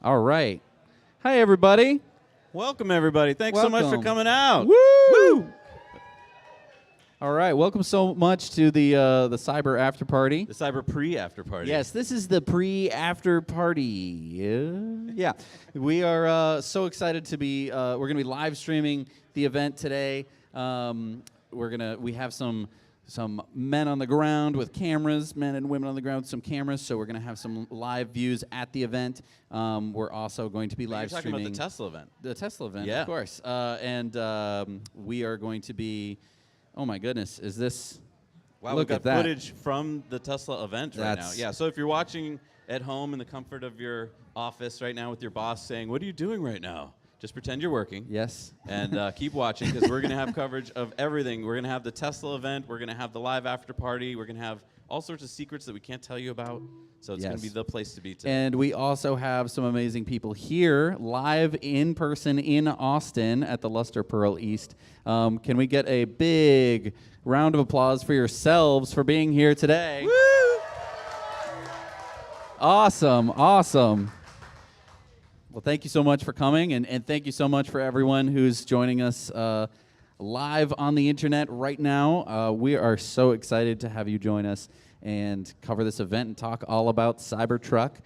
All right. Hi, everybody. Welcome, everybody. Thanks so much for coming out. Woo! All right, welcome so much to the cyber after party. The cyber pre-after party. Yes, this is the pre-after party. Yeah, we are so excited to be. We're going to be live streaming the event today. We have some men on the ground with cameras, men and women on the ground with some cameras. So we're going to have some live views at the event. We're also going to be live You're talking streaming about the Tesla event. The Tesla event, Yeah. of course. And we are going to be. Oh my goodness, is this? Wow, Look we've at got that. footage from the Tesla event right now. Yeah, so if you're watching at home in the comfort of your office right now with your boss saying, "What are you doing right now?" Just pretend you're working. Yes. And keep watching because we're going to have coverage of everything. We're going to have the Tesla event. We're going to have the live after party. We're going to have all sorts of secrets that we can't tell you about. So it's going to be the place to be today. And we also have some amazing people here, live in person in Austin at the Luster Pearl East. Can we get a big round of applause for yourselves for being here today? Woo! Awesome, awesome. Well, thank you so much for coming, and thank you so much for everyone who's joining us live on the internet right now. We are so excited to have you join us and cover this event and talk all about CYBERTRUCK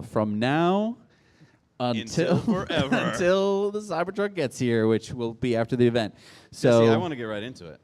from now until forever. until the CYBERTRUCK gets here, which will be after the event. So Jesse, I want to get right into it.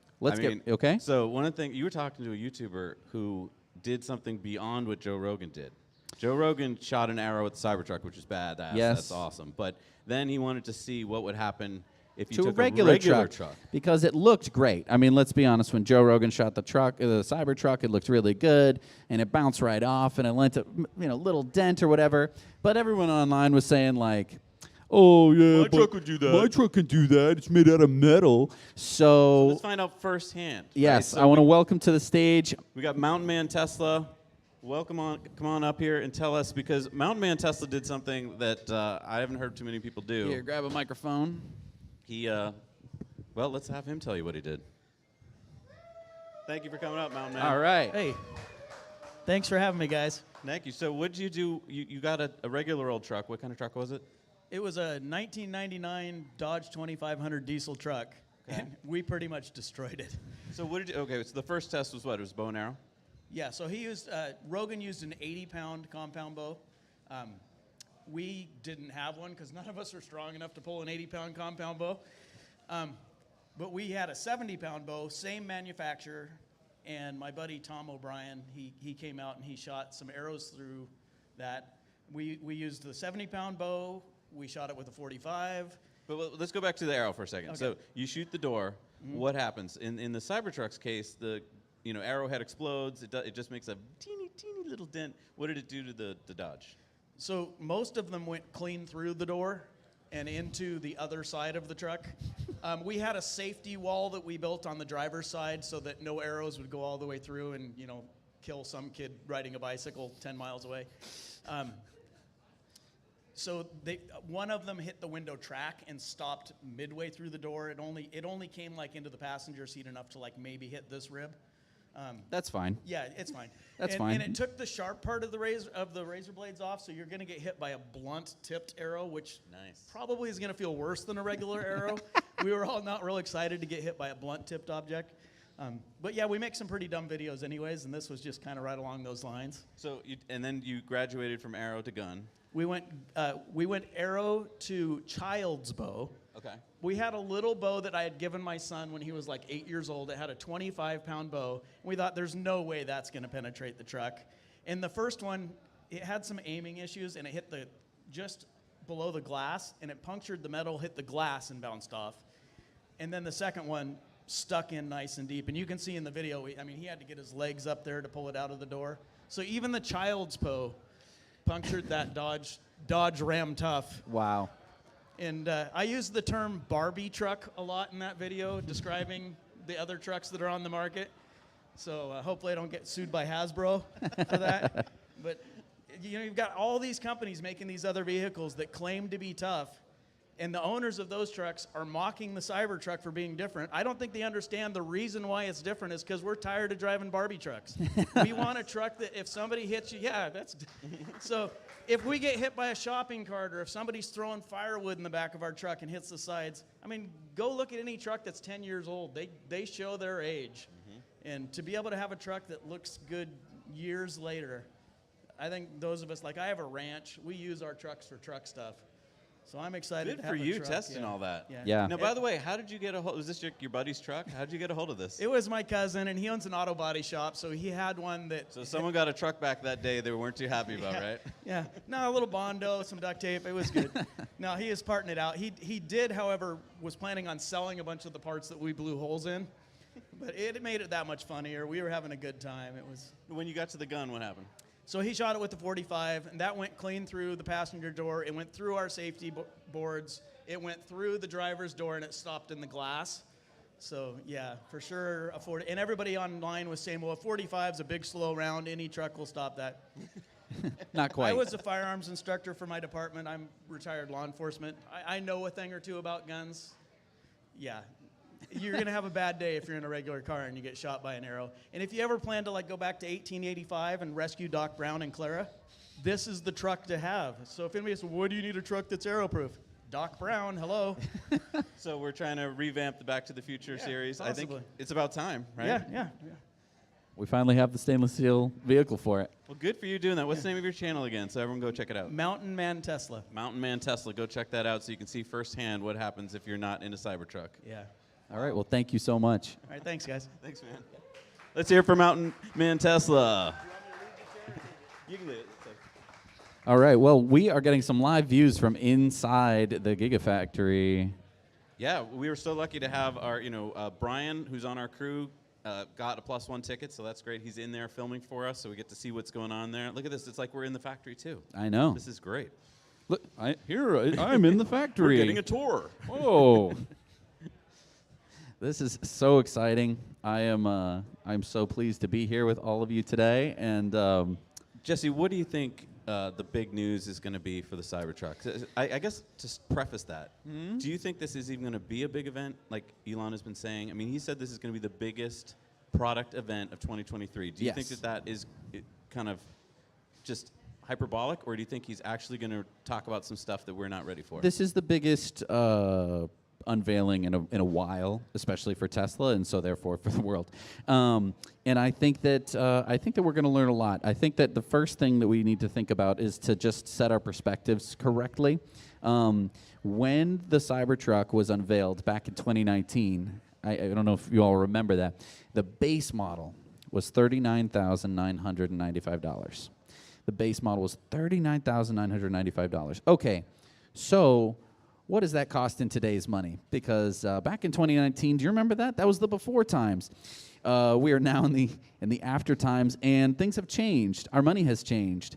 Okay. So one of the things, you were talking to a YouTuber who did something beyond what Joe Rogan did. Joe Rogan shot an arrow at the CYBERTRUCK, which is badass. Yes. That's awesome. But then he wanted to see what would happen if you to took a regular truck, because it looked great. I mean, let's be honest. When Joe Rogan shot the CYBERTRUCK, it looked really good, and it bounced right off, and it lent a little dent or whatever. But everyone online was saying like, "Oh yeah, my truck would do that. My truck can do that. It's made out of metal." So let's find out firsthand. Yes, right? So I want to welcome to the stage. We got Mountain Man Tesla. Come on up here and tell us, because Mountain Man Tesla did something that I haven't heard too many people do. Here, grab a microphone. He, well, let's have him tell you what he did. Thank you for coming up, Mountain Man. All right. Hey, thanks for having me, guys. Thank you. So what did you do? You got a regular old truck. What kind of truck was it? It was a 1999 Dodge 2500 diesel truck, and we pretty much destroyed it. So what did you, okay, so the first test was what? It was bow and arrow? Yeah, so Rogan used an 80-pound compound bow. We didn't have one because none of us are strong enough to pull an 80-pound compound bow. But we had a 70-pound bow, same manufacturer, and my buddy Tom O'Brien, he came out and he shot some arrows through that. We used the 70-pound bow. We shot it with a 45. But let's go back to the arrow for a second. Okay. So you shoot the door. Mm-hmm. What happens? In the CYBERTRUCK's case, the arrowhead explodes. It just makes a teeny little dent. What did it do to the Dodge? So most of them went clean through the door and into the other side of the truck. We had a safety wall that we built on the driver's side so that no arrows would go all the way through and kill some kid riding a bicycle 10 miles away. So one of them hit the window track and stopped midway through the door. It only came like into the passenger seat enough to like maybe hit this rib. That's fine. Yeah, it's fine. That's fine. And it took the sharp part of the razor blades off, so you're going to get hit by a blunt tipped arrow, which probably is going to feel worse than a regular arrow. We were all not real excited to get hit by a blunt tipped object. But yeah, we make some pretty dumb videos anyways, and this was just kind of right along those lines. So then you graduated from arrow to gun. We went arrow to child's bow. Okay. We had a little bow that I had given my son when he was like 8 years old. It had a 25-pound bow. And we thought there's no way that's going to penetrate the truck. And the first one, it had some aiming issues, and it hit just below the glass, and it punctured the metal, hit the glass, and bounced off. And then the second one stuck in nice and deep. And you can see in the video, he had to get his legs up there to pull it out of the door. So even the child's bow punctured that Dodge Ram Tough. Wow. And I use the term Barbie truck a lot in that video, describing the other trucks that are on the market. So hopefully I don't get sued by Hasbro for that. But you've got all these companies making these other vehicles that claim to be tough, and the owners of those trucks are mocking the CYBERTRUCK for being different. I don't think they understand the reason why it's different is because we're tired of driving Barbie trucks. We want a truck that if somebody hits you, yeah, that's... So if we get hit by a shopping cart or if somebody's throwing firewood in the back of our truck and hits the sides, I mean, go look at any truck that's 10 years old. They show their age. And to be able to have a truck that looks good years later, I think those of us, like I have a ranch, we use our trucks for truck stuff. So I'm excited Good to have for a you truck. testing all that. Yeah. Now, by the way, how did you get a hold? Was this your buddy's truck? How did you get a hold of this? It was my cousin, and he owns an auto body shop, so he had one that... So someone got a truck back that day they weren't too happy about, right? Yeah. No, a little Bondo, some duct tape. It was good. No, he is parting it out. He did, however, was planning on selling a bunch of the parts that we blew holes in. But it made it that much funnier. We were having a good time. It was. When you got to the gun, what happened? So he shot it with the 45, and that went clean through the passenger door. It went through our safety boards. It went through the driver's door, and it stopped in the glass. So, yeah, for sure, a 40. And everybody online was saying, well, a 45 is a big, slow round. Any truck will stop that. Not quite. I was a firearms instructor for my department. I'm retired law enforcement. I know a thing or two about guns. Yeah. You're going to have a bad day if you're in a regular car and you get shot by an arrow. And if you ever plan to go back to 1885 and rescue Doc Brown and Clara, this is the truck to have. So if anybody says, what do you need a truck that's arrow-proof? Doc Brown, hello. So we're trying to revamp the Back to the Future series. Possibly. I think it's about time, right? Yeah. We finally have the stainless steel vehicle for it. Well, good for you doing that. What's the name of your channel again? So everyone go check it out. Mountain Man Tesla. Mountain Man Tesla. Go check that out so you can see firsthand what happens if you're not in a Cybertruck. Yeah. All right. Well, thank you so much. All right, thanks, guys. Thanks, man. Let's hear it for Mountain Man Tesla. You can lead it. All right. Well, we are getting some live views from inside the Gigafactory. Yeah, we were so lucky to have our, Brian, who's on our crew, got a +1 ticket, so that's great. He's in there filming for us, so we get to see what's going on there. Look at this. It's like we're in the factory, too. I know. This is great. Look, I'm in the factory. We're getting a tour. Oh. This is so exciting. I'm so pleased to be here with all of you today. And Jesse, what do you think the big news is going to be for the Cybertruck? I guess to preface that, do you think this is even going to be a big event like Elon has been saying? I mean, he said this is going to be the biggest product event of 2023. Do you think that is kind of just hyperbolic, or do you think he's actually going to talk about some stuff that we're not ready for? this is the biggest unveiling in a while, especially for Tesla, and so therefore for the world. And I think that we're going to learn a lot. I think that the first thing that we need to think about is to just set our perspectives correctly. When the Cybertruck was unveiled back in 2019, I don't know if you all remember that, the base model was $39,995. The base model was $39,995. Okay, so what does that cost in today's money? Because back in 2019, do you remember that? That was the before times. We are now in the after times, and things have changed. Our money has changed.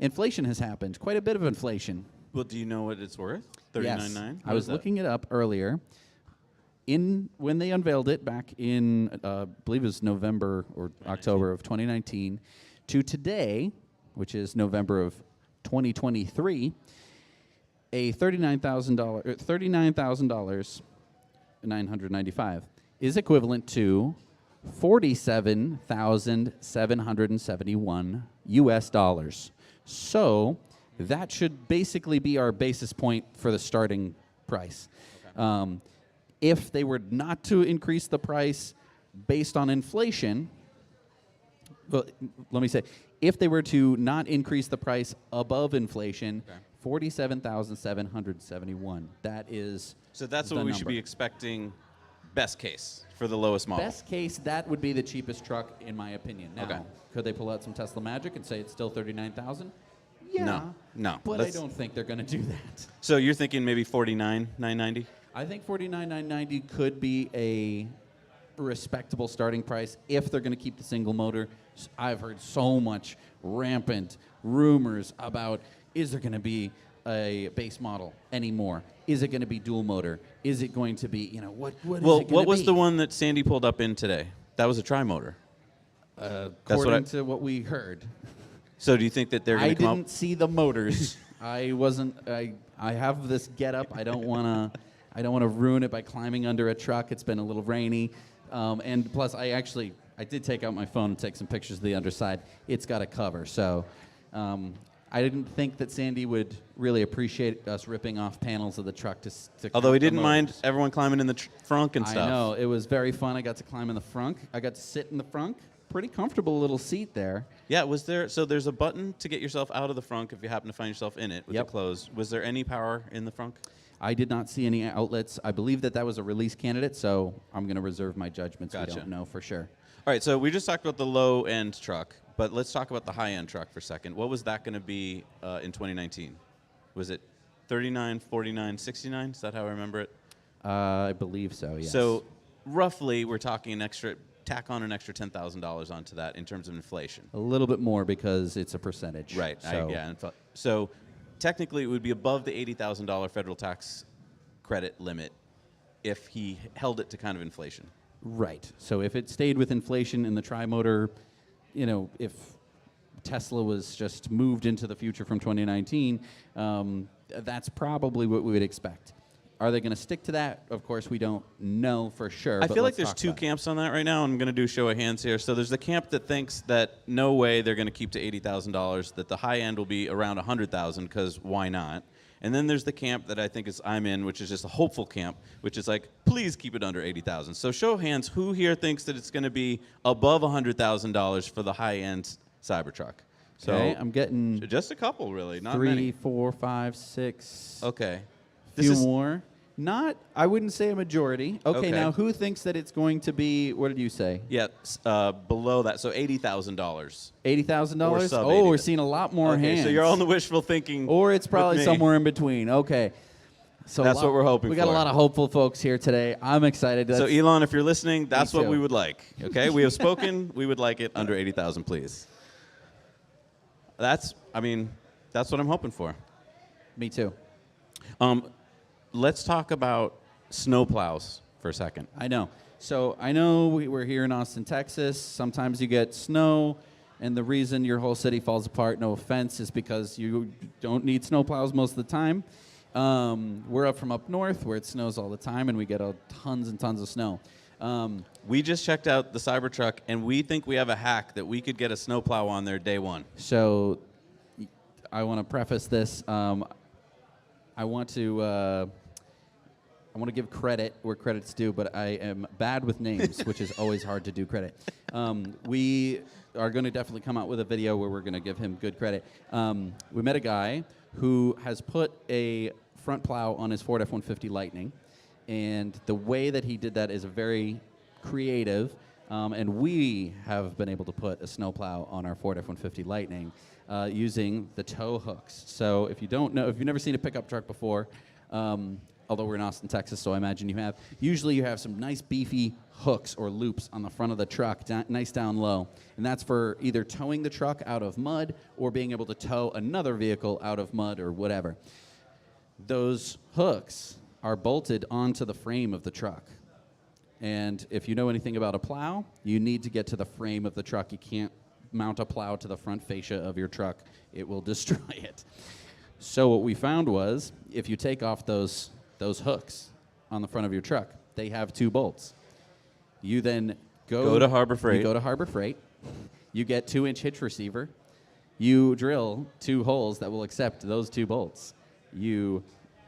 Inflation has happened. Quite a bit of inflation. Well, do you know what it's worth? Yes. $39,900? I was looking it up earlier. When they unveiled it back in, I believe it was November or October of 2019, to today, which is November of 2023, a $39,000, $995 is equivalent to $47,771 US. So that should basically be our basis point for the starting price. Okay. If they were not to increase the price based on inflation, well, let me say, if they were to not increase the price above inflation, okay, $47,771. That is. So that's what we should be expecting. Best case for the lowest model. Best case, that would be the cheapest truck, in my opinion. Now, okay, could they pull out some Tesla magic and say it's still $39,000? Yeah. No. But I don't think they're going to do that. So you're thinking maybe $49,990? I think $49,990 could be a respectable starting price if they're going to keep the single motor. I've heard so much rampant rumors about, is there going to be a base model anymore? Is it going to be dual motor? Is it going to be, what is it going to be? What was the one that Sandy pulled up in today? That was a tri-motor. According to what we heard. So do you think that they're going to come up? I didn't see the motors. I have this getup. I don't want to ruin it by climbing under a truck. It's been a little rainy. And plus, I did take out my phone and take some pictures of the underside. It's got a cover, so I didn't think that Sandy would really appreciate us ripping off panels of the truck to Although he count the didn't mind motors. everyone climbing in the frunk and stuff. I know. It was very fun. I got to climb in the frunk. I got to sit in the frunk. Pretty comfortable little seat there. Yeah, was there? So there's a button to get yourself out of the frunk if you happen to find yourself in it with Yep. it closed. Was there any power in the frunk? I did not see any outlets. I believe that was a release candidate, so I'm going to reserve my judgments. Gotcha. We don't know for sure. All right, so we just talked about the low-end truck, but let's talk about the high-end truck for a second. What was that going to be in 2019? Was it 39, 49, 69? Is that how I remember it? I believe so, yes. So roughly, we're talking tack on an extra $10,000 onto that in terms of inflation. a little bit more because it's a percentage. Right. So So technically, it would be above the $80,000 federal tax credit limit if he held it to kind of inflation. Right. So if it stayed with inflation in the tri-motor, if Tesla was just moved into the future from 2019, that's probably what we would expect. Are they going to stick to that? Of course, we don't know for sure. I but feel like let's there's talk two about it. camps on that right now. I'm going to do show of hands here. So there's the camp that thinks that no way they're going to keep to $80,000, that the high end will be around $100,000 because why not? And then there's the camp that I think I'm in, which is just a hopeful camp, which is like, please keep it under $80,000. So show of hands, who here thinks that it's going to be above $100,000 for the high end Cybertruck? So Okay, I'm getting just a couple, really, not 3, many. 4, 5, 6. Okay. A few more. I wouldn't say a majority. Okay, Okay. now who thinks that it's going to be, what did you say? Yeah, below that, so $80,000. $80,000? Or sub Oh, 80. we're seeing a lot more Okay, hands. so you're on the wishful thinking. Or it's probably with me. somewhere in between. Okay. So That's what we're hoping We got for. a lot of hopeful folks here today. I'm excited. So Elon, if you're listening, that's what too. we would like. Okay, we have spoken. We would like it under 80,000, please. That's what I'm hoping for. Me too. Let's talk about snowplows for a second. I know. So I know we're here in Austin, Texas. Sometimes you get snow, and the reason your whole city falls apart, no offense, is because you don't need snowplows most of the time. We're up from up north where it snows all the time, and we get tons and tons of snow. We just checked out the Cybertruck, and we think we have a hack that we could get a snowplow on there day one. So I want to preface this. I want to give credit where credit's due, but I am bad with names, which is always hard to do credit. We are going to definitely come out with a video where we're going to give him good credit. We met a guy who has put a front plow on his Ford F-150 Lightning, and the way that he did that is very creative, and we have been able to put a snowplow on our Ford F-150 Lightning using the tow hooks. So if you don't know, if you've never seen a pickup truck before, although we're in Austin, Texas, so I imagine you have. Usually you have some nice beefy hooks or loops on the front of the truck, nice down low. And that's for either towing the truck out of mud or being able to tow another vehicle out of mud or whatever. Those hooks are bolted onto the frame of the truck. And if you know anything about a plow, you need to get to the frame of the truck. You can't mount a plow to the front fascia of your truck. It will destroy it. So what we found was, if you take off those hooks on the front of your truck, they have 2 bolts. You then go to Harbor Freight. You go to Harbor Freight. You get 2-inch hitch receiver. You drill 2 holes that will accept those 2 bolts. You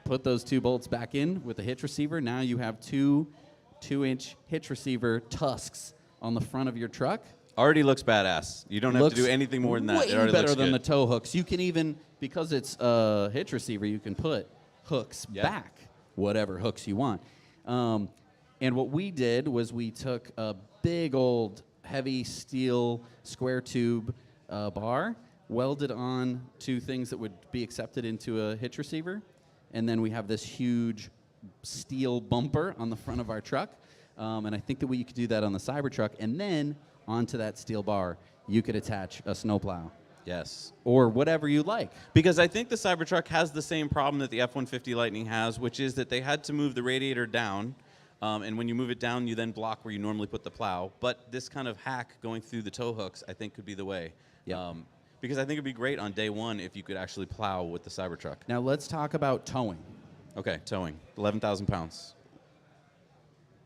put those 2 bolts back in with the hitch receiver. Now you have 2-inch hitch receiver tusks on the front of your truck. Already looks badass. You don't have to do anything more than that. Way It already better looks than good. the tow hooks. You can even, because it's a hitch receiver, you can put hooks back, whatever hooks you want. And what we did was we took a big old heavy steel square tube bar, welded on to things that would be accepted into a hitch receiver, and then we have this huge steel bumper on the front of our truck. And I think that we could do that on the Cybertruck, and then onto that steel bar, you could attach a snowplow. Yes. Or whatever you like. Because I think the Cybertruck has the same problem that the F-150 Lightning has, which is that they had to move the radiator down, and when you move it down, you then block where you normally put the plow. But this kind of hack going through the tow hooks, I think, could be the way. Yep. Because I think it'd be great on day one if you could actually plow with the Cybertruck. Now let's talk about towing. Okay, towing. 11,000 pounds.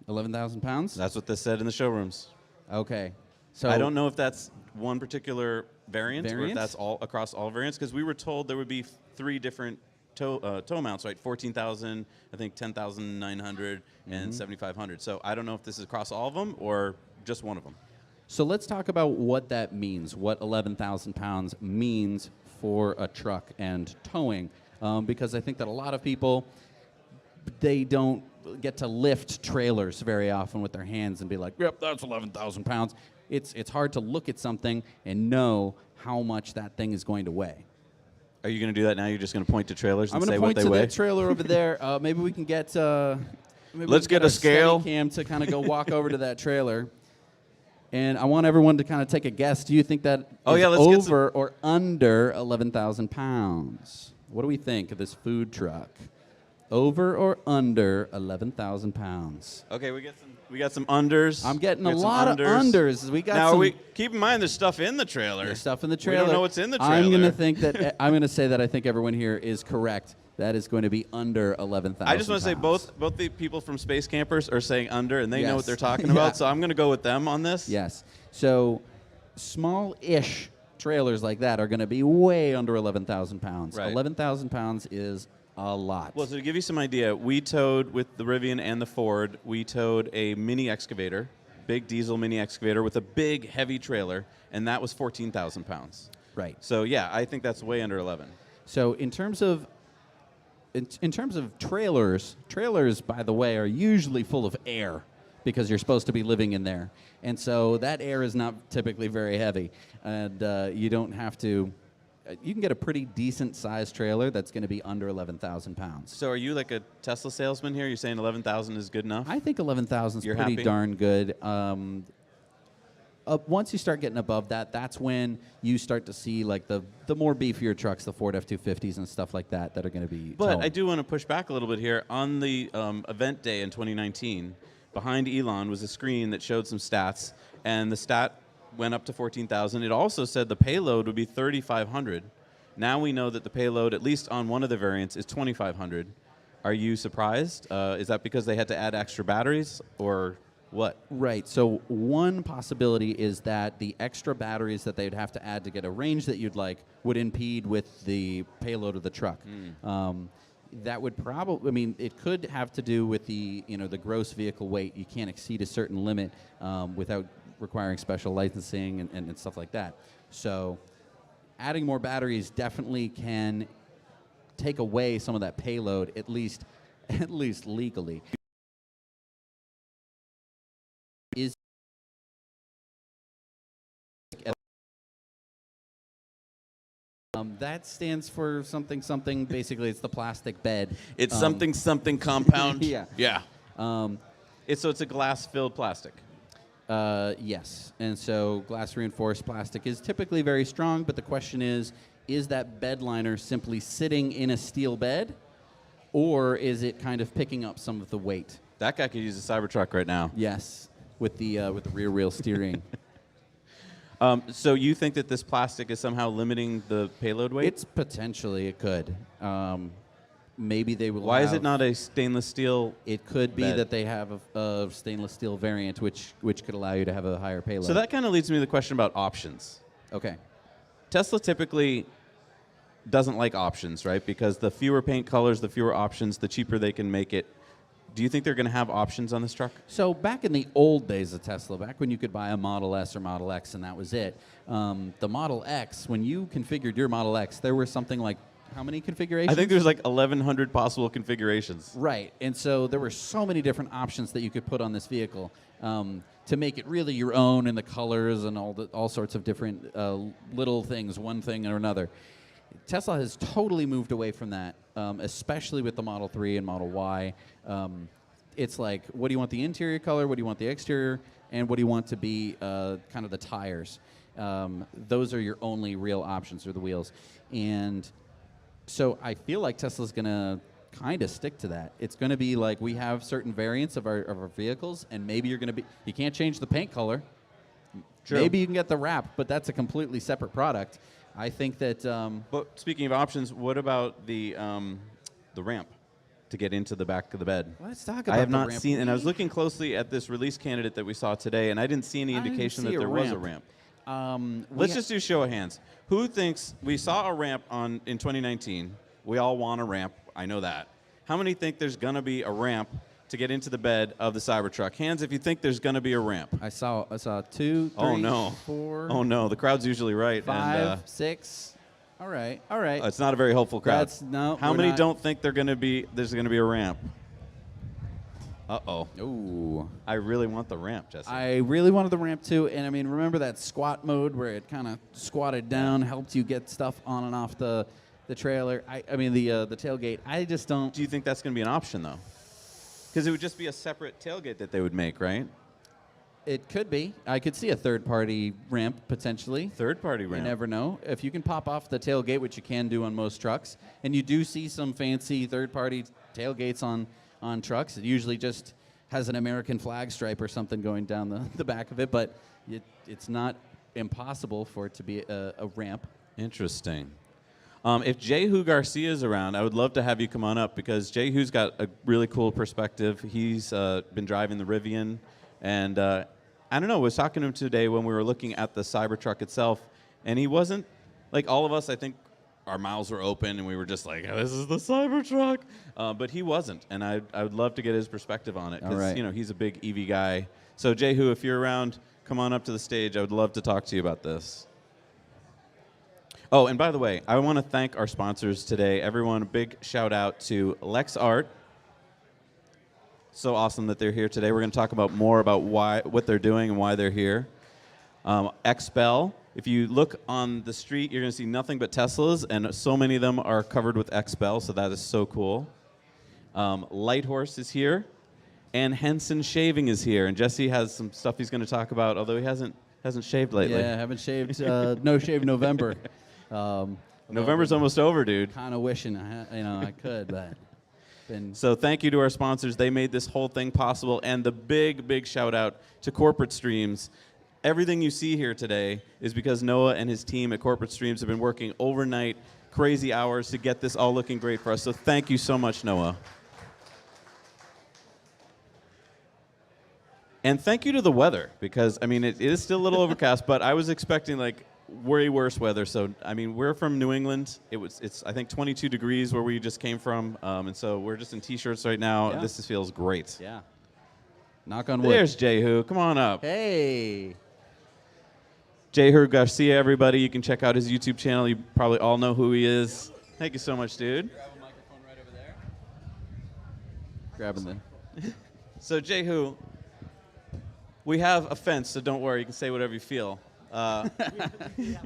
11,000 pounds? That's what they said in the showrooms. Okay. So I don't know if that's one particular variant, or if that's all across all variants, because we were told there would be 3 different tow mounts, right? 14,000, I think 10,900, and 7,500. So I don't know if this is across all of them or just one of them. So let's talk about what that means, what 11,000 pounds means for a truck and towing, because I think that a lot of people, they don't get to lift trailers very often with their hands and be like, yep, that's 11,000 pounds. It's hard to look at something and know how much that thing is going to weigh. Are you going to do that now? You're just going to point to trailers and say I'm what they going to point weigh? to that trailer over there. Maybe we can get Let's get a scale. Cam to kind of go walk over to that trailer. And I want everyone to kind of take a guess. Do you think that is over or under 11,000 pounds? What do we think of this food truck? Over or under 11,000 pounds? Okay, we got some unders. I'm getting a lot of unders. We got now, keep in mind there's stuff in the trailer. There's stuff in the trailer. We don't know what's in the trailer. I'm going to think that I'm going to say that I think everyone here is correct. That is going to be under 11,000. I just want to say both the people from Space Campers are saying under, and they know what they're talking about. So I'm going to go with them on this. Yes. So small-ish trailers like that are going to be way under 11,000 pounds. Right. 11,000 pounds is a lot. Well, so to give you some idea, we towed with the Rivian and the Ford. We towed a mini excavator, big diesel mini excavator with a big heavy trailer, and that was 14,000 pounds. Right. So yeah, I think that's way under 11. So in terms of trailers, by the way, are usually full of air because you're supposed to be living in there. And so that air is not typically very heavy. And you don't have to, you can get a pretty decent sized trailer that's going to be under 11,000 pounds. So are you like a Tesla salesman here? You're saying 11,000 is good enough? I think 11,000 is pretty happy? darn good. Once you start getting above that, that's when you start to see like the more beefier trucks, the Ford F-250s and stuff like that are going to be But towing. I do want to push back a little bit here. On the event day in 2019, behind Elon was a screen that showed some stats, and the stat went up to 14,000. It also said the payload would be 3,500. Now we know that the payload, at least on one of the variants, is 2,500. Are you surprised? Is that because they had to add extra batteries, or what? Right. So one possibility is that the extra batteries that they'd have to add to get a range that you'd like would impede with the payload of the truck. That would probably, I mean, it could have to do with the gross vehicle weight. You can't exceed a certain limit without requiring special licensing and stuff like that. So adding more batteries definitely can take away some of that payload, at least legally. That stands for something. Basically, it's the plastic bed. It's something compound. Yeah. Yeah. It's a glass-filled plastic. Yes. And so glass reinforced plastic is typically very strong, but the question is that bed liner simply sitting in a steel bed, or is it kind of picking up some of the weight? That guy could use a Cybertruck right now. Yes, with the rear wheel steering. So you think that this plastic is somehow limiting the payload weight? It's potentially, it could. Maybe they will. Why is it not a stainless steel? It could be bed? that they have a stainless steel variant, which could allow you to have a higher payload. So that kind of leads me to the question about options. Okay. Tesla typically doesn't like options, right? Because the fewer paint colors, the fewer options, the cheaper they can make it. Do you think they're going to have options on this truck? So back in the old days of Tesla, back when you could buy a Model S or Model X and that was it, the Model X, when you configured your Model X, there were something like how many configurations? I think there's like 1,100 possible configurations. Right, and so there were so many different options that you could put on this vehicle to make it really your own, and the colors and all sorts of different little things, one thing or another. Tesla has totally moved away from that, especially with the Model 3 and Model Y. It's like, what do you want the interior color, what do you want the exterior, and what do you want to be kind of the tires. Those are your only real options, or the wheels. And so I feel like Tesla's going to kind of stick to that. It's going to be like, we have certain variants of our vehicles, and maybe you can't change the paint color. True. Maybe you can get the wrap, but that's a completely separate product. I think that. But speaking of options, what about the ramp to get into the back of the bed? Let's talk about. I have the not ramp. seen, and I was looking closely at this release candidate that we saw today, and I didn't see any indication that there was a ramp. Let's just do show of hands. Who thinks we saw a ramp in 2019? We all want a ramp. I know that. How many think there's going to be a ramp to get into the bed of the Cybertruck? Hands if you think there's going to be a ramp. I saw 2, 3, Oh, no. 4. Oh, no. The crowd's usually right. 5, 6. All right. It's not a very hopeful crowd. How many don't think there's going to be a ramp? Uh-oh. Ooh. I really want the ramp, Jesse. I really wanted the ramp too, and I mean, remember that squat mode where it kind of squatted down, helped you get stuff on and off the trailer? I mean, the tailgate. I just don't. Do you think that's going to be an option, though? Because it would just be a separate tailgate that they would make, right? It could be. I could see a third-party ramp potentially. Third-party ramp. You never know. If you can pop off the tailgate, which you can do on most trucks, and you do see some fancy third-party tailgates on trucks. It usually just has an American flag stripe or something going down the back of it, but it's not impossible for it to be a ramp. Interesting. If Jehu Garcia is around, I would love to have you come on up because Jehu's got a really cool perspective. He's been driving the Rivian, and I don't know, I was talking to him today when we were looking at the Cybertruck itself, and he wasn't, like all of us, I think, our mouths were open and we were just like, oh, this is the Cybertruck. But he wasn't, and I would love to get his perspective on it because right. He's a big EV guy. So Jehu, if you're around, come on up to the stage. I would love to talk to you about this. Oh, and by the way, I want to thank our sponsors today. Everyone, a big shout out to LexArt. So awesome that they're here today. We're going to talk about more about what they're doing and why they're here. XPEL. If you look on the street, you're going to see nothing but Teslas, and so many of them are covered with XPEL, so that is so cool. Lighthorse is here, and Henson Shaving is here, and Jesse has some stuff he's going to talk about, although he hasn't shaved lately. Yeah, I haven't shaved. No shave November. November's almost over, dude. Kind of wishing I could, but. So thank you to our sponsors. They made this whole thing possible, and the big shout out to Corporate Streams. Everything you see here today is because Noah and his team at Corporate Streams have been working overnight, crazy hours to get this all looking great for us. So thank you so much, Noah. And thank you to the weather, because, I mean, it is still a little overcast, but I was expecting, like, way worse weather. So, I mean, we're from New England. It's I think, 22 degrees where we just came from, and so we're just in T-shirts right now. Yeah. This feels great. Yeah. Knock on wood. There's Jehu. Come on up. Hey. Jehu Garcia, everybody. You can check out his YouTube channel. You probably all know who he is. Thank you so much, dude. Grab a microphone right over there. Grabbing the. So, Jehu, we have a fence, so don't worry. You can say whatever you feel. We have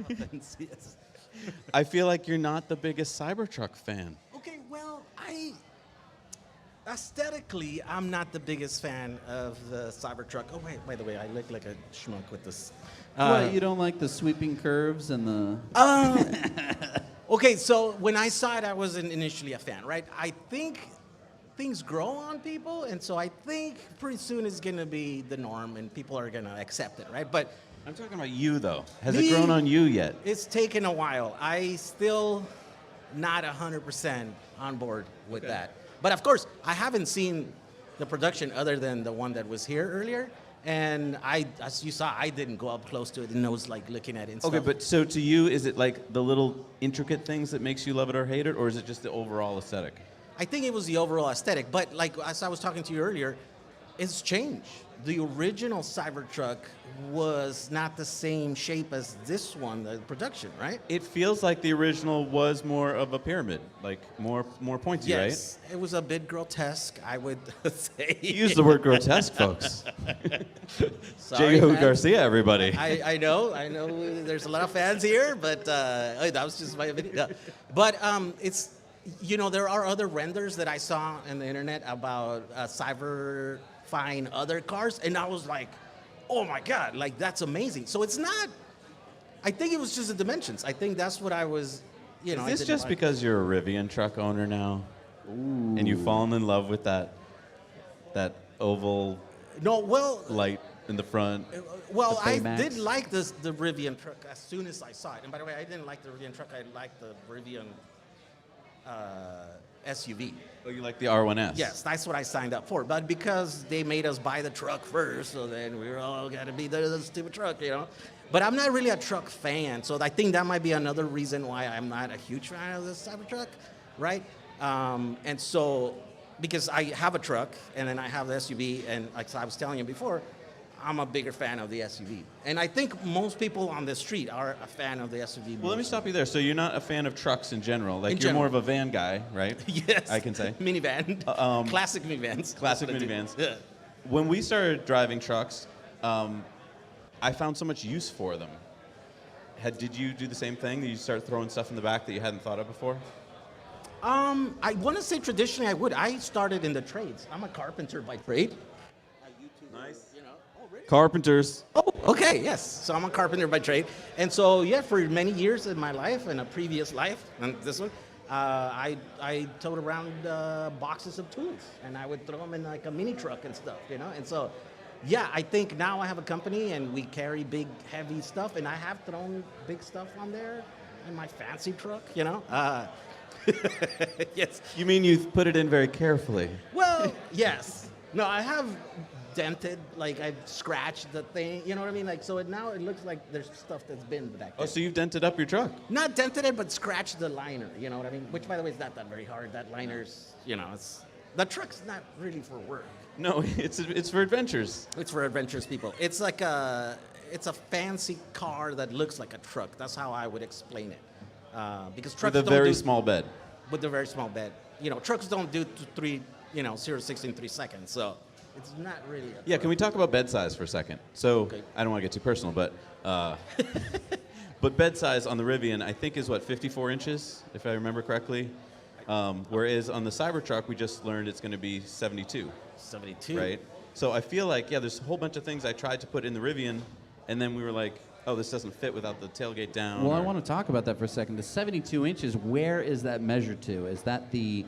a fence, yes. I feel like you're not the biggest Cybertruck fan. Okay, well, aesthetically, I'm not the biggest fan of the Cybertruck. Oh, wait, by the way, I look like a schmuck with this. What, you don't like the sweeping curves and the... Okay, so when I saw it, I wasn't initially a fan, right? I think things grow on people, and so I think pretty soon it's going to be the norm, and people are going to accept it, right? But I'm talking about you, though. Has it grown on you yet? it's taken a while. I still not 100% on board with that. But of course, I haven't seen the production other than the one that was here earlier. And as you saw, I didn't go up close to it and was like looking at it and Okay, stuff. but so to you, is it like the little intricate things that makes you love it or hate it, or is it just the overall aesthetic? I think it was the overall aesthetic. But like as I was talking to you earlier, it's changed. The original Cybertruck was not the same shape as this one, the production, right? It feels like the original was more of a pyramid, like more pointy, Yes, it was a bit grotesque, I would say. right? Use the word grotesque, folks. Sorry, Jehu man. Garcia, everybody. I know. There's a lot of fans here, but that was just my opinion. Yeah. But it's, there are other renders that I saw on the internet about cyberfying other cars, and I was like, oh my God, like that's amazing. So it's not, I think it was just the dimensions. I think that's what I was, Is I this didn't just like. because you're a Rivian truck owner now? Ooh. And you've fallen in love with that oval No, well, light in the front? Well, The I Baymax. did like the Rivian truck as soon as I saw it. And by the way, I didn't like the Rivian truck. I liked the Rivian SUV. Oh, you like the R1S? Yes, that's what I signed up for. But because they made us buy the truck first, so then we were all got to be the stupid truck, But I'm not really a truck fan, so I think that might be another reason why I'm not a huge fan of the Cybertruck, right? And so, because I have a truck, and then I have the SUV, and like I was telling you before, I'm a bigger fan of the SUV. And I think most people on the street are a fan of the SUV. Well, let me stop you there. So you're not a fan of trucks in general. Like, In you're general. more of a van guy, right? Yes. I can say. Minivan. Classic minivans. Classic That's what I do. minivans. Yeah. When we started driving trucks, I found so much use for them. Did you do the same thing? Did you start throwing stuff in the back that you hadn't thought of before? I want to say traditionally I would. I started in the trades. I'm a carpenter by trade. Nice. You know. Oh, really? Carpenters. Oh, okay, yes. So I'm a carpenter by trade. And so, yeah, for many years in my life and a previous life, and this one, I towed around boxes of tools, and I would throw them in like a mini truck and stuff, you know? And so, yeah, I think now I have a company, and we carry big, heavy stuff, and I have thrown big stuff on there in my fancy truck, you know? Yes. You mean you put it in very carefully? Well, yes. No, I have dented, like I've scratched the thing, you know what I mean? Like, so now it looks like there's stuff that's been back there. Oh, so you've dented up your truck? Not dented it, but scratched the liner, you know what I mean? Which, by the way, is not that very hard. That liner's, you know, the truck's not really for work. No, it's for adventures. It's for adventurous people. It's like it's a fancy car that looks like a truck. That's how I would explain it. Because trucks With a don't very do, small bed. with a very small bed. You know, trucks don't do 0 to 60 in 3 seconds, so it's not really a Yeah, truck. can we talk about bed size for a second? So, Okay. I don't want to get too personal, but but bed size on the Rivian, I think, is what, 54 inches, if I remember correctly? Whereas on the Cybertruck, we just learned it's going to be 72, 72. right? So I feel like, yeah, there's a whole bunch of things I tried to put in the Rivian, and then we were like, oh, this doesn't fit without the tailgate down. Well, I or- want to talk about that for a second. The 72 inches, where is that measured to? Is that the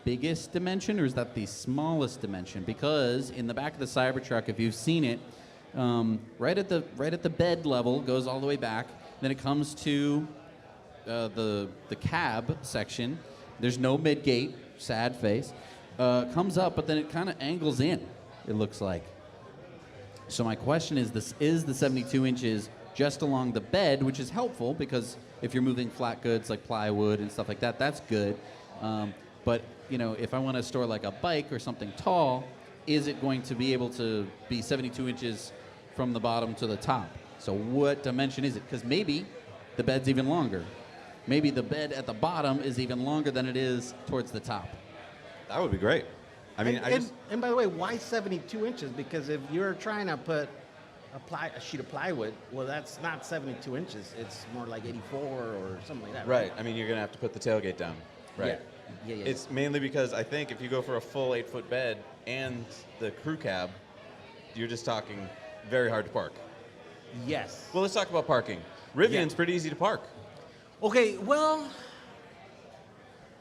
biggest dimension or is that the smallest dimension? Because in the back of the Cybertruck, if you've seen it, right at the bed level, goes all the way back. Then it comes to the cab section. There's no mid-gate, sad face. Comes up, but then it kind of angles in, it looks like. So my question is, is the 72 inches just along the bed, which is helpful because if you're moving flat goods like plywood and stuff like that, that's good. But you know, if I want to store like a bike or something tall, is it going to be able to be 72 inches from the bottom to the top? So what dimension is it? Because maybe the bed's even longer. Maybe the bed at the bottom is even longer than it is towards the top. That would be great. I mean, and by the way, why 72 inches? Because if you're trying to put a sheet of plywood, well, that's not 72 inches. It's more like 84 or something like that. right. I mean, you're going to have to put the tailgate down. Right. Yeah. It's mainly because I think if you go for a full 8-foot bed and the crew cab, you're just talking very hard to park. Yes. Well, let's talk about parking. Rivian's Yeah. pretty easy to park. Okay, well,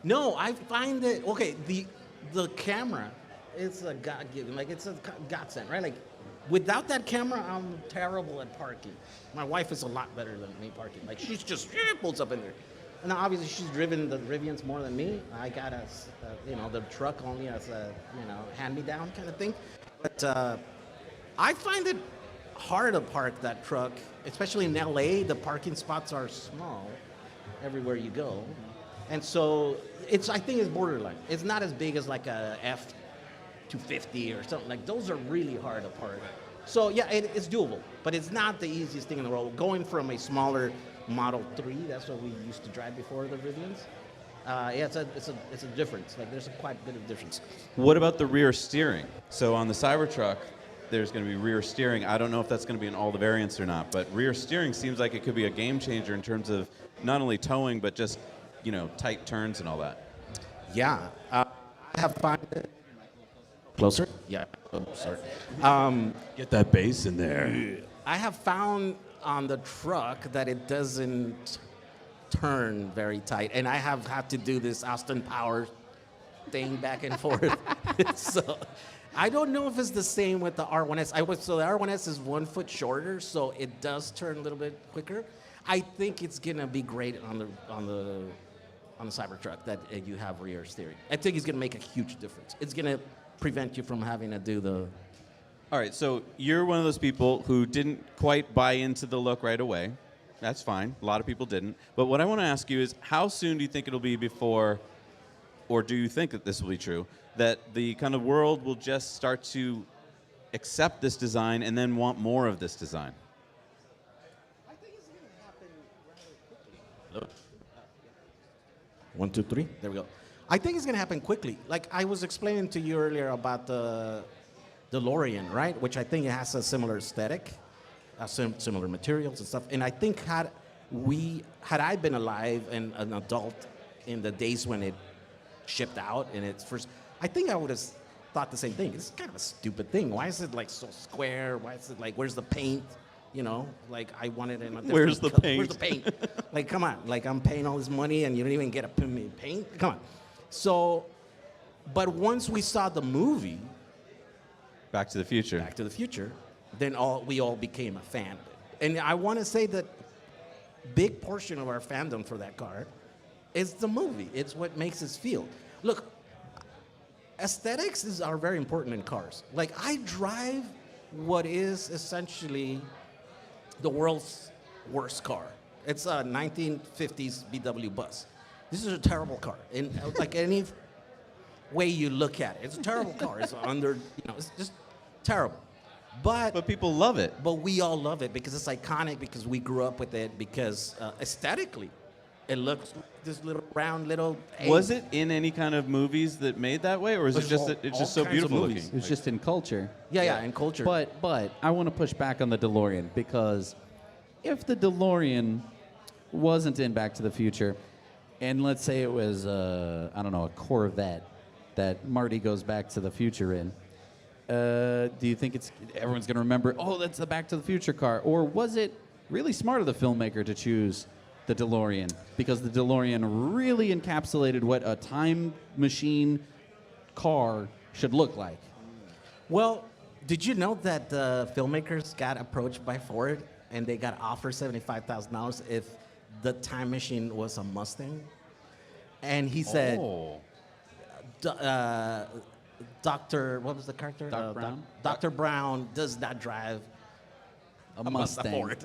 no, I find that, okay, the camera is a God-given, like it's a godsend, right? Like without that camera, I'm terrible at parking. My wife is a lot better than me parking. Like she's just pulls up in there. And obviously she's driven the Rivians more than me. I got the truck only as a, hand-me-down kind of thing. But I find it hard to park that truck, especially in LA. The parking spots are small everywhere you go. And so I think it's borderline. It's not as big as like a F-250 or something. Like those are really hard to park. So yeah, it's doable, but it's not the easiest thing in the world. Going from a smaller Model 3, that's what we used to drive before the Rivians. It's a difference. Like there's quite a bit of difference. What about the rear steering? So on the Cybertruck, there's going to be rear steering. I don't know if that's going to be in all the variants or not, but rear steering seems like it could be a game changer in terms of not only towing, but just, tight turns and all that. Yeah, I have found it. Closer? Yeah. Oh, sorry. Get that bass in there. I have found on the truck that it doesn't turn very tight, and I have had to do this Austin Powers thing back and forth. So I don't know if it's the same with the R1S. So the R1S is 1 foot shorter, so it does turn a little bit quicker. I think it's gonna be great on the Cybertruck that you have rear steering. I think it's gonna make a huge difference. It's gonna prevent you from having to do All right, so you're one of those people who didn't quite buy into the look right away. That's fine. A lot of people didn't. But what I want to ask you is, how soon do you think it'll be before, or do you think that this will be true, that the kind of world will just start to accept this design and then want more of this design? I think it's going to happen rather quickly. 1, 2, 3. There we go. I think it's going to happen quickly. Like I was explaining to you earlier about the DeLorean, right? Which I think it has a similar aesthetic, similar materials and stuff. And I think had I been alive and an adult in the days when it shipped out in its first, I think I would have thought the same thing. It's kind of a stupid thing. Why is it like so square? Why is it like, where's the paint? You know, like I wanted it in a different Where's the color. paint? Where's the paint? Like, come on. Like I'm paying all this money and you don't even get a paint? Come on. So, but once we saw the movie, Back to the Future. Back to the Future, then we all became a fan of it. And I want to say that big portion of our fandom for that car is the movie. It's what makes us feel. Look, aesthetics are very important in cars. Like I drive what is essentially the world's worst car. It's a 1950s VW bus. This is a terrible car. In like any way you look at it, it's a terrible car. It's it's just terrible. But people love it. But we all love it because it's iconic, because we grew up with it, because aesthetically, it looks like this little round little. Was it in any kind of movies that made that way, or is it just that it's just so all kinds of beautiful movies. looking? It's just in culture. Yeah, in culture. But I want to push back on the DeLorean, because if the DeLorean wasn't in Back to the Future, and let's say it was I don't know, a Corvette that Marty goes Back to the Future in, do you think everyone's going to remember, oh, that's the Back to the Future car? Or was it really smart of the filmmaker to choose the DeLorean? Because the DeLorean really encapsulated what a time machine car should look like. Well, did you know that the filmmakers got approached by Ford and they got offered $75,000 if the time machine was a Mustang? And he said, Dr. What was the character? Doc Brown? Dr. Brown does not drive A Mustang. Ford.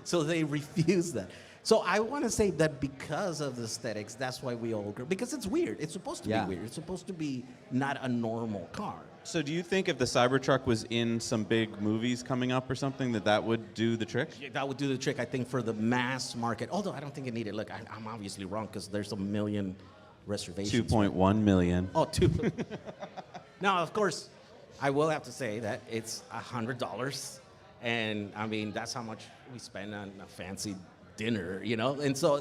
So they refused that. So I want to say that because of the aesthetics, that's why we all agree. Because it's weird. It's supposed to be weird. It's supposed to be not a normal car. So do you think if the Cybertruck was in some big movies coming up or something, that would do the trick? Yeah, that would do the trick, I think, for the mass market. Although I don't think it needed. Look, I'm obviously wrong because there's a million reservations. 2.1 million. Oh, two. Now, of course, I will have to say that it's $100. And, I mean, that's how much we spend on a fancy dinner, you know? And so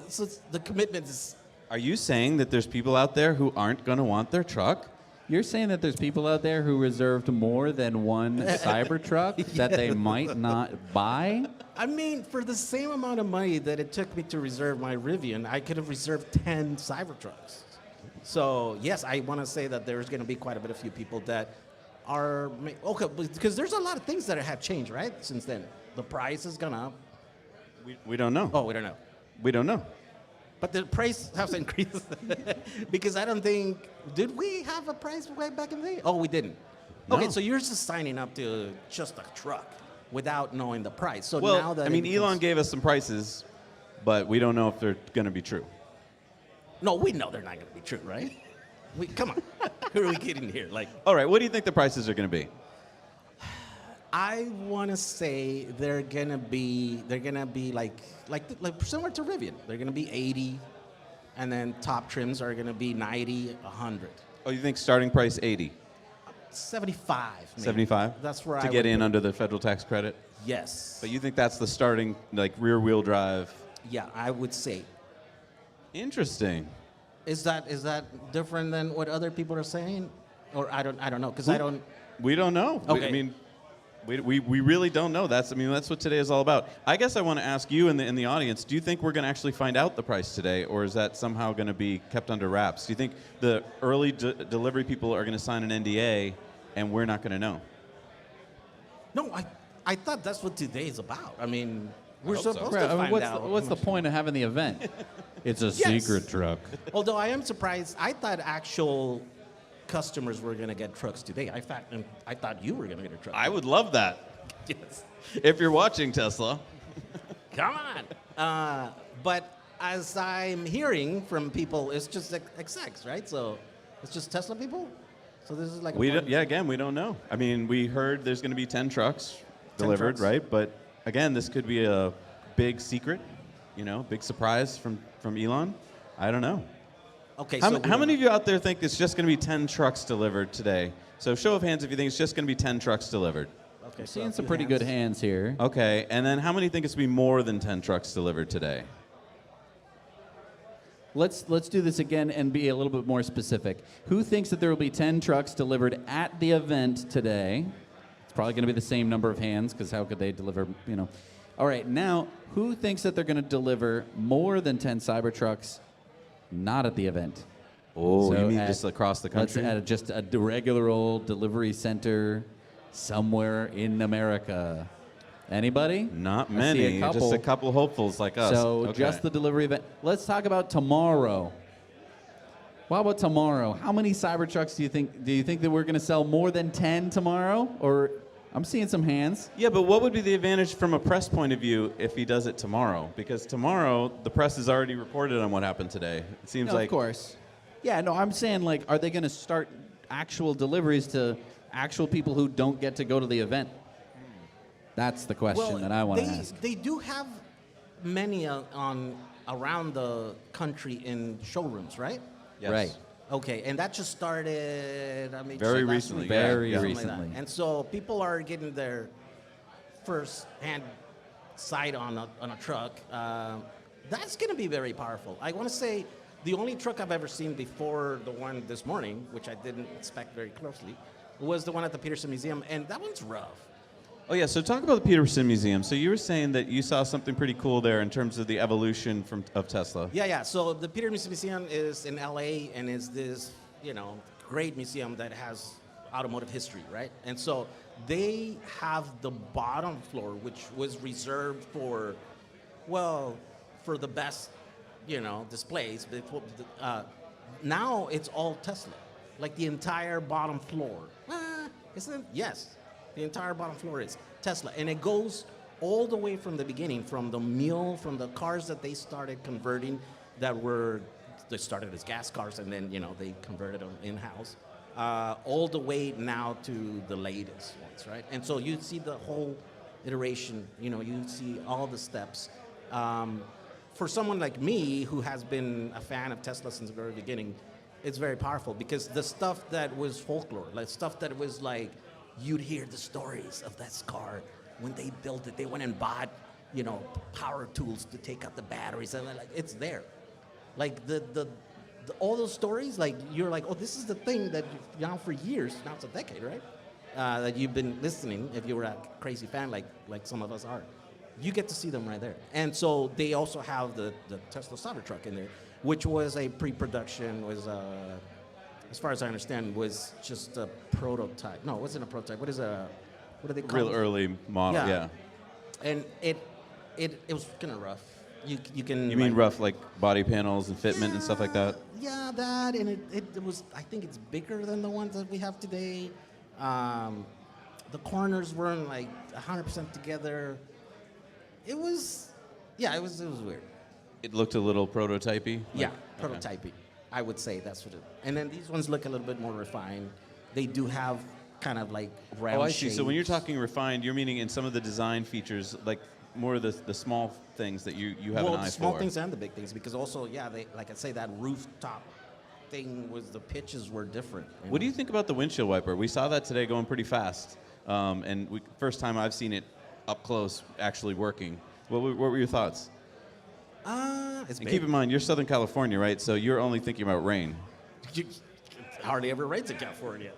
the commitment is... Are you saying that there's people out there who aren't going to want their truck? You're saying that there's people out there who reserved more than one Cybertruck that they might not buy? I mean, for the same amount of money that it took me to reserve my Rivian, I could have reserved 10 Cybertrucks. So, yes, I want to say that there's going to be quite a few people that are... Okay, because there's a lot of things that have changed, right, since then. The price has gone up. We don't know. Oh, we don't know. We don't know. But the price has increased. Because I don't think... Did we have a price way back in the day? Oh, we didn't. No. Okay, so you're just signing up to just a truck without knowing the price. So Well, now that I mean, Elon gave us some prices, but we don't know if they're going to be true. No, we know they're not going to be true, right? Come on. Who are we kidding here? Like, All right, what do you think the prices are going to be? I want to say they're gonna be like similar to Rivian. They're gonna be 80, and then top trims are gonna be 90, 100, Oh, you think starting price 80? 75. Maybe. 75? That's where to I get would in put- under the federal tax credit? Yes. But you think that's the starting, like, rear-wheel drive? Yeah, I would say. Interesting. Is that different than what other people are saying, or I don't know because I don't. We don't know. Okay. I mean, we really don't know. That's what today is all about. I guess I want to ask you in the audience, do you think we're going to actually find out the price today, or is that somehow going to be kept under wraps? Do you think the early delivery people are going to sign an NDA and we're not going to know? No, I thought that's what today is about. I mean, we're hope so. supposed Right, to I mean, find out. what's the point of having the event? It's a Yes. secret truck. Although I am surprised, I thought actual customers were going to get trucks today. I thought you were going to get a truck. I would love that. Yes. If you're watching, Tesla. Come on. But as I'm hearing from people, it's just XX, right? So it's just Tesla people? So this is like We don't know. I mean, we heard there's going to be 10 trucks 10 delivered, trucks. right? But again, this could be a big secret, big surprise from Elon. I don't know. Okay. How many of you out there think it's just going to be 10 trucks delivered today? So show of hands if you think it's just going to be 10 trucks delivered. Okay, I'm seeing some pretty good hands here. Okay, and then how many think it's going to be more than 10 trucks delivered today? Let's do this again and be a little bit more specific. Who thinks that there will be 10 trucks delivered at the event today? It's probably going to be the same number of hands, because how could they deliver, All right, now, who thinks that they're going to deliver more than 10 Cybertrucks not at the event? Oh, So you mean at- just across the country? Let's at just a regular old delivery center somewhere in America. Anybody? Not I see many, a just a couple hopefuls like us. So Okay. just the delivery event. Let's talk about tomorrow. What about tomorrow? How many Cybertrucks do you think that we're going to sell more than 10 tomorrow? Or I'm seeing some hands. Yeah, but what would be the advantage from a press point of view if he does it tomorrow? Because tomorrow, the press has already reported on what happened today. It seems No, like... of course. Yeah, no, I'm saying, like, are they going to start actual deliveries to actual people who don't get to go to the event? That's the question that I want to ask. They do have many around the country in showrooms, right? Yes. Right. Okay, and that just started. I mean, Very last recently, week, yeah. Very something like recently. that. And so people are getting their first-hand sight on a truck. That's going to be very powerful. I want to say the only truck I've ever seen before the one this morning, which I didn't inspect very closely, was the one at the Peterson Museum, and that one's rough. Oh, yeah, so talk about the Peterson Museum. So you were saying that you saw something pretty cool there in terms of the evolution of Tesla. Yeah. So the Peterson Museum is in LA and is this, great museum that has automotive history, right? And so they have the bottom floor, which was reserved for the best, displays. Before, now it's all Tesla, like the entire bottom floor. Isn't it? Yes. The entire bottom floor is Tesla. And it goes all the way from the beginning, from the cars that they started converting they started as gas cars and then, they converted them in-house, all the way now to the latest ones, right? And so you see the whole iteration, you see all the steps. For someone like me who has been a fan of Tesla since the very beginning, it's very powerful because the stuff that was folklore, like stuff that was like, you'd hear the stories of that car. When they built it, they went and bought, power tools to take out the batteries. And like, it's there. Like all those stories, like you're like, oh, this is the thing that for years, now it's a decade, right? That you've been listening. If you were a crazy fan, like some of us are, you get to see them right there. And so they also have the Tesla Cybertruck in there, which was a pre-production, as far as I understand, was just a prototype. No, it wasn't a prototype. What do they call it? Real early model, yeah. And it was kind of rough. You can. You mean rough, like body panels and fitment and stuff like that? Yeah, that, and it was. I think it's bigger than the ones that we have today. The corners weren't like 100% together. It was weird. It looked a little prototypey? Yeah, Okay. prototypey. I would say that's what it. And then these ones look a little bit more refined. They do have kind of like round Oh, I see. So when you're shapes. talking refined, you're meaning in some of the design features, like more of the small things that you have an eye the small for. things and the big things, because also, they, like I say, that rooftop thing was the pitches were different. What do you think about the windshield wiper? We saw that today going pretty fast, and first time I've seen it up close actually working. What were your thoughts? It's And big. keep in mind, you're Southern California, right? So you're only thinking about rain. Hardly ever rains in California.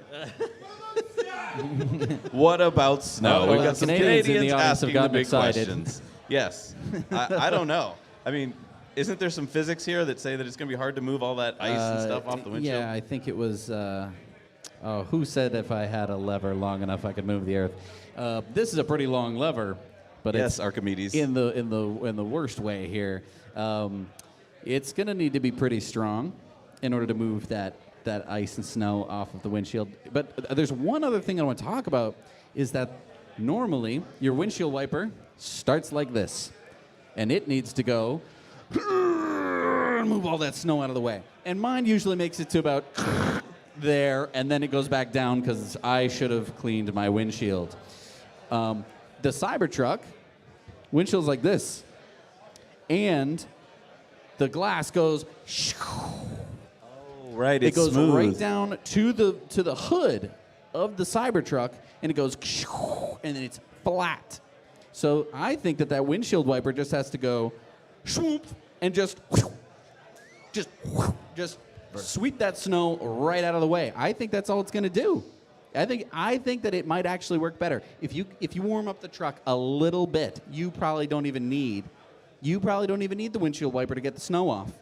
What about snow? Well, We've got some Canadians in the Canadians audience have asking the gotten big excited. questions. Yes. I don't know. I mean, isn't there some physics here that say that it's going to be hard to move all that ice and stuff off the windshield? Yeah, I think it was. Who said if I had a lever long enough I could move the earth? This is a pretty long lever, but Yes, it's Archimedes. in the worst way here. It's going to need to be pretty strong in order to move that that ice and snow off of the windshield. But there's one other thing I want to talk about is that normally your windshield wiper starts like this, and it needs to go move all that snow out of the way. And mine usually makes it to about there, and then it goes back down because I should have cleaned my windshield. The Cybertruck windshield's like this, and the glass goes. Right, It it's goes smooth. right down to the hood of the Cybertruck, and it goes, and then it's flat. So I think that windshield wiper just has to go, swoop, and just sweep that snow right out of the way. I think that's all it's going to do. I think that it might actually work better if you warm up the truck a little bit. You probably don't even need the windshield wiper to get the snow off.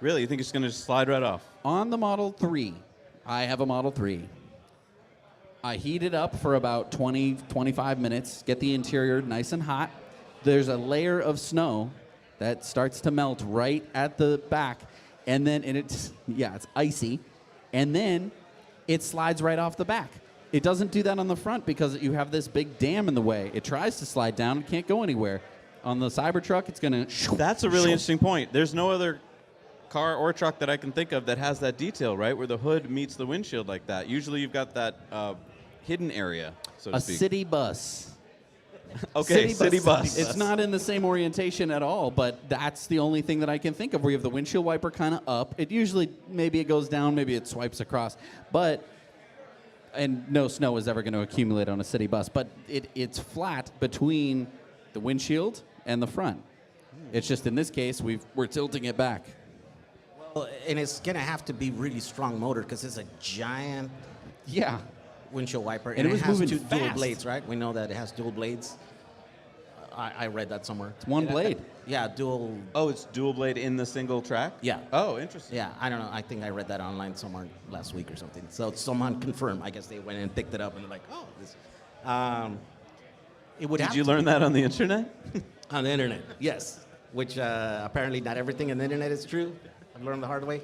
Really? You think it's going to just slide right off? On the Model 3, I have a Model 3. I heat it up for about 20, 25 minutes, get the interior nice and hot. There's a layer of snow that starts to melt right at the back, and it's icy, and then it slides right off the back. It doesn't do that on the front because you have this big dam in the way. It tries to slide down, it can't go anywhere. On the Cybertruck, it's going to... That's a really interesting point. There's no other car or truck that I can think of that has that detail, right, where the hood meets the windshield like that. Usually you've got that hidden area, so to speak. A city bus. Okay, city bus. It's not in the same orientation at all, but that's the only thing that I can think of where you have the windshield wiper kind of up. It usually, maybe it goes down, maybe it swipes across. And no snow is ever going to accumulate on a city bus, but it's flat between the windshield and the front. It's just in this case, we're tilting it back. Well, and it's going to have to be really strong motor because it's a giant windshield wiper. And it was has moving dual fast. blades, right? We know that it has dual blades. I read that somewhere. It's one blade. Yeah, dual. Oh, it's dual blade in the single track? Yeah. Oh, interesting. Yeah, I don't know. I think I read that online somewhere last week or something. So someone confirmed. I guess they went and picked it up and they're like, oh, this. It would. Did you learn that on the internet? On the internet, yes. Which apparently not everything on the internet is true. I learned the hard way.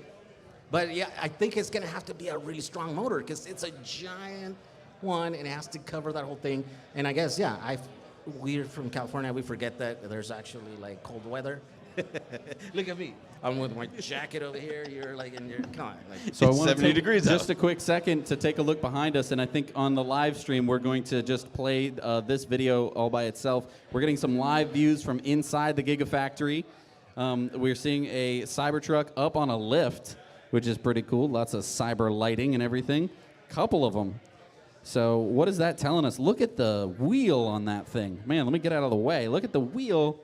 But yeah, I think it's going to have to be a really strong motor because it's a giant one and it has to cover that whole thing. And I guess, we're from California. We forget that there's actually like cold weather. Look at me. I'm with my jacket over here. You're like in your, come on. Like, So I It's want to 70 take degrees just out. a quick second to take a look behind us, and I think on the live stream we're going to just play this video all by itself. We're getting some live views from inside the Gigafactory. We're seeing a Cybertruck up on a lift, which is pretty cool. Lots of cyber lighting and everything. Couple of them. So what is that telling us? Look at the wheel on that thing. Man, let me get out of the way. Look at the wheel.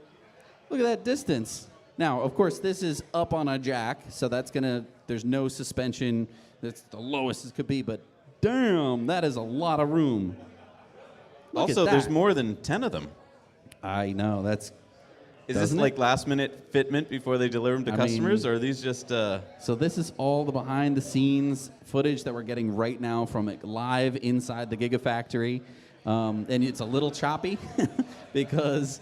Look at that distance. Now, of course, this is up on a jack, so there's no suspension. That's the lowest it could be, but damn, that is a lot of room. Look Also, at there's that. more than 10 of them. I know, Is this Doesn't it? like last minute fitment before they deliver them to I customers, mean- or are these just... So this is all the behind the scenes footage that we're getting right now from live inside the Gigafactory. And it's a little choppy because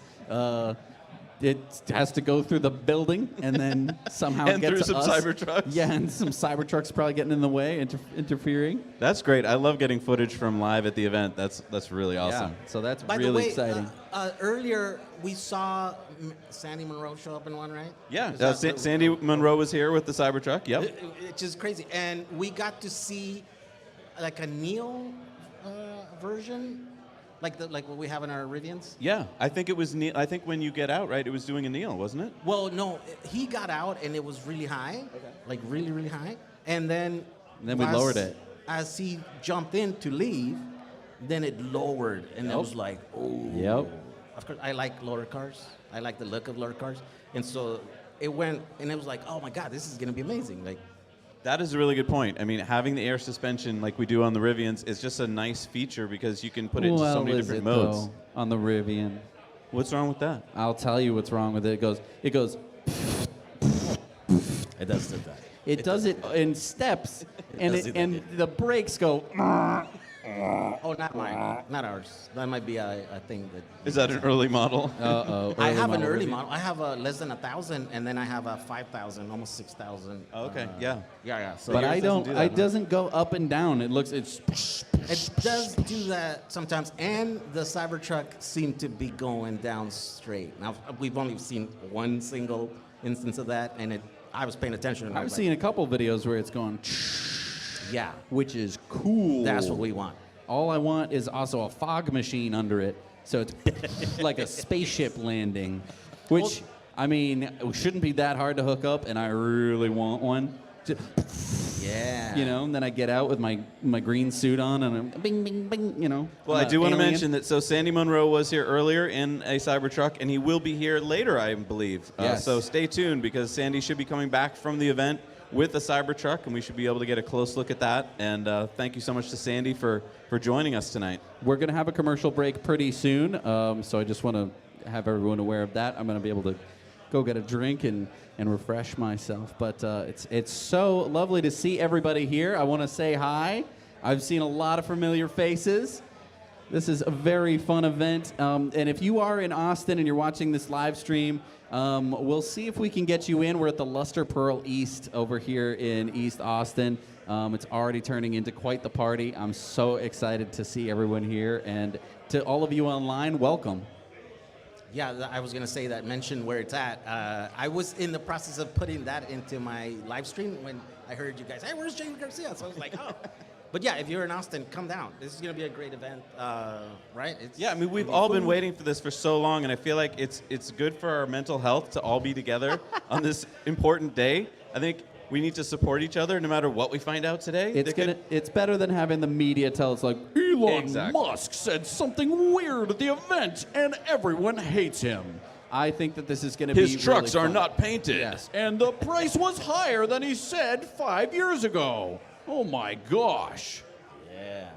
it has to go through the building and then somehow And get through to some us. Cybertrucks. Yeah, and some Cybertrucks probably getting in the way, interfering. That's great. I love getting footage from live at the event. That's really awesome. Yeah, so that's by really the way, exciting. earlier we saw Sandy Monroe show up in one, right? Yeah, Is that Sandy Monroe was here with the Cybertruck. Yep. Which is crazy. And we got to see like a Neo version, like what we have in our Rivians. Yeah, I think it was. I think when you get out, right, it was doing a kneel, wasn't it? Well, no, he got out and it was really high, like really, really high. And then we lowered it. As he jumped in to leave, then it lowered, and it was like, oh. Yep. Of course, I like lower cars. I like the look of lower cars, and so it went, and it was like, oh my God, this is gonna be amazing. Like, That is a really good point. I mean, having the air suspension like we do on the Rivians is just a nice feature because you can put it into so many different modes. Though, on the Rivian? What's wrong with that? I'll tell you what's wrong with it. It goes. it does do that. It does it in steps, and does do that, and yeah. the brakes go. Oh, not mine. Not ours. That might be a thing that. Is that an early model? Uh-oh. I have an model early review. model. I have a less than 1,000, and then I have a 5,000, almost 6,000. Oh, okay, yeah. Yeah. So But yours I doesn't don't. do that, It huh? doesn't go up and down. It looks. It's. it does do that sometimes, and the Cybertruck seemed to be going down straight. Now we've only seen one single instance of that, and I was paying attention. And I I've was seen a couple videos where it's going, like, yeah, which is cool. that's what we want. All I want is also a fog machine under it, so it's like a spaceship landing, which I mean it shouldn't be that hard to hook up, and I really want one. Yeah. You know, and then I get out with my green suit on, and I'm bing, bing, bing. You know. Well, I'm I do a want to alien. mention that Sandy Monroe was here earlier in a Cybertruck, and he will be here later, I believe. Yes. So stay tuned because Sandy should be coming back from the event with the Cybertruck, and we should be able to get a close look at that. And thank you so much to Sandy for joining us tonight. We're gonna have a commercial break pretty soon, so I just want to have everyone aware of that. I'm gonna be able to go get a drink and refresh myself. But it's so lovely to see everybody here. I want to say hi. I've seen a lot of familiar faces. This is a very fun event. And if you are in Austin and you're watching this live stream, we'll see if we can get you in. We're at the Luster Pearl East over here in East Austin. It's already turning into quite the party. I'm so excited to see everyone here. And to all of you online, welcome. Yeah, I was going to say that, mention where it's at. I was in the process of putting that into my live stream when I heard you guys, hey, where's James Garcia? So I was like, oh. But yeah, if you're in Austin, come down. This is going to be a great event, right? Yeah, I mean, we've all been waiting for this for so long, and I feel like it's good for our mental health to all be together on this important day. I think we need to support each other no matter what we find out today. It's better than having the media tell us like Elon Exactly. Musk said something weird at the event and everyone hates him. I think that this is going to be His trucks really are fun. not painted. Yes, and the price was higher than he said 5 years ago. Oh my gosh. Yeah.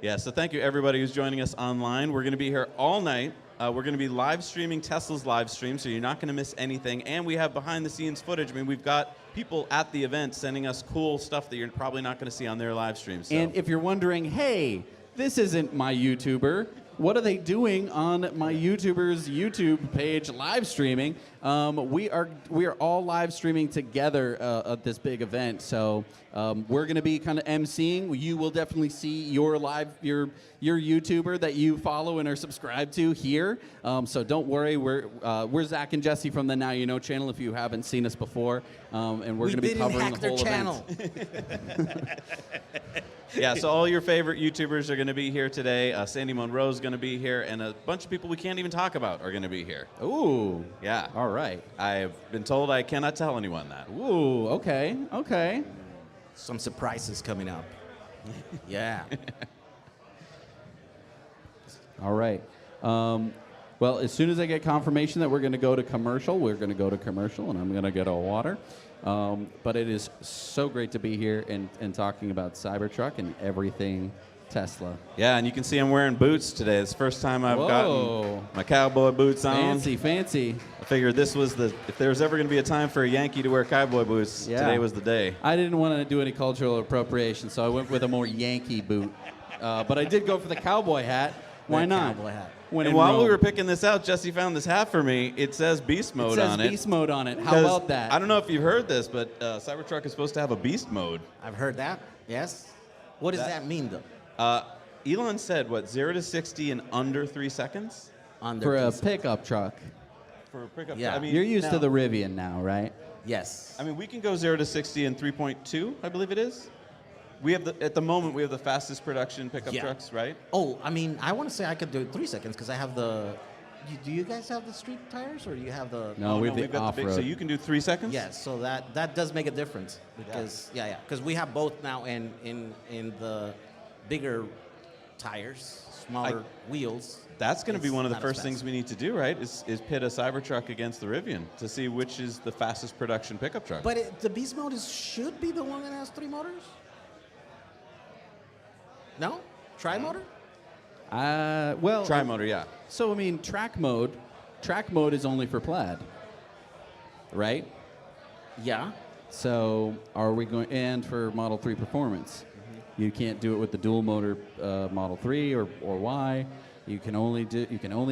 Yeah, so thank you everybody who's joining us online. We're going to be here all night. We're going to be live streaming Tesla's live stream, so you're not going to miss anything. And we have behind the scenes footage. I mean, we've got people at the event sending us cool stuff that you're probably not going to see on their live stream. So. And if you're wondering, hey, this isn't my YouTuber. What are they doing on my YouTuber's YouTube page live streaming? We are all live streaming together at this big event. So we're going to be kind of emceeing. You will definitely see your YouTuber that you follow and are subscribed to here. So don't worry. We're Zach and Jesse from the Now You Know channel. If you haven't seen us before, and we're going to be covering the whole channel. event. Yeah, so all your favorite YouTubers are going to be here today. Sandy Monroe's going to be here, and a bunch of people we can't even talk about are going to be here. Ooh. Yeah. All right. I've been told I cannot tell anyone that. Ooh. Okay. Okay. Some surprises coming up. Yeah. All right. Well, as soon as I get confirmation that we're going to go to commercial, we're going to go to commercial, and I'm going to get a water. But it is so great to be here and talking about Cybertruck and everything Tesla. Yeah, and you can see I'm wearing boots today. It's the first time I've Whoa. gotten my cowboy boots on. Fancy, fancy. I figured this was if there was ever going to be a time for a Yankee to wear cowboy boots, Yeah. today was the day. I didn't want to do any cultural appropriation, so I went with a more Yankee boot. But I did go for the cowboy hat. Why The not? cowboy hat. When And in while we Rome. were picking this out, Jesse found this hat for me. It says Beast Mode it says on it. beast mode on it. How 'Cause about that? I don't know if you've heard this, but Cybertruck is supposed to have a Beast Mode. I've heard that. Yes. What does that mean, though? Elon said, 0 to 60 in under 3 seconds? For a pickup truck. For a pickup. Yeah. I mean, You're used to now- the Rivian now, right? Yes. I mean, we can go 0 to 60 in 3.2, I believe it is. We have at the moment, we have the fastest production pickup Yeah. trucks, right? Oh, I mean, I want to say I could do it 3 seconds because I have the. Do you guys have the street tires or do you have the? No, we have we've the got the big. off-road. So you can do 3 seconds? Yes. So that does make a difference because because we have both now in the bigger tires, smaller wheels. That's going to be It's one of the not as first things fast. we need to do, right? Is pit a Cybertruck against the Rivian to see which is the fastest production pickup truck. But the Beast Mode should be the one that has 3 motors. No, tri-motor. Well, Tri-motor, yeah. So I mean, track mode is only for plaid, right? Yeah. So are we going and for Model 3 Performance? You can't do it with the dual motor Model 3 or Y. You can only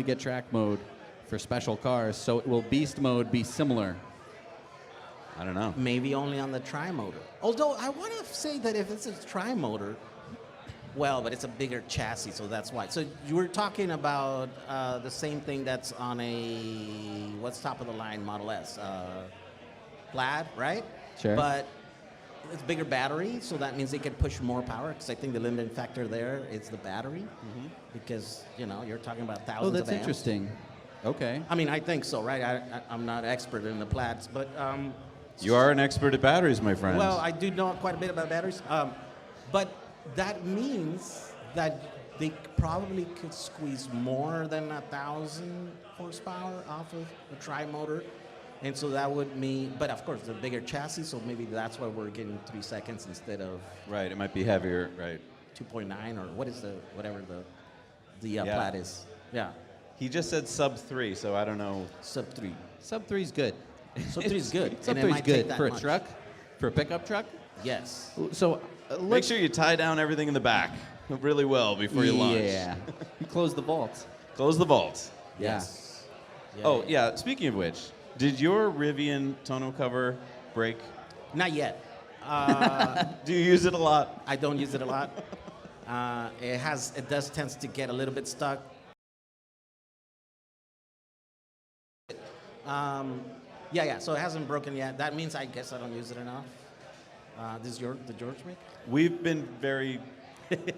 get track mode for special cars. So will beast mode be similar? I don't know. Maybe only on the tri-motor. Although I want to say that if it's a tri-motor, well, but it's a bigger chassis, so that's why. So you were talking about the same thing that's on a, what's top of the line Model S? Plaid, right? Sure. But it's bigger battery, so that means they can push more power, because I think the limiting factor there is the battery, because, you know, you're talking about thousands Oh, that's of amps. interesting. Okay. I mean, I think so, right? I'm not expert in the Plaids, but... You are an expert at batteries, my friend. Well, I do know quite a bit about batteries, but that means that they probably could squeeze more than 1,000 horsepower off of a tri-motor, and so that would mean, but of course, the bigger chassis, so maybe that's why we're getting 3 seconds instead of right, it might be heavier, right. 2.9 or what is whatever the Plaid is. Yeah, He just said sub 3, so I don't know. sub 3. Sub 3 is good. Sub 3 is good. Sub and it 3 is might take good that for a much. truck, for a pickup truck. Yes. So Make let's sure you tie down everything in the back really well before you launch. Yeah. You close the vault. Close the vault. Yes. Yeah, Oh, yeah, speaking of which, did your Rivian tonneau cover break? Not yet. Do you use it a lot? I don't use it a lot. It does tends to get a little bit stuck. Yeah. So it hasn't broken yet. That means I guess I don't use it enough. This is the George make? We've been very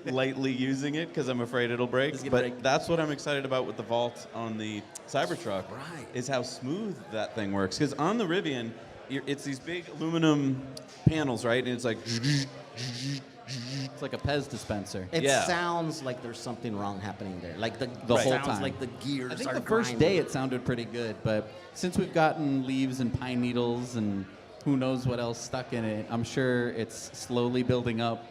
lightly using it because I'm afraid it'll break. It's gonna But break. that's what I'm excited about with the Vault on the Cybertruck. Right. Is how smooth that thing works. Because on the Rivian, it's these big aluminum panels, right? And it's like. It's like a Pez dispenser. It Yeah. sounds like there's something wrong happening there. Like the The it whole sounds time. like the gears I think are the first grinding. day it sounded pretty good, but since we've gotten leaves and pine needles and who knows what else stuck in it, I'm sure it's slowly building up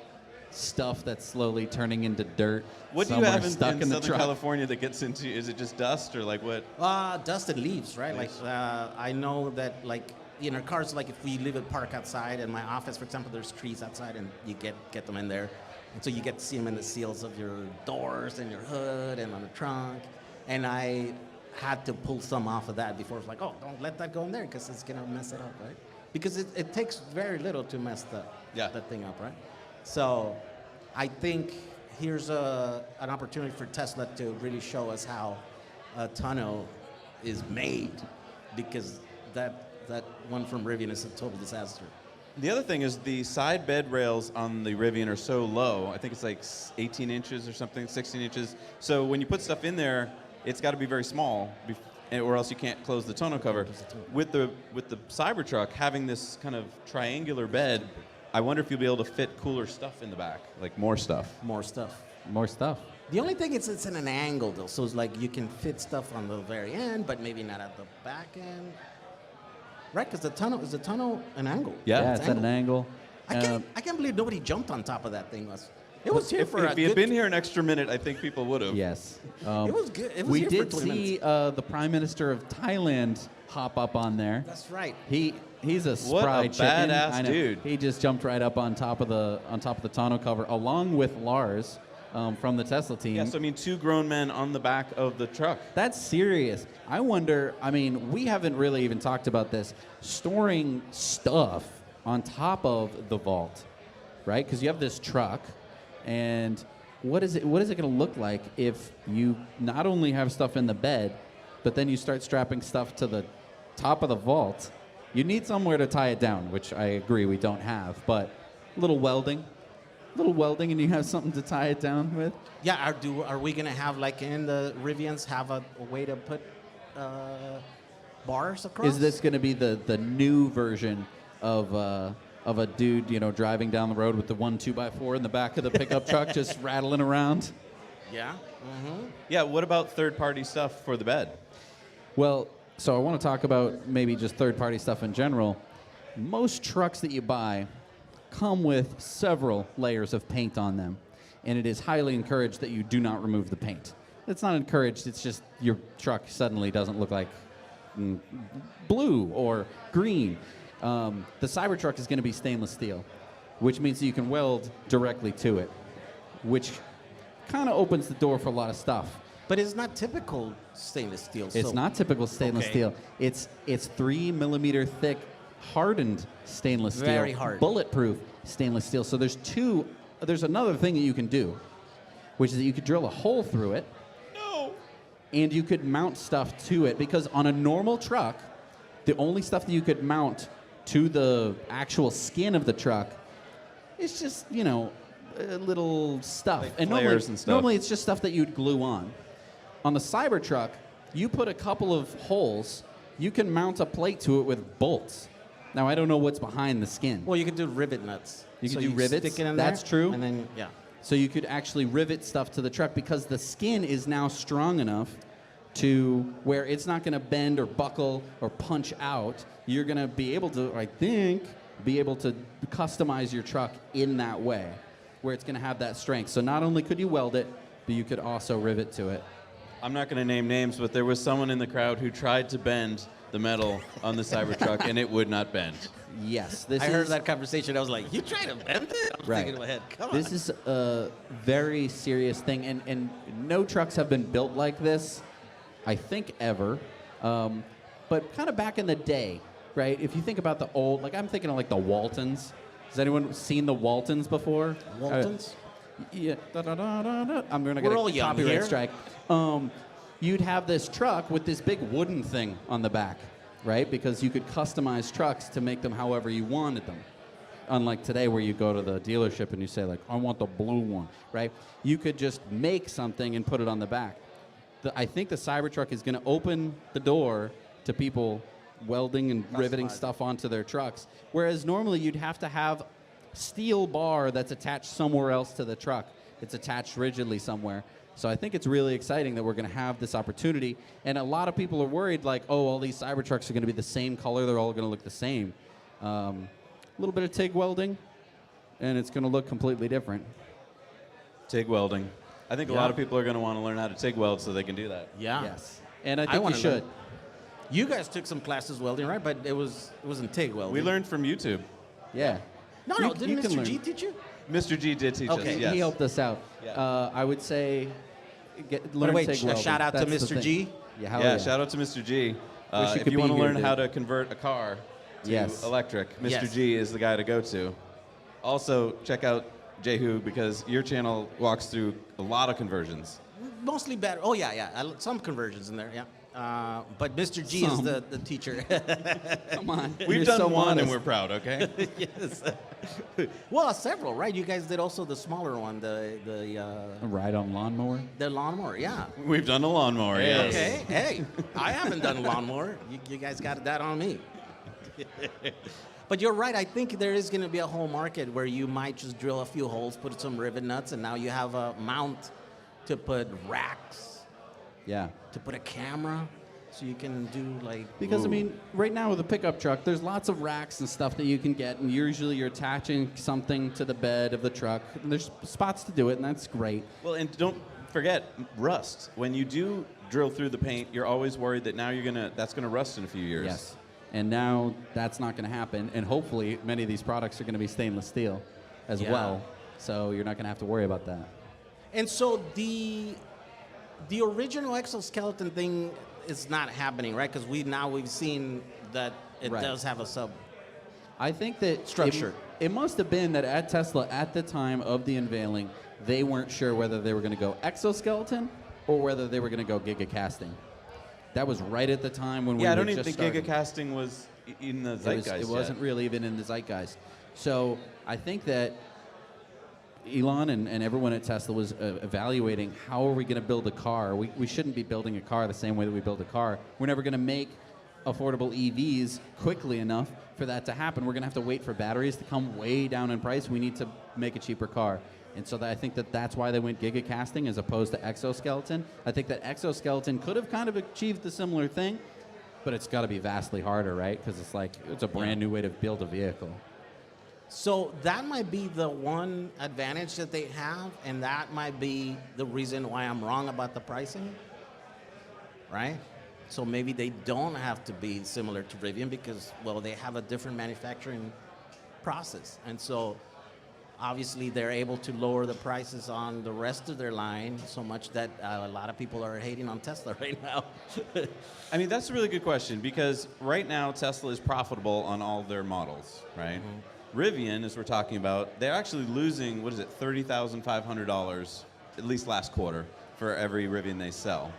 stuff that's slowly turning into dirt. What do you somewhere have in stuck in the Southern truck. California that gets into? Is it just dust or like what? Dust and leaves, right? Leaves. Like I know that like in our cars, like if we leave it parked outside in my office, for example, there's trees outside and you get them in there. And so you get to see them in the seals of your doors and your hood and on the trunk. And I had to pull some off of that before. It's like, oh, don't let that go in there because it's going to mess it up, right? Because it takes very little to mess that thing up, right? So I think here's an opportunity for Tesla to really show us how a tonneau is made, because that one from Rivian is a total disaster. The other thing is the side bed rails on the Rivian are so low. I think it's like 18 inches or something, 16 inches. So when you put stuff in there, it's got to be very small, or else you can't close the tonneau cover. With the Cybertruck having this kind of triangular bed, I wonder if you'll be able to fit cooler stuff in the back, like more stuff. More stuff. More stuff. The only thing is it's in an angle though, so it's like you can fit stuff on the very end, but maybe not at the back end. Right, because the tunnel an angle. Yeah, it's at an angle. I can't believe nobody jumped on top of that thing. It was here for If he had been here an extra minute, I think people would have. Yes. It was good. It was We here did for 20 see minutes. the Prime Minister of Thailand hop up on there. That's right. He's a What spry a chicken. badass I know. dude. He just jumped right up on top of the tonneau cover, along with Lars from the Tesla team. Yeah, so I mean, 2 grown men on the back of the truck. That's serious. I wonder, I mean, we haven't really even talked about this, storing stuff on top of the vault, right? Because you have this truck, and what is it going to look like if you not only have stuff in the bed, but then you start strapping stuff to the top of the vault? You need somewhere to tie it down, which I agree we don't have, but a little welding, and you have something to tie it down with. Yeah, are we gonna have, like in the Rivians, have a way to put bars across? Is this going to be the new version of a dude, driving down the road with the 1 2x4 in the back of the pickup truck, just rattling around? Yeah. Mm-hmm. Yeah, what about third-party stuff for the bed? Well, so I want to talk about maybe just third-party stuff in general. Most trucks that you buy come with several layers of paint on them, and it is highly encouraged that you do not remove the paint. It's not encouraged, it's just your truck suddenly doesn't look like blue or green. The Cybertruck is going to be stainless steel. which means that you can weld directly to it, which kind of opens the door for a lot of stuff. But it's not typical stainless steel. It's not typical stainless steel. It's 3 millimeter thick, hardened stainless steel. Very hard. Bulletproof stainless steel. So there's another thing that you can do, which is that you could drill a hole through it. No. And you could mount stuff to it, because on a normal truck, the only stuff that you could mount to the actual skin of the truck is just, little stuff. Like and flares and stuff. Normally it's just stuff that you'd glue on. On the CYBERTRUCK, you put a couple of holes, you can mount a plate to it with bolts. Now, I don't know what's behind the skin. Well, you could do rivet nuts. You could So do rivets. Stick it in That's there, true. And then, yeah. So you could actually rivet stuff to the truck, because the skin is now strong enough to where it's not going to bend or buckle or punch out. You're going to be able to, I think, customize your truck in that way, where it's going to have that strength. So not only could you weld it, but you could also rivet to it. I'm not going to name names, but there was someone in the crowd who tried to bend the metal on the CYBERTRUCK, and it would not bend. Yes, this I is heard that conversation. I was like, you trying to bend it? I'm right. thinking in my head, come on. This is a very serious thing, and no trucks have been built like this, I think, ever. But kind of back in the day, right? If you think about the old, I'm thinking of the Waltons. Has anyone seen the Waltons before? Waltons? Yeah. I'm going to We're get all a young copyright here. strike. You'd have this truck with this big wooden thing on the back, right? Because you could customize trucks to make them however you wanted them. Unlike today, where you go to the dealership and you say, I want the blue one, right? You could just make something and put it on the back. I think the CYBERTRUCK is going to open the door to people welding and riveting stuff onto their trucks, whereas normally you'd have to have steel bar that's attached somewhere else to the truck. It's attached rigidly somewhere. So I think it's really exciting that we're going to have this opportunity. And a lot of people are worried, all these CYBERTRUCKs are going to be the same color. They're all going to look the same. A little bit of TIG welding, and it's going to look completely different. TIG welding. I think a lot of people are going to want to learn how to TIG weld so they can do that. Yeah. Yes. And I think you wanna should. learn. You guys took some classes welding, right? But it wasn't TIG welding. We learned from YouTube. Yeah. No, You didn't can Mr. learn. G teach you? Mr. G did teach us, Okay. yes. He helped us out. Yeah. I would say learn wait, TIG welding. shout out to That's the Mr. thing. G? Yeah, hell Yeah, shout out to Mr. G. Wish you If could you be want to here, learn how dude. to convert a car to Yes. electric, Mr. Yes. G is the guy to go to. Also, check out Jehu, because your channel walks through a lot of conversions. Mostly better. Oh, yeah. Some conversions in there, yeah. But Mr. G is Some. the teacher. Come on. We've You're done so one, and honest. we're proud, okay? Yes. Well, several, right? You guys did also the smaller one, the A ride on lawnmower? lawnmower, yeah. We've done a lawnmower, yes. Okay, hey, I haven't done a lawnmower. You guys got that on me. But you're right. I think there is going to be a whole market where you might just drill a few holes, put some rivet nuts, and now you have a mount to put racks, Yeah. to put a camera, so you can do Because, right now with a pickup truck, there's lots of racks and stuff that you can get, and usually you're attaching something to the bed of the truck. And there's spots to do it, and that's great. Well, and don't forget rust. When you do drill through the paint, you're always worried that now that's gonna rust in a few years. Yes. And now that's not going to happen. And hopefully many of these products are going to be stainless steel as Yeah. well. So you're not going to have to worry about that. And so the original exoskeleton thing is not happening, right? Because we've seen that it Right. does have a sub. I think that Structure. It must have been that at Tesla, at the time of the unveiling, they weren't sure whether they were going to go exoskeleton or whether they were going to go gigacasting. That was right at the time when we Yeah, I were don't even just think starting. gigacasting was in the zeitgeist It wasn't yet. really even in the zeitgeist. So I think that Elon and everyone at Tesla was evaluating how are we going to build a car. We shouldn't be building a car the same way that we build a car. We're never going to make affordable EVs quickly enough for that to happen. We're going to have to wait for batteries to come way down in price. We need to make a cheaper car. And so I think that's why they went gigacasting as opposed to exoskeleton. I think that exoskeleton could have kind of achieved the similar thing, but it's got to be vastly harder, right? Because it's a brand new way to build a vehicle. So that might be the one advantage that they have, and that might be the reason why I'm wrong about the pricing, right? So maybe they don't have to be similar to Rivian because, well, they have a different manufacturing process. And so obviously, they're able to lower the prices on the rest of their line so much that a lot of people are hating on Tesla right now. I mean, that's a really good question because right now Tesla is profitable on all their models, right? Rivian, as we're talking about, they're actually losing, what is it, $30,500, at least last quarter, for every Rivian they sell.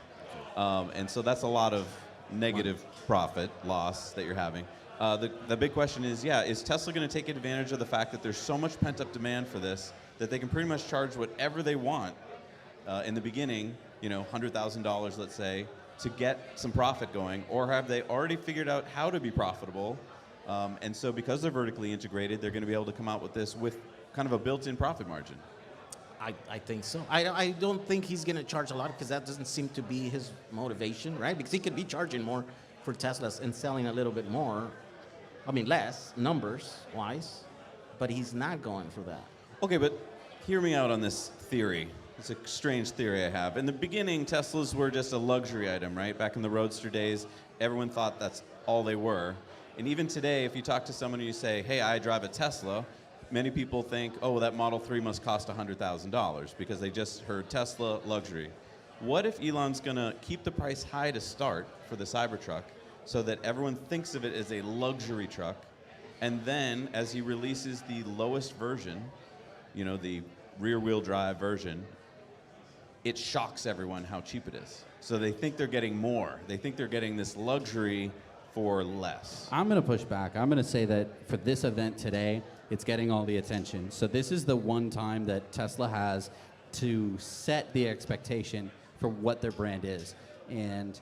And so that's a lot of negative profit loss that you're having. The big question is, is Tesla going to take advantage of the fact that there's so much pent-up demand for this that they can pretty much charge whatever they want in the beginning, $100,000, let's say, to get some profit going? Or have they already figured out how to be profitable? And so because they're vertically integrated, they're going to be able to come out with this with kind of a built-in profit margin. I think so. I don't think he's going to charge a lot because that doesn't seem to be his motivation, right? Because he could be charging more for Teslas and selling a little bit more. I mean, less, numbers-wise, but he's not going for that. Okay, but hear me out on this theory. It's a strange theory I have. In the beginning, Teslas were just a luxury item, right? Back in the Roadster days, everyone thought that's all they were. And even today, if you talk to someone and you say, hey, I drive a Tesla, many people think, oh, that Model 3 must cost $100,000 because they just heard Tesla luxury. What if Elon's going to keep the price high to start for the Cybertruck so that everyone thinks of it as a luxury truck, and then as he releases the lowest version, the rear-wheel drive version, it shocks everyone how cheap it is. So they think they're getting more. They think they're getting this luxury for less. I'm going to push back. I'm going to say that for this event today, it's getting all the attention. So this is the one time that Tesla has to set the expectation for what their brand is. And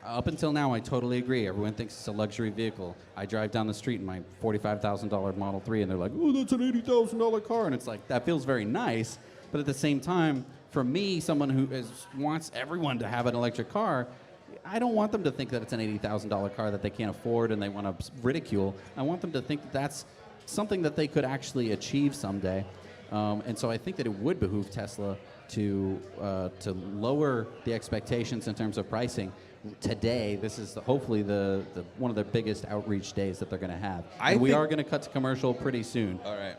up until now, I totally agree. Everyone thinks it's a luxury vehicle. I drive down the street in my $45,000 Model 3, and they're like, oh, that's an $80,000 car. And it's like, that feels very nice. But at the same time, for me, someone who wants everyone to have an electric car, I don't want them to think that it's an $80,000 car that they can't afford and they want to ridicule. I want them to think that that's something that they could actually achieve someday. And so I think that it would behoove Tesla to lower the expectations in terms of pricing. Today, this is hopefully the one of the biggest outreach days that they're going to have. And we are going to cut to commercial pretty soon. All right.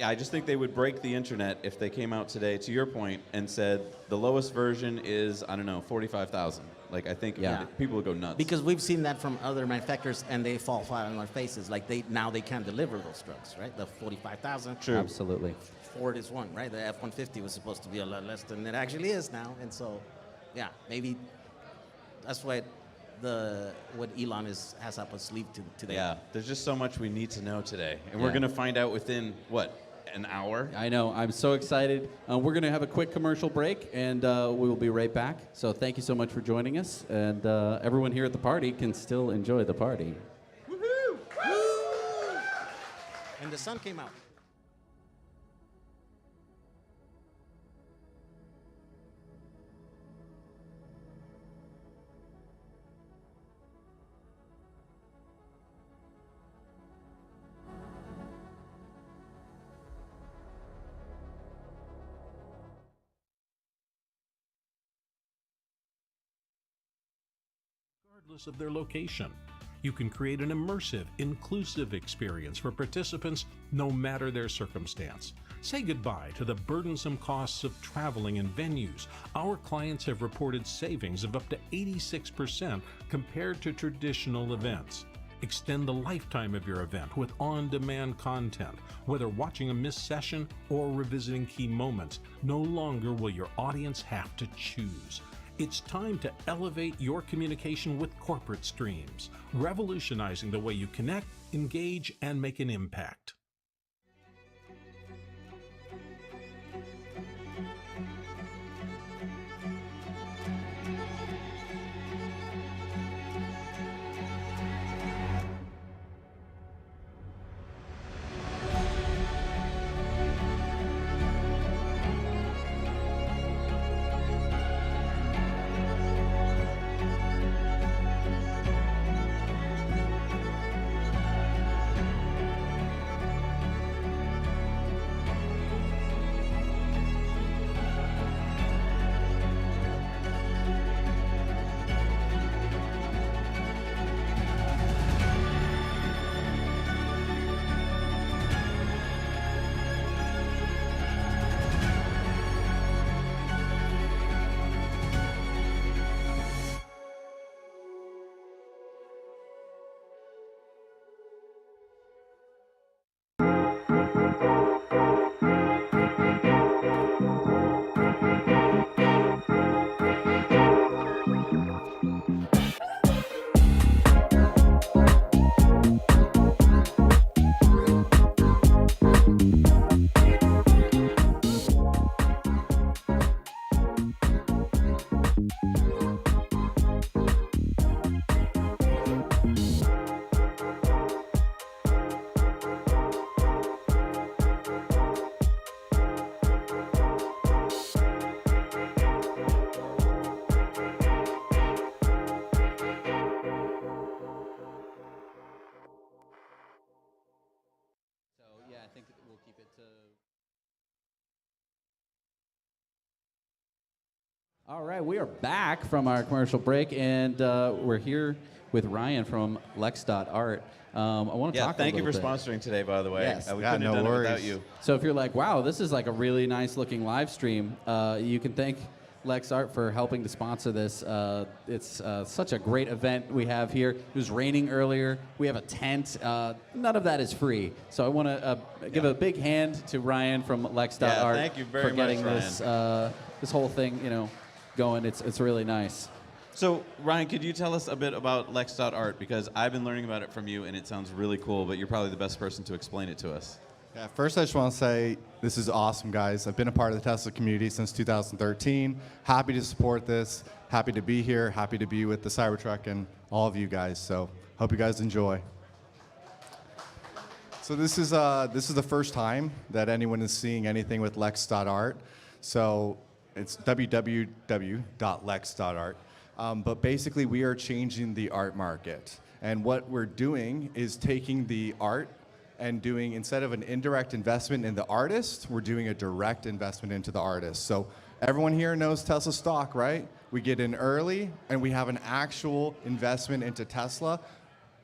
I just think they would break the internet if they came out today, to your point, and said the lowest version is, I don't know, 45,000. Like, I think people would go nuts. Because we've seen that from other manufacturers, and they fall flat on their faces. Like, now they can't deliver those trucks, right? The 45,000. True. Absolutely. Ford is one, right? The F-150 was supposed to be a lot less than it actually is now. And so, maybe that's what Elon has up his sleeve today. Yeah, there's just so much we need to know today. And we're going to find out within, an hour? I know. I'm so excited. We're going to have a quick commercial break, and we will be right back. So thank you so much for joining us. And everyone here at the party can still enjoy the party. Woohoo! Woo! And the sun came out. Regardless of their location. You can create an immersive, inclusive experience for participants no matter their circumstance. Say goodbye to the burdensome costs of traveling and venues. Our clients have reported savings of up to 86% compared to traditional events. Extend the lifetime of your event with on-demand content. Whether watching a missed session or revisiting key moments, no longer will your audience have to choose. It's time to elevate your communication with corporate streams, revolutionizing the way you connect, engage, and make an impact. All right, we are back from our commercial break, and we're here with Ryan from Lex.art. I want to Yeah, talk thank a you for little bit. sponsoring today, by the way. Yes. We Yeah, couldn't have no done it worries. without you. So if you're like, wow, this is like a really nice looking live stream, you can thank Lex.art for helping to sponsor this. It's such a great event we have here. It was raining earlier. We have a tent. None of that is free. So I want to give a big hand to Ryan from Lex.art Yeah, thank you very for getting much, this this whole thing, going. It's really nice. So, Ryan, could you tell us a bit about Lex.art? Because I've been learning about it from you, and it sounds really cool, but you're probably the best person to explain it to us. Yeah, first I just want to say this is awesome, guys. I've been a part of the Tesla community since 2013. Happy to support this. Happy to be here. Happy to be with the Cybertruck and all of you guys. So hope you guys enjoy. So this is the first time that anyone is seeing anything with Lex.art. So it's www.lex.art. But basically, we are changing the art market. And what we're doing is taking the art and doing, instead of an indirect investment in the artist, we're doing a direct investment into the artist. So everyone here knows Tesla stock, right? We get in early, and we have an actual investment into Tesla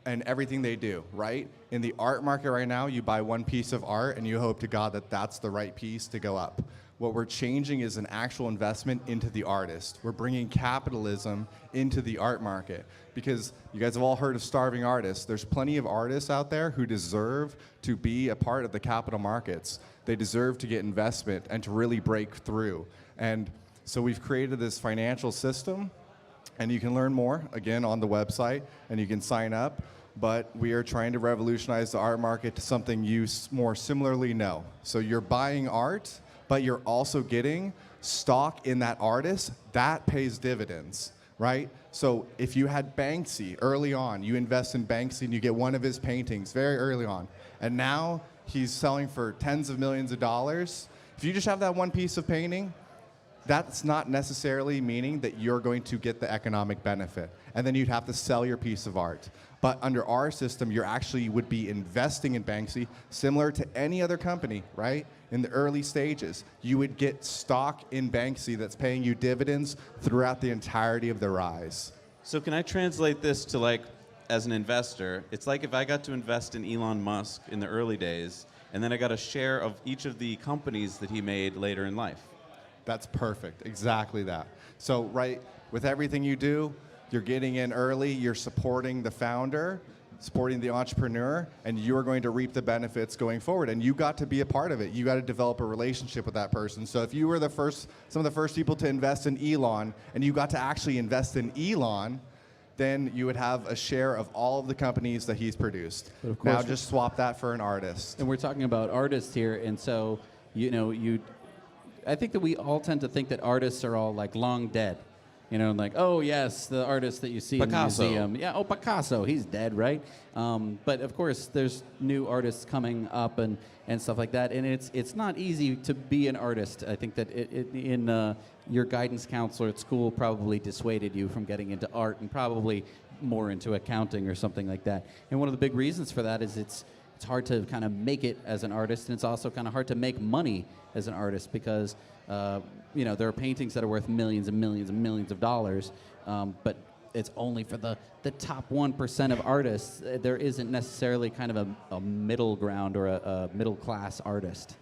and everything they do, right? In the art market right now, you buy one piece of art, and you hope to God that that's the right piece to go up. What we're changing is an actual investment into the artist. We're bringing capitalism into the art market because you guys have all heard of starving artists. There's plenty of artists out there who deserve to be a part of the capital markets. They deserve to get investment and to really break through. And so we've created this financial system, and you can learn more, again, on the website, and you can sign up. But we are trying to revolutionize the art market to something you more similarly know. So you're buying art, but you're also getting stock in that artist. That pays dividends, right? So if you had Banksy early on, you invest in Banksy and you get one of his paintings very early on, and now he's selling for tens of millions of dollars. If you just have that one piece of painting, that's not necessarily meaning that you're going to get the economic benefit. And then you'd have to sell your piece of art. But under our system, you actually would be investing in Banksy, similar to any other company, right? In the early stages, you would get stock in Banksy that's paying you dividends throughout the entirety of the rise. So can I translate this to, like, as an investor, it's like if I got to invest in Elon Musk in the early days, and then I got a share of each of the companies that he made later in life. That's perfect, exactly that. So, right, with everything you do, you're getting in early, you're supporting the founder, supporting the entrepreneur, and you're going to reap the benefits going forward. And you got to be a part of it. You got to develop a relationship with that person. So if you were some of the first people to invest in Elon, and you got to actually invest in Elon, then you would have a share of all of the companies that he's produced. But of course, now just swap that for an artist. And we're talking about artists here, and so I think that we all tend to think that artists are all like long dead. Like, oh yes, the artist that you see Picasso. in the museum. Yeah, oh, Picasso, he's dead, right? But of course, there's new artists coming up and stuff like that, and it's not easy to be an artist. I think that your guidance counselor at school probably dissuaded you from getting into art and probably more into accounting or something like that. And one of the big reasons for that is it's hard to kind of make it as an artist, and it's also kind of hard to make money as an artist because there are paintings that are worth millions and millions and millions of dollars, but it's only for the top 1% of artists. There isn't necessarily kind of a middle ground or a middle class artist.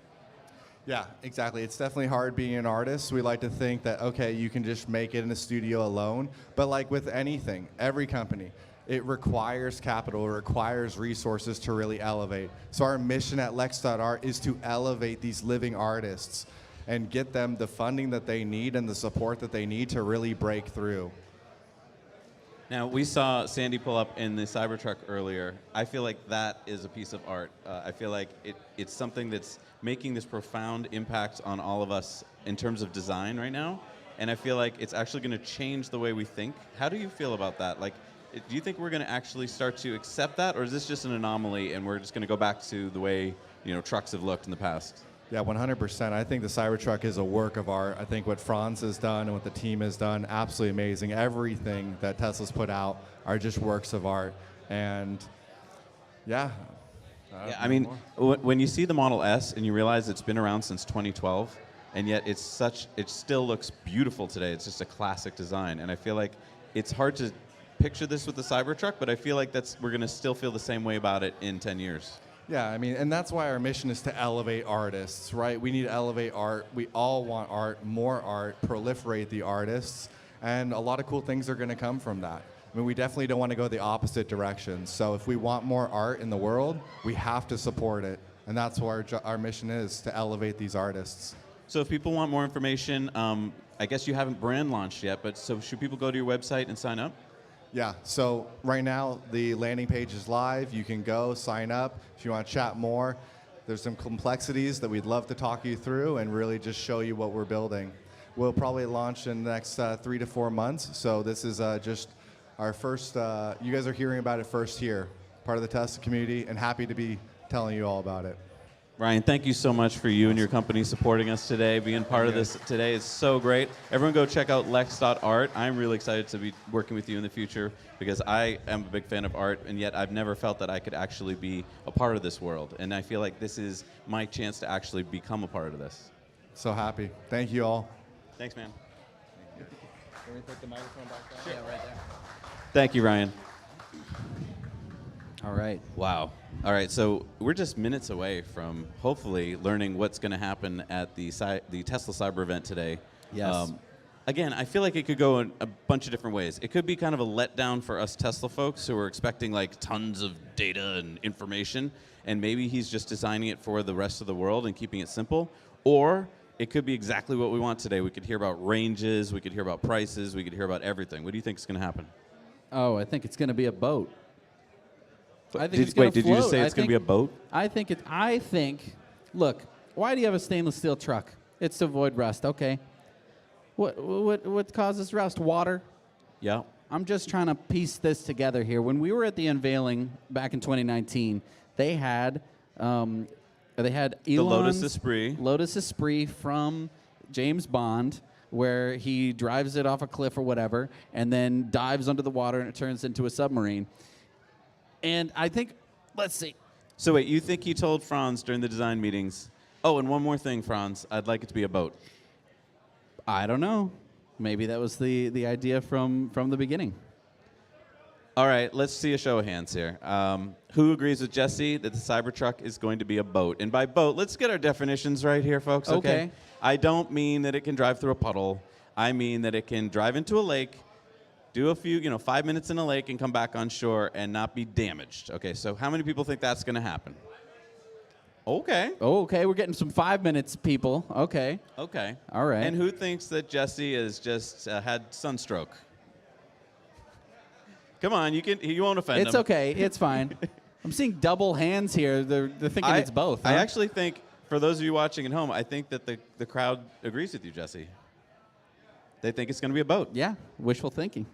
Yeah, exactly. It's definitely hard being an artist. We like to think that, okay, you can just make it in a studio alone. But like with anything, every company, it requires capital, it requires resources to really elevate. So our mission at Lex.art is to elevate these living artists and get them the funding that they need and the support that they need to really break through. Now, we saw Sandy pull up in the Cybertruck earlier. I feel like that is a piece of art. I feel like it's something that's making this profound impact on all of us in terms of design right now. And I feel like it's actually going to change the way we think. How do you feel about that? Like, do you think we're going to actually start to accept that, or is this just an anomaly and we're just going to go back to the way trucks have looked in the past? Yeah, 100%. I think the Cybertruck is a work of art. I think what Franz has done and what the team has done, absolutely amazing. Everything that Tesla's put out are just works of art. And yeah. I mean, when you see the Model S and you realize it's been around since 2012, and yet it still looks beautiful today. It's just a classic design, and I feel like it's hard to picture this with the Cybertruck, but I feel like we're going to still feel the same way about it in 10 years. Yeah, I mean, and that's why our mission is to elevate artists, right? We need to elevate art. We all want art, more art, proliferate the artists, and a lot of cool things are going to come from that. I mean, we definitely don't want to go the opposite direction. So if we want more art in the world, we have to support it, and that's what our mission is, to elevate these artists. So if people want more information, I guess you haven't brand launched yet, but so should people go to your website and sign up? Yeah, so right now the landing page is live. You can go sign up if you want to chat more. There's some complexities that we'd love to talk you through and really just show you what we're building. We'll probably launch in the next 3 to 4 months. So this is just our first, you guys are hearing about it first here, part of the Tesla community, and happy to be telling you all about it. Ryan, thank you so much for you and your company supporting us today, being part of this today. It's so great. Everyone go check out lex.art. I'm really excited to be working with you in the future because I am a big fan of art, and yet I've never felt that I could actually be a part of this world. And I feel like this is my chance to actually become a part of this. So happy. Thank you all. Thanks, man. Can we put the microphone back down? Yeah, right there. Thank you, Ryan. All right. Wow. All right, so we're just minutes away from hopefully learning what's going to happen at the Tesla Cyber event today. Yes. Again, I feel like it could go in a bunch of different ways. It could be kind of a letdown for us Tesla folks who are expecting like tons of data and information, and maybe he's just designing it for the rest of the world and keeping it simple. Or it could be exactly what we want today. We could hear about ranges, we could hear about prices, we could hear about everything. What do you think is going to happen? Oh, I think it's going to be a boat. I think Did it's gonna you just float. say it's going to be a boat? I think, look, why do you have a stainless steel truck? It's to avoid rust. Okay. What causes rust? Water. Yeah. I'm just trying to piece this together here. When we were at the unveiling back in 2019, they had Elon's Lotus Esprit. Lotus Esprit from James Bond, where he drives it off a cliff or whatever, and then dives under the water and it turns into a submarine. And I think, let's see. So wait, you think he told Franz during the design meetings, oh, and one more thing, Franz, I'd like it to be a boat. I don't know. Maybe that was the idea from the beginning. All right, let's see a show of hands here. Who agrees with Jesse that the Cybertruck is going to be a boat? And by boat, let's get our definitions right here, folks, okay? I don't mean that it can drive through a puddle. I mean that it can drive into a lake, do a few, 5 minutes in a lake and come back on shore and not be damaged. Okay, so how many people think that's going to happen? Okay. Okay, we're getting some 5 minutes, people. Okay. Okay. All right. And who thinks that Jesse has just had sunstroke? Come on, you won't offend him. It's okay. It's fine. I'm seeing double hands here. They're thinking it's both. I huh? actually think, for those of you watching at home, I think that the crowd agrees with you, Jesse. They think it's going to be a boat. Yeah, wishful thinking.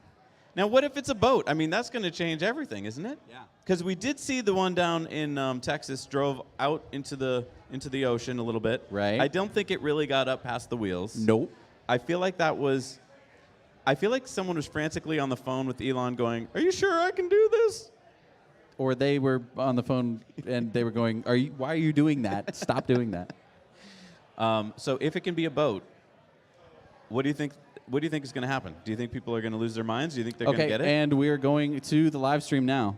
Now, what if it's a boat? I mean, that's going to change everything, isn't it? Yeah. Because we did see the one down in Texas drove out into the ocean a little bit. Right. I don't think it really got up past the wheels. Nope. I feel like someone was frantically on the phone with Elon going, "Are you sure I can do this?" Or they were on the phone and they were going, why are you doing that? Stop doing that. So if it can be a boat, what do you think? What do you think is going to happen? Do you think people are going to lose their minds? Do you think they're going to get it? And we're going to the live stream now.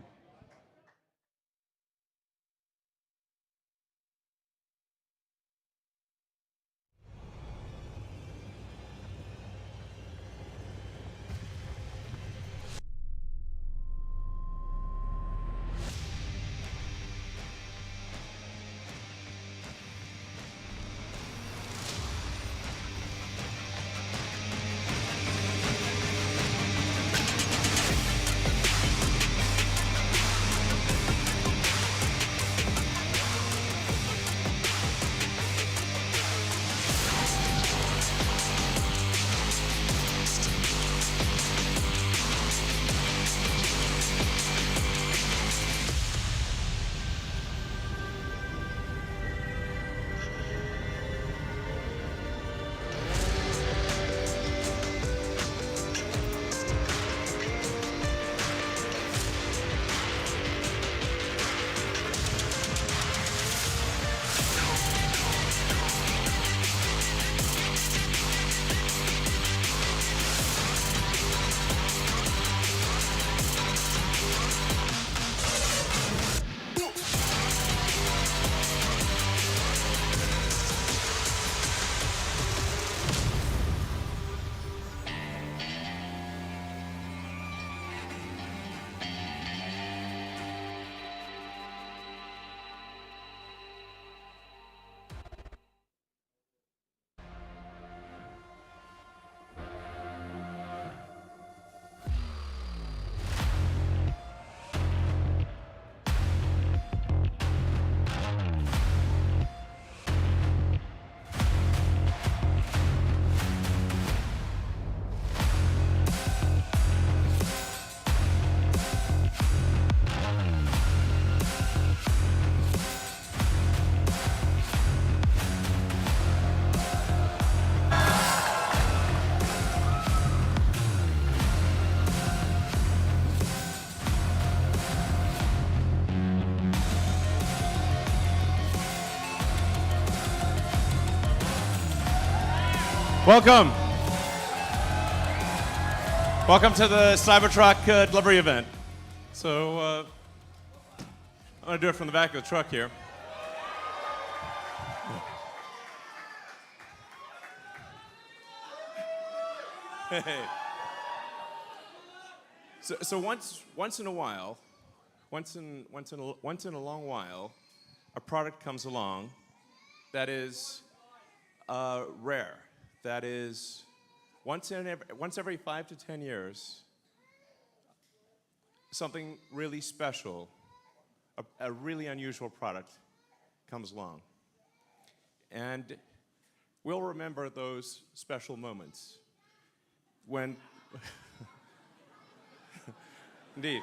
Welcome. Welcome to the CYBERTRUCK delivery event. So I'm going to do it from the back of the truck here. Hey. So once in a while, once in a long while, a product comes along that is rare. That is once every 5 to 10 years, something really special, a really unusual product comes along. And we'll remember those special moments when, indeed.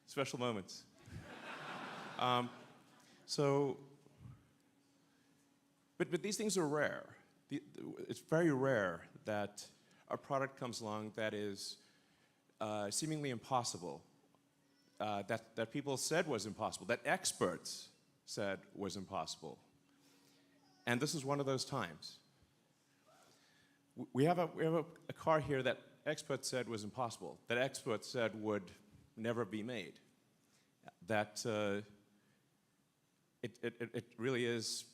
Special moments. But these things are rare. It's very rare that a product comes along that is seemingly impossible, that people said was impossible, that experts said was impossible. And this is one of those times. We have a car here that experts said was impossible, that experts said would never be made, that it really is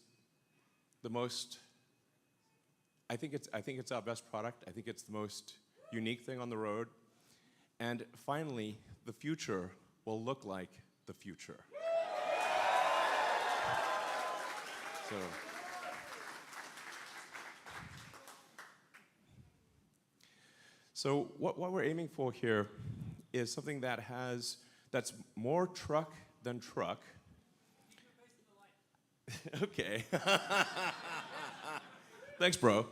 the most. I think it's our best product. I think it's the most unique thing on the road. And finally, the future will look like the future. So what we're aiming for here is something that's more truck than truck. Okay. Thanks, bro.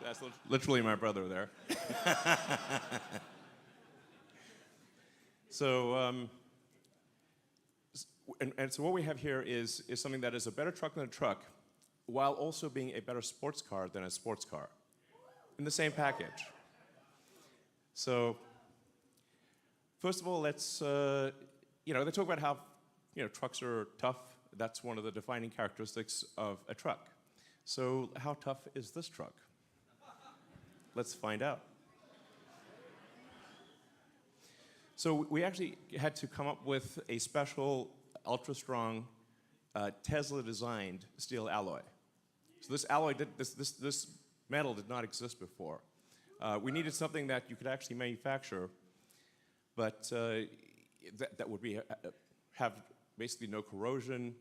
That's literally my brother there. So, so what we have here is something that is a better truck than a truck, while also being a better sports car than a sports car, in the same package. So, first of all, let's they talk about how trucks are tough. That's one of the defining characteristics of a truck. So how tough is this truck? Let's find out. So we actually had to come up with a special, ultra-strong, Tesla-designed steel alloy. So this alloy, this metal did not exist before. We needed something that you could actually manufacture, but that would have basically no corrosion,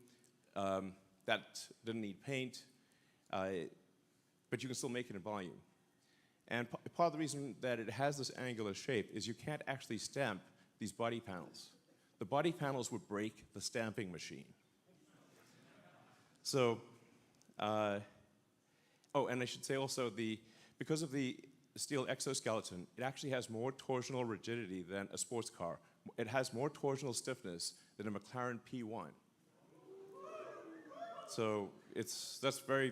that didn't need paint, but you can still make it in volume. And part of the reason that it has this angular shape is you can't actually stamp these body panels. The body panels would break the stamping machine. So, and I should say also, because of the steel exoskeleton, it actually has more torsional rigidity than a sports car. It has more torsional stiffness than a McLaren P1. So that's a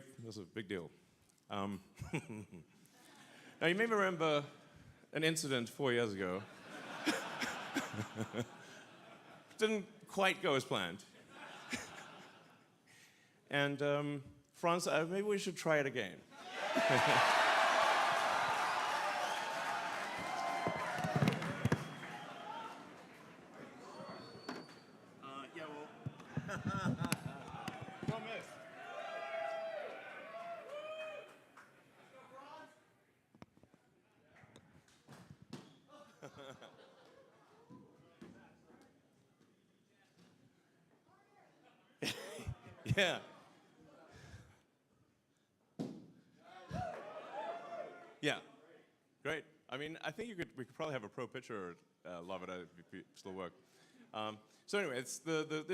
big deal. Now you may remember an incident 4 years ago. Didn't quite go as planned. And Franz, maybe we should try it again. Yeah. Yeah. Great. I mean, I think we could probably have a pro pitcher love it if it still work. So anyway, it's the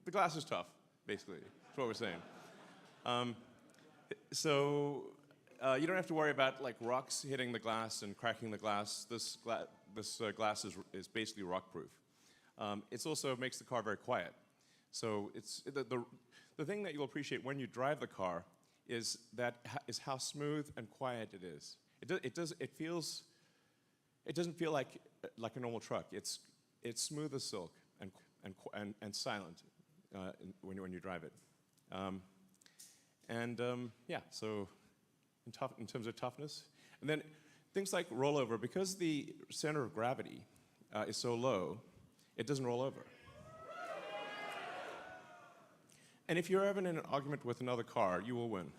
glass is tough, basically. That's what we're saying. So you don't have to worry about like rocks hitting the glass and cracking the glass. This glass is basically rock proof. It also makes the car very quiet. So it's the thing that you'll appreciate when you drive the car is how smooth and quiet it is. It doesn't feel like a normal truck. It's smooth as silk and silent. when you drive it. Yeah, so in terms of toughness. And then things like rollover, because the center of gravity is so low, it doesn't roll over. And if you're ever in an argument with another car, you will win.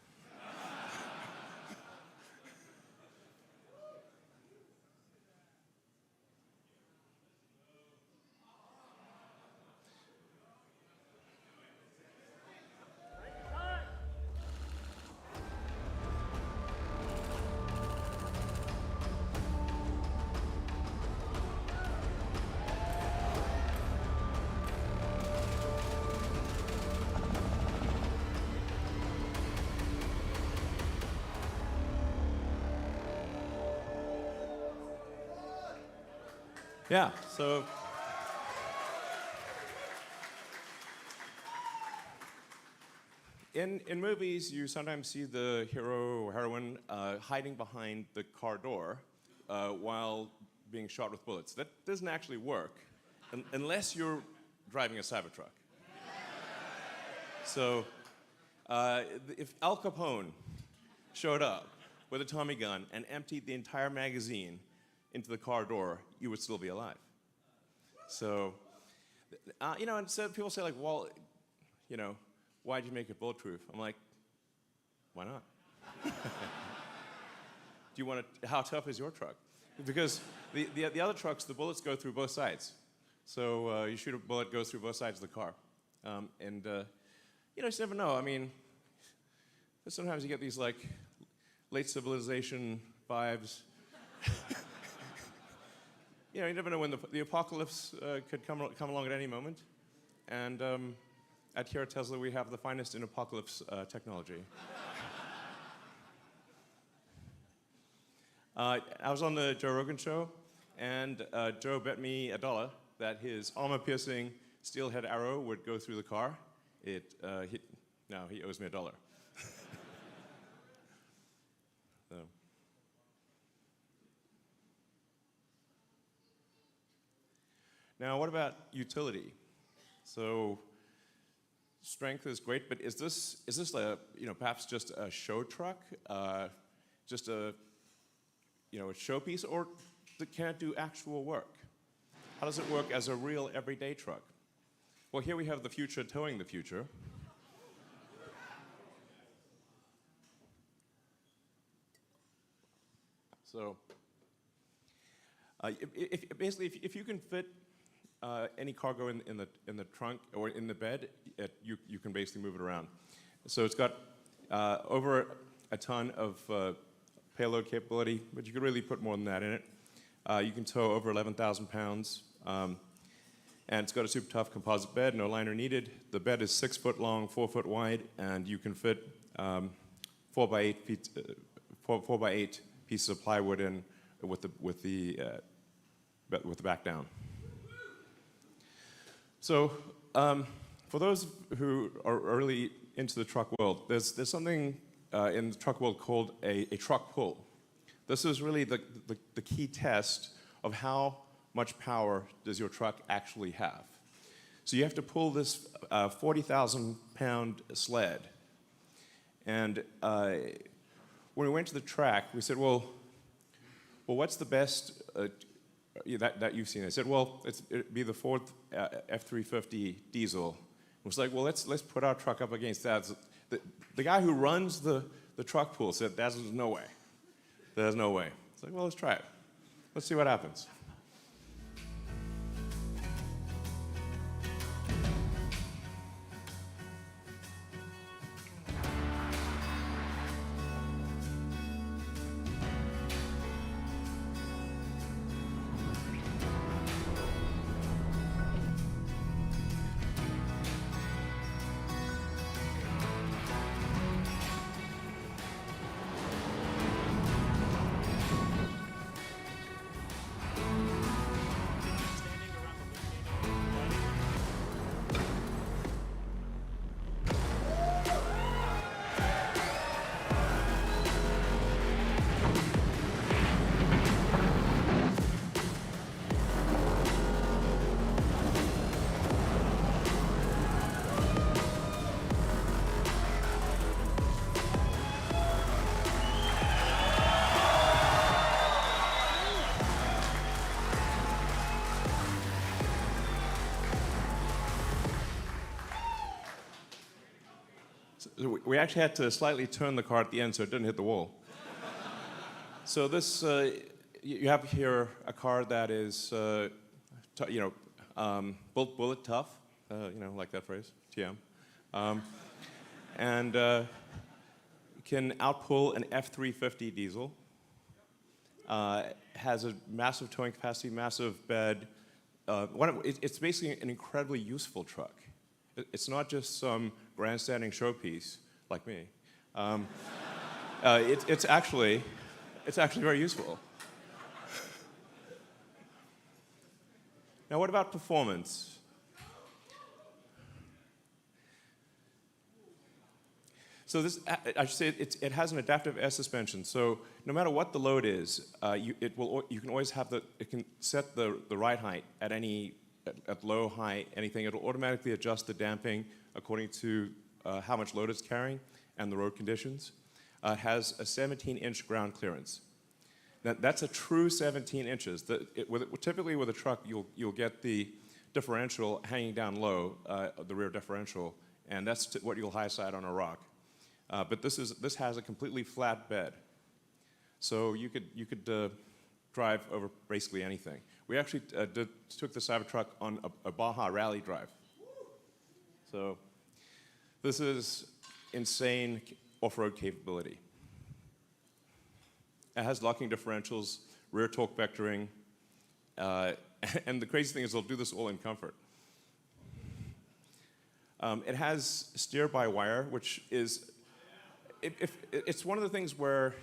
Yeah, so in movies, you sometimes see the hero or heroine hiding behind the car door while being shot with bullets. That doesn't actually work unless you're driving a Cybertruck. So if Al Capone showed up with a Tommy gun and emptied the entire magazine into the car door, you would still be alive. So, and so people say, like, well, why'd you make it bulletproof? I'm like, why not? Do you want to, how tough is your truck? Because the other trucks, the bullets go through both sides. So you shoot a bullet, it goes through both sides of the car. You just never know. I mean, sometimes you get these, like, late civilization vibes. You never know when the apocalypse could come along at any moment. And here at Tesla, we have the finest in apocalypse technology. I was on the Joe Rogan show, and Joe bet me $1 that his armor-piercing steelhead arrow would go through the car. Now he owes me $1. So. Now, what about utility? So, strength is great, but is this perhaps just a show truck, just a showpiece, or can it do actual work? How does it work as a real everyday truck? Well, here we have the future towing the future. So, if you can fit any cargo in the trunk or in the bed, you can basically move it around. So it's got over a ton of payload capability, but you could really put more than that in it. You can tow over 11,000 pounds, and it's got a super tough composite bed, no liner needed. The bed is 6 foot long, 4 foot wide, and you can fit 4 by 8 pieces of plywood in with the back down. So, for those who are really into the truck world, there's something in the truck world called a truck pull. This is really the key test of how much power does your truck actually have. So you have to pull this 40,000 pound sled. And when we went to the track, we said, well, what's the best that you've seen? I said, well, it'd be the Ford F-350 diesel. It was like, well, let's put our truck up against that. The guy who runs the truck pool said, there's no way. There's no way. It's like, well, let's try it. Let's see what happens. we actually had to slightly turn the car at the end so it didn't hit the wall. So this, you have here a car that is, bullet tough, like that phrase, TM, and can outpull an F-350 diesel. Has a massive towing capacity, massive bed. It's basically an incredibly useful truck. It's not just some grandstanding showpiece like me. It's actually very useful. Now, what about performance? So this, I should say, it has an adaptive air suspension. So no matter what the load is, you can always have it can set the ride height at low, high, anything. It'll automatically adjust the damping according to how much load it's carrying and the road conditions. It has a 17-inch ground clearance. Now, that's a true 17 inches. Typically with a truck, you'll get the differential hanging down low, the rear differential, and that's what you'll high side on a rock. But this has a completely flat bed, so you could drive over basically anything. We actually took the Cybertruck on a Baja rally drive. So this is insane off-road capability. It has locking differentials, rear torque vectoring, and the crazy thing is they'll do this all in comfort. It has steer-by-wire, which is it's one of the things where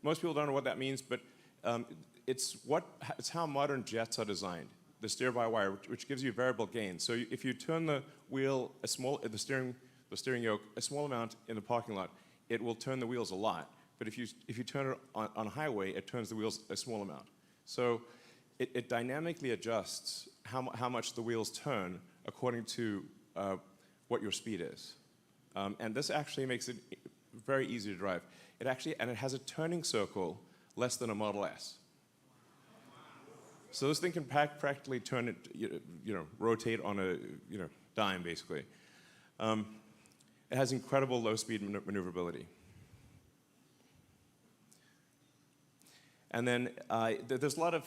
most people don't know what that means, but it's how modern jets are designed. The steer-by-wire, which gives you variable gain. So if you turn the wheel the steering yoke a small amount in the parking lot, it will turn the wheels a lot. But if you turn it on a highway, it turns the wheels a small amount. So it dynamically adjusts how much the wheels turn according to what your speed is. And this actually makes it very easy to drive. It has a turning circle less than a Model S. So this thing can practically turn it, rotate on a dime basically. It has incredible low-speed maneuverability. And then there's a lot of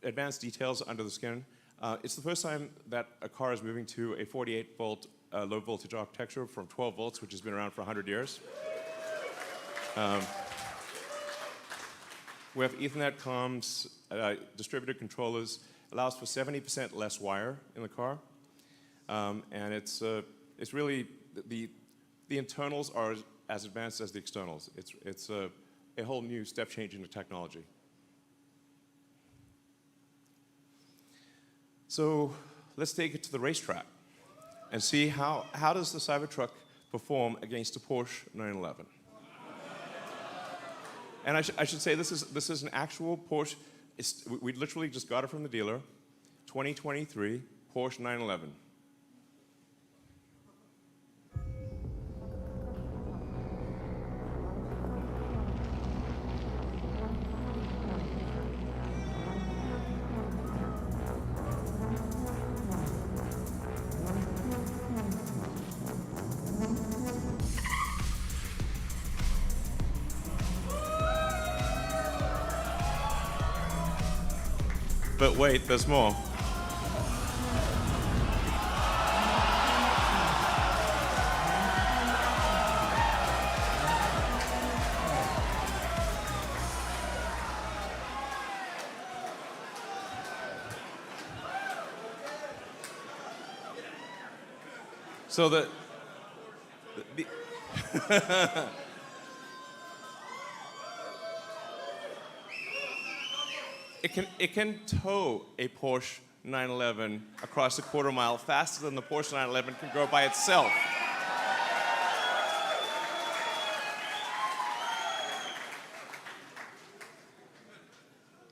advanced details under the skin. It's the first time that a car is moving to a 48-volt low-voltage architecture from 12 volts, which has been around for 100 years. We have Ethernet comms, distributor controllers, allows for 70% less wire in the car. And it's really, the internals are as advanced as the externals. It's a whole new step change in the technology. So let's take it to the racetrack and see how does the Cybertruck perform against a Porsche 911. And I should say this is an actual Porsche. We literally just got it from the dealer, 2023 Porsche 911. But wait, there's more. So the It can tow a Porsche 911 across a quarter mile faster than the Porsche 911 can go by itself.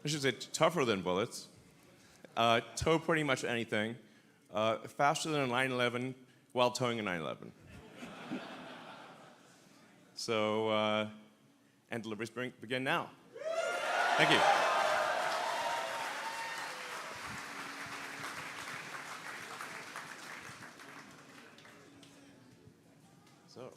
I should say tougher than bullets. Tow pretty much anything. Faster than a 911 while towing a 911. So, and deliveries begin now. Thank you. So.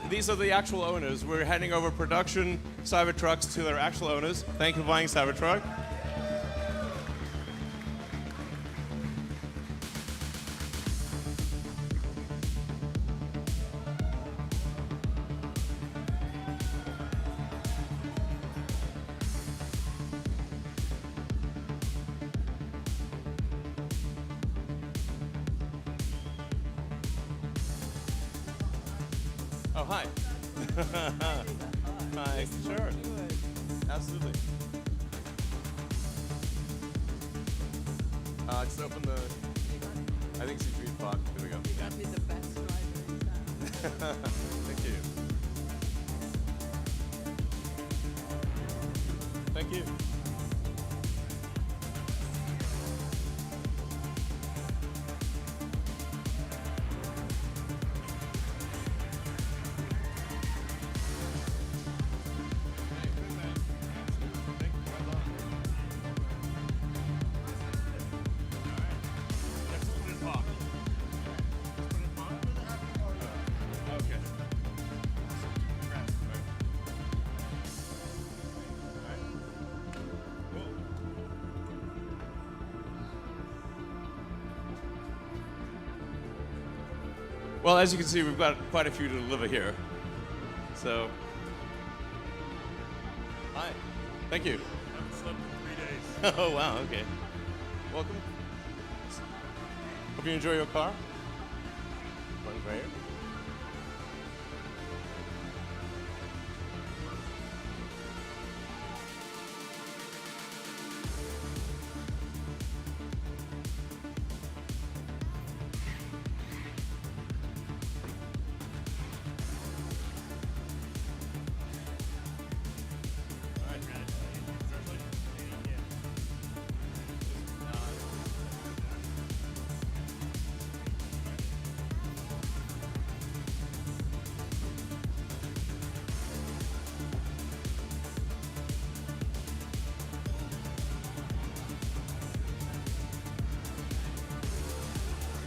These are the actual owners. We're handing over production Cybertrucks to their actual owners. Thank you for buying Cybertruck. Oh, hi. Hi. Sure. Absolutely. Just open the. I think C3 is blocked. There we go. You got me the best driver in town. Thank you. Thank you. Well, as you can see, we've got quite a few to deliver here. So, hi. Thank you. I haven't slept in 3 days. Oh, wow, okay. Welcome. Hope you enjoy your car. One right here.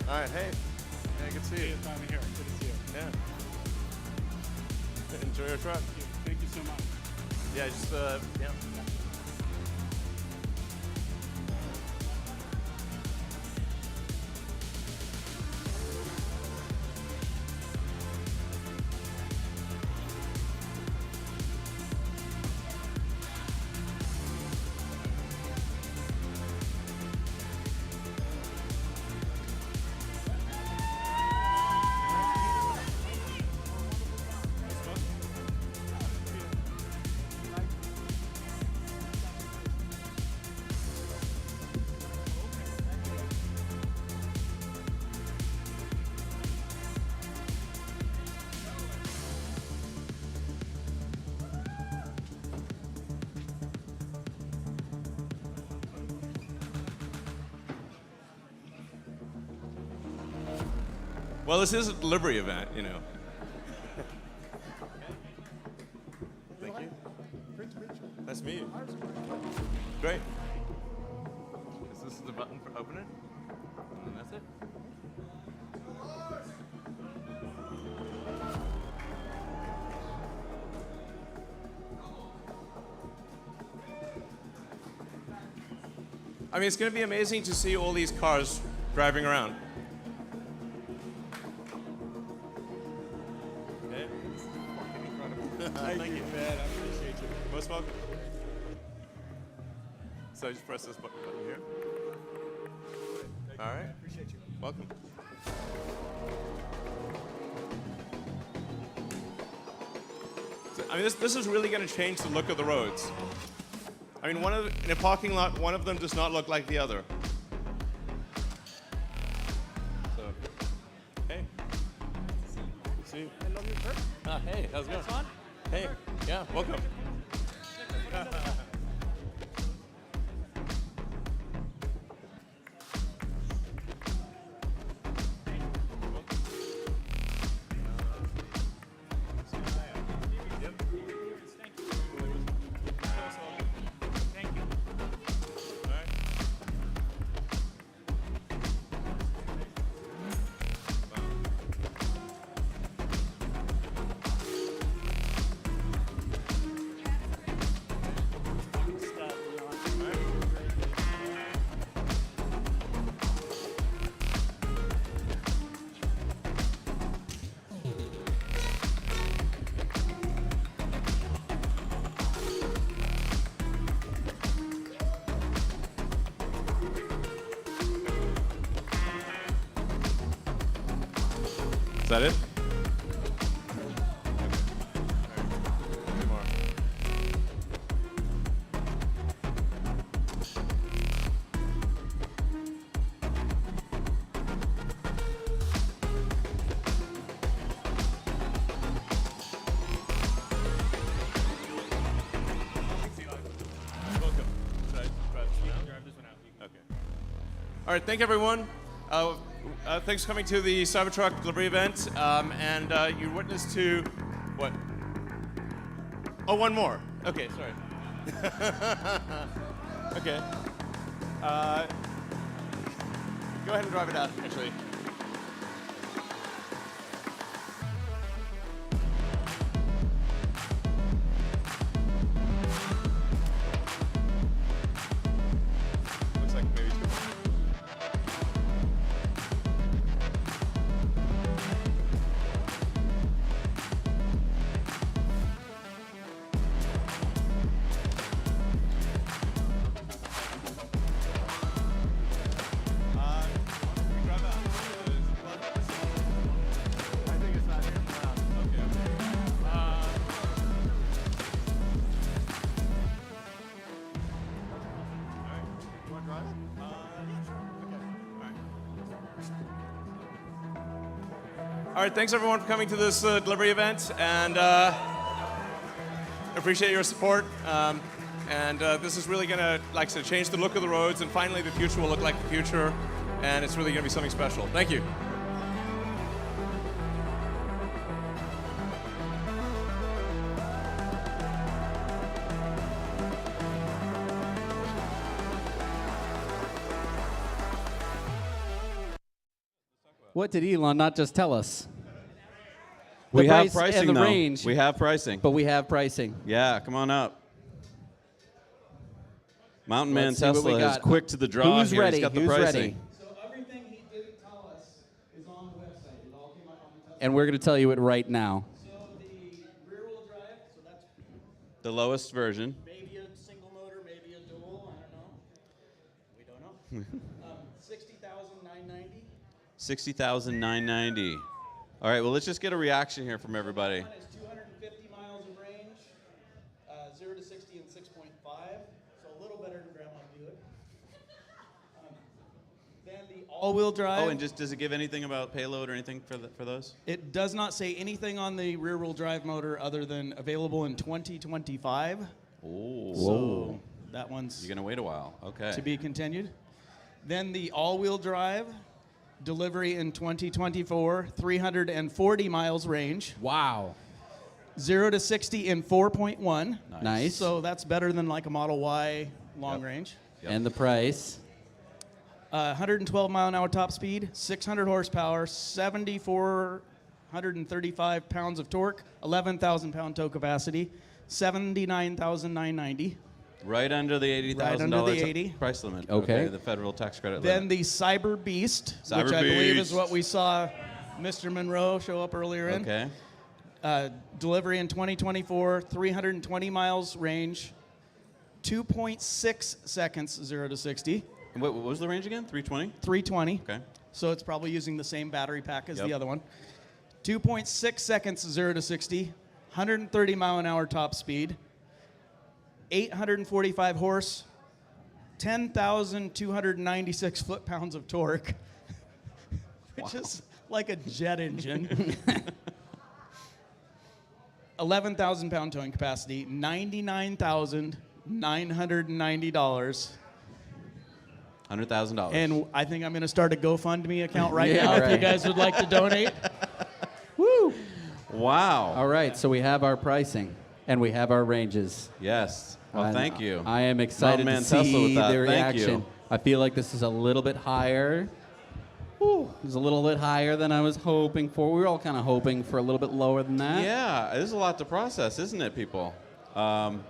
All right, hey. Yeah, good to see you. I'm here. Good to see you. Yeah. Enjoy your truck. Thank you so much. Yeah, just, yeah. Well, this is a delivery event, you know. Thank you. Nice to meet you. Great. Is this the button for open it? And that's it? I mean, it's going to be amazing to see all these cars driving around. Okay. Thank you, man. I appreciate you. Most welcome. So I just press this button here. All right. Appreciate you. Welcome. So, I mean, this is really going to change the look of the roads. I mean, in a parking lot, one of them does not look like the other. So, hey. See you. Hello, sir. Hey, how's it going? Fun? Hey, yeah, welcome. Is that it? All right, thank you, everyone. Thanks for coming to the CYBERTRUCK delivery event. And you're witness to what? Oh, one more. Okay, sorry. Okay. Go ahead and drive it out, actually. Looks like maybe two more. All right, thanks everyone for coming to this delivery event, and appreciate your support. This is really gonna, like I said, change the look of the roads, and finally the future will look like the future, and it's really gonna be something special. Thank you. What did Elon not just tell us? We The have price pricing, and the though. range. We have pricing. But we have pricing. Yeah, come on up. Mountain Man Let's see what we Tesla is got. quick to the draw Who's here. ready? He's got the Who's pricing. ready? So everything he didn't tell us is on the website. It all came out on the Tesla. And we're going to tell you it right now. So the rear-wheel drive, so that's The lowest version. maybe a single motor, maybe a dual, I don't know. We don't know. 60,990. 60,990. All right, well, let's just get a reaction here from everybody. One is 250 miles of range, 0 to 60 in 6.5, so a little better than Grandma Buick. Then the all-wheel drive. Oh, and just does it give anything about payload or anything for those? It does not say anything on the rear-wheel drive motor other than available in 2025. Oh. So that one's You're going to wait a while. Okay. to be continued. Then the all-wheel drive, delivery in 2024, 340 miles range, Wow. 0 to 60 in 4.1. Nice. So that's better than like a Model Y long Yep. range. Yep. And the price? 112 mile an hour top speed, 600 horsepower, 7,435 pounds of torque, 11,000 pound tow capacity, 79,990. Right under the $80,000 Right under the 80. price limit. Okay. The federal tax credit Then limit. the Cyber Beast, which Cyber I believe is Beast. what we saw Mr. Monroe show up earlier in. Okay. Delivery in 2024, 320 miles range, 2.6 seconds 0 to 60. And what was the range again? 320? 320. Okay. So it's probably using the same battery pack as Yep. the other one. 2.6 seconds 0 to 60, 130 mile an hour top speed, 845 horse, 10,296 foot-pounds of torque, which is like a jet engine. 11,000 pound towing capacity, $99,990. $100,000. And I think I'm going to start a GoFundMe account right Yeah, now if you right. guys would like to donate. Woo! Wow. All right, so we have our pricing and we have our ranges. Yes. Well, And thank you. I am excited Mountain to Man Tesla with see that. the Thank you. reaction. I feel like this is a little bit higher. It's a little bit higher than I was hoping for. We were all kind of hoping for a little bit lower than that. Yeah, there's a lot to process, isn't it, people? I'm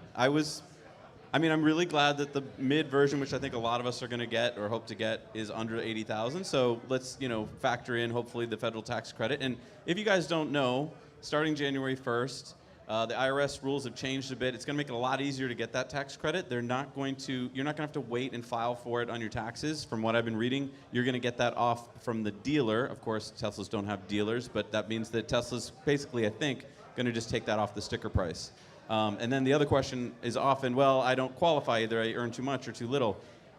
really glad that the mid version, which I think a lot of us are going to get or hope to get, is under 80,000. So let's, factor in hopefully the federal tax credit. And if you guys don't know, starting January 1st, the IRS rules have changed a bit. It's going to make it a lot easier to get that tax credit. You're not going to have to wait and file for it on your taxes. From what I've been reading, you're going to get that off from the dealer. Of course, Teslas don't have dealers, but that means that Tesla's basically, I think, going to just take that off the sticker price. And then the other question is often, well, I don't qualify. Either I earn too much or too little.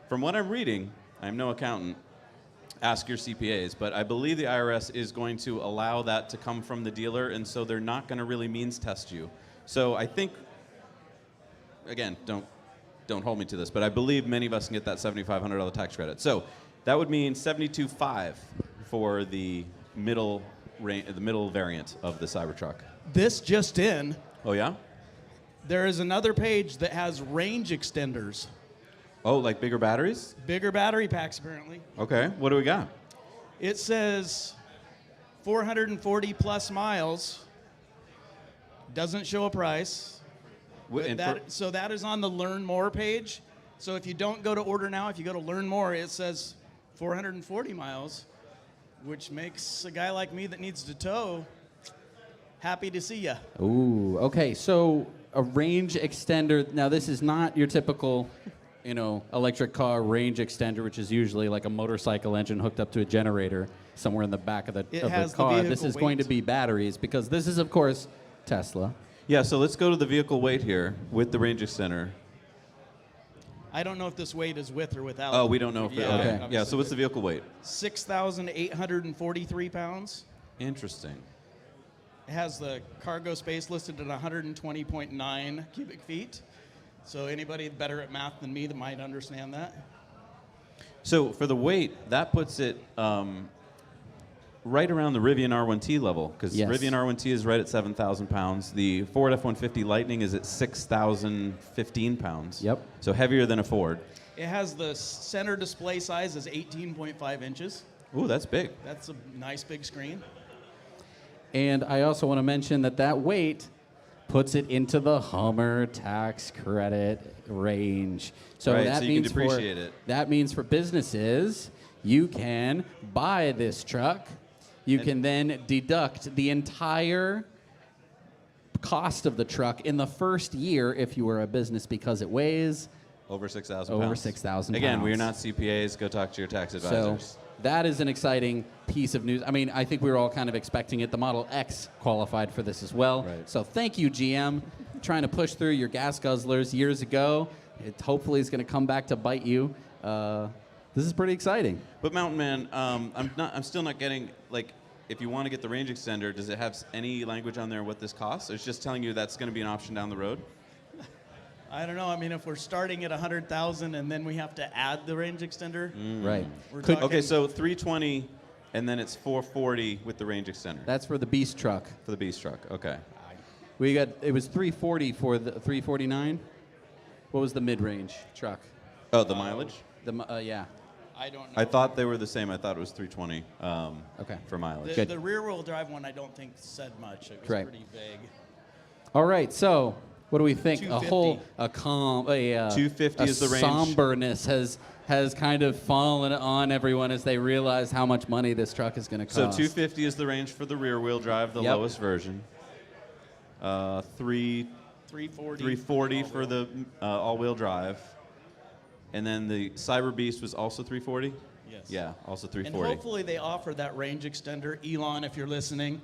From what I'm reading, I'm no accountant. Ask your CPAs, but I believe the IRS is going to allow that to come from the dealer, and so they're not going to really means test you. So I think, again, don't hold me to this, but I believe many of us can get that $7,500 tax credit. So that would mean $72,500 for the middle variant of the Cybertruck. This just in, Oh yeah? there is another page that has range extenders. Oh, like bigger batteries? Bigger battery packs, apparently. Okay, what do we got? It says 440 plus miles. Doesn't show a price. And So that is on the Learn More page. So if you don't go to order now, if you go to Learn More, it says 440 miles, which makes a guy like me that needs to tow happy to see ya. Ooh, okay. So a range extender. Now, this is not your typical, electric car range extender, which is usually like a motorcycle engine hooked up to a generator somewhere in the back of the It has the car. This vehicle is going to weight. be batteries because this is, of course, Tesla. yeah, so let's go to the vehicle weight here with the range extender. I don't know if this weight is with or without. Oh, we don't know if Yeah, okay. Okay. Yeah, so what's the vehicle weight? 6,843 pounds. Interesting. It has the cargo space listed at 120.9 cubic feet. So anybody better at math than me that might understand that. So for the weight, that puts it right around the Rivian R1T level, because Yes. Rivian R1T is right at 7,000 pounds. The Ford F-150 Lightning is at 6,015 pounds. Yep. So heavier than a Ford. It has the center display size is 18.5 inches. Ooh, that's big. That's a nice big screen. And I also want to mention that weight puts it into the Hummer tax credit range. So Right, that so you can means depreciate it. That means for businesses, you can buy this truck. You can then deduct the entire cost of the truck in the first year if you were a business because it weighs. Over 6,000 Over pounds. 6,000 Again, we are not pounds. CPAs. Go talk to your tax So advisors. that is an exciting piece of news. I mean, I think we were all kind of expecting it. The Model X qualified for this as well. Right. So thank you, GM, trying to push through your gas guzzlers years ago. It hopefully is going to come back to bite you. This is pretty exciting. But Mountain Man, I'm still not getting, like, if you want to get the range extender, does it have any language on there what this costs? It's just telling you that's going to be an option down the road? I don't know. I mean, if we're starting at 100,000 and then we have to add the range extender, Right. we're Could- talking. Okay, so 320, and then it's 440 with the range extender That's for the Beast truck. for the Beast truck. Okay. It was 340 for the 349. What was the mid-range truck? Oh, the mileage? Yeah. I don't know. I thought they were the same. I thought it was 320 Okay. for mileage. Good. The rear-wheel drive one, I don't think said much. It was Right. pretty vague. All right, so What do we think? 250 is the range. Somberness has kind of fallen on everyone as they realize how much money this truck is going to cost. So 250 is the range for the rear-wheel drive, the lowest version. 340 for the all-wheel drive. And then the Cyber Beast was also 340? Yes. Yeah, also And 340. hopefully they offer that range extender, Elon, if you're listening,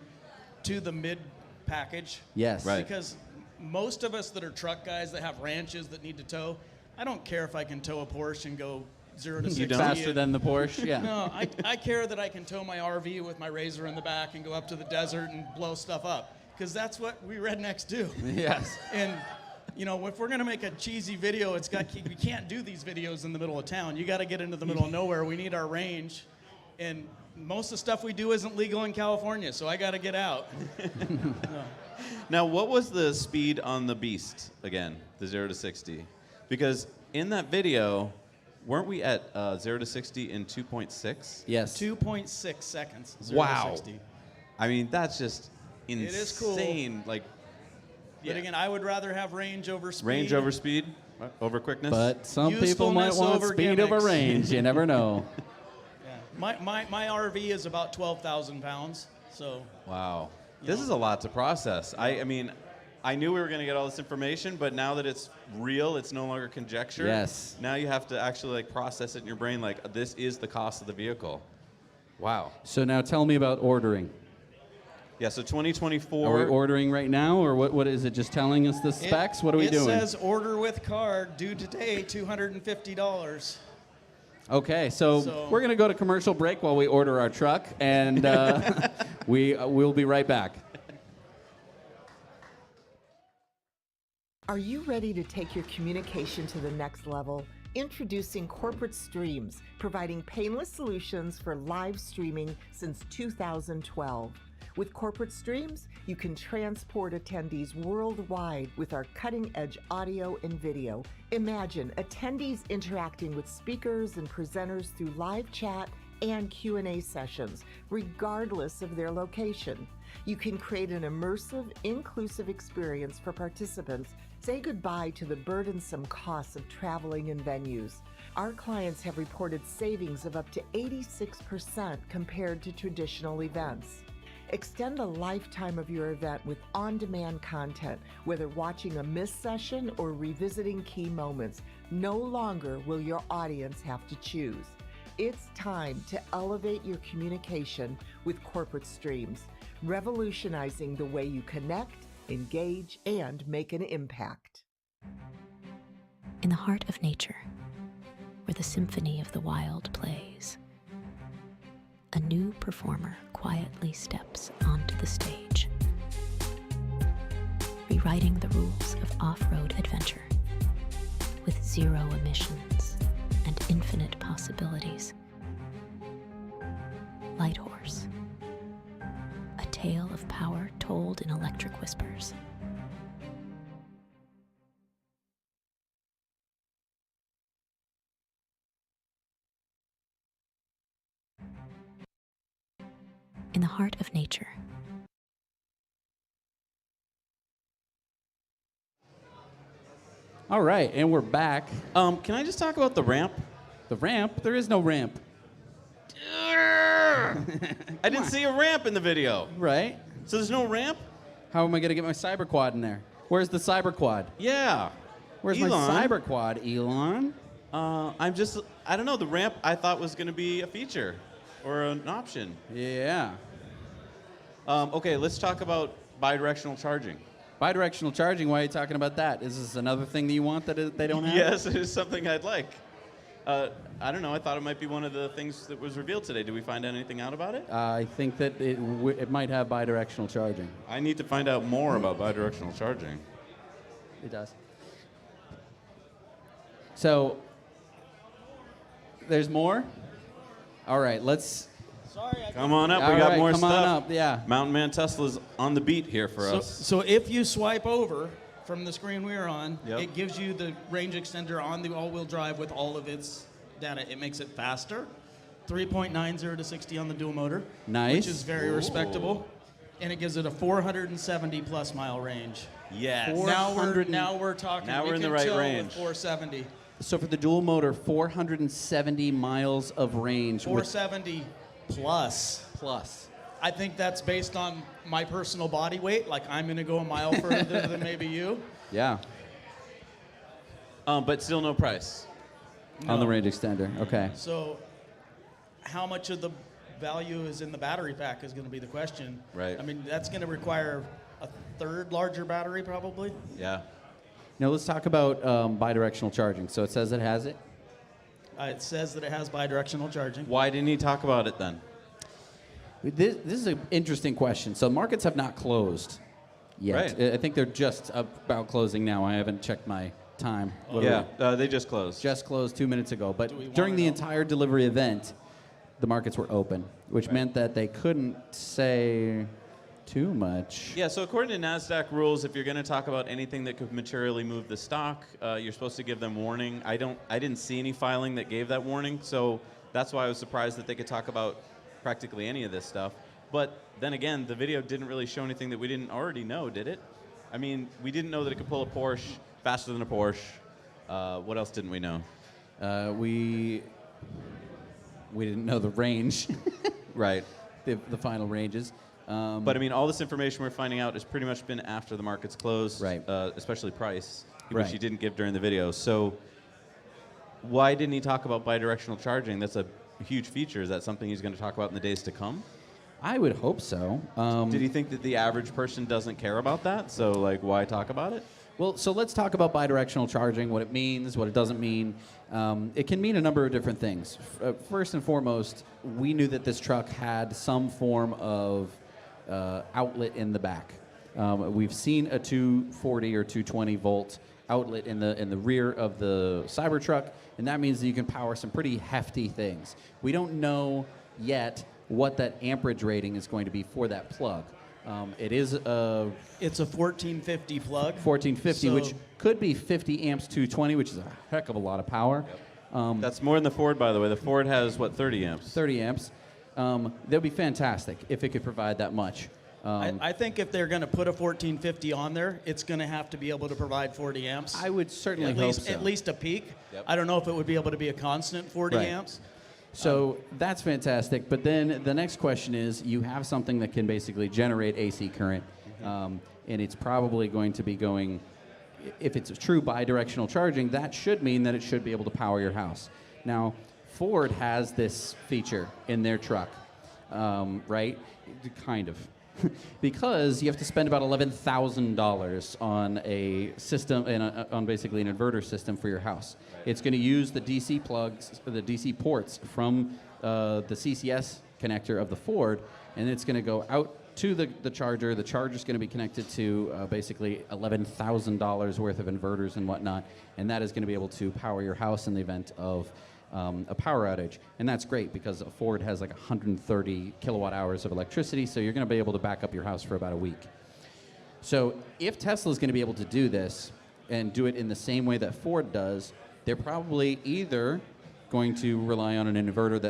to the mid package. Yes. Right. Because most of us that are truck guys that have ranches that need to tow, I don't care if I can tow a Porsche and go 0 to 60. Faster than the Porsche? Yeah. No, I care that I can tow my RV with my Razor in the back and go up to the desert and blow stuff up. Because that's what we rednecks do. Yes. And, you know, if we're going to make a cheesy video, we can't do these videos in the middle of town. You got to get into the middle of nowhere. We need our range. And most of the stuff we do isn't legal in California, so I got to get out. No. Now, what was the speed on the Beast again, the 0 to 60? Because in that video, weren't we at 0 to 60 in 2.6? Yes. 2.6 seconds. 0 Wow. to 60. I mean, that's just insane. It is cool. Like, But again, I would rather have range over speed. range over speed, over quickness. But some people might Usefulness want over speed over gimmicks. range. You never know. Yeah. My RV is about 12,000 pounds, so. Wow. This is a lot to process. I mean, I knew we were going to get all this information, but now that it's real, it's no longer conjecture. Yes. Now you have to actually like process it in your brain like this is the cost of the vehicle. Wow. So now tell me about ordering. Yeah, so 2024. Are we ordering right now, or what is it just telling us the specs? What are we doing? It says order with card, due today, $250. Okay, so we're going to go to commercial break while we order our truck, and we'll be right back. Are you ready to take your communication to the next level? Introducing Corporate Streams, providing painless solutions for live streaming since 2012. With Corporate Streams, you can transport attendees worldwide with our cutting-edge audio and video. Imagine attendees interacting with speakers and presenters through live chat and Q&A sessions, regardless of their location. You can create an immersive, inclusive experience for participants. Say goodbye to the burdensome costs of traveling in venues. Our clients have reported savings of up to 86% compared to traditional events. Extend the lifetime of your event with on-demand content, whether watching a missed session or revisiting key moments. No longer will your audience have to choose. It's time to elevate your communication with Corporate Streams, revolutionizing the way you connect, engage, and make an impact. In the heart of nature, where the symphony of the wild plays, a new performer quietly steps onto the stage, rewriting the rules of off-road adventure with zero emissions and infinite possibilities. Light Horse, a tale of power told in electric whispers. In the heart of nature. All right, and we're back. Can I just talk about the ramp? The ramp? There is no ramp. I didn't see a ramp in the video. Right? So there's no ramp? How am I going to get my cyber quad in there? Where's the cyber quad? Yeah. Where's my cyber quad, Elon? I don't know, the ramp I thought was going to be a feature or an option. Yeah. Okay, let's talk about bidirectional charging. Bidirectional charging, why are you talking about that? Is this another thing that you want that they don't have? Yes, it is something I'd like. I don't know, I thought it might be one of the things that was revealed today. Did we find anything out about it? I think that it might have bidirectional charging. I need to find out more about bidirectional charging. It does. So, there's more? All right, let's... Sorry, Come on up, we got more come stuff. on up, yeah. Mountain Man Tesla's on the beat here for us. So if you swipe over from the screen we were on, Yep. it gives you the range extender on the all-wheel drive with all of its data. It makes it faster, 3.90 to 60 on the dual motor. Nice. Which is very respectable. And it gives it a 470 plus mile range. Yes. Now we're 400 talking. Now we we're in the can right tow range. With 470. So for the dual motor, 470 miles of range. with 470 plus. plus. I think that's based on my personal body weight. Like I'm going to go a mile further than maybe you. Yeah. But still no price. On the range extender. Okay. So how much of the value is in the battery pack is going to be the question. Right. I mean, that's going to require a third larger battery probably. Yeah. Now let's talk about bidirectional charging. So it says it has it. It says that it has bidirectional charging. Why didn't he talk about it then? This is an interesting question. So markets have not closed yet. Right. I think they're just about closing now. I haven't checked my time. They just closed. Just closed 2 minutes ago. But we during wanna the know? entire delivery event, the markets were open, which meant that they couldn't say too much. Yeah, so according to NASDAQ rules, if you're going to talk about anything that could materially move the stock, you're supposed to give them warning. I didn't see any filing that gave that warning, so that's why I was surprised that they could talk about practically any of this stuff. But then again, the video didn't really show anything that we didn't already know, did it? I mean, we didn't know that it could pull a Porsche faster than a Porsche. What else didn't we know? We didn't know the range, Right. the final ranges. But I mean, all this information we're finding out has pretty much been after the markets closed, Right. Especially price, which Right. he didn't give during the video. So why didn't he talk about bidirectional charging? That's a huge feature. Is that something he's going to talk about in the days to come? I would hope so. Did he think that the average person doesn't care about that? So like, why talk about it? Well, so let's talk about bidirectional charging, what it means, what it doesn't mean. It can mean a number of different things. First and foremost, we knew that this truck had some form of outlet in the back. We've seen a 240 or 220 volt outlet in the rear of the Cybertruck, and that means that you can power some pretty hefty things. We don't know yet what that amperage rating is going to be for that plug. It is a It's a 1450 plug. 1450, So- which could be 50 amps 220, which is a heck of a lot of power. That's more than the Ford, by the way. The Ford has, what, 30 amps? 30 amps. That would be fantastic if it could provide that much. I think if they're going to put a 1450 on there, it's going to have to be able to provide 40 amps. I would certainly at hope least, so. At least a peak. Yep. I don't know if it would be able to be a constant 40 Right. amps. So that's fantastic. But then the next question is, you have something that can basically generate AC current, and it's probably going to be going, if it's a true bidirectional charging, that should mean that it should be able to power your house. Now, Ford has this feature in their truck, right? Kind of. Because you have to spend about $11,000 on a system, on basically an inverter system for your house. It's going to use the DC plugs, the DC ports from the CCS connector of the Ford, and it's going to go out to the charger. The charger's going to be connected to basically $11,000 worth of inverters and whatnot, and that is going to be able to power your house in the event of a power outage. And that's great because a Ford has like 130 kilowatt hours of electricity, so you're going to be able to back up your house for about a week. So if Tesla's going to be able to do this and do it in the same way that Ford does, they're probably either going to rely on an inverter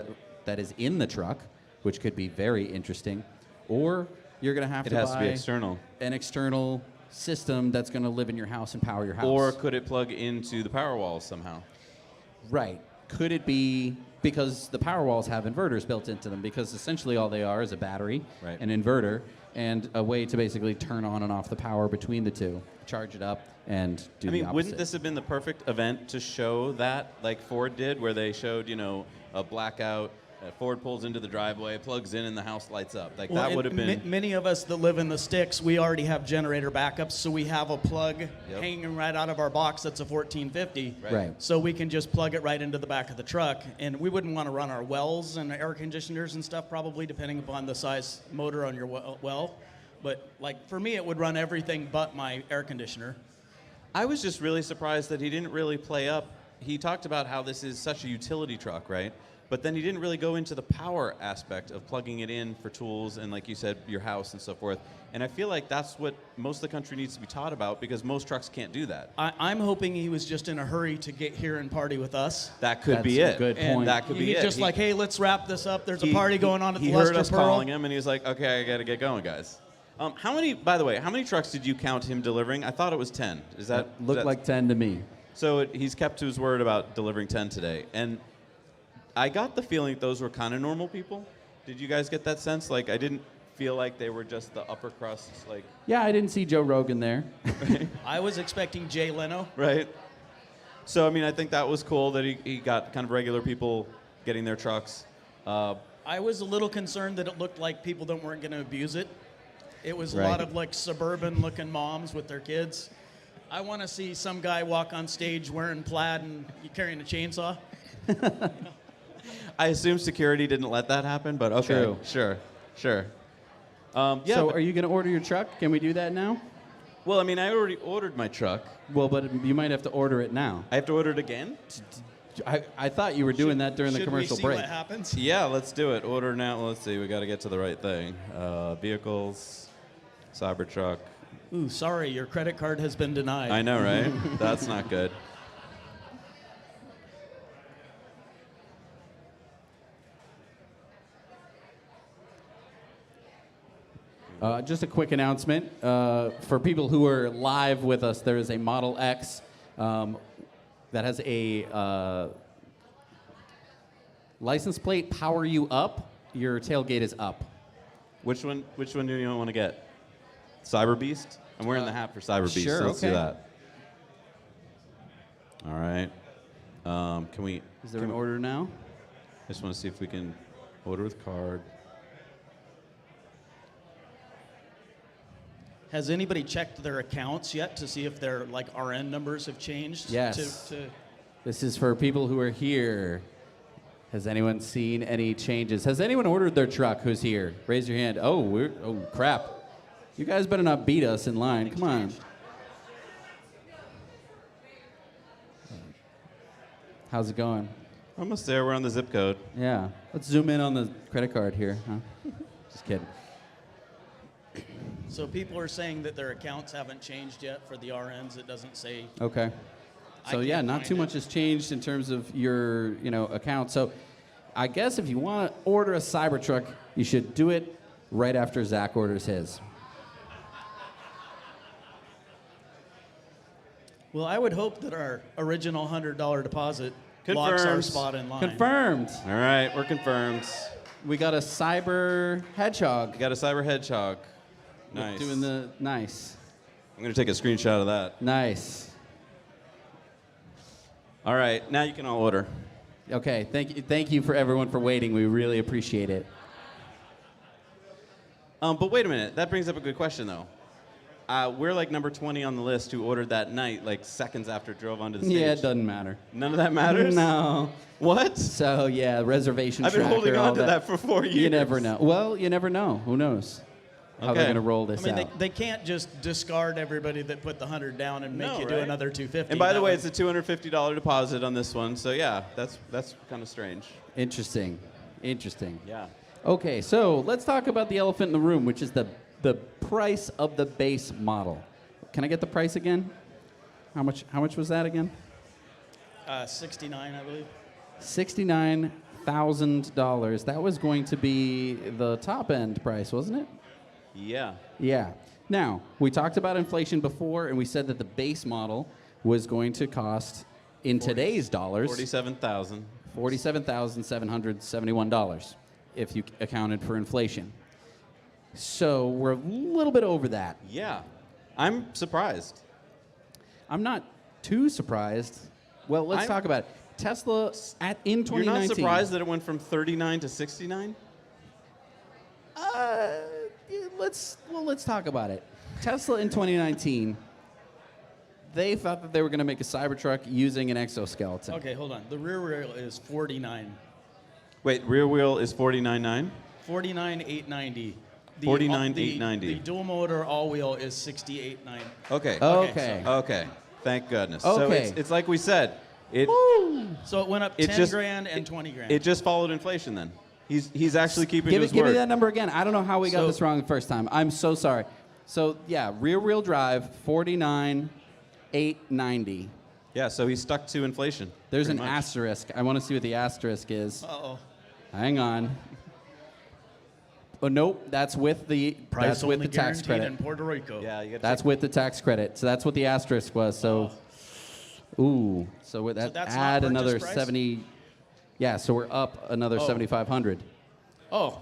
that is in the truck, which could be very interesting, or you're going to have It to has to be buy external. an external system that's going to live in your house and power your house. Or could it plug into the power walls somehow? Right. Could it be because the power walls have inverters built into them? Because essentially all they are is a battery, Right. an inverter, and a way to basically turn on and off the power between the two, charge it up, and do I the mean, opposite. wouldn't this have been the perfect event to show that, like Ford did, where they showed, a blackout, Ford pulls into the driveway, plugs in, and the house lights up? Like, Well, that and would have been... Many of us that live in the sticks, we already have generator backups, so we have a plug hanging right out of our box that's a 1450. Right. So we can just plug it right into the back of the truck. And we wouldn't want to run our wells and air conditioners and stuff, probably, depending upon the size motor on your well. But, like, for me, it would run everything but my air conditioner. I was just really surprised that he didn't really play up. He talked about how this is such a utility truck, right? But then he didn't really go into the power aspect of plugging it in for tools and, like you said, your house and so forth. And I feel like that's what most of the country needs to be taught about, because most trucks can't do that. I'm hoping he was just in a hurry to get here and party with us. That could be That's a it. good And point. That could be he's it. just like, hey, let's wrap this up. There's a He- party going on at he the heard Lester us Pearl. calling him, and he was like, okay, I got to get going, guys. How many? By the way, how many trucks did you count him delivering? I thought it was 10. Is that Looked like 10 to me. So he's kept to his word about delivering 10 today, and I got the feeling those were kind of normal people. Did you guys get that sense? Like, I didn't feel like they were just the upper crust, like. Yeah, I didn't see Joe Rogan there. I was expecting Jay Leno. Right. So, I mean, I think that was cool that he got kind of regular people getting their trucks. I was a little concerned that it looked like people weren't going to abuse it. It was a Right. lot of like suburban-looking moms with their kids. I want to see some guy walk on stage wearing plaid and carrying a chainsaw. I assume security didn't let that happen, but okay. True. Sure. Yeah. So but- are you going to order your truck? Can we do that now? well, I mean, I already ordered my truck. Well, but you might have to order it now. I have to order it again? I thought you were doing that during the Should commercial we see break. what happens? Yeah, let's do it. Order now. Let's see. We got to get to the right thing. Vehicles, Cybertruck. Ooh, sorry, your credit card has been denied. I know, right? That's not good. Just a quick announcement. For people who are live with us, there is a Model X that has a license plate, power you up. Your tailgate is up. Which one do you want to get? Cyber Beast? I'm wearing the hat for Cyber Beast, sure, so let's do okay. that. All right. Can we? Is there an order now? I just want to see if we can order with card. Has anybody checked their accounts yet to see if their like RN numbers have changed? Yes. To This is for people who are here. Has anyone seen any changes? Has anyone ordered their truck who's here? Raise your hand. Oh, crap. You guys better not beat us in line. Come on. How's it going? Almost there. We're on the zip code. Yeah. Let's zoom in on the credit card here. Huh? Just kidding. So people are saying that their accounts haven't changed yet for the RNs. It doesn't say. Okay. I So can't yeah, not find too it. much has changed in terms of your, account. So I guess if you want to order a Cybertruck, you should do it right after Zach orders his. Well, I would hope that our original $100 deposit locks our Confirmed. spot in line. Confirmed. All right, we're confirmed. We got a Cyber Hedgehog. We got a Cyber Hedgehog. Nice. Doing the nice. I'm going to take a screenshot of that. Nice. All right, now you can all order. Okay, thank you for everyone for waiting. We really appreciate it. But wait a minute. That brings up a good question, though. We're like number 20 on the list who ordered that night, like seconds after it drove onto the stage. Yeah, it doesn't matter. None of that matters? No. What? So yeah, reservation I've been tracker, holding all on to that for 4 years. You never know. Well, you never know. Who knows how they're Okay. going to roll I this mean, out. they can't just discard everybody that put the 100 down and make No, you do right? another 250. And by the That way, would- it's a $250 deposit on this one. So yeah, that's kind of strange. Interesting. Yeah. Okay, so let's talk about the elephant in the room, which is the price of the base model. Can I get the price again? How much was that again? 69, I believe. $69,000. That was going to be the top end price, wasn't it? Yeah. Yeah. Now, we talked about inflation before, and we said that the base model was going to cost, in today's dollars, $47,000. $47,771 if you accounted for inflation. So we're a little bit over that. Yeah. I'm surprised. I'm not too surprised. Well, let's talk about it. Tesla in 2019. You're not surprised that it went from 39 to 69? Let's talk about it. Tesla in 2019, they thought that they were going to make a Cybertruck using an exoskeleton. Okay, hold on. The rear wheel is 49. Wait, rear wheel is 49.9? 49,890. 49,890. The dual motor all wheel is 68,990. Okay. Okay. Okay. Thank goodness. Okay. So it's like we said. So it went up 10 grand and 20 grand. It just followed inflation then. He's actually keeping Give his me word. that number again. I don't know how we got So- this wrong the first time. I'm so sorry. So yeah, rear-wheel drive, 49,890. Yeah, so he's stuck to inflation. There's an pretty much. asterisk. I want to see what the asterisk is. Uh-oh. Hang on. Oh nope, that's with the Price only tax guaranteed credit. in Puerto Rico. Yeah, you got That's with the tax credit. So that's what the asterisk was. So, ooh, so with that that's not add purchase another price? 70. Yeah, so we're up another 7,500. Oh,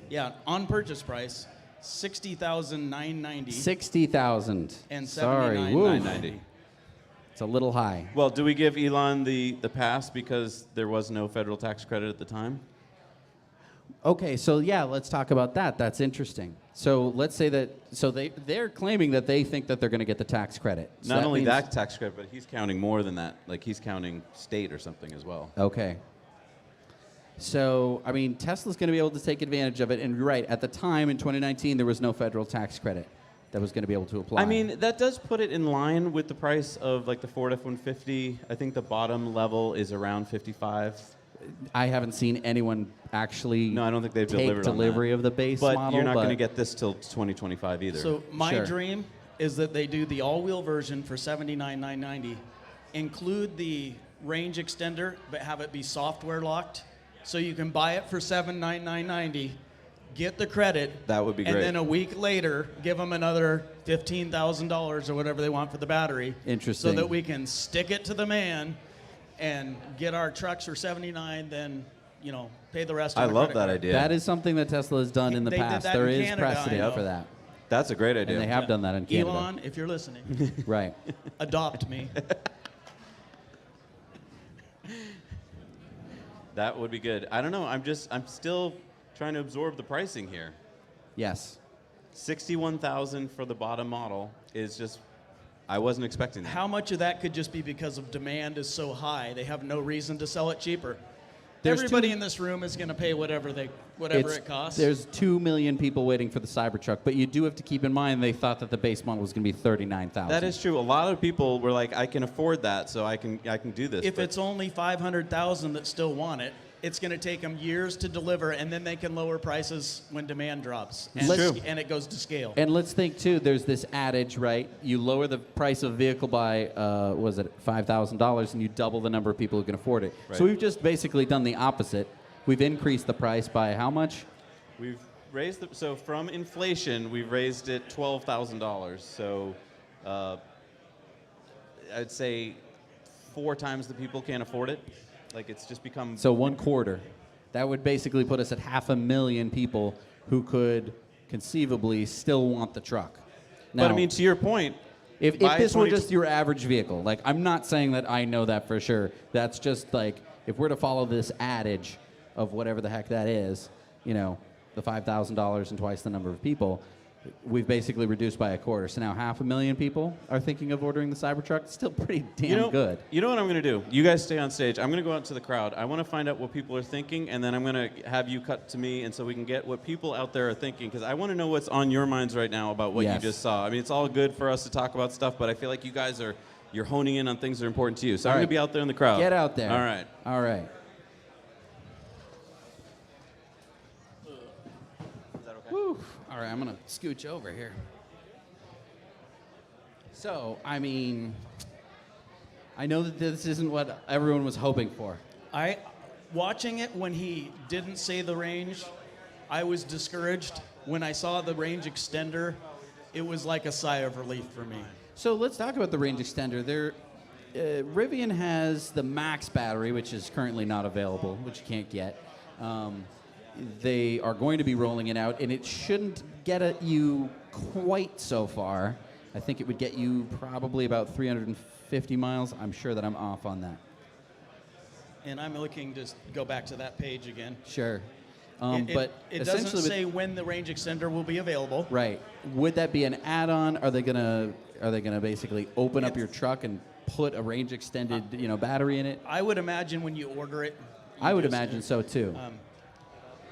yeah. On purchase price, $60,990. 60,000. And Sorry, 79,990. woo. 990. It's a little high. Well, do we give Elon the pass because there was no federal tax credit at the time? Okay, so yeah, let's talk about that. That's interesting. So let's say that. So they're claiming that they think that they're going to get the tax credit. So Not only means- that tax credit, but he's counting more than that. Like he's counting state or something as well. Okay. So, I mean, Tesla's going to be able to take advantage of it. And you're right, at the time in 2019, there was no federal tax credit that was going to be able to apply. I mean, that does put it in line with the price of like the Ford F-150. I think the bottom level is around 55. I haven't seen anyone actually No, I don't think they've take delivered on delivery that. of the base But model. you're not going to but- get this till 2025 either. So my Sure. dream is that they do the all-wheel version for $79,990, include the range extender, but have it be software locked, so you can buy it for $79,990, get the credit. That would be And great. then a week later, give them another $15,000 or whatever they want for the battery. Interesting. So that we can stick it to the man and get our trucks for $79,000, then pay the rest. I on a love credit that card. idea. That is something that Tesla has done in the They did past. that There in is Canada, I precedent know. for that. That's a great idea. And they have done that in Canada. Elon, if you're listening, Right. adopt me. That would be good. I don't know. I'm still trying to absorb the pricing here. Yes. 61,000 for the bottom model is just. I wasn't expecting that. How much of that could just be because of demand is so high, they have no reason to sell it cheaper? There's Everybody two- in this room is going to pay whatever it costs. There's 2 million people waiting for the Cybertruck, but you do have to keep in mind they thought that the base model was going to be 39,000. That is true. A lot of people were like, I can afford that, so I can do this. If but- it's only 500,000 that still want it, it's going to take them years to deliver, and then they can lower prices when demand drops. And, Let's- True. and it goes to scale. And let's think too. There's this adage, right? You lower the price of a vehicle by, was it $5,000, and you double the number of people who can afford it. Right. So we've just basically done the opposite. We've increased the price by how much? We've raised so from inflation, we've raised it $12,000. So I'd say 4 times the people can't afford it. Like it's just become. So 1/4. That would basically put us at 500,000 people who could conceivably still want the truck. Now, But I mean, to your point, if by this were 20 just your average vehicle, like I'm not saying that I know that for sure. That's just like if we're to follow this adage of whatever the heck that is, the $5,000 and twice the number of people, we've basically reduced by 1/4. So now 500,000 people are thinking of ordering the Cybertruck. It's still pretty damn good. You know what I'm going to do? You guys stay on stage. I'm going to go out to the crowd. I want to find out what people are thinking, and then I'm going to have you cut to me, and so we can get what people out there are thinking, because I want to know what's on your minds right now about what Yes. you just saw. I mean, it's all good for us to talk about stuff, but I feel like you guys you're honing in on things that are important to you. So All I'm going right. to be out there in the crowd. Get out there. All right. All right. Whew. All right, I'm going to scooch over here. So, I mean, I know that this isn't what everyone was hoping for. Watching it when he didn't say the range, I was discouraged. When I saw the range extender, it was like a sigh of relief for me. So let's talk about the range extender. Rivian has the Max battery, which is currently not available, which you can't get. They are going to be rolling it out, and it shouldn't get at you quite so far. I think it would get you probably about 350 miles. I'm sure that I'm off on that. And I'm looking to go back to that page again. Sure. It But doesn't essentially, say when the range extender will be available. right? Would that be an add-on? Are they gonna basically open up your truck and put a range extended battery in it? I would imagine when you order it. I would imagine so too.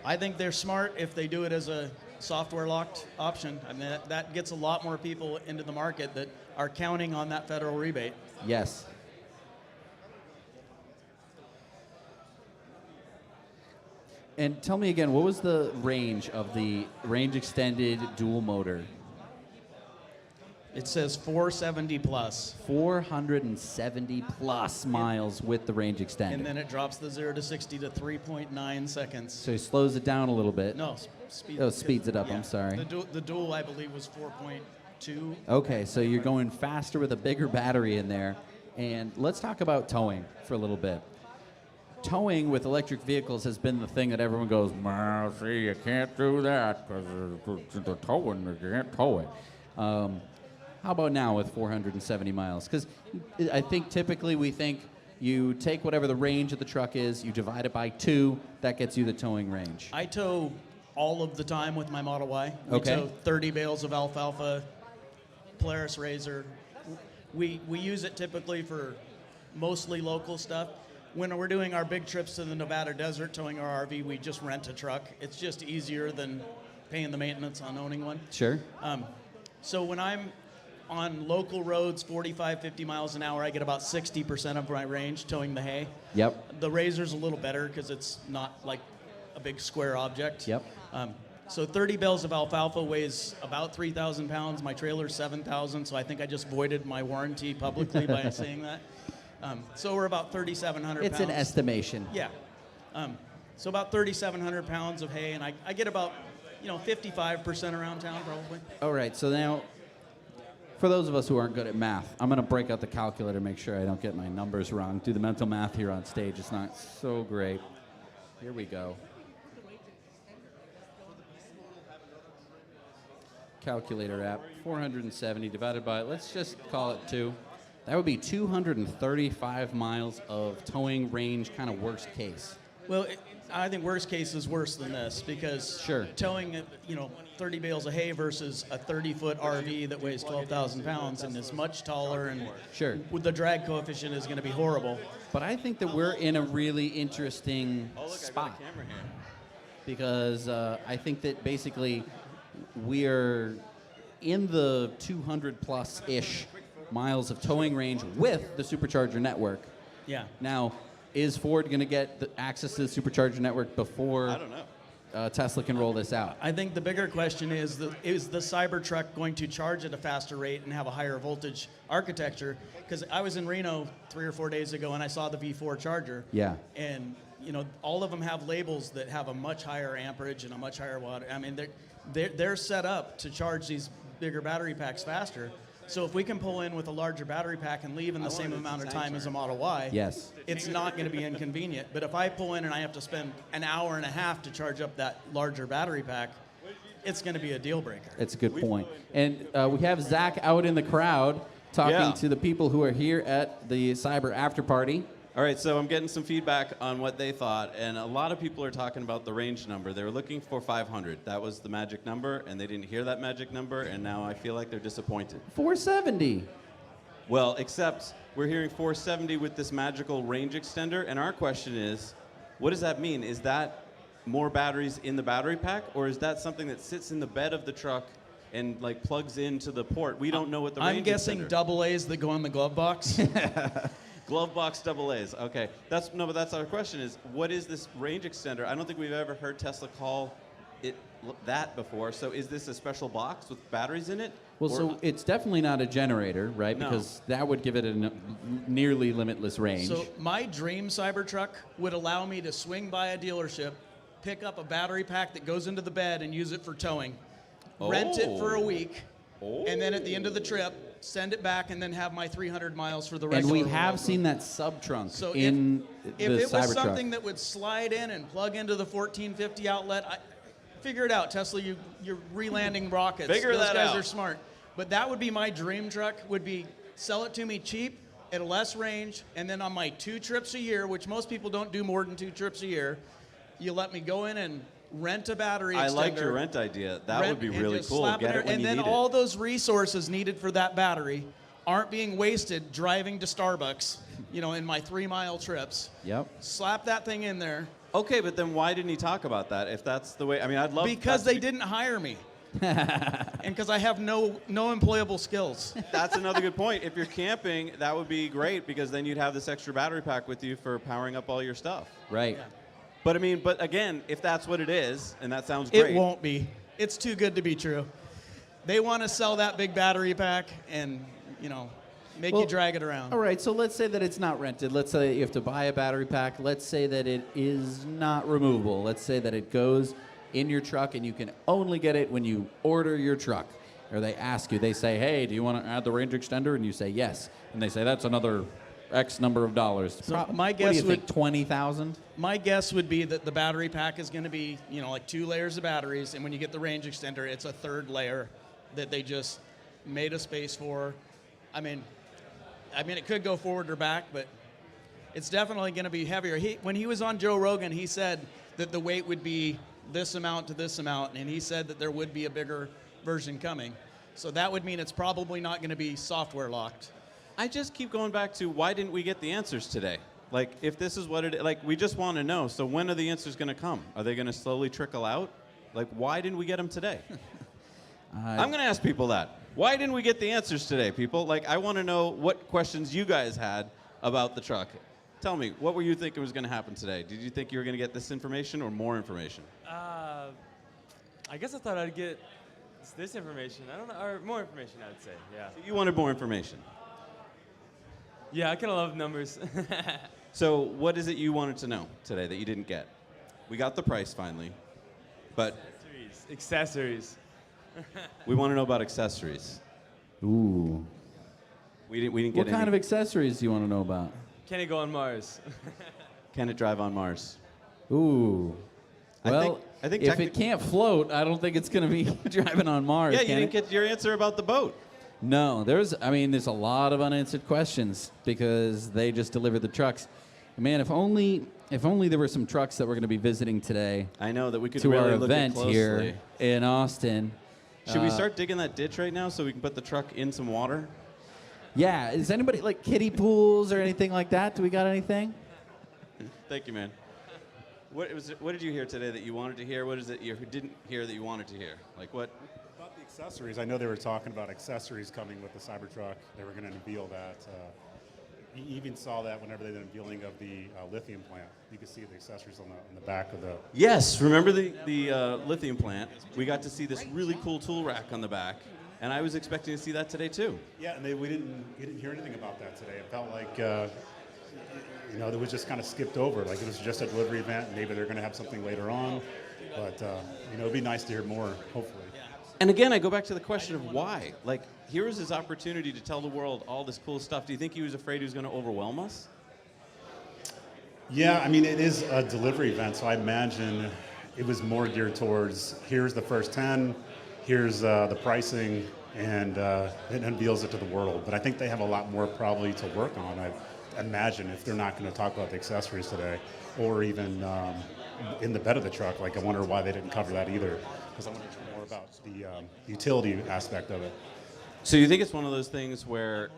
I think they're smart if they do it as a software locked option. I mean, that gets a lot more people into the market that are counting on that federal rebate. Yes. And tell me again, what was the range of the range extended dual motor? It says 470 plus. 470 plus miles with the range extender. And then it drops the 0 to 60 to 3.9 seconds. So he slows it down a little bit. No, speeds it up. yeah. I'm sorry. The dual, I believe, was 4.2. Okay, so you're going faster with a bigger battery in there. And let's talk about towing for a little bit. Towing with electric vehicles has been the thing that everyone goes, well, see, you can't do that because the towing, you can't tow it. How about now with 470 miles? Because I think typically we think you take whatever the range of the truck is, you divide it by 2, that gets you the towing range. I tow all of the time with my Model Y. We Okay. tow 30 bales of alfalfa, Polaris Razor. We use it typically for mostly local stuff. When we're doing our big trips to the Nevada desert towing our RV, we just rent a truck. It's just easier than paying the maintenance on owning one. Sure. So when I'm on local roads, 45, 50 miles an hour, I get about 60% of my range towing the hay. Yep. The Razor's a little better because it's not like a big square object. Yep. So 30 bales of alfalfa weighs about 3,000 pounds. My trailer's 7,000, so I think I just voided my warranty publicly by saying that. So we're about 3,700 pounds. It's an estimation. Yeah. So about 3,700 pounds of hay, and I get about 55% around town probably. All right, so now, for those of us who aren't good at math, I'm going to break out the calculator, make sure I don't get my numbers wrong. Do the mental math here on stage. It's not so great. Here we go. Calculator app, 470 divided by, let's just call it 2. That would be 235 miles of towing range, kind of worst case. Well, I think worst case is worse than this because Sure. towing 30 bales of hay versus a 30-foot RV that weighs 12,000 pounds and is much taller and Sure. the drag coefficient is going to be horrible. But I think that we're in a really interesting spot because I think that basically we're in the 200 plus ish miles of towing range with the supercharger network. Yeah. Now, is Ford going to get the access to the supercharger network before I don't know. Tesla can roll this out? I think the bigger question is the Cybertruck going to charge at a faster rate and have a higher voltage architecture? Because I was in Reno 3 or 4 days ago and I saw the V4 charger. Yeah. And all of them have labels that have a much higher amperage and a much higher watt. I mean, they're set up to charge these bigger battery packs faster. So if we can pull in with a larger battery pack and leave in the same amount of time as a Model Y, Yes. it's not going to be inconvenient. But if I pull in and I have to spend an hour and a half to charge up that larger battery pack, it's going to be a deal breaker. It's a good point. And we have Zach out in the crowd talking to the people who are here at the Cyber After Party. All right, so I'm getting some feedback on what they thought, and a lot of people are talking about the range number. They were looking for 500. That was the magic number, and they didn't hear that magic number, and now I feel like they're disappointed. 470. Well, except we're hearing 470 with this magical range extender, and our question is, what does that mean? Is that more batteries in the battery pack, or is that something that sits in the bed of the truck and like plugs into the port? We don't know what the range I'm guessing extender. double A's that go in the glove box. Glove box double A's. Okay, but that's our question: is what is this range extender? I don't think we've ever heard Tesla call it that before. So is this a special box with batteries in it? Well, Or- so it's definitely not a generator, right? No. Because that would give it a nearly limitless range. So my dream Cybertruck would allow me to swing by a dealership, pick up a battery pack that goes into the bed and use it for towing, rent it for a week, and then at the end of the trip, send it back and then have my 300 miles for the and regular. we have road. seen that sub-trunk So in if the it was Cybertruck. something that would slide in and plug into the 1450 outlet, figure it out, Tesla. You're relanding rockets. Figure Those that guys out. are smart. But that would be my dream truck. Would be sell it to me cheap at a less range, and then on my 2 trips a year, which most people don't do more than 2 trips a year, you let me go in and rent a battery extender. I like your rent idea. That would be and really just cool. slap Get there, it when and you then need all it. those resources needed for that battery aren't being wasted driving to Starbucks, in my 3-mile trips. Yep. Slap that thing in there. Okay, but then why didn't he talk about that? If that's the way, I mean, I'd love Because that to they didn't hire me. And because I have no employable skills. That's another good point. If you're camping, that would be great because then you'd have this extra battery pack with you for powering up all your stuff. Right. But I mean, but again, if that's what it is, and that sounds great. It won't be. It's too good to be true. They want to sell that big battery pack and, make you drag it around. All right, so let's say that it's not rented. Let's say that you have to buy a battery pack. Let's say that it is not removable. Let's say that it goes in your truck and you can only get it when you order your truck. Or they ask you, they say, hey, do you want to add the range extender? And you say yes. And they say, that's another X number of dollars. So my what do guess you think, 20,000? My guess would be that the battery pack is going to be, like 2 layers of batteries, and when you get the range extender, it's a 3rd layer that they just made a space for. I mean, it could go forward or back, but it's definitely going to be heavier. When he was on Joe Rogan, he said that the weight would be this amount to this amount, and he said that there would be a bigger version coming. So that would mean it's probably not going to be software locked. I just keep going back to why didn't we get the answers today? Like, if this is what it, like, we just want to know. So when are the answers going to come? Are they going to slowly trickle out? Like, why didn't we get them today? I'm going to ask people that. Why didn't we get the answers today, people? Like, I want to know what questions you guys had about the truck. Tell me, what were you thinking was going to happen today? Did you think you were going to get this information or more information? I guess I thought I'd get this information. I don't know, or more information, I would say, yeah. So you wanted more information. Yeah, I kind of love numbers. So what is it you wanted to know today that you didn't get? We got the price finally, but... Accessories. We want to know about accessories. Ooh. We didn't get What any. kind of accessories do you want to know about? Can it go on Mars? Can it drive on Mars? Ooh. Well, I think if it can't float, I don't think it's going to be driving on Mars. Yeah, can you didn't it? get your answer about the boat. No, there's a lot of unanswered questions because they just delivered the trucks. Man, if only there were some trucks that we're going to be visiting today. I know that we could to really our look event at here closely. in Austin. Should we start digging that ditch right now so we can put the truck in some water? Yeah, is anybody like kiddie pools or anything like that? Do we got anything? Thank you, man. What did you hear today that you wanted to hear? What is it you didn't hear that you wanted to hear? Like what? About the accessories, I know they were talking about accessories coming with the Cybertruck. They were going to unveil that. You even saw that whenever they did an unveiling of the lithium plant. You could see the accessories on the back of the... Yes, remember the lithium plant? We got to see this really cool tool rack on the back, and I was expecting to see that today too. Yeah, and we didn't hear anything about that today. It felt like, it was just kind of skipped over. Like it was just a delivery event. Maybe they're going to have something later on. But, it'd be nice to hear more, hopefully. And again, I go back to the question of why. Like, here was his opportunity to tell the world all this cool stuff. Do you think he was afraid he was going to overwhelm us? Yeah, I mean, it is a delivery event, so I imagine it was more geared towards, here's the first 10, here's the pricing, and it unveils it to the world. But I think they have a lot more probably to work on, I imagine, if they're not going to talk about the accessories today, or even in the bed of the truck. Like, I wonder why they didn't cover that either, because I want to know more about the utility aspect of it. So you think it's one of those things where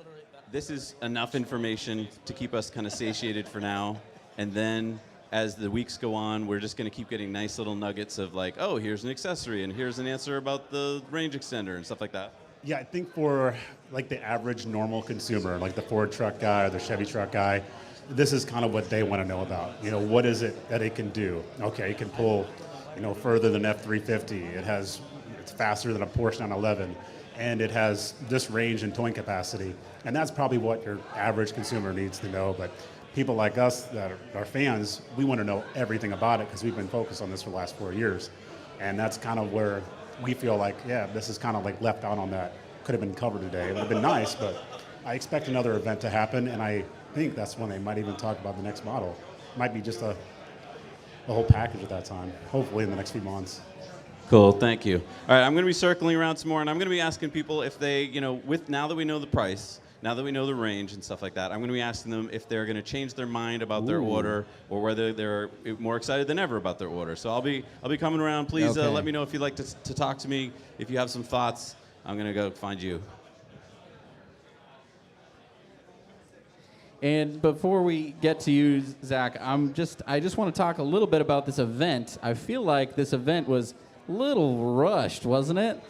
this is enough information to keep us kind of satiated for now, and then as the weeks go on, we're just going to keep getting nice little nuggets of like, oh, here's an accessory, and here's an answer about the range extender and stuff like that? Yeah, I think for like the average normal consumer, like the Ford truck guy or the Chevy truck guy, this is kind of what they want to know about. What is it that it can do? Okay, it can pull, further than F-350. It's faster than a Porsche 911. And it has this range and towing capacity. And that's probably what your average consumer needs to know. But people like us that are fans, we want to know everything about it because we've been focused on this for the last 4 years. And that's kind of where we feel like, yeah, this is kind of like left out on that. Could have been covered today. It would have been nice, but I expect another event to happen, and I think that's when they might even talk about the next model. Might be just a whole package at that time, hopefully in the next few months. Cool, thank you. All right, I'm going to be circling around some more, and I'm going to be asking people if they, now that we know the price, now that we know the range and stuff like that, I'm going to be asking them if they're going to change their mind about their order or whether they're more excited than ever about their order. So I'll be coming around. Please let me know if you'd like to talk to me. If you have some thoughts, I'm going to go find you. And before we get to you, Zach, I just want to talk a little bit about this event. I feel like this event was a little rushed, wasn't it?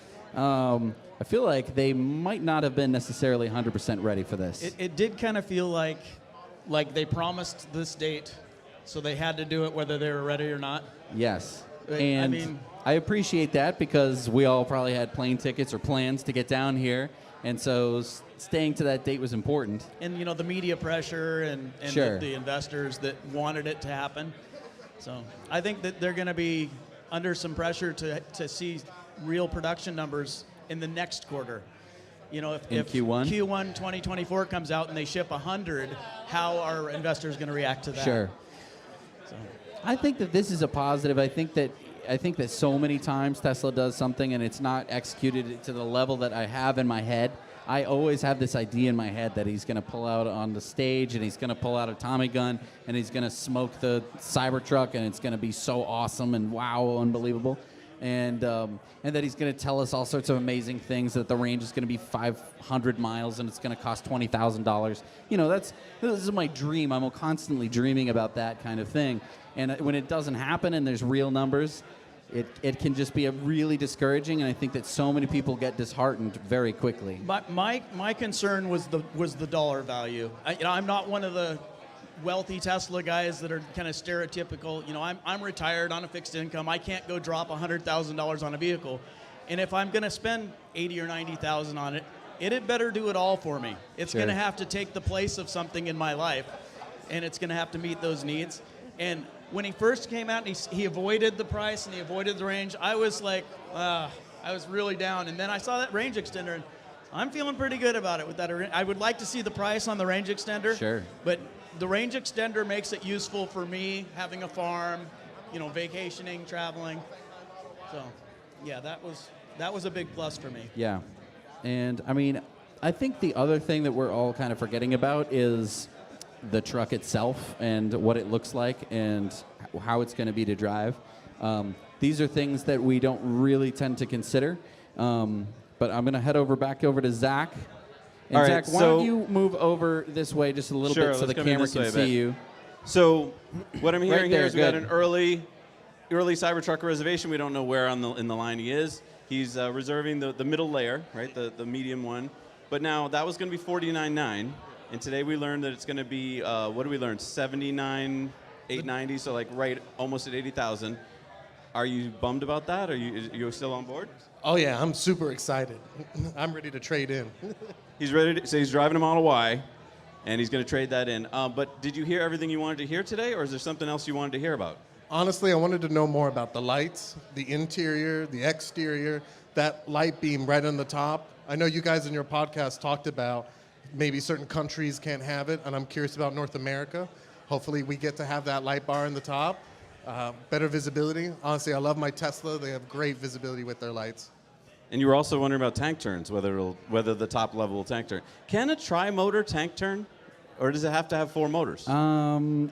I feel like they might not have been necessarily 100% ready for this. It did kind of feel like they promised this date, so they had to do it whether they were ready or not. Yes. I And mean, I appreciate that because we all probably had plane tickets or plans to get down here, and so staying to that date was important. And the media pressure and Sure. the investors that wanted it to happen. So I think that they're going to be under some pressure to see real production numbers in the next quarter. If Q1? Q1 2024 comes out and they ship 100, how are investors going to react to that? Sure. So. I think that this is a positive. I think that so many times Tesla does something and it's not executed to the level that I have in my head. I always have this idea in my head that he's going to pull out on the stage and he's going to pull out a Tommy gun and he's going to smoke the Cybertruck and it's going to be so awesome and wow, unbelievable. And that he's going to tell us all sorts of amazing things, that the range is going to be 500 miles and it's going to cost $20,000. This is my dream. I'm constantly dreaming about that kind of thing. And when it doesn't happen and there's real numbers, it can just be really discouraging, and I think that so many people get disheartened very quickly. My concern was the dollar value. I'm not one of the wealthy Tesla guys that are kind of stereotypical. I'm retired on a fixed income. I can't go drop $100,000 on a vehicle, and if I'm going to spend $80,000 or $90,000 on it, it better do it all for me. It's Sure. going to have to take the place of something in my life, and it's going to have to meet those needs. And when he first came out and he avoided the price and he avoided the range, I was like, I was really down. And then I saw that range extender, and I'm feeling pretty good about it with that. I would like to see the price on the range extender. Sure. But the range extender makes it useful for me having a farm, vacationing, traveling. So, yeah, that was a big plus for me. Yeah. And, I think the other thing that we're all kind of forgetting about is the truck itself and what it looks like and how it's going to be to drive. These are things that we don't really tend to consider. But I'm going to head back over to Zach. And All right, Zach, why don't you move over this way just a little Sure, bit so let's the come in camera this can way a see bit. you. So what I'm hearing Right here there, is we got good. an early Cybertruck reservation. We don't know where in the line he is. He's reserving the middle layer, right, the medium one. But now that was going to be $49,900, and today we learned that it's going to be what did we learn? $79,890, so like right almost at $80,000. Are you bummed about that? Are you still on board? Oh yeah, I'm super excited. I'm ready to trade in. He's ready. So he's driving a Model Y, and he's going to trade that in. But did you hear everything you wanted to hear today, or is there something else you wanted to hear about? Honestly, I wanted to know more about the lights, the interior, the exterior, that light beam right on the top. I know you guys in your podcast talked about maybe certain countries can't have it, and I'm curious about North America. Hopefully we get to have that light bar in the top. Better visibility. Honestly, I love my Tesla. They have great visibility with their lights. And you were also wondering about tank turns, whether the top level will tank turn. Can a tri-motor tank turn, or does it have to have 4 motors?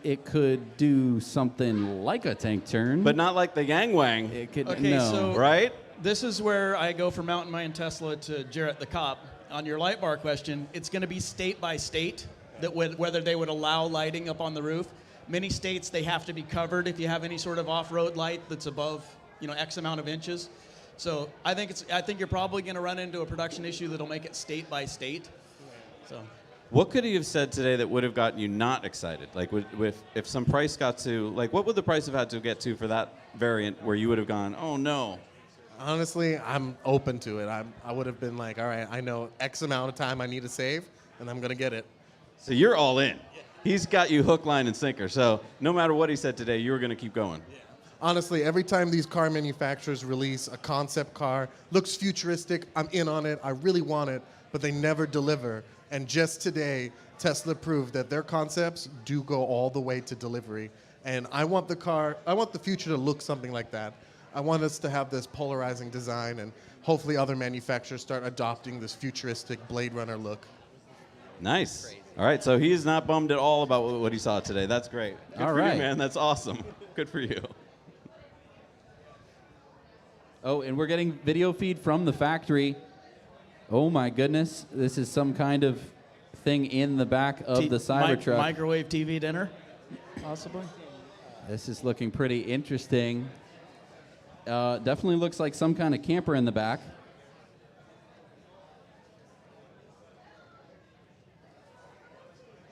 It could do something like a tank turn. But not like the Yang Wang. It could, Okay, no. so Right? This is where I go from Mountain Man Tesla to Jarrett the cop. On your light bar question, it's going to be state by state whether they would allow lighting up on the roof. Many states, they have to be covered if you have any sort of off-road light that's above, X amount of inches. So I think you're probably going to run into a production issue that'll make it state by state. So. What could he have said today that would have gotten you not excited? Like, if some price got to, like, what would the price have had to get to for that variant where you would have gone, oh no? Honestly, I'm open to it. I would have been like, all right, I know X amount of time I need to save, and I'm going to get it. So you're all in. He's got you hook, line, and sinker. So no matter what he said today, you were going to keep going. Yeah. Honestly, every time these car manufacturers release a concept car, looks futuristic, I'm in on it, I really want it, but they never deliver. And just today, Tesla proved that their concepts do go all the way to delivery. And I want the future to look something like that. I want us to have this polarizing design, and hopefully other manufacturers start adopting this futuristic Blade Runner look. Nice. All right, so he's not bummed at all about what he saw today. That's great. Good All for right. you, man. That's awesome. Good for you. Oh, and we're getting video feed from the factory. Oh my goodness, this is some kind of thing in the back of the Cybertruck. Microwave TV dinner, possibly. This is looking pretty interesting. Definitely looks like some kind of camper in the back.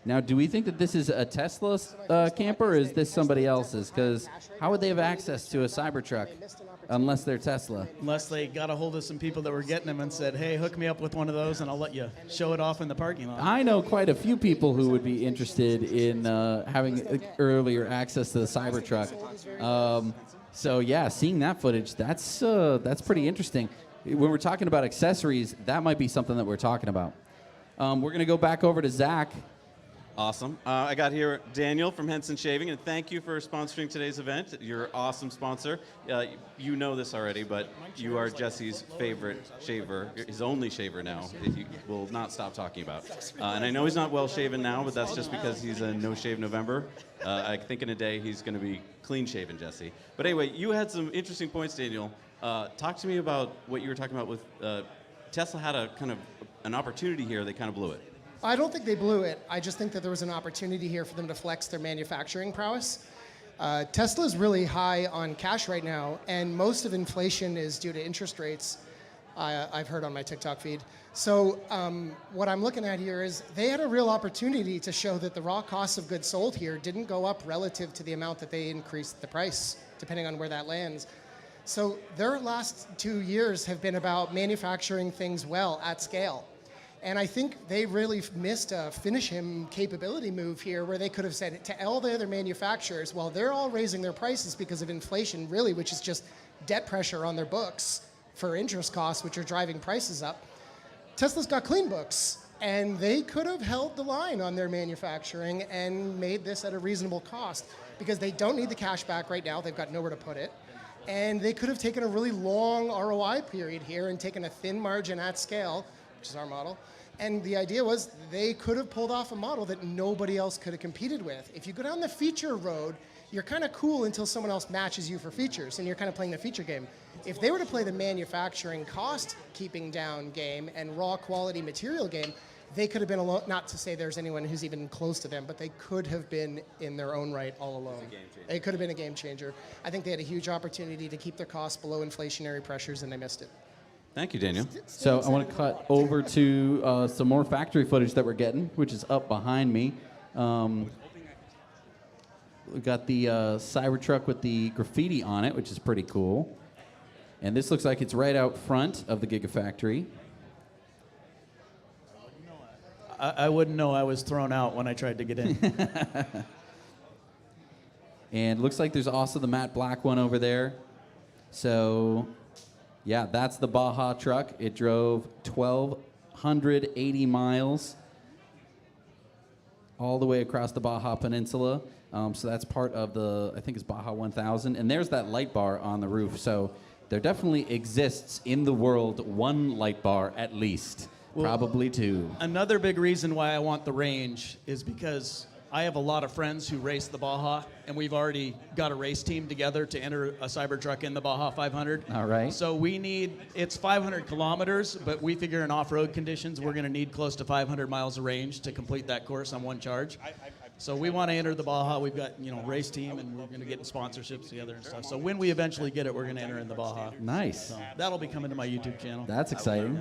Now, do we think that this is a Tesla camper, or is this somebody else's? Because how would they have access to a Cybertruck unless they're Tesla? Unless they got a hold of some people that were getting them and said, hey, hook me up with one of those and I'll let you show it off in the parking lot. I know quite a few people who would be interested in having earlier access to the Cybertruck. So yeah, seeing that footage, that's pretty interesting. When we're talking about accessories, that might be something that we're talking about. We're going to go back over to Zach. Awesome. I got here Daniel from Henson Shaving, and thank you for sponsoring today's event. You're an awesome sponsor. You know this already, but you are Jesse's favorite shaver, his only shaver now, that he will not stop talking about. And I know he's not well shaven now, but that's just because he's a no shave November. I think in a day he's going to be clean shaven, Jesse. But anyway, you had some interesting points, Daniel. Talk to me about what you were talking about with Tesla had a kind of an opportunity here. They kind of blew it. I don't think they blew it. I just think that there was an opportunity here for them to flex their manufacturing prowess. Tesla is really high on cash right now, and most of inflation is due to interest rates, I've heard on my TikTok feed. So what I'm looking at here is they had a real opportunity to show that the raw cost of goods sold here didn't go up relative to the amount that they increased the price, depending on where that lands. So their last 2 years have been about manufacturing things well at scale. And I think they really missed a finish him capability move here where they could have said to all the other manufacturers, well, they're all raising their prices because of inflation, really, which is just debt pressure on their books for interest costs, which are driving prices up. Tesla's got clean books, and they could have held the line on their manufacturing and made this at a reasonable cost because they don't need the cash back right now. They've got nowhere to put it. And they could have taken a really long ROI period here and taken a thin margin at scale, which is our model. And the idea was they could have pulled off a model that nobody else could have competed with. If you go down the feature road, you're kind of cool until someone else matches you for features, and you're kind of playing the feature game. If they were to play the manufacturing cost keeping down game and raw quality material game, they could have been alone. Not to say there's anyone who's even close to them, but they could have been in their own right all alone. It could have been a game changer. I think they had a huge opportunity to keep their costs below inflationary pressures, and they missed it. Thank you, Daniel. So I want to cut over to some more factory footage that we're getting, which is up behind me. We've got the Cybertruck with the graffiti on it, which is pretty cool. And this looks like it's right out front of the Gigafactory. I wouldn't know I was thrown out when I tried to get in. And looks like there's also the matte black one over there. So, yeah, that's the Baja truck. It drove 1,280 miles all the way across the Baja Peninsula. So that's part of the, I think it's Baja 1000. And there's that light bar on the roof. So there definitely exists in the world one light bar at least. Well, probably two. Another big reason why I want the range is because I have a lot of friends who race the Baja, and we've already got a race team together to enter a Cybertruck in the Baja 500. All right. So we need, it's 500 kilometers, but we figure in off-road conditions, we're going to need close to 500 miles of range to complete that course on one charge. So we want to enter the Baja. We've got, race team, and we're going to get sponsorships together and stuff. So when we eventually get it, we're going to enter in the Baja. Nice. So that'll be coming to my YouTube channel. That's exciting.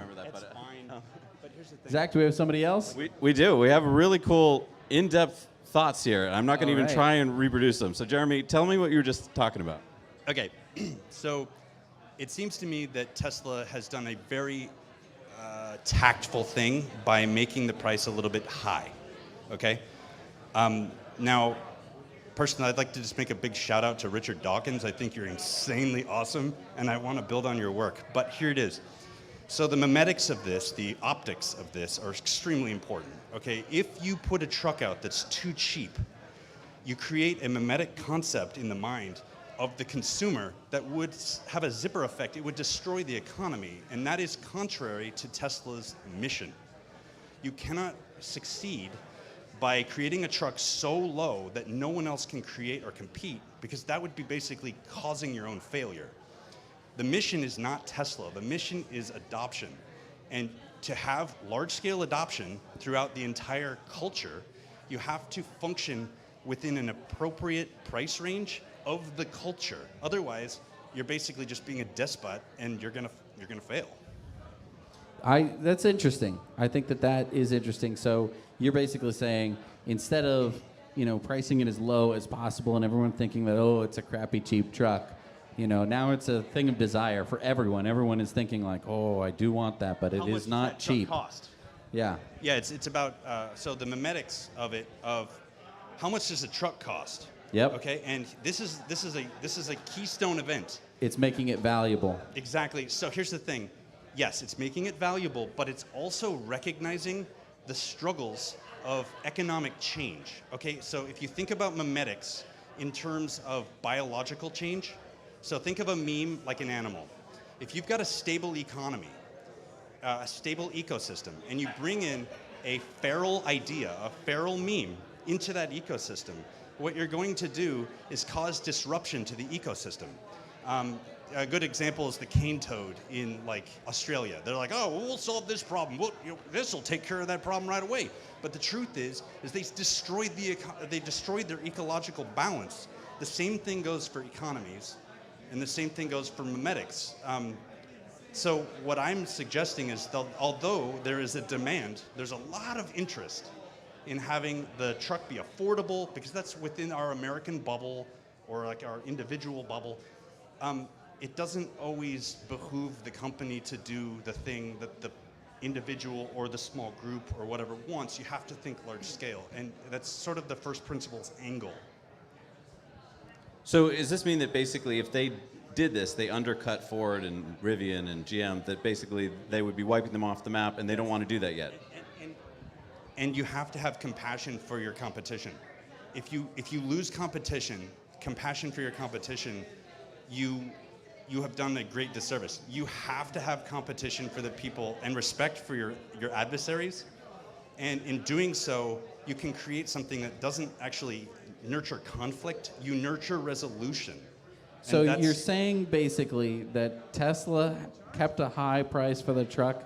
Zach, do we have somebody else? We do. We have really cool, in-depth thoughts here. I'm not going to even right. try and reproduce them. So, Jeremy, tell me what you were just talking about. Okay, so it seems to me that Tesla has done a very tactful thing by making the price a little bit high, okay? Now, personally, I'd like to just make a big shout out to Richard Dawkins. I think you're insanely awesome, and I want to build on your work. But here it is. So the memetics of this, the optics of this, are extremely important, okay? If you put a truck out that's too cheap, you create a memetic concept in the mind of the consumer that would have a zipper effect. It would destroy the economy, and that is contrary to Tesla's mission. You cannot succeed by creating a truck so low that no one else can create or compete, because that would be basically causing your own failure. The mission is not Tesla. The mission is adoption. And to have large-scale adoption throughout the entire culture, you have to function within an appropriate price range of the culture. Otherwise, you're basically just being a despot, and you're gonna fail. That's interesting. I think that is interesting. So you're basically saying instead of pricing it as low as possible and everyone thinking that it's a crappy cheap truck, now it's a thing of desire for everyone. Everyone is thinking like, I do want that, but it is not cheap. Cost? Yeah. Yeah, it's about so the memetics of it of how much does a truck cost? Yep. Okay, and this is a keystone event. It's making it valuable. Exactly. So here's the thing. Yes, it's making it valuable, but it's also recognizing the struggles of economic change. Okay, so if you think about memetics in terms of biological change, so think of a meme like an animal. If you've got a stable economy, a stable ecosystem, and you bring in a feral idea, a feral meme into that ecosystem, what you're going to do is cause disruption to the ecosystem. A good example is the cane toad in Australia. They're like, we'll solve this problem. This will take care of that problem right away. But the truth is they destroyed their ecological balance. The same thing goes for economies, and the same thing goes for memetics. So what I'm suggesting is that although there is a demand, there's a lot of interest in having the truck be affordable, because that's within our American bubble or our individual bubble. It doesn't always behoove the company to do the thing that the individual or the small group or whatever wants. You have to think large scale, and that's sort of the first principles angle. So does this mean that basically if they did this, they undercut Ford and Rivian and GM, that basically they would be wiping them off the map, and they don't want to do that yet? And you have to have compassion for your competition. If you lose compassion for your competition, you have done a great disservice. You have to have competition for the people and respect for your adversaries. And in doing so, you can create something that doesn't actually nurture conflict, you nurture resolution. So you're saying basically that Tesla kept a high price for the truck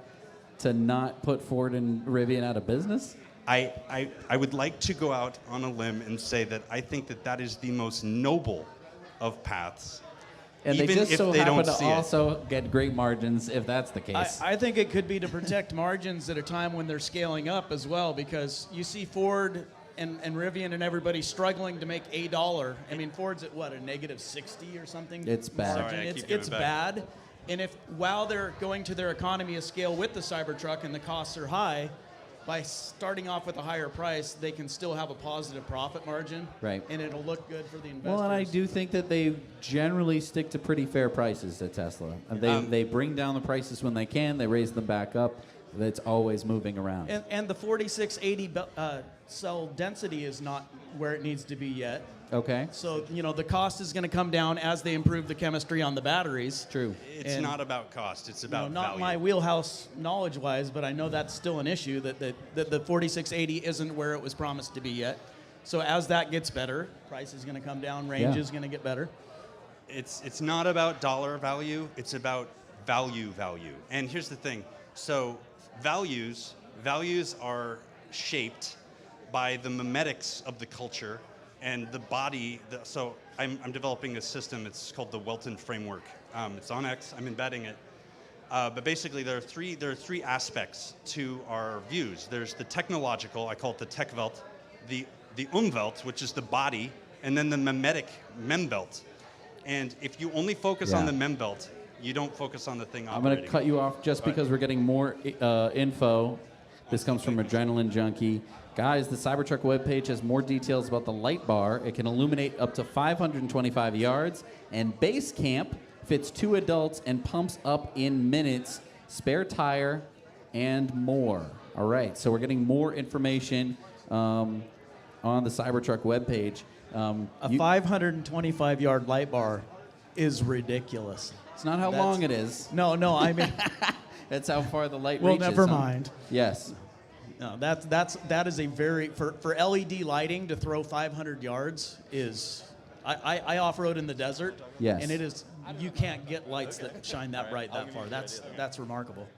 to not put Ford and Rivian out of business? I would like to go out on a limb and say that I think that is the most noble of paths. And even they just if so they happen don't to see also get great margins if that's the case. I think it could be to protect margins at a time when they're scaling up as well, because you see Ford and Rivian and everybody struggling to make $1. I mean, Ford's at what, a negative 60 or something? It's bad. Margin. Sorry, I keep It's giving back. bad. And if while they're going to their economy of scale with the Cybertruck and the costs are high, by starting off with a higher price, they can still have a positive profit margin. Right. And it'll look good for the investors. Well, and I do think that they generally stick to pretty fair prices at Tesla. They bring down the prices when they can. They raise them back up. That's always moving around. And the 4680 cell density is not where it needs to be yet. Okay. So, the cost is going to come down as they improve the chemistry on the batteries. True. It's not about cost, it's about not value. my wheelhouse knowledge-wise, but I know that's still an issue, that the 4680 isn't where it was promised to be yet. So as that gets better, price is going to come down, range is going to get better. It's not about dollar value, it's about value. And here's the thing. So values are shaped by the memetics of the culture and the body. So I'm developing a system. It's called the Welton Framework. It's on X. I'm embedding it. But basically, there are three aspects to our views. There's the technological. I call it the tech Welt, the Umwelt, which is the body, and then the memetic Membelt. And if you only focus on the Membelt, you don't focus on the thing operating. I'm going to cut you off just because we're getting more info. This comes from Adrenaline Junkie. Guys, the Cybertruck webpage has more details about the light bar. It can illuminate up to 525 yards, and base camp fits 2 adults and pumps up in minutes, spare tire, and more. All right, so we're getting more information on the Cybertruck webpage. A 525-yard light bar is ridiculous. It's not how long it is. No, I mean... That's how far the light well, reaches. never mind. Yes. No, that is a very for LED lighting to throw 500 yards is. I off-road in the desert. Yes. And it is, you can't get lights that shine that bright that far. That's remarkable.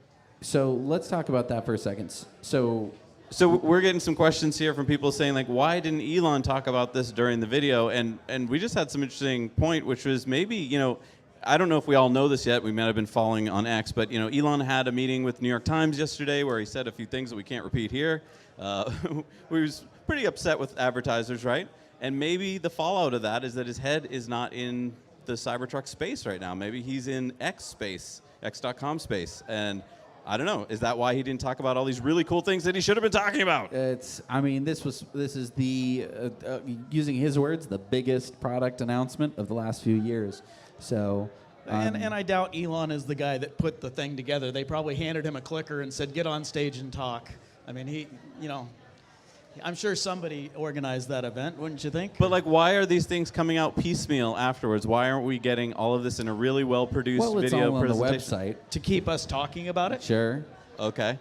So let's talk about that for a second. So we're getting some questions here from people saying, like, why didn't Elon talk about this during the video? And we just had some interesting point, which was maybe, I don't know if we all know this yet. We might have been following on X, but Elon had a meeting with New York Times yesterday where he said a few things that we can't repeat here. We was pretty upset with advertisers, right? And maybe the fallout of that is that his head is not in the Cybertruck space right now. Maybe he's in X space, X.com space, and I don't know. Is that why he didn't talk about all these really cool things that he should have been talking about? This is the using his words, the biggest product announcement of the last few years. So. And I doubt Elon is the guy that put the thing together. They probably handed him a clicker and said, "Get on stage and talk." I mean, I'm sure somebody organized that event, wouldn't you think? But why are these things coming out piecemeal afterwards? Why aren't we getting all of this in a really well-produced Well, it's video all on the presentation? website. To keep us talking about it? Sure. Okay.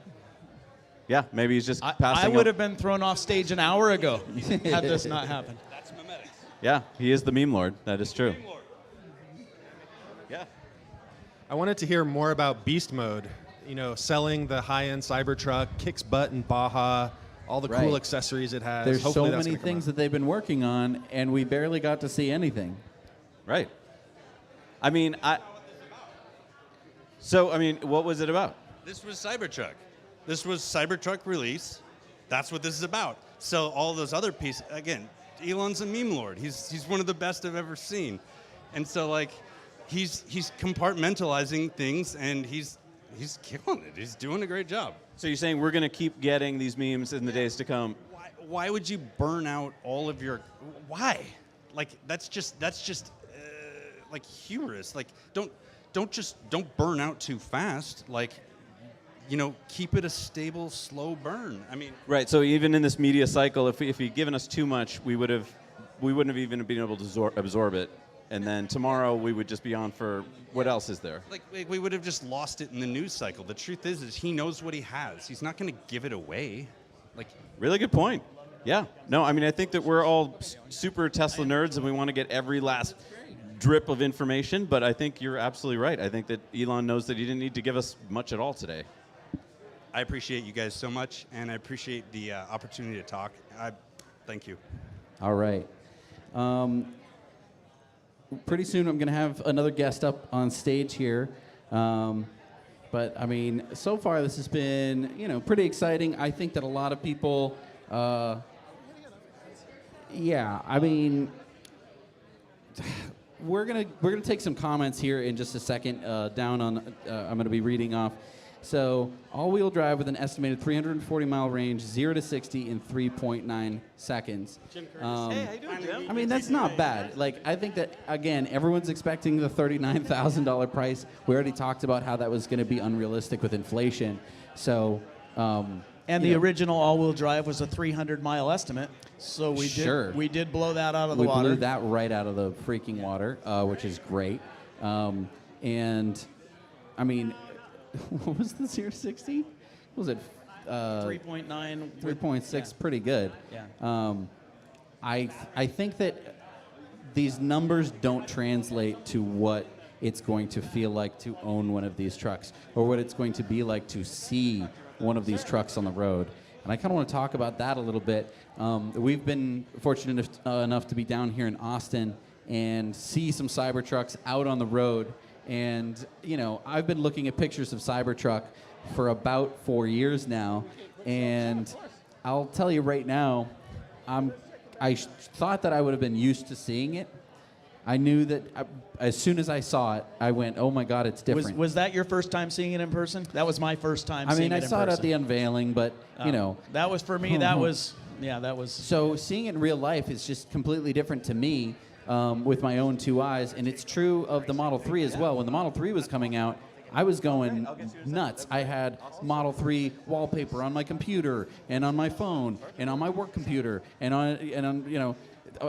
Yeah, maybe he's just I passing. would have been thrown off stage an hour ago had this not happened. That's memetics. Yeah, he is the meme lord. That is true. Yeah. I wanted to hear more about Beast Mode. Selling the high-end Cybertruck, kicks butt in Baja, all the cool accessories it has. There's Hopefully so that's many gonna come things out. that they've been working on, and we barely got to see anything. Right. I mean, what was it about? This was Cybertruck. This was Cybertruck release. That's what this is about. So all those other pieces, again, Elon's a meme lord. He's one of the best I've ever seen. And so he's compartmentalizing things, and he's killing it. He's doing a great job. So you're saying we're going to keep getting these memes in the days to come? Why would you burn out all of your? Why? That's just hubris. Don't burn out too fast. Keep it a stable, slow burn. I mean. Right. So even in this media cycle, if he'd given us too much, we wouldn't have even been able to absorb it. And then tomorrow we would just be on for what else is there? We would have just lost it in the news cycle. The truth is he knows what he has. He's not going to give it away. Really good point. Yeah. No, I mean, I think that we're all super Tesla nerds and we want to get every last drip of information, but I think you're absolutely right. I think that Elon knows that he didn't need to give us much at all today. I appreciate you guys so much, and I appreciate the opportunity to talk. Thank you. All right. Pretty soon I'm going to have another guest up on stage here. But, I mean, so far this has been, pretty exciting. I think that a lot of people, we're gonna take some comments here in just a second. Down on, I'm going to be reading off. So, all-wheel drive with an estimated 340-mile range, 0 to 60 in 3.9 seconds. Jim Curtis. Hey, how you doing, Jim? I mean, that's not bad. I think that, again, everyone's expecting the $39,000 price. We already talked about how that was going to be unrealistic with inflation. So, and the original all-wheel drive was a 300-mile estimate, so we did blow that out of the water. We blew that right out of the freaking water, which is great. And, I mean, what was the 0 to 60? What was it? 3.9. 3.6, yeah. pretty good. Yeah. I think that these numbers don't translate to what it's going to feel like to own one of these trucks, or what it's going to be like to see one of these trucks on the road. And I kind of want to talk about that a little bit. We've been fortunate enough to be down here in Austin and see some Cybertrucks out on the road. And, I've been looking at pictures of Cybertruck for about 4 years now. And I'll tell you right now, I thought that I would have been used to seeing it. I knew that as soon as I saw it, I went, oh my God, it's different. Was that your first time seeing it in person? That was my first time seeing it in person. I saw it at the unveiling, but, That was, for me, that was. So seeing it in real life is just completely different to me. With my own two eyes, and it's true of the Model 3 as well. When the Model 3 was coming out, I was going nuts. I had Model 3 wallpaper on my computer, and on my phone, and on my work computer, and on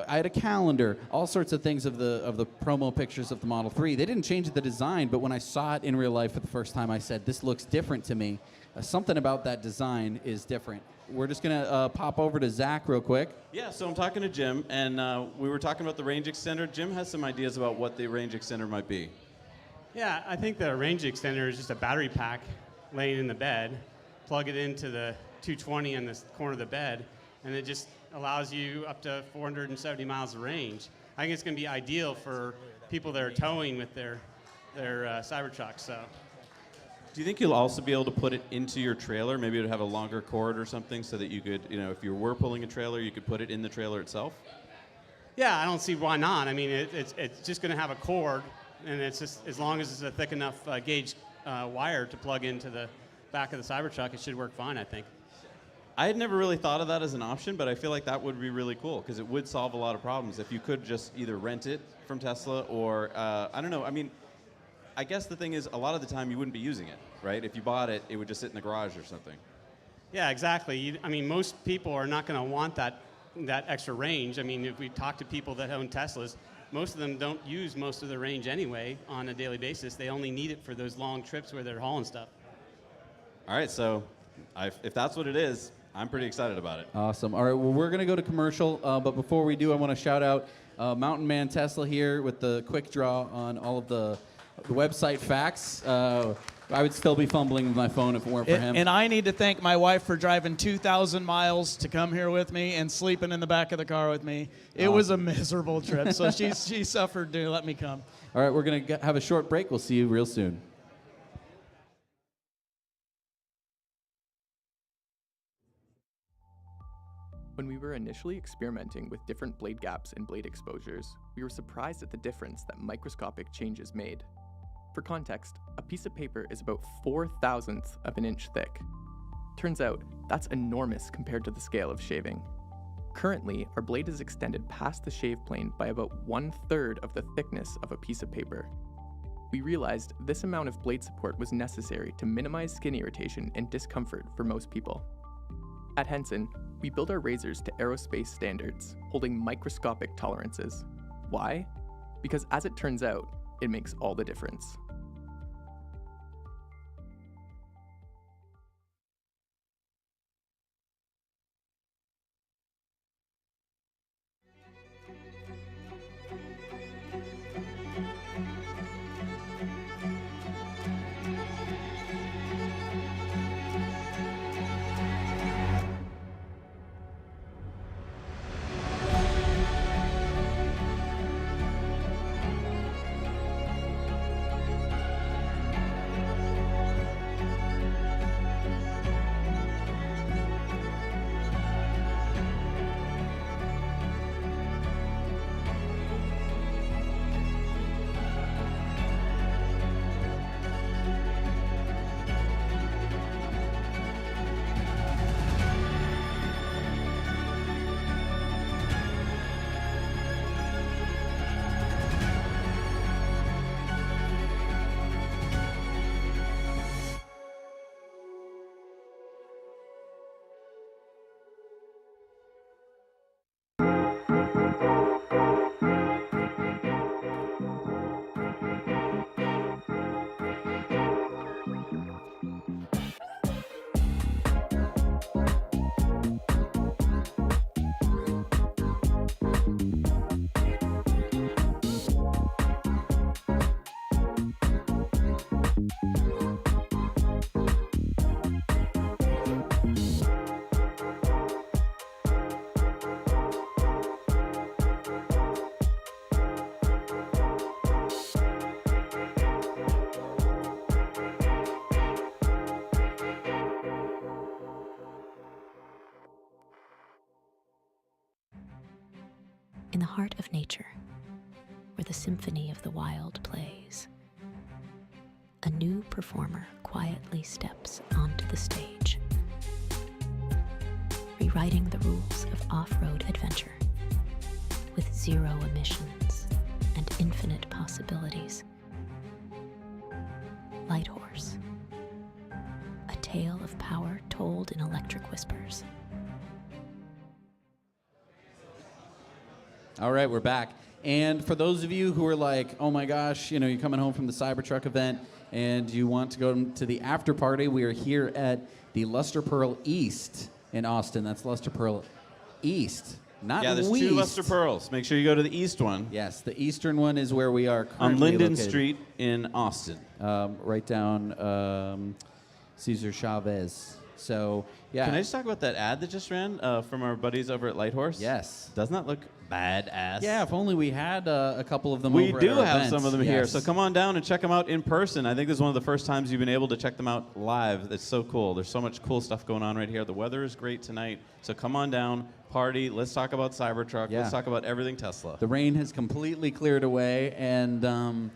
I had a calendar, all sorts of things of the promo pictures of the Model 3. They didn't change the design, but when I saw it in real life for the first time, I said, this looks different to me. Something about that design is different. We're just going to pop over to Zach real quick. Yeah, so I'm talking to Jim, and we were talking about the range extender. Jim has some ideas about what the range extender might be. Yeah, I think the range extender is just a battery pack laying in the bed. Plug it into the 220 in the corner of the bed, and it just allows you up to 470 miles of range. I think it's going to be ideal for people that are towing with their their Cybertruck. So. Do you think you'll also be able to put it into your trailer? Maybe it would have a longer cord or something so that you could, if you were pulling a trailer, you could put it in the trailer itself? Yeah, I don't see why not. I mean, it's just going to have a cord, and it's just as long as it's a thick enough gauge wire to plug into the back of the Cybertruck, it should work fine, I think. I had never really thought of that as an option, but I feel like that would be really cool because it would solve a lot of problems if you could just either rent it from Tesla or, I don't know. I mean, I guess the thing is a lot of the time you wouldn't be using it, right? If you bought it, it would just sit in the garage or something. Yeah, exactly. I mean, most people are not going to want that extra range. I mean, if we talk to people that own Teslas, most of them don't use most of the range anyway on a daily basis. They only need it for those long trips where they're hauling stuff. All right, so if that's what it is, I'm pretty excited about it. Awesome. All right, well, we're going to go to commercial, but before we do, I want to shout out Mountain Man Tesla here with the quick draw on all of the website facts. I would still be fumbling with my phone if it weren't for him. And I need to thank my wife for driving 2,000 miles to come here with me and sleeping in the back of the car with me. It was a miserable trip, so she suffered to let me come. All right, we're going to have a short break. We'll see you real soon. When we were initially experimenting with different blade gaps and blade exposures, we were surprised at the difference that microscopic changes made. For context, a piece of paper is about 4/1000th of an inch thick. Turns out, that's enormous compared to the scale of shaving. Currently, our blade is extended past the shave plane by about 1/3 of the thickness of a piece of paper. We realized this amount of blade support was necessary to minimize skin irritation and discomfort for most people. At Henson, we build our razors to aerospace standards, holding microscopic tolerances. Why? Because as it turns out, it makes all the difference. In the heart of nature, where the symphony of the wild plays, a new performer quietly steps onto the stage, rewriting the rules of off-road adventure with zero emissions and infinite possibilities. Light Horse, a tale of power told in electric whispers. All right, we're back. And for those of you who are like, oh my gosh, you're coming home from the Cybertruck event and you want to go to the after party, we are here at the Luster Pearl East in Austin. That's Luster Pearl East, not there's West. 2 Luster Pearls. Make sure you go to the East one. Yes, the Eastern one is where we are currently on Linden located. Street in Austin. Right down Cesar Chavez So, yeah. Can I just talk about that ad that just ran from our buddies over at Lighthorse? Yes. Doesn't that look badass? Yeah, if only we had a couple of them We over do at our have event. some of them here, Yes. so come on down and check them out in person. I think this is one of the first times you've been able to check them out live. It's so cool. There's so much cool stuff going on right here. The weather is great tonight, so come on down, party. Let's talk about Cybertruck. Yeah. Let's talk about everything Tesla. The rain has completely cleared away, and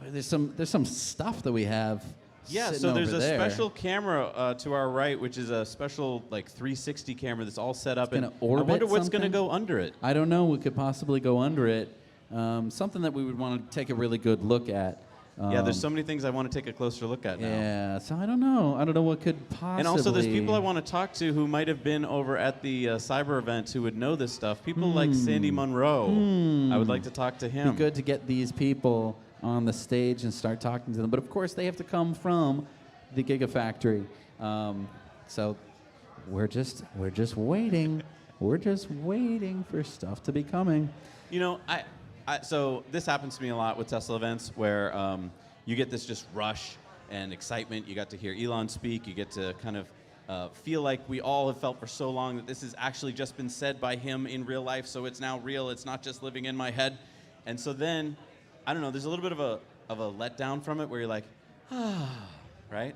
there's some stuff that we have. Yeah, sitting so there's over a there. special camera to our right, which is a special like 360 camera that's all set up. Gonna And I orbit wonder what's going to something? go under it. I don't know. What could possibly go under it? Something that we would want to take a really good look at. Yeah, there's so many things I want to take a closer look at now. Yeah, so I don't know. I don't know what could possibly. And also, there's people I want to talk to who might have been over at the cyber event who would know this stuff. People like Sandy Monroe. I would like to talk to him. Be good to get these people on the stage and start talking to them. But of course, they have to come from the Gigafactory. So we're just waiting. We're just waiting for stuff to be coming. You know, so this happens to me a lot with Tesla events where you get this just rush and excitement. You got to hear Elon speak. You get to kind of feel like we all have felt for so long that this has actually just been said by him in real life, so it's now real. It's not just living in my head. And so then, I don't know, there's a little bit of a letdown from it where you're like, right?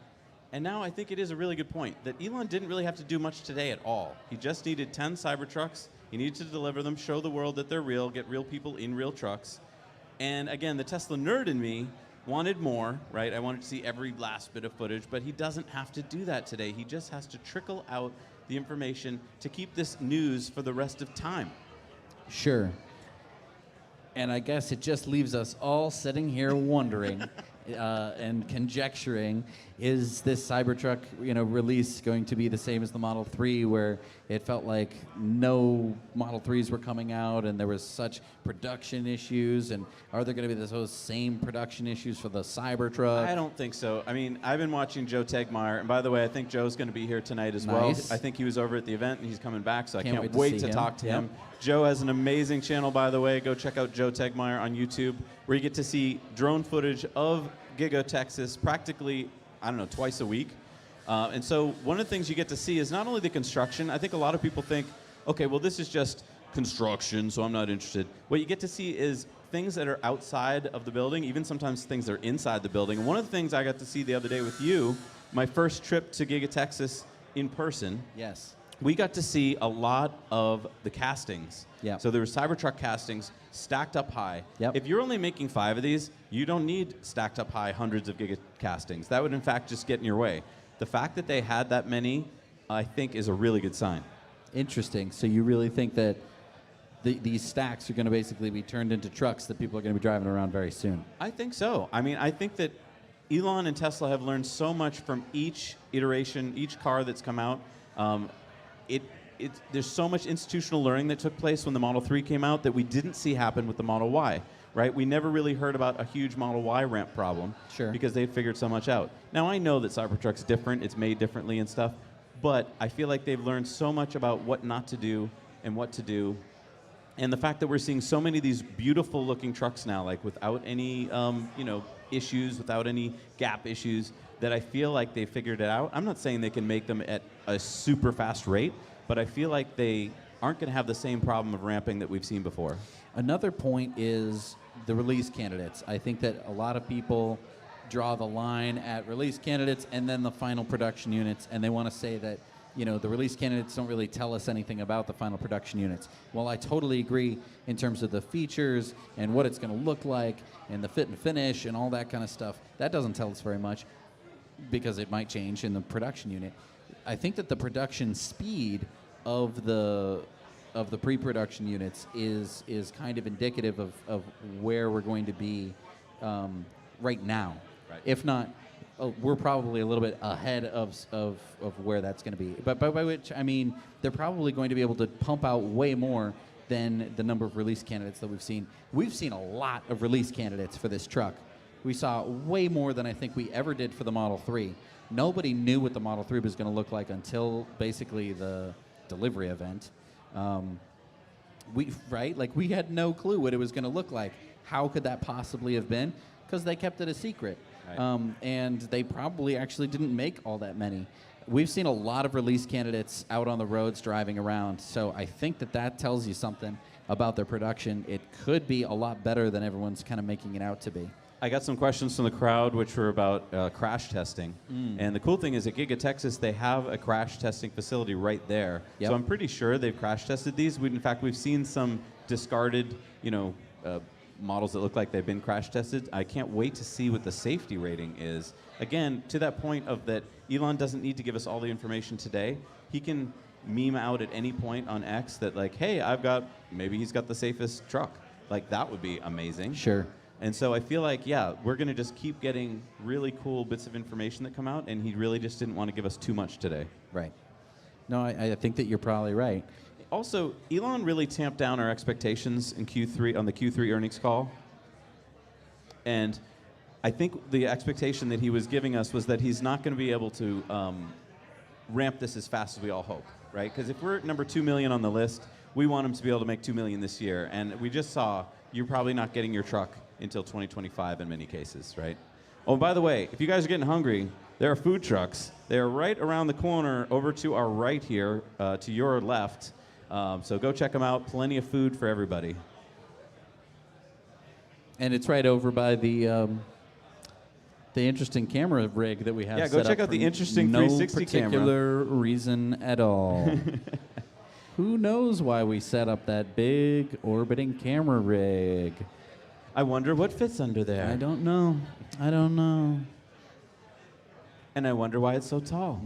And now I think it is a really good point that Elon didn't really have to do much today at all. He just needed 10 Cybertrucks. He needed to deliver them, show the world that they're real, get real people in real trucks. And again, the Tesla nerd in me wanted more, right? I wanted to see every last bit of footage, but he doesn't have to do that today. He just has to trickle out the information to keep this news for the rest of time. Sure. And I guess it just leaves us all sitting here wondering and conjecturing, is this Cybertruck, release going to be the same as the Model 3, where it felt like no Model 3s were coming out and there was such production issues? And are there going to be those same production issues for the Cybertruck? I don't think so. I mean, I've been watching Joe Tegmeyer, and by the way, I think Joe's going to be here tonight as well. Nice. I think he was over at the event, and he's coming back, so I Can't can't wait wait to to see him. talk to Yep. him. Joe has an amazing channel, by the way. Go check out Joe Tegmeyer on YouTube, where you get to see drone footage of Giga Texas practically, twice a week. And so one of the things you get to see is not only the construction. I think a lot of people think, okay, well, this is just construction, so I'm not interested. What you get to see is things that are outside of the building, even sometimes things that are inside the building. And one of the things I got to see the other day with you, my first trip to Giga Texas in person. Yes. We got to see a lot of the castings. Yeah. So there were Cybertruck castings stacked up high. Yep. If you're only making 5 of these, you don't need stacked up high hundreds of Giga castings. That would, in fact, just get in your way. The fact that they had that many, I think, is a really good sign. Interesting. So you really think that these stacks are going to basically be turned into trucks that people are going to be driving around very soon? I think so. I mean, I think that Elon and Tesla have learned so much from each iteration, each car that's come out. There's so much institutional learning that took place when the Model 3 came out that we didn't see happen with the Model Y, right? We never really heard about a huge Model Y ramp problem. Sure. Because they figured so much out. Now, I know that Cybertruck's different, it's made differently and stuff, but I feel like they've learned so much about what not to do and what to do. And the fact that we're seeing so many of these beautiful looking trucks now, like without any issues, without any gap issues, that I feel like they figured it out. I'm not saying they can make them at a super fast rate, but I feel like they aren't going to have the same problem of ramping that we've seen before. Another point is the release candidates. I think that a lot of people draw the line at release candidates and then the final production units, and they want to say that the release candidates don't really tell us anything about the final production units. Well, I totally agree in terms of the features and what it's going to look like and the fit and finish and all that kind of stuff. That doesn't tell us very much because it might change in the production unit. I think that the production speed of the pre-production units is kind of indicative of where we're going to be right now. Right. If not, we're probably a little bit ahead of where that's going to be. But by which I mean they're probably going to be able to pump out way more than the number of release candidates that we've seen. We've seen a lot of release candidates for this truck. We saw way more than I think we ever did for the Model 3. Nobody knew what the Model 3 was going to look like until basically the delivery event. We had no clue what it was going to look like. How could that possibly have been? Because they kept it a secret. Right. And they probably actually didn't make all that many. we've seen a lot of release candidates out on the roads driving around. So I think that tells you something about their production. It could be a lot better than everyone's kind of making it out to be. I got some questions from the crowd, which were about crash testing. And the cool thing is at Giga Texas, they have a crash testing facility right there. Yep. So I'm pretty sure they've crash tested these. In fact, we've seen some discarded, models that look like they've been crash tested. I can't wait to see what the safety rating is. Again, to that point of that Elon doesn't need to give us all the information today. He can meme out at any point on X that like, hey, maybe he's got the safest truck. Like, that would be amazing. Sure. And so I feel like, we're going to just keep getting really cool bits of information that come out, and he really just didn't want to give us too much today. Right. No, I think that you're probably right. Also, Elon really tamped down our expectations in Q3 on the Q3 earnings call. And I think the expectation that he was giving us was that he's not going to be able to ramp this as fast as we all hope, right? Because if we're at number 2 million on the list, we want him to be able to make 2 million this year. And we just saw you're probably not getting your truck until 2025 in many cases, right? Oh, by the way, if you guys are getting hungry, there are food trucks. They are right around the corner over to our right here, to your left. So go check them out. Plenty of food for everybody. And it's right over by the interesting camera rig that we have. Yeah, go set check up out the for interesting no 360 camera. particular reason at all. Who knows why we set up that big orbiting camera rig? I wonder what fits under there. I don't know. And I wonder why it's so tall.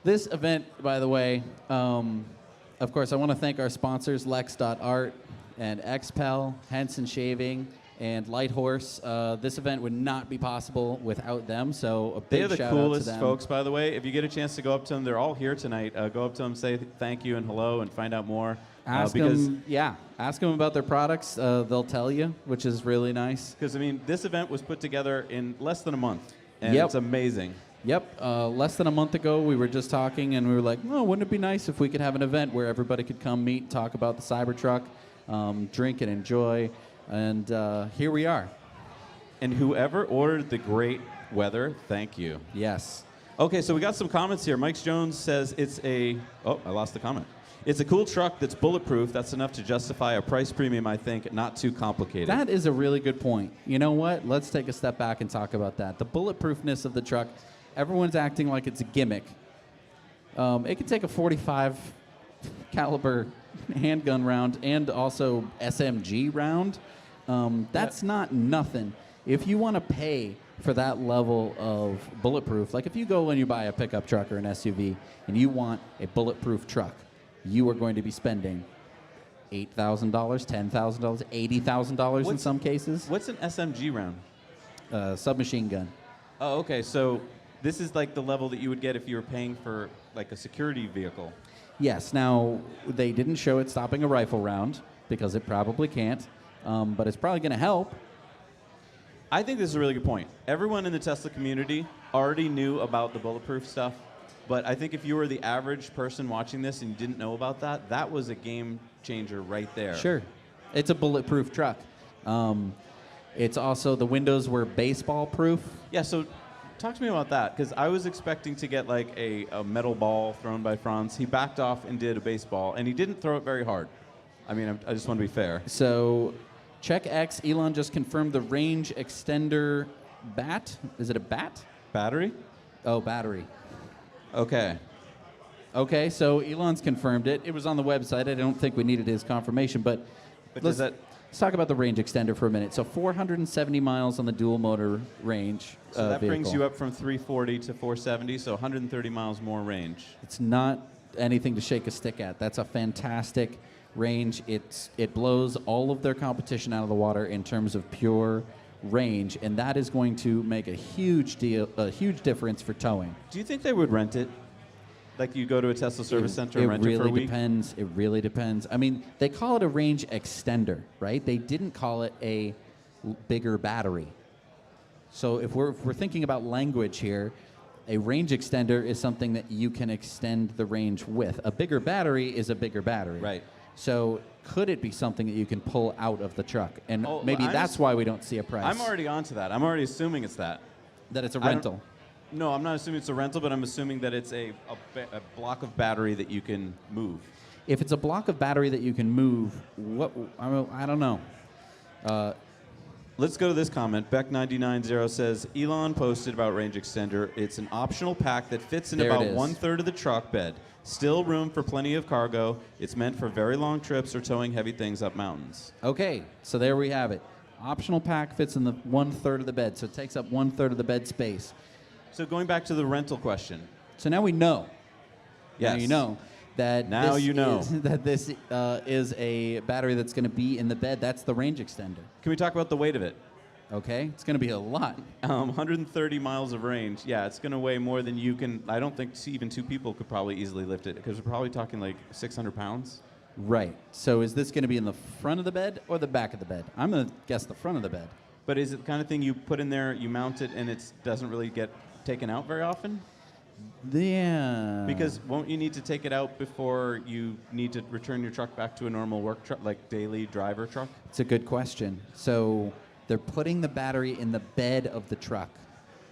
This event, by the way, of course, I want to thank our sponsors, Lex.art and XPEL, Henson Shaving, and Light Horse. This event would not be possible without them, so a They big are the shout out to coolest them. folks, by the way. If you get a chance to go up to them, they're all here tonight. Go up to them, say thank you and hello, and find out more. Ask them about their products. They'll tell you, which is really nice. Because, I mean, this event was put together in less than a month, and Yep. it's amazing. Yep. Less than a month ago, we were just talking, and we were like, oh, wouldn't it be nice if we could have an event where everybody could come meet, talk about the Cybertruck, drink and enjoy, and here we are. And whoever ordered the great weather, thank you. Yes. Okay, so we got some comments here. Mike Jones says I lost the comment. It's a cool truck that's bulletproof. That's enough to justify a price premium, I think. Not too complicated. That is a really good point. You know what? Let's take a step back and talk about that. The bulletproofness of the truck, everyone's acting like it's a gimmick. It can take a 45 caliber handgun round and also SMG round. That's not nothing. If you want to pay for that level of bulletproof, like if you go and you buy a pickup truck or an SUV and you want a bulletproof truck, you are going to be spending $8,000, $10,000, $80,000 in some cases. What's an SMG round? Submachine gun. Oh, okay. So this is like the level that you would get if you were paying for like a security vehicle. Yes. Now, they didn't show it stopping a rifle round because it probably can't, but it's probably going to help. I think this is a really good point. Everyone in the Tesla community already knew about the bulletproof stuff, but I think if you were the average person watching this and you didn't know about that, that was a game changer right there. Sure. It's a bulletproof truck. It's also, the windows were baseball proof. Yeah, so talk to me about that, because I was expecting to get like a metal ball thrown by Franz. He backed off and did a baseball, and he didn't throw it very hard. I mean, I just want to be fair. So, check X, Elon just confirmed the range extender bat. Is it a bat? Battery? Oh, battery. Okay. Okay, so Elon's confirmed it. It was on the website. I don't think we needed his confirmation, but let's talk about the range extender for a minute. So 470 miles on the dual motor range. So that brings vehicle. you up from 340 to 470, so 130 miles more range. It's not anything to shake a stick at. That's a fantastic range. It blows all of their competition out of the water in terms of pure range, and that is going to make a huge difference for towing. Do you think they would rent it? Like you go to a Tesla service center and rent it for a week? It really depends. I mean, they call it a range extender, right? They didn't call it a bigger battery. So if we're thinking about language here, a range extender is something that you can extend the range with. A bigger battery is a bigger battery. Right. So could it be something that you can pull out of the truck? And maybe that's why we don't see a price. I'm already onto that. I'm already assuming it's that. That it's a I don't- rental. No, I'm not assuming it's a rental, but I'm assuming that it's a block of battery that you can move. If it's a block of battery that you can move, I don't know. Let's go to this comment. Beck990 says, Elon posted about range extender. It's an optional pack that fits in There it about is. 1/3 of the truck bed. Still room for plenty of cargo. It's meant for very long trips or towing heavy things up mountains. Okay, so there we have it. Optional pack fits in the 1/3 of the bed, so it takes up 1/3 of the bed space. So going back to the rental question. So now we know. Now Yes. you know that Now this you know. is, that this is a battery that's going to be in the bed. That's the range extender. Can we talk about the weight of it? Okay, it's going to be a lot. 130 miles of range. Yeah, it's going to weigh more than you can. I don't think even 2 people could probably easily lift it because we're probably talking like 600 pounds. Right. So is this going to be in the front of the bed or the back of the bed? I'm going to guess the front of the bed. But is it the kind of thing you put in there, you mount it, and it doesn't really get taken out very often? Yeah. Because won't you need to take it out before you need to return your truck back to a normal work truck, like daily driver truck? It's a good question. So they're putting the battery in the bed of the truck.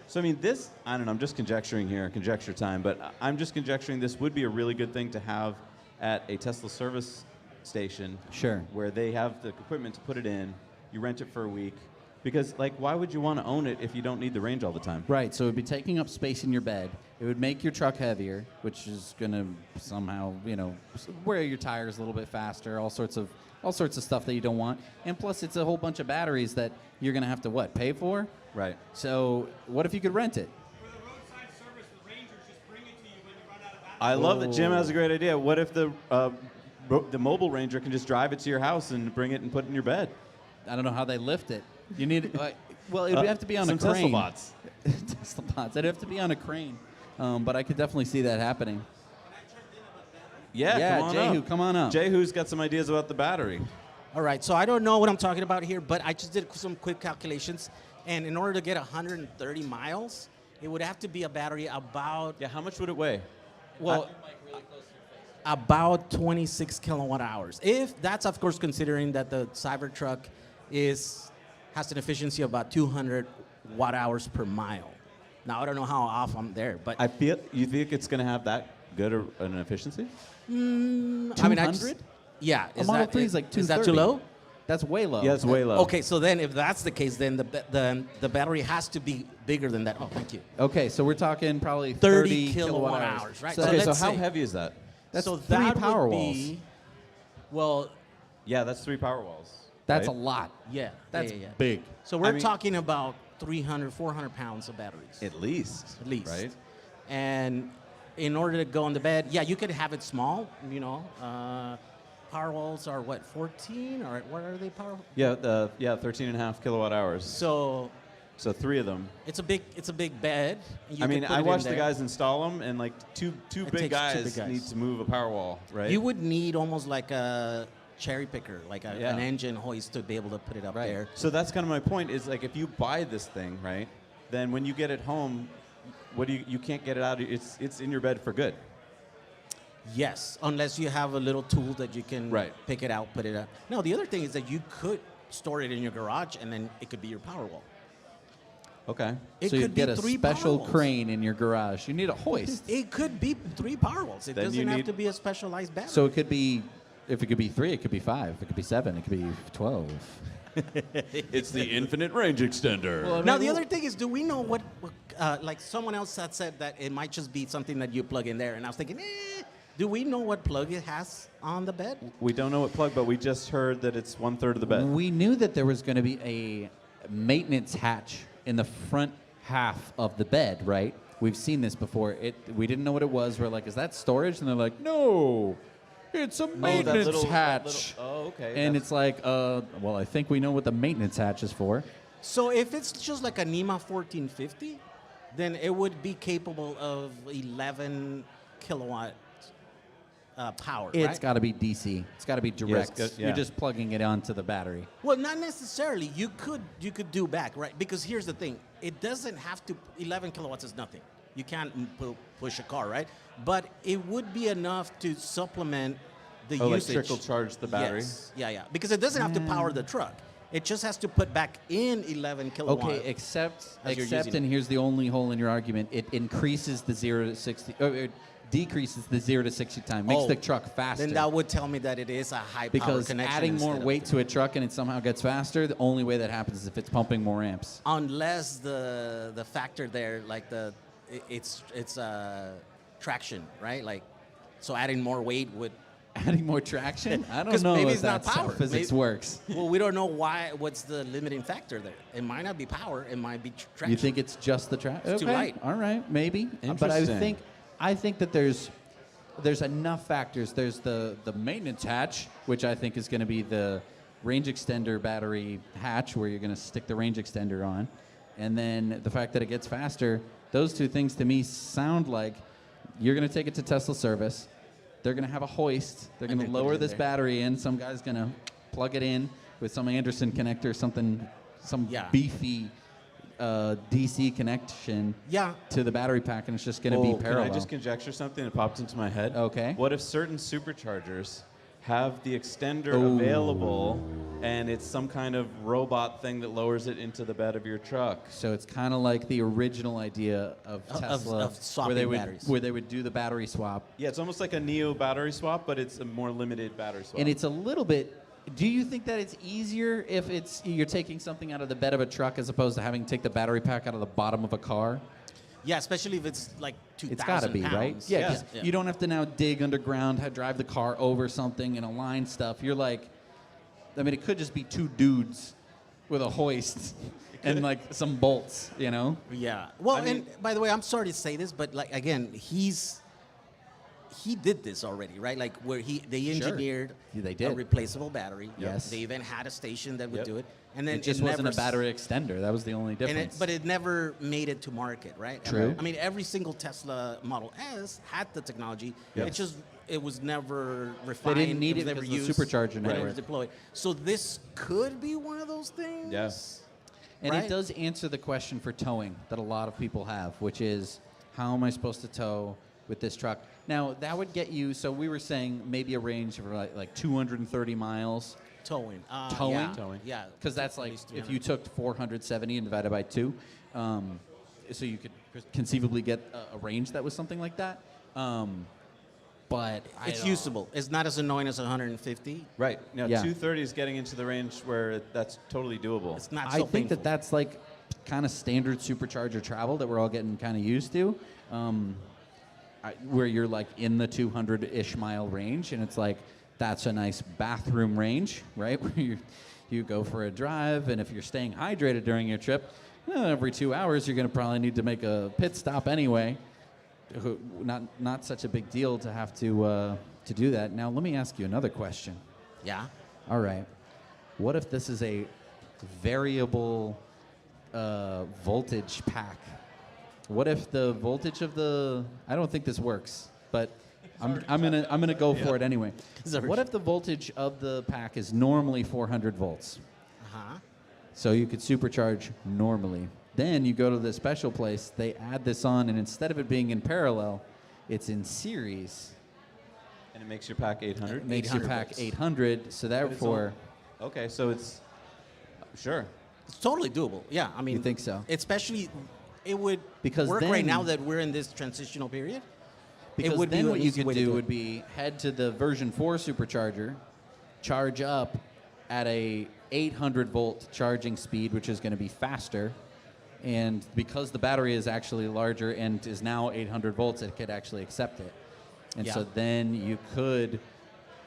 So I mean, this, I don't know, I'm just conjecturing here, conjecture time, but I'm just conjecturing this would be a really good thing to have at a Tesla service station. Sure. Where they have the equipment to put it in, you rent it for a week. Because, like, why would you want to own it if you don't need the range all the time? Right, so it would be taking up space in your bed. It would make your truck heavier, which is going to somehow, wear your tires a little bit faster, all sorts of stuff that you don't want. And plus, it's a whole bunch of batteries that you're going to have to, pay for? Right. So what if you could rent it? I love that Jim has a great idea. What if the mobile ranger can just drive it to your house and bring it and put it in your bed? I don't know how they lift it. You need, it would have to be on a some crane. Tesla bots. Tesla bots. It'd have to be on a crane. But I could definitely see that happening. Yeah, come on Jehu, up. come on up. Jehu's got some ideas about the battery. All right, so I don't know what I'm talking about here, but I just did some quick calculations. And in order to get 130 miles, it would have to be a battery about... Yeah, how much would it weigh? Well, about 26 kilowatt hours. If that's, of course, considering that the Cybertruck has an efficiency of about 200 watt hours per mile. Now, I don't know how off I'm there, but... You think it's going to have that good an efficiency? I mean, 200? Yeah. A Model 3 is like 230. Is that too low? That's way low. Yeah, it's way low. Okay, so then if that's the case, then the battery has to be bigger than that. Oh, thank you. Okay, so we're talking probably 30 kilowatt hours, right? So, So let's how say- heavy is that? That's so 3 that power would walls. be, well, Yeah, that's 3 power walls. That's right? a lot. yeah. That's yeah. big. So we're mean- talking about 300, 400 pounds of batteries. At least. At least. Right? And in order to go on the bed, yeah, you could have it small, Power walls are what, 14? Or what are they power? Yeah, 13.5 kilowatt hours. So 3 of them. it's a big bed. You I could mean, put I it in watched the there. guys install them, and like two It big takes guys two big guys. need to move a power wall, right? You would need almost like a cherry picker, like Yeah. an engine hoist to be able to put it up there. So that's kind of my point. Is like if you buy this thing, right? Then when you get it home, you can't get it out. It's in your bed for good. Yes, unless you have a little tool that you can Right. pick it out, put it up. No, the other thing is that you could store it in your garage, and then it could be your power wall. Okay. It so you could get be a 3 special power walls. crane in your garage. You need a hoist. It could be 3 power walls. It Then you doesn't have need- to be a specialized battery. So it could be, if it could be 3, it could be 5. It could be 7. It could be 12. It's the infinite range extender. Now, the other thing is, do we know what like someone else had said that it might just be something that you plug in there, and I was thinking, do we know what plug it has on the bed? We don't know what plug, but we just heard that it's 1/3 of the bed. We knew that there was going to be a maintenance hatch in the front half of the bed, right? We've seen this before. We didn't know what it was. We're like, is that storage? And they're like, no, it's a maintenance hatch. Oh, okay. And it's like, well, I think we know what the maintenance hatch is for. So if it's just like a NEMA 1450, then it would be capable of 11 kilowatt power, It's right? got to be DC. It's got to be direct. yeah. You're just plugging it onto the battery. Well, not necessarily. You could do back, right? Because here's the thing. It doesn't have to, 11 kilowatts is nothing. You can't push a car, right? But it would be enough to supplement the like usage. trickle charge the battery? Yes. Yeah. Because it doesn't have to power the truck. It just has to put back in 11 kilowatt. Okay, except, as you're using and it. here's the only hole in your argument. It increases the 0 to 60, it decreases the 0 to 60 time, makes the truck faster. Then that would tell me that it is a high power because connection. adding more instead of- weight to a truck and it somehow gets faster, the only way that happens is if it's pumping more amps. Unless the factor there, like it's traction, right? Like, so adding more weight would. Adding more traction? I don't 'Cause know maybe if it's not that's how power. physics works. Well, we don't know what's the limiting factor there. It might not be power. It might be traction. You think it's just the track? It's too light. All right, maybe. But I think that there's enough factors. There's the maintenance hatch, which I think is going to be the range extender battery hatch, where you're going to stick the range extender on, and then the fact that it gets faster. Those two things to me sound like you're going to take it to Tesla service. They're going to have a hoist. They're going to lower this battery in. Some guy's going to plug it in with some Anderson connector, some beefy DC connection to the battery pack, and it's just going to be parallel. Can I just conjecture something that popped into my head? Okay. What if certain superchargers have the extender available, and it's some kind of robot thing that lowers it into the bed of your truck? So it's kind of like the original idea of Tesla, of swapping batteries. where they would do the battery swap. Yeah, it's almost like a Neo battery swap, but it's a more limited battery swap. And it's a little bit. Do you think that it's easier if you're taking something out of the bed of a truck as opposed to having to take the battery pack out of the bottom of a car? Yeah, especially if it's like 2,000 It's got to be, pounds. right? Yeah, 'cause you don't have to now dig underground, drive the car over something and align stuff. You're like, I mean, it could just be two dudes with a hoist and like some bolts, you know? Yeah. Well, and by the way, I'm sorry to say this, but like again, he did this already, right? Like where they engineered a replaceable battery. Yes. They even had a station that would do it. And then it just wasn't a battery extender. That was the only difference. But it never made it to market, right? True. I mean, every single Tesla Model S had the technology. Yes. It was never refined. They didn't need it was never because used. the supercharger and it network. was deployed. So this could be one of those things. Yes. And right? it does answer the question for towing that a lot of people have, which is, how am I supposed to tow with this truck? Now, that would get you, so we were saying maybe a range of like 230 miles. Towing. Yeah. Because that's like, if you took 470 and divided by 2, so you could conceivably get a range that was something like that. But it's usable. It's not as annoying as 150. Right. Now, Yeah. 230 is getting into the range where that's totally doable. It's not I think that that's like kind of standard supercharger travel that we're all getting kind of used to, where you're like in the 200-ish mile range, and it's like, that's a nice bathroom range, right? Where you go for a drive, and if you're staying hydrated during your trip, every 2 hours you're going to probably need to make a pit stop anyway. Not such a big deal to have to do that. Now, let me ask you another question. Yeah. All right. What if this is a variable voltage pack? What if the voltage of I don't think this works, but I'm gonna go for it anyway. What if the voltage of the pack is normally 400 volts? So you could supercharge normally. Then you go to the special place, they add this on, and instead of it being in parallel, it's in series. And it makes your pack 800? It makes your pack 800, so therefore... Okay, so it's... Sure. It's totally doable. Yeah, I mean... You think so? Especially, it would Because work then, right now that we're in this transitional period. Because it would then be what an you easy could way to do it. would be head to the version 4 supercharger, charge up at a 800 volt charging speed, which is going to be faster. And because the battery is actually larger and is now 800 volts, it could actually accept it. And so then you could,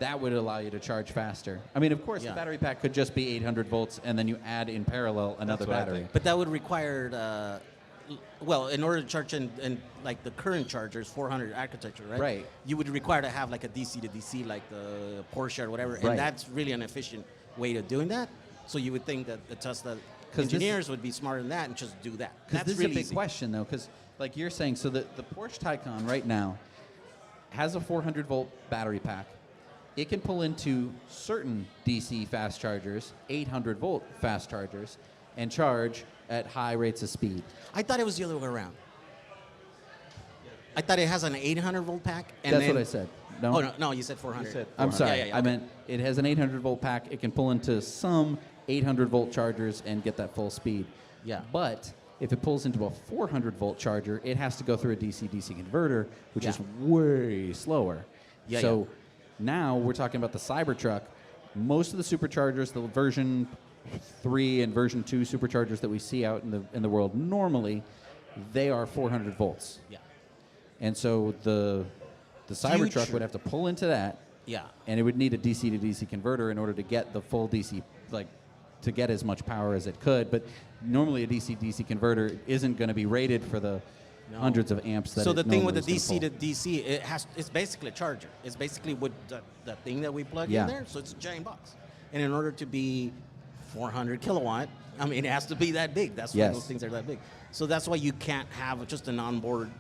that would allow you to charge faster. I mean, of course, the battery pack could just be 800 volts, and then you add in parallel another battery. But that would require, well, in order to charge in like the current chargers, 400 architecture, right? Right. You would require to have like a DC to DC, like the Porsche or whatever, Right. and that's really an efficient way of doing that. So you would think that the Tesla engineers would be smarter than that and just do that. Because That's this really is a big easy. question, though, because like you're saying, so the Porsche Taycan right now has a 400 volt battery pack. It can pull into certain DC fast chargers, 800 volt fast chargers, and charge at high rates of speed. I thought it was the other way around. I thought it has an 800 volt pack. And That's then, what I said. No? No, you said 400. I'm sorry. Yeah, I meant it has an 800 volt pack. It can pull into some 800-volt chargers and get that full speed. Yeah. But if it pulls into a 400-volt charger, it has to go through a DC-DC converter, which is way slower. Yeah, so now we're talking about the Cybertruck. Most of the superchargers, the version 3 and version 2 superchargers that we see out in the world normally, they are 400 volts. Yeah. And so the Cybertruck would have to pull into that. Yeah. And it would need a DC to DC converter in order to get the full DC, like to get as much power as it could. But normally a DC-DC converter isn't going to be rated for the hundreds of amps that So it the thing with the normally is gonna DC to DC, it's basically a charger. It's basically with the thing that we plug Yeah. in there. So it's a giant box. And in order to be 400 kilowatt, I mean, it has to be that big. That's why Yes. those things are that big. So that's why you can't have just an onboard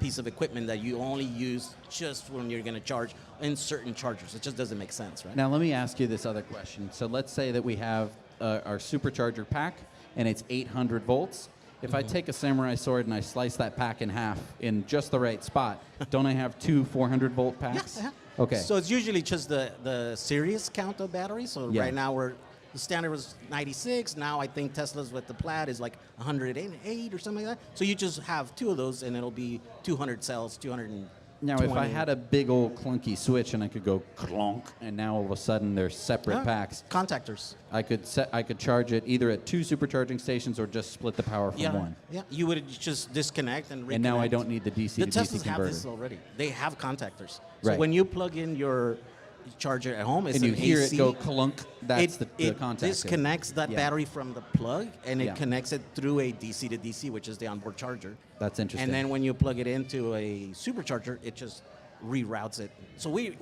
piece of equipment that you only use just when you're going to charge in certain chargers. It just doesn't make sense, right? Now, let me ask you this other question. So let's say that we have our supercharger pack, and it's 800 volts. If I take a samurai sword and I slice that pack in half in just the right spot, don't I have two 400-volt packs? Yeah. Okay. So it's usually just the series count of batteries. So Yeah. right now the standard was 96. Now I think Tesla's with the Plaid is like 108 or something like that. So you just have two of those, and it'll be 200 cells, 220. Now, if I had a big old clunky switch and I could go clonk, and now all of a sudden they're separate packs. Contactors. I could charge it either at two supercharging stations or just split the power from one. Yeah, you would just disconnect and reconnect. And now I don't need the DC The to DC Teslas have converter. this already. They have contactors. So Right. when you plug in your charger at home, it's And you an hear AC. it go clunk, that's the it contactor. disconnects that Yeah. battery from the plug, and it Yeah. connects it through a DC to DC, which is the onboard charger. That's interesting. And then when you plug it into a supercharger, it just reroutes it. So we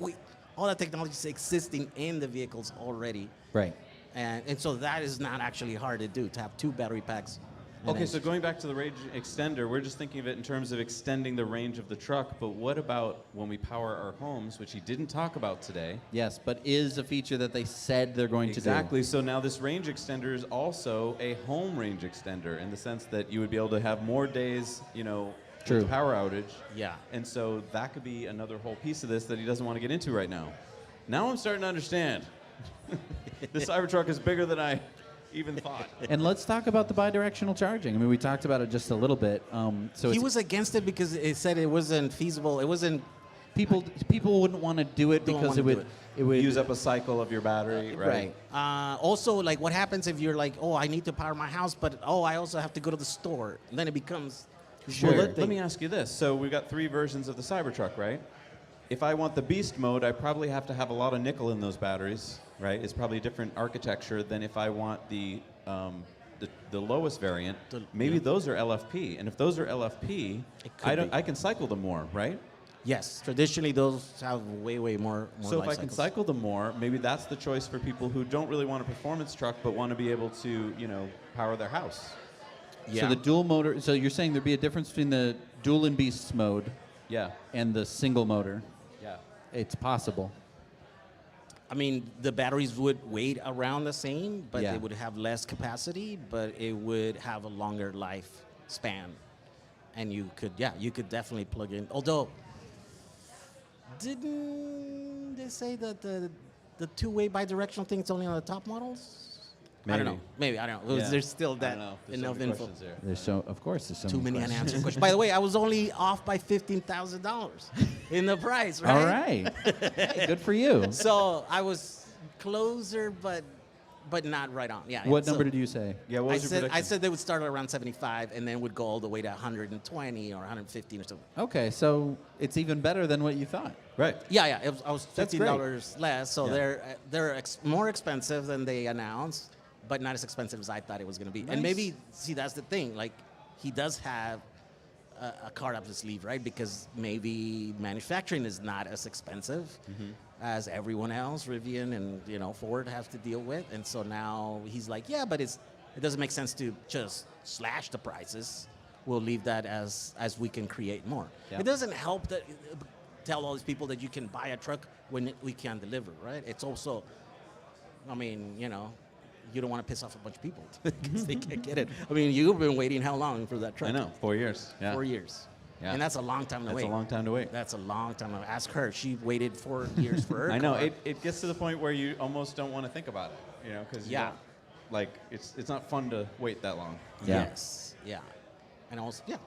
all that technology is existing in the vehicles already. Right. And so that is not actually hard to do, to have two battery packs. and Okay, then- so going back to the range extender, we're just thinking of it in terms of extending the range of the truck, but what about when we power our homes, which he didn't talk about today? Yes, but is a feature that they said they're going to do. Exactly. So now this range extender is also a home range extender in the sense that you would be able to have more days, with True. the power outage. Yeah. And so that could be another whole piece of this that he doesn't want to get into right now. Now I'm starting to understand. The Cybertruck is bigger than I even thought. And let's talk about the bidirectional charging. I mean, we talked about it just a little bit. So he it's- was against it because it said it wasn't feasible. It wasn't. people wouldn't want to do it Don't because wanna it would do it would use up a cycle of your battery, right? Also, like, what happens if you're like, oh, I need to power my house, but I also have to go to the store. And then it becomes. Well, let me ask you this. So we've got 3 versions of the Cybertruck, right? If I want the beast mode, I probably have to have a lot of nickel in those batteries, right? It's probably a different architecture than if I want the lowest variant. Maybe those are LFP, and if those are LFP, I can cycle them more, right? Yes, traditionally those have way more. So if life I can cycles. cycle them more, maybe that's the choice for people who don't really want a performance truck but want to be able to, power their house. So the dual motor. So you're saying there'd be a difference between the dual and beast mode, Yeah. and the single motor. Yeah. It's possible. I mean, the batteries would weight around the same, but Yeah. they would have less capacity, but it would have a longer lifespan. And you could definitely plug in. Although, didn't they say that the two-way bidirectional thing is only on the top models? I don't know. Maybe, I don't know. Yeah. There's still I that don't know. There's so enough many info. questions there. There's so Too many questions. unanswered questions. By the way, I was only off by $15,000 in the price, right? All right. Hey, good for you. So I was closer, but not right on. Yeah. What so number did you say? Yeah, what was your I prediction? said they would start at around 75 and then would go all the way to 120 or 115 or something. Okay, so it's even better than what you thought. Right. Yeah. I was That's $15 less, so Yeah. they're more expensive than they announced, but not as expensive as I thought it was going to be. Nice. And maybe, see, that's the thing. Like, he does have a card up his sleeve, right? Because maybe manufacturing is not as expensive as everyone else, Rivian and Ford have to deal with. And so now he's like, yeah, but it doesn't make sense to just slash the prices. We'll leave that as we can create more. Yeah. It doesn't help that tell all these people that you can buy a truck when we can deliver, right? It's also, I mean, you don't want to piss off a bunch of people because they can't get it. I mean, you've been waiting how long for that truck? I know, 4 years. Yeah. 4 years. Yeah. And that's a long time to wait. That's a long time to wait. That's a long time to wait. Ask her. She waited 4 years for her I know. car. It gets to the point where you almost don't want to think about it, because like it's not fun to wait that long. Yeah. Yes. Yeah. And also, yeah.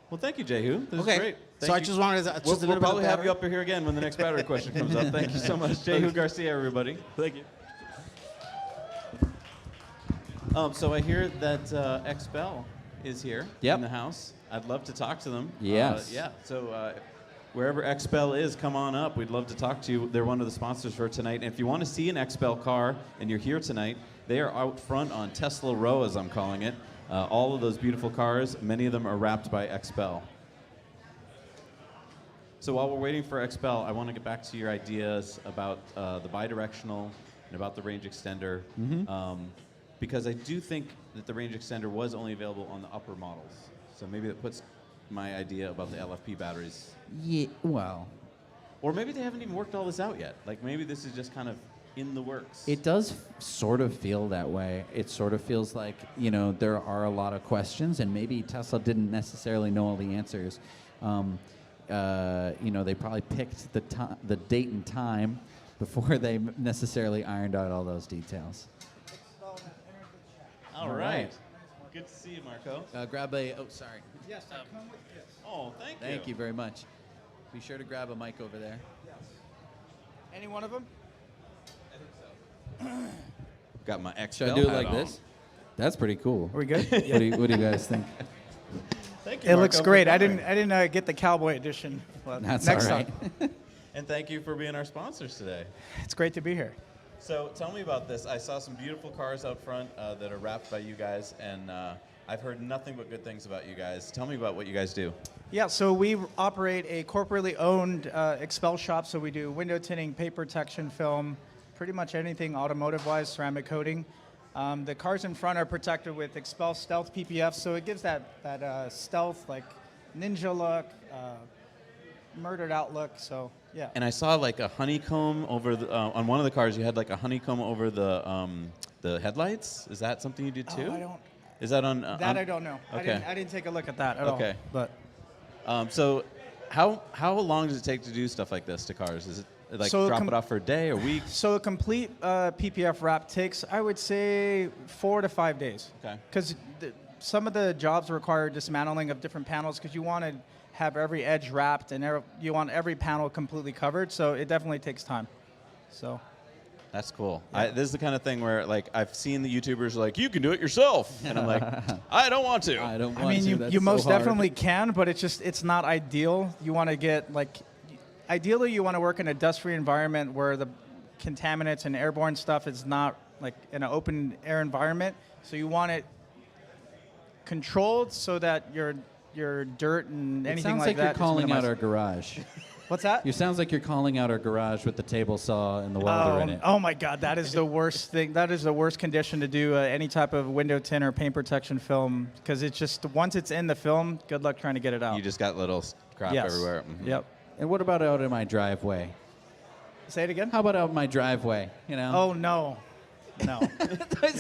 Well, thank you, Jehu. This Okay. is great. So Thank I you. just wanted to We'll probably have you up here again when the next battery question comes up. Thank you so much, Jehu Garcia, everybody. Thank you. So I hear that XPEL is here Yep. in the house. I'd love to talk to them. Yes. Yeah. So wherever XPEL is, come on up. We'd love to talk to you. They're one of the sponsors for tonight. And if you want to see an XPEL car and you're here tonight, they are out front on Tesla Row, as I'm calling it. All of those beautiful cars, many of them are wrapped by XPEL. So while we're waiting for XPEL, I want to get back to your ideas about the bidirectional and about the range extender. Because I do think that the range extender was only available on the upper models. So maybe that puts my idea about the LFP batteries. Yeah, well. Or maybe they haven't even worked all this out yet. Like maybe this is just kind of in the works. It does sort of feel that way. It sort of feels like, you know, there are a lot of questions, and maybe Tesla didn't necessarily know all the answers. You know, they probably picked the date and time before they necessarily ironed out all those details. All right. Good to see you, Marco. Grab a, oh, sorry. Yes, I come with this. Oh, thank you. Thank you very much. Be sure to grab a mic over there. Yes. Any one of them? Got my XPEL Should I do it hat like on. this? That's pretty cool. Are we good? What do you guys think? Thank you, It Marco, looks for great. I coming. didn't get the cowboy edition. Well, That's next all right. time. And thank you for being our sponsors today. It's great to be here. So tell me about this. I saw some beautiful cars out front that are wrapped by you guys, and I've heard nothing but good things about you guys. Tell me about what you guys do. Yeah, so we operate a corporately owned XPEL shop. So we do window tinting, paint protection film, pretty much anything automotive-wise, ceramic coating. The cars in front are protected with XPEL Stealth PPF, so it gives that stealth, like ninja look, murdered out look. So yeah. And I saw like a honeycomb over the on one of the cars. You had like a honeycomb over the headlights. Is that something you did too? I don't. Is that on? That I don't know. Okay. I didn't take a look at that at all. Okay. But so, how long does it take to do stuff like this to cars? Is it like So drop it off for a day or week? So a complete PPF wrap takes, I would say, 4 to 5 days. Okay. Because some of the jobs require dismantling of different panels because you want to have every edge wrapped and you want every panel completely covered. So it definitely takes time. So. That's cool. This is the kind of thing where like I've seen the YouTubers like, you can do it yourself, and I'm like, I don't want to. I don't want I mean, to. you most definitely can, but it's not ideal. You want to get ideally you want to work in a dust-free environment where the contaminants and airborne stuff is not like in an open air environment. So you want it controlled so that your dirt and anything sounds like that you're is calling out minimized. our garage. What's that? It sounds like you're calling out our garage with the table saw and the welder in it. Oh my God, that is the worst thing. That is the worst condition to do any type of window tint or paint protection film because it's just once it's in the film, good luck trying to get it out. You just got little crap Yes. everywhere. Yep. And what about out in my driveway? Say it again. How about out in my driveway? You know? Oh no, no.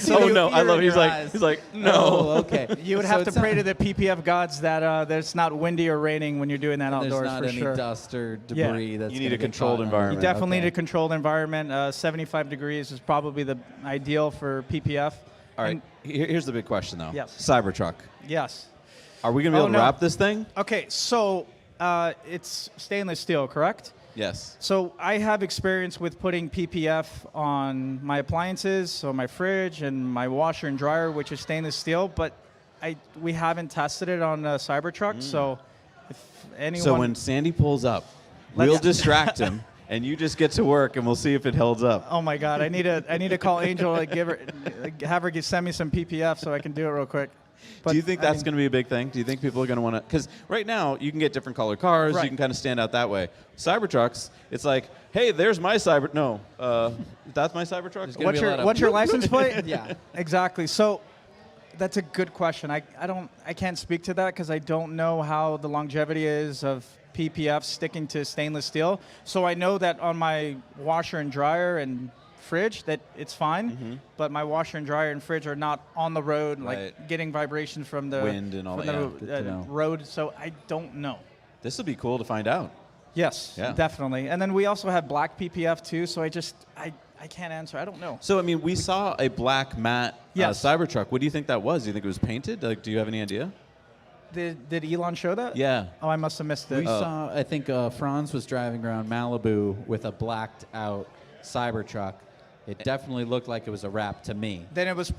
Oh no, I love it. He's like, no. Oh, okay. You would So have to it's pray not- to the PPF gods that it's not windy or raining when you're doing that There's outdoors not for any sure. dust or Yeah. debris that's You need gonna a get controlled caught on environment. You definitely Okay. need a controlled environment. 75 degrees is probably the ideal for PPF. All right. And- Here's the big question though. Yes. Cybertruck. Yes. Are we gonna be able to no. wrap this thing? Okay, so it's stainless steel, correct? Yes. So I have experience with putting PPF on my appliances, so my fridge and my washer and dryer, which is stainless steel, but we haven't tested it on a Cybertruck, so if anyone... So when Sandy pulls up, Let's- we'll distract him, and you just get to work, and we'll see if it holds up. Oh my God, I need to call Angel and have her send me some PPF so I can do it real quick. But do you think that's going to be a big thing? Do you think people are going to want to? Because right now you can get different colored cars. Right. You can kind of stand out that way. Cybertrucks, it's like, hey, there's my Cyber. No, that's my Cybertruck. What's your license plate? Yeah. Exactly. So that's a good question. I can't speak to that because I don't know how the longevity is of PPF sticking to stainless steel. So I know that on my washer and dryer and fridge that it's fine, but my washer and dryer and fridge are not on the road, Right. like getting vibrations from the Wind and all from that, yeah. Good to know. road. So I don't know. This would be cool to find out. Yes, Yeah. definitely. And then we also have black PPF too. So I I can't answer. I don't know. So, I mean, we saw a black matte Yes. Cybertruck. What do you think that was? Do you think it was painted? Like, do you have any idea? Did Elon show that? Yeah. Oh, I must have missed it. We saw, I think Franz was driving around Malibu with a blacked out Cybertruck. It definitely looked like it was a wrap to me. Then it was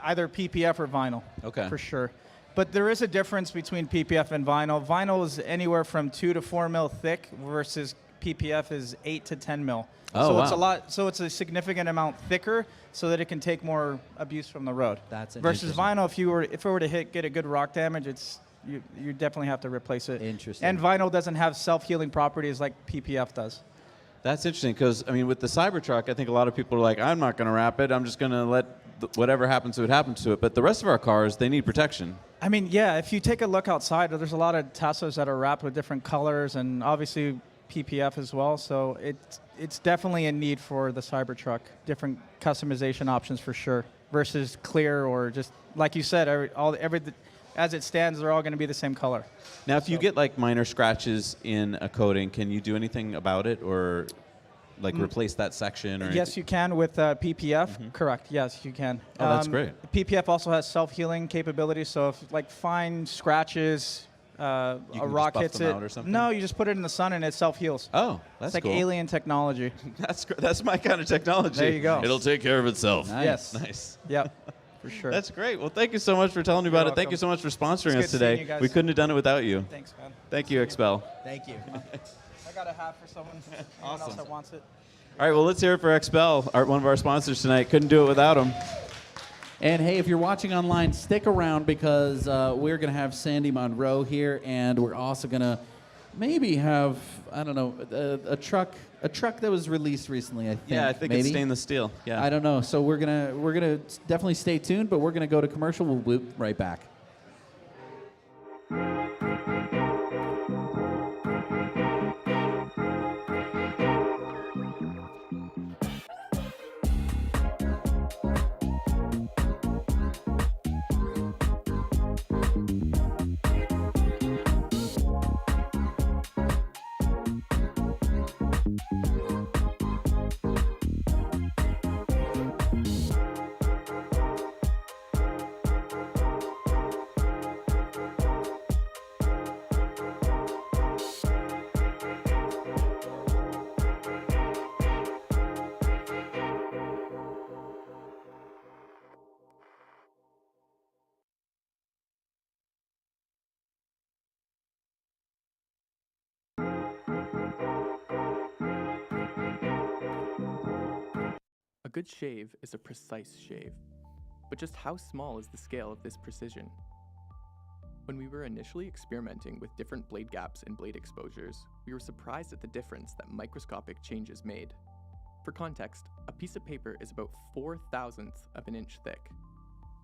either PPF or vinyl. Okay. For sure. But there is a difference between PPF and vinyl. Vinyl is anywhere from 2 to 4 mil thick versus PPF is 8 to 10 mil. Oh, so wow. it's a lot. So it's a significant amount thicker, so that it can take more abuse from the road. That's versus interesting. vinyl. If it were to get a good rock damage, you definitely have to replace it. Interesting. And vinyl doesn't have self-healing properties like PPF does. That's interesting because, I mean, with the Cybertruck, I think a lot of people are like, I'm not going to wrap it. I'm just going to let whatever happens to it happen to it. But the rest of our cars, they need protection. I mean, yeah, if you take a look outside, there's a lot of Teslas that are wrapped with different colors and obviously PPF as well. So it's definitely a need for the Cybertruck, different customization options for sure, versus clear or just, like you said, as it stands, they're all going to be the same color. Now, if you get like minor scratches in a coating, can you do anything about it or like replace that section? Or Yes, you can with PPF. Correct. Yes, you can. Oh, that's great. PPF also has self-healing capabilities. So if like fine scratches, a can rock just buff hits them it. out or something? No, you just put it in the sun and it self-heals. Oh, that's it's like cool. alien technology. That's my kind of technology. There you go. It'll take care of itself. Yes. Nice. Yep. For sure. That's great. Well, thank you so much for telling me about it. Thank you so much for sponsoring It's us good seeing today. you guys. We couldn't have done it without you. Thanks, man. Thank you, Expel. Thank you. I got a hat for someone else that wants it. All right, well, let's hear it for Expel, one of our sponsors tonight. Couldn't do it without them. And hey, if you're watching online, stick around because we're going to have Sandy Monroe here, and we're also going to maybe have, I don't know, a truck that was released recently, I think. Yeah, I think maybe. it's stainless steel. Yeah. I don't know. So we're gonna definitely stay tuned, but we're gonna go to commercial. We'll loop right back. A good shave is a precise shave. But just how small is the scale of this precision? When we were initially experimenting with different blade gaps and blade exposures, we were surprised at the difference that microscopic changes made. For context, a piece of paper is about 4/1000th of an inch thick.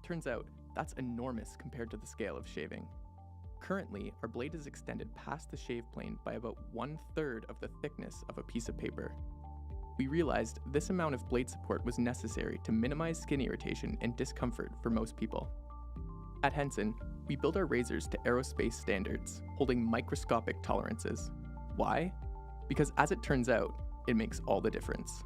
Turns out, that's enormous compared to the scale of shaving. Currently, our blade is extended past the shave plane by about 1/3 of the thickness of a piece of paper. We realized this amount of blade support was necessary to minimize skin irritation and discomfort for most people. At Henson, we build our razors to aerospace standards, holding microscopic tolerances. Why? Because as it turns out, it makes all the difference.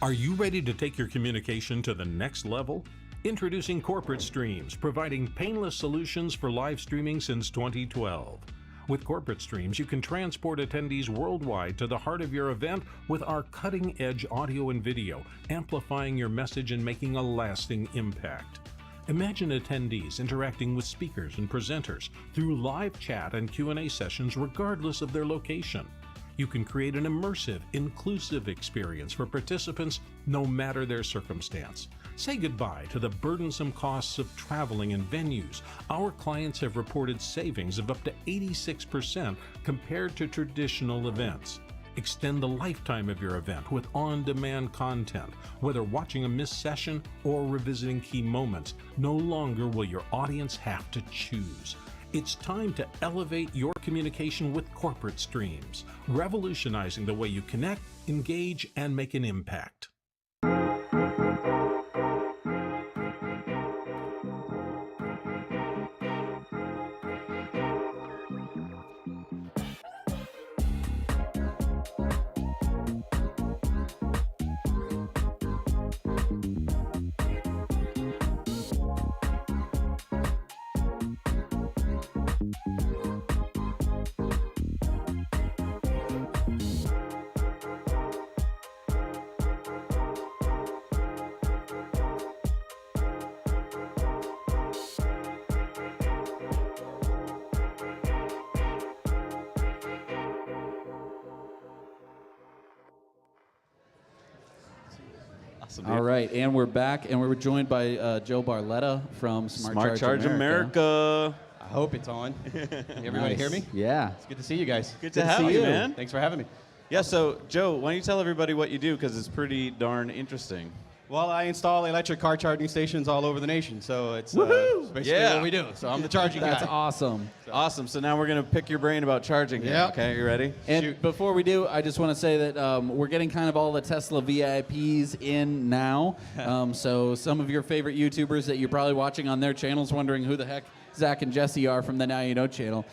Are you ready to take your communication to the next level? Introducing Corporate Streams, providing painless solutions for live streaming since 2012. With Corporate Streams, you can transport attendees worldwide to the heart of your event with our cutting-edge audio and video, amplifying your message and making a lasting impact. Imagine attendees interacting with speakers and presenters through live chat and Q&A sessions regardless of their location. You can create an immersive, inclusive experience for participants no matter their circumstance. Say goodbye to the burdensome costs of traveling and venues. Our clients have reported savings of up to 86% compared to traditional events. Extend the lifetime of your event with on-demand content. Whether watching a missed session or revisiting key moments, no longer will your audience have to choose. It's time to elevate your communication with Corporate Streams, revolutionizing the way you connect, engage, and make an impact. Awesome, All right, and we're back, and we're joined by Joe Barletta from Smart Charge America. I hope it's on. Everybody hear me? Yeah. It's good to see you guys. Good to have you, man. Thanks for having me. Yeah, so Joe, why don't you tell everybody what you do, because it's pretty darn interesting. Well, I install electric car charging stations all over the nation, so it's basically what we do. So I'm the charging guy. That's awesome. Awesome. So now we're going to pick your brain about charging here. Yeah. Okay, you ready? And before we do, I just want to say that we're getting kind of all the Tesla VIPs in now. So some of your favorite YouTubers that you're probably watching on their channels wondering who the heck Zach and Jesse are from the Now You Know channel.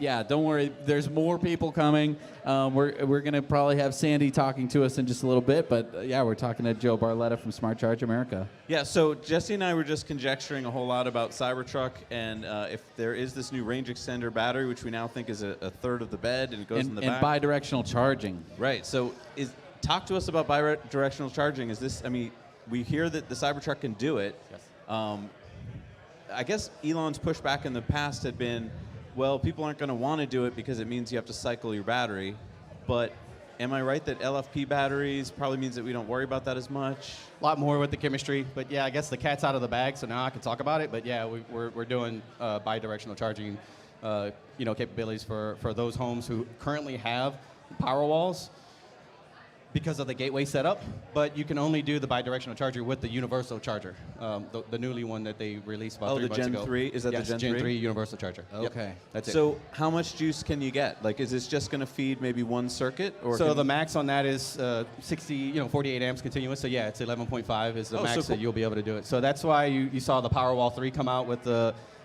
Yeah, don't worry. There's more people coming. We're going to probably have Sandy talking to us in just a little bit. But yeah, we're talking to Joe Barletta from Smart Charge America. Yeah, so Jesse and I were just conjecturing a whole lot about CYBERTRUCK, and if there is this new range extender battery, which we now think is a third of the bed, and it goes in the back. And bi-directional charging. Right. So talk to us about bi-directional charging. Is this, I mean, we hear that the CYBERTRUCK can do it. Yes. I guess Elon's pushback in the past had been, well, people aren't going to want to do it because it means you have to cycle your battery. But am I right that LFP batteries probably means that we don't worry about that as much? A lot more with the chemistry, but yeah, I guess the cat's out of the bag, so now I can talk about it. But yeah, we're doing bi-directional charging, capabilities for those homes who currently have power walls because of the gateway setup, but you can only do the bi-directional charger with the universal charger, the newly one that they released about 3 months ago. Oh, the Gen 3? Is that yes, the Gen 3? Gen 3 universal charger. Okay. Yep, that's it. So how much juice can you get? Like, is this just going to feed maybe one circuit? Or so the max on that is 48 amps continuous. So yeah, it's 11.5 is the max that you'll be able to do it. So that's why you saw the Powerwall 3 come out with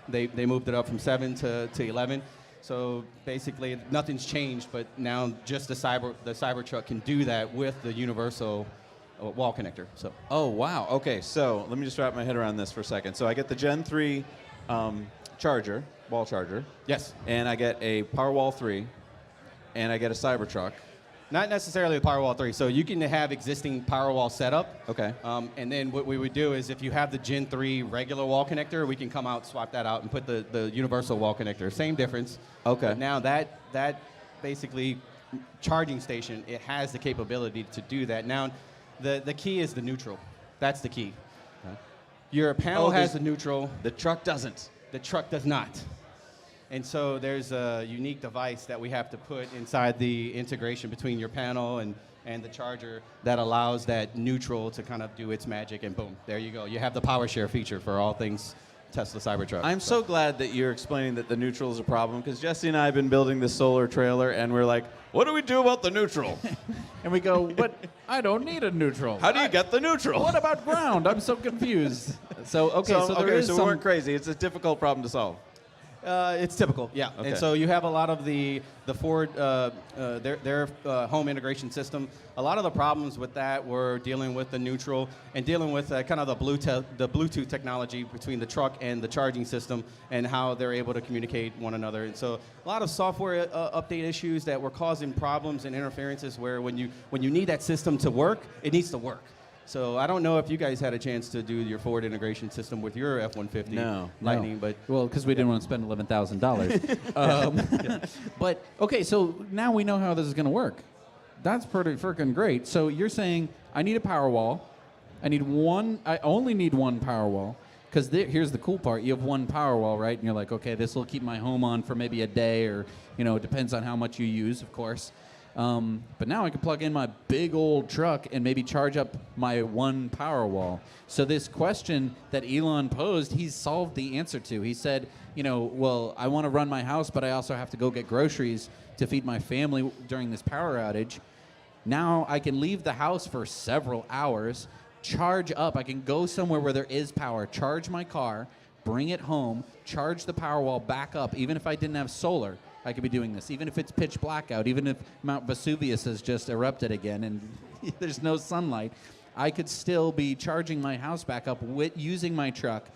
they moved it up from 7 to 11. So basically, nothing's changed, but now just the CYBERTRUCK can do that with the universal wall connector. So. Oh, wow. Okay, so let me just wrap my head around this for a second. So I get the Gen 3 charger, wall charger. Yes. And I get a Powerwall 3, and I get a CYBERTRUCK. Not necessarily a Powerwall 3. So you can have existing Powerwall setup. Okay. And then what we would do is if you have the Gen 3 regular wall connector, we can come out, swap that out, and put the universal wall connector. Same difference. Okay. But now that basically charging station, it has the capability to do that. Now, the key is the neutral. That's the key. Okay. Your panel has the neutral. The truck doesn't. The truck does not. And so there's a unique device that we have to put inside the integration between your panel and the charger that allows that neutral to kind of do its magic, and boom, there you go. You have the power share feature for all things Tesla CYBERTRUCK. I'm so glad that you're explaining that the neutral is a problem, because Jesse and I have been building this solar trailer, and we're like, what do we do about the neutral? And we go, but I don't need a neutral. How do you get the neutral? What about ground? I'm so confused. So we there is weren't crazy. It's a difficult problem to solve. It's typical, yeah. Okay. And so you have a lot of the Ford, their home integration system. A lot of the problems with that were dealing with the neutral and dealing with kind of the Bluetooth technology between the truck and the charging system and how they're able to communicate one another. And so a lot of software update issues that were causing problems and interferences where when you need that system to work, it needs to work. So I don't know if you guys had a chance to do your Ford integration system with your F-150 Lightning, but well, because we didn't want to spend $11,000. But okay, so now we know how this is going to work. That's pretty freaking great. So you're saying I need a Powerwall. I only need one Powerwall. Because here's the cool part: you have one Powerwall, right? And you're like, okay, this will keep my home on for maybe a day, or it depends on how much you use, of course. But now I can plug in my big old truck and maybe charge up my one Powerwall. So this question that Elon posed, he's solved the answer to. He said, well, I want to run my house, but I also have to go get groceries to feed my family during this power outage. Now I can leave the house for several hours, charge up. I can go somewhere where there is power, charge my car, bring it home, charge the Powerwall back up, even if I didn't have solar. I could be doing this, even if it's pitch black out, even if Mount Vesuvius has just erupted again and there's no sunlight, I could still be charging my house back up using my truck.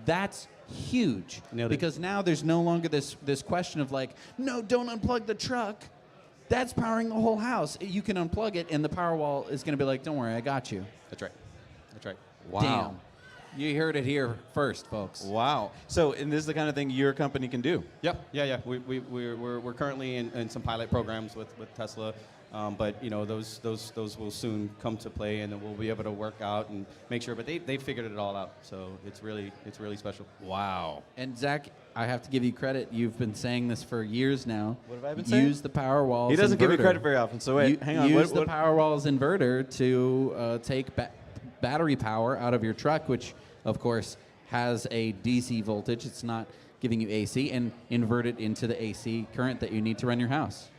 That's huge, because now there's no longer this question of like, no, don't unplug the truck. That's powering the whole house. You can unplug it, and the Powerwall is going to be like, don't worry, I got you. That's right. That's right. Wow. Damn. You heard it here first, folks. Wow. So, and this is the kind of thing your company can do. Yep. Yeah. We're currently in some pilot programs with Tesla, but those will soon come to play, and then we'll be able to work out and make sure. But they figured it all out, so it's really special. Wow. And Zach, I have to give you credit. You've been saying this for years now. What have I been saying? Use the Powerwall's He doesn't inverter. give me credit very often. So wait, hang on. Use the Powerwall's inverter to take battery power out of your truck, which of course has a DC voltage. It's not giving you AC, and invert it into the AC current that you need to run your house.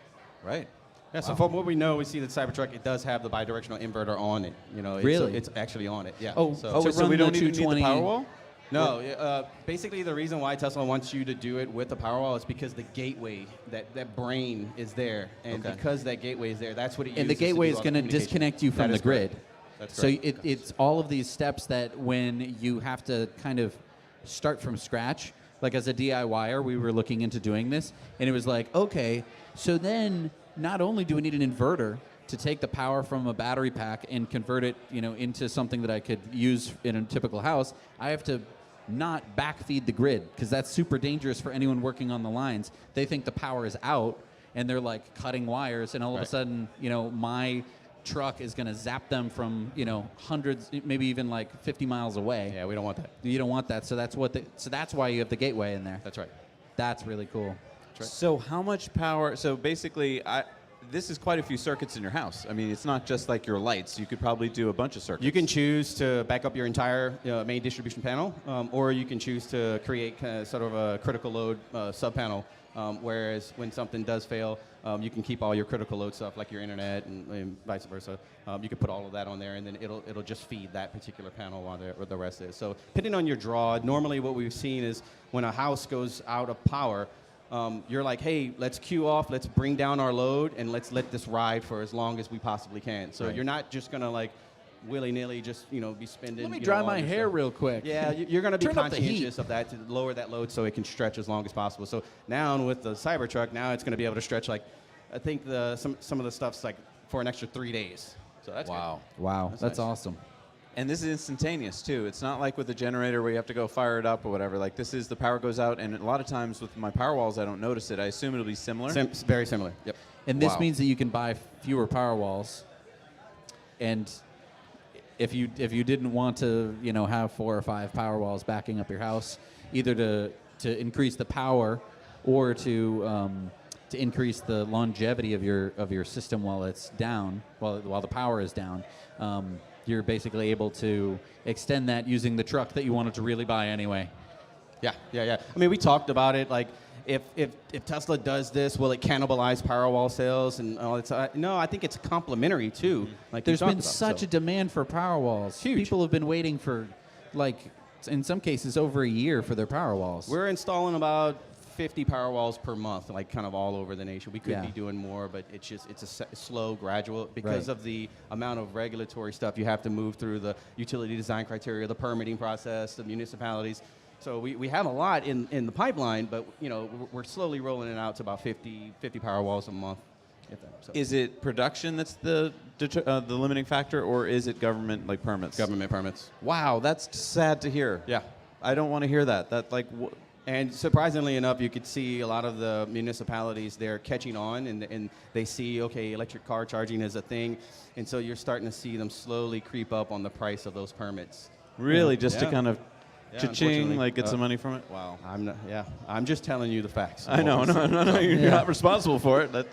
Right. Yeah, so from what we know, we see that Cybertruck, it does have the bidirectional inverter on it. Really? It's actually on it, yeah. So we don't even need the Powerwall? No, basically the reason why Tesla wants you to do it with the Powerwall is because the gateway, that brain is there. And because that gateway is there, that's what it uses. And the gateway is going to disconnect you from the grid. That's so correct. it's all of these steps that when you have to kind of start from scratch, like as a DIYer, we were looking into doing this, and it was like, okay, so then not only do we need an inverter to take the power from a battery pack and convert it, into something that I could use in a typical house, I have to not backfeed the grid, because that's super dangerous for anyone working on the lines. They think the power is out, and they're like cutting wires, and all of a sudden, my truck is going to zap them from hundreds, maybe even like 50 miles away. Yeah, we don't want that. You don't want that. So that's that's why you have the gateway in there. That's right. That's really cool. That's right. So how much power? So basically, this is quite a few circuits in your house. I mean, it's not just like your lights. You could probably do a bunch of circuits. You can choose to back up your entire main distribution panel, or you can choose to create sort of a critical load sub-panel, whereas when something does fail, you can keep all your critical load stuff like your internet and vice versa. You can put all of that on there, and then it'll just feed that particular panel while the rest is. So depending on your draw, normally what we've seen is when a house goes out of power, you're like, hey, let's queue off, let's bring down our load, and let's let this ride for as long as we possibly can. So you're not just gonna like willy-nilly just be spending. Let me dry my hair real quick. Yeah, you're gonna be Turn up the heat. conscientious of that to lower that load so it can stretch as long as possible. So now with the Cybertruck, now it's gonna be able to stretch like, I think some of the stuff's like for an extra 3 days. So that's wow. good. Wow, that's nice. awesome. And this is instantaneous too. It's not like with the generator where you have to go fire it up or whatever. Like this is the power goes out, and a lot of times with my Powerwalls, I don't notice it. I assume it'll be similar. Very similar. Yep. And this means that you can buy fewer Powerwalls. And if you didn't want to have 4 or 5 Powerwalls backing up your house, either to increase the power or to increase the longevity of your system while it's down, while the power is down. You're basically able to extend that using the truck that you wanted to really buy anyway. Yeah. I mean, we talked about it. Like, if Tesla does this, will it cannibalize Powerwall sales and all that? No, I think it's complementary too. Like There's been such a demand for Powerwalls. Huge. People have been waiting for like in some cases over a year for their power walls. We're installing about 50 power walls per month, like kind of all over the nation. We could be doing more, but it's a slow, gradual, because of the amount of regulatory stuff you have to move through, the utility design criteria, the permitting process, the municipalities. So we have a lot in the pipeline, but we're slowly rolling it out to about 50 power walls a month. Is it production that's the limiting factor, or is it government permits? Government permits. Wow, that's sad to hear. Yeah, I don't want to hear that. And surprisingly enough, you could see a lot of the municipalities, they're catching on, and they see, okay, electric car charging is a thing, and so you're starting to see them slowly creep up on the price of those permits. Really, just to kind of cha-ching, unfortunately. get some money from it? Wow. I'm just telling you the facts. I know, no, you're not responsible for it.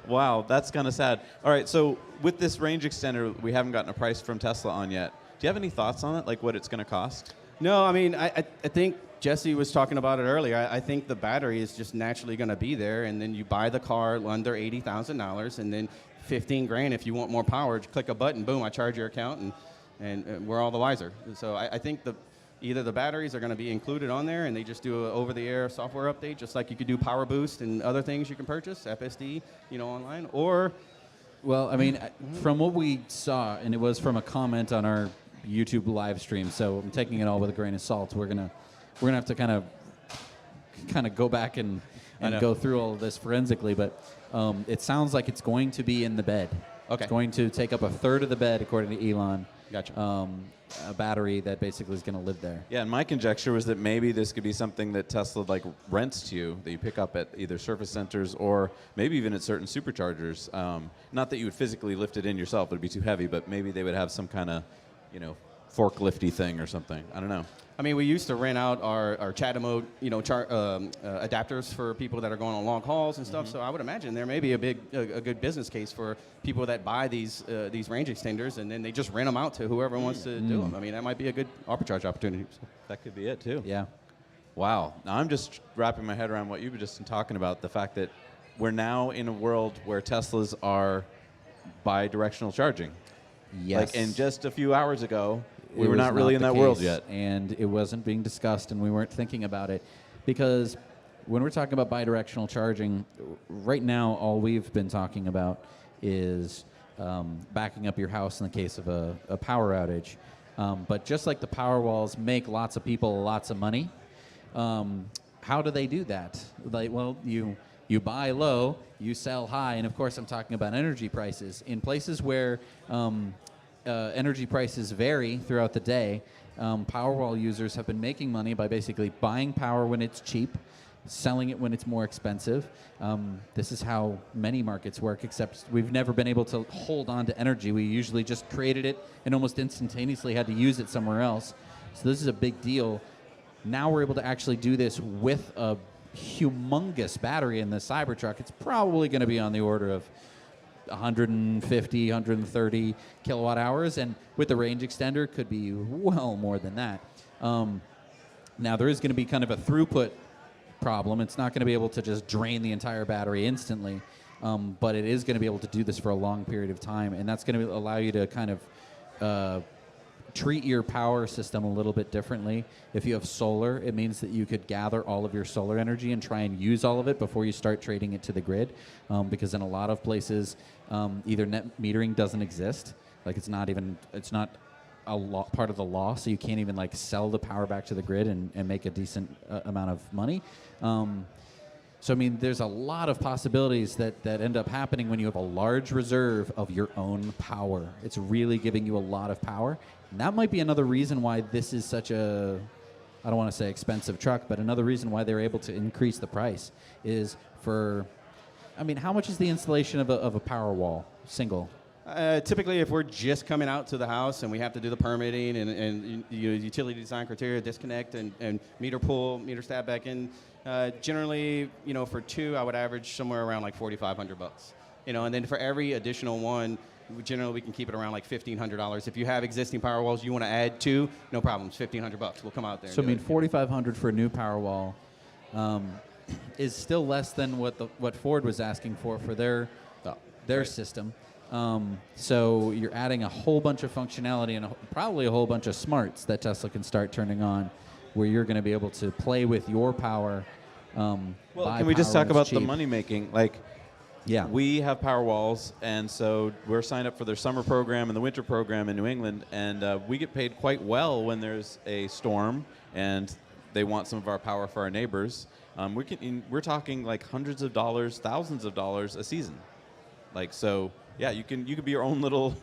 Wow, that's kind of sad. All right, so with this range extender, we haven't gotten a price from Tesla on yet. Do you have any thoughts on it, like what it's going to cost? No, I mean, I think Jesse was talking about it earlier. I think the battery is just naturally going to be there, and then you buy the car under $80,000, and then $15,000 if you want more power. Just click a button, boom, I charge your account, and we're all the wiser. So I think either the batteries are going to be included on there, and they just do an over-the-air software update, just like you could do Power Boost and other things you can purchase, FSD, online, or... Well, I mean, from what we saw, and it was from a comment on our YouTube live stream, so I'm taking it all with a grain of salt. We're gonna have to kind of go back and go through all of this forensically, but it sounds like it's going to be in the bed. Okay. It's going to take up a third of the bed, according to Elon. Gotcha. A battery that basically is going to live there. Yeah, and my conjecture was that maybe this could be something that Tesla rents to you, that you pick up at either service centers or maybe even at certain superchargers. Not that you would physically lift it in yourself; it'd be too heavy. But maybe they would have some kind of, forklifty thing or something. I don't know. I mean, we used to rent out our CHAdeMO, adapters for people that are going on long hauls and stuff. So I would imagine there may be a good business case for people that buy these range extenders, and then they just rent them out to whoever wants to do them. I mean, that might be a good arbitrage opportunity. So. That could be it too. Yeah. Wow. Now I'm just wrapping my head around what you were just talking about, the fact that we're now in a world where Teslas are bi-directional charging. Yes. And just a few hours ago, we were not really in that world yet. And it wasn't being discussed, and we weren't thinking about it. Because when we're talking about bidirectional charging, right now all we've been talking about is backing up your house in the case of a power outage. But just like the power walls make lots of people lots of money, how do they do that? You buy low, you sell high, and of course I'm talking about energy prices. In places where energy prices vary throughout the day, Powerwall users have been making money by basically buying power when it's cheap, selling it when it's more expensive. This is how many markets work, except we've never been able to hold on to energy. We usually just created it and almost instantaneously had to use it somewhere else. So this is a big deal. Now we're able to actually do this with a humongous battery in the Cybertruck. It's probably going to be on the order of 150, 130 kilowatt hours, and with the range extender, could be well more than that. Now, there is going to be kind of a throughput problem. It's not going to be able to just drain the entire battery instantly, but it is going to be able to do this for a long period of time, and that's going to allow you to kind of treat your power system a little bit differently. If you have solar, it means that you could gather all of your solar energy and try and use all of it before you start trading it to the grid, because in a lot of places, either net metering doesn't exist, it's not a part of the law, so you can't even sell the power back to the grid and make a decent amount of money. So, I mean, there's a lot of possibilities that end up happening when you have a large reserve of your own power. It's really giving you a lot of power. And that might be another reason why this is such a, I don't want to say expensive truck, but another reason why they're able to increase the price is how much is the installation of a power wall, single? Typically, if we're just coming out to the house and we have to do the permitting and utility design criteria, disconnect and meter pull, meter stab back in, generally, for two, I would average somewhere around $4,500. And then for every additional one, generally we can keep it around $1,500. If you have existing power walls you want to add to, no problem, it's $1,500. We'll come out there. So $4,500 for a new power wall is still less than what Ford was asking for their system. So you're adding a whole bunch of functionality and probably a whole bunch of smarts that Tesla can start turning on, where you're going to be able to play with your power. Well, can we just talk about the money making? Like, yeah, we have Powerwalls, and so we're signed up for their summer program and the winter program in New England, and we get paid quite well when there's a storm and they want some of our power for our neighbors. We're talking like hundreds of dollars, thousands of dollars a season. Like, so yeah, you could be your own little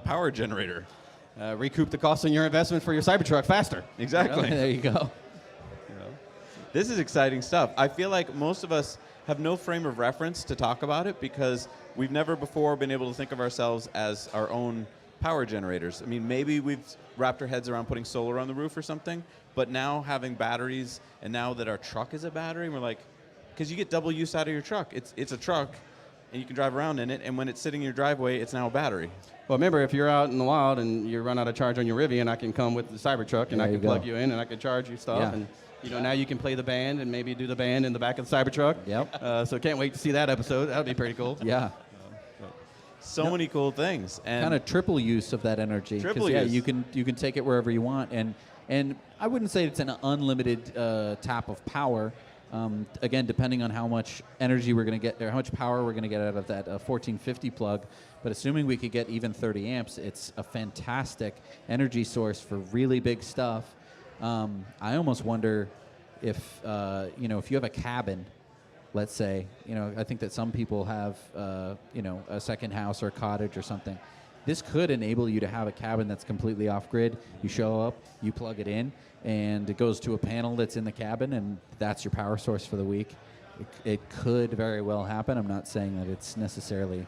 power generator. Recoup the cost on your investment for your Cybertruck faster. Exactly. There you go. This is exciting stuff. I feel like most of us have no frame of reference to talk about it because we've never before been able to think of ourselves as our own power generators. I mean, maybe we've wrapped our heads around putting solar on the roof or something, but now having batteries, and now that our truck is a battery, we're like, because you get double use out of your truck. It's a truck, and you can drive around in it, and when it's sitting in your driveway, it's now a battery. Well, remember, if you're out in the wild and you run out of charge on your Rivian, I can come with the Cybertruck, and I can plug you in, and I can charge you stuff. Yeah. And now you can play the band and maybe do the band in the back of the Cybertruck. Yep. So can't wait to see that episode. That would be pretty cool. Yeah. So many cool things. And kind of triple use of that energy. Triple Yeah, use. you can take it wherever you want, and I wouldn't say it's an unlimited tap of power. Again, depending on how much energy we're going to get, or how much power we're going to get out of that 1450 plug. But assuming we could get even 30 amps, it's a fantastic energy source for really big stuff. I almost wonder if if you have a cabin, let's say, I think that some people have a second house or a cottage or something. This could enable you to have a cabin that's completely off grid. You show up, you plug it in, and it goes to a panel that's in the cabin, and that's your power source for the week. It could very well happen. I'm not saying that it's necessarily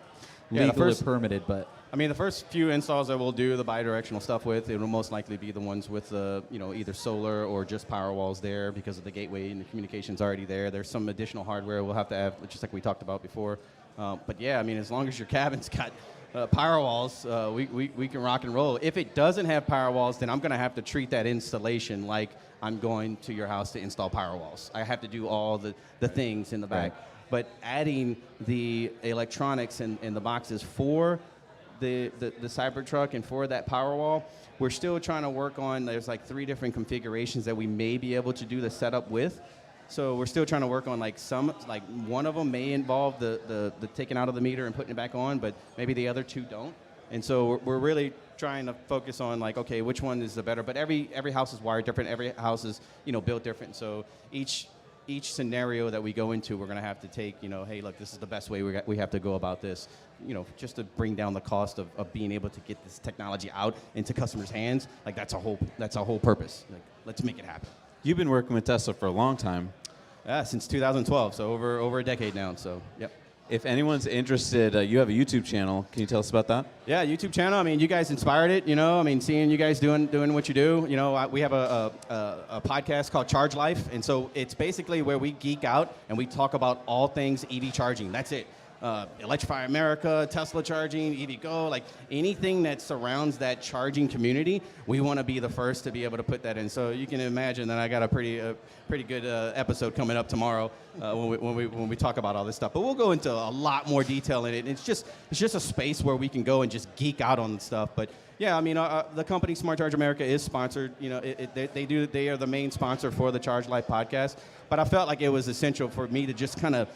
legally permitted, but I mean, the first few installs that we'll do the bi-directional stuff with, it will most likely be the ones with either solar or just Powerwalls there because of the gateway and the communication's already there. There's some additional hardware we'll have to have, just like we talked about before. But yeah, I mean, as long as your cabin's got Powerwalls, we can rock and roll. If it doesn't have Powerwalls, then I'm going to have to treat that installation like I'm going to your house to install Powerwalls. I have to do all the things in the back. Right. But adding the electronics and the boxes for the Cybertruck and for that Powerwall, we're still trying to work on, there's like 3 different configurations that we may be able to do the setup with. So we're still trying to work on one of them may involve the taking out of the meter and putting it back on, but maybe the other 2 don't. And so we're really trying to focus on okay, which one is the better, but every house is wired different, every house is built different. So each scenario that we go into, we're going to have to take, hey, look, this is the best way we have to go about this, just to bring down the cost of being able to get this technology out into customers' hands. Like that's a whole purpose. Like, let's make it happen. You've been working with Tesla for a long time. Yeah, since 2012, so over a decade now. So, yep. If anyone's interested, you have a YouTube channel. Can you tell us about that? Yeah, YouTube channel. I mean, you guys inspired it. I mean, seeing you guys doing what you do. We have a podcast called Charge Life, and so it's basically where we geek out and we talk about all things EV charging. That's it. Electrify America, Tesla charging, EVgo, like anything that surrounds that charging community, we want to be the first to be able to put that in. So you can imagine that I got a pretty good episode coming up tomorrow when we talk about all this stuff. But we'll go into a lot more detail in it. It's just a space where we can go and just geek out on stuff. But yeah, I mean, the company Smart Charge America is sponsored. They are the main sponsor for the Charge Life podcast. But I felt like it was essential for me to just kind of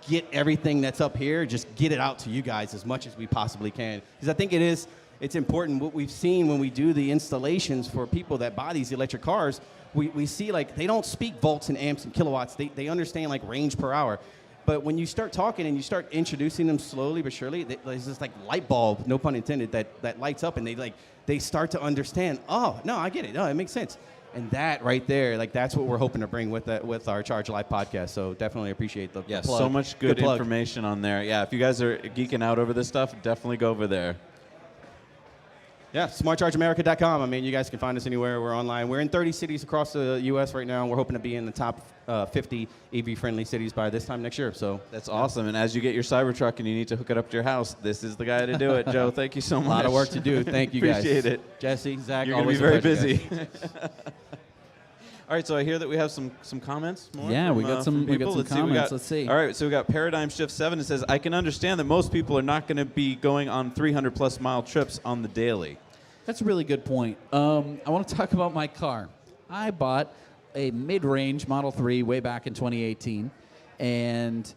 get everything that's up here, just get it out to you guys as much as we possibly can. Because I think it's important. What we've seen when we do the installations for people that buy these electric cars, we see they don't speak volts and amps and kilowatts. They understand range per hour. But when you start talking and you start introducing them slowly but surely, there's this light bulb, no pun intended, that lights up, and they start to understand, oh, no, I get it. No, it makes sense. And that right there, that's what we're hoping to bring with our Charge Life podcast. So definitely appreciate the plug. So much good information on there. Yeah, if you guys are geeking out over this stuff, definitely go over there. Yeah, smartchargeamerica.com. I mean, you guys can find us anywhere. We're online. We're in 30 cities across the U.S. right now. We're hoping to be in the top 50 EV-friendly cities by this time next year. So that's awesome. And as you get your Cybertruck and you need to hook it up to your house, this is the guy to do it. Joe, thank you so much. A lot of work to do. Thank you, guys. Appreciate it. Jesse, Zach, you're going to be always very a pleasure, busy. All right, so I hear that we have some comments. More Yeah, we got some from people. comments. Let's see. All right, so we got Paradigm Shift 7. It says, I can understand that most people are not going to be going on 300-plus mile trips on the daily. That's a really good point. I want to talk about my car. I bought a mid-range Model 3 way back in 2018, and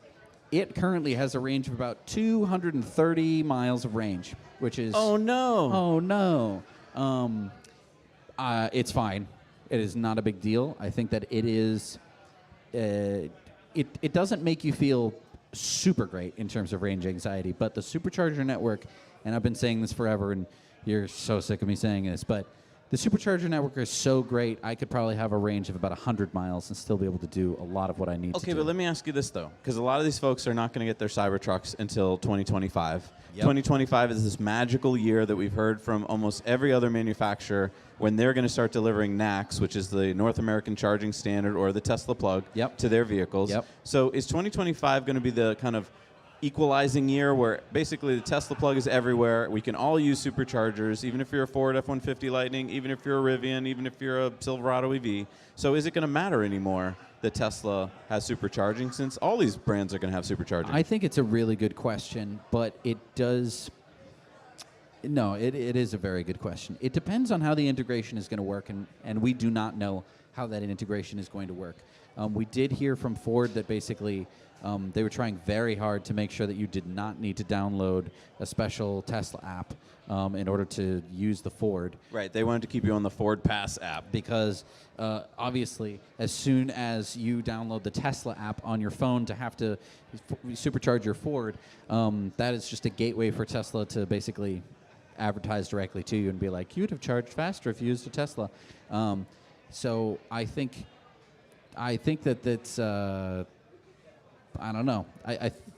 it currently has a range of about 230 miles of range, which is... Oh, no. Oh, no. It's fine. It is not a big deal. I think that it is... It doesn't make you feel super great in terms of range anxiety, but the supercharger network, and I've been saying this forever, and you're so sick of me saying this, but the supercharger network is so great, I could probably have a range of about 100 miles and still be able to do a lot of what I need to do. Okay, but let me ask you this, though, because a lot of these folks are not going to get their Cybertrucks until 2025. Yep. 2025 is this magical year that we've heard from almost every other manufacturer when they're going to start delivering NACS, which is the North American Charging Standard, or the Tesla plug, to their vehicles. Yep. So is 2025 going to be the kind of equalizing year where basically the Tesla plug is everywhere? We can all use superchargers, even if you're a Ford F-150 Lightning, even if you're a Rivian, even if you're a Silverado EV. So is it going to matter anymore that Tesla has supercharging, since all these brands are going to have supercharging? I think it's a really good question, but it does... No, it is a very good question. It depends on how the integration is going to work, and we do not know how that integration is going to work. We did hear from Ford that basically they were trying very hard to make sure that you did not need to download a special Tesla app in order to use the Ford. Right, they wanted to keep you on the Ford Pass app. Because obviously, as soon as you download the Tesla app on your phone to have to supercharge your Ford, that is just a gateway for Tesla to basically advertise directly to you and be like, you'd have charged faster if you used a Tesla. So I think that that's... I don't know.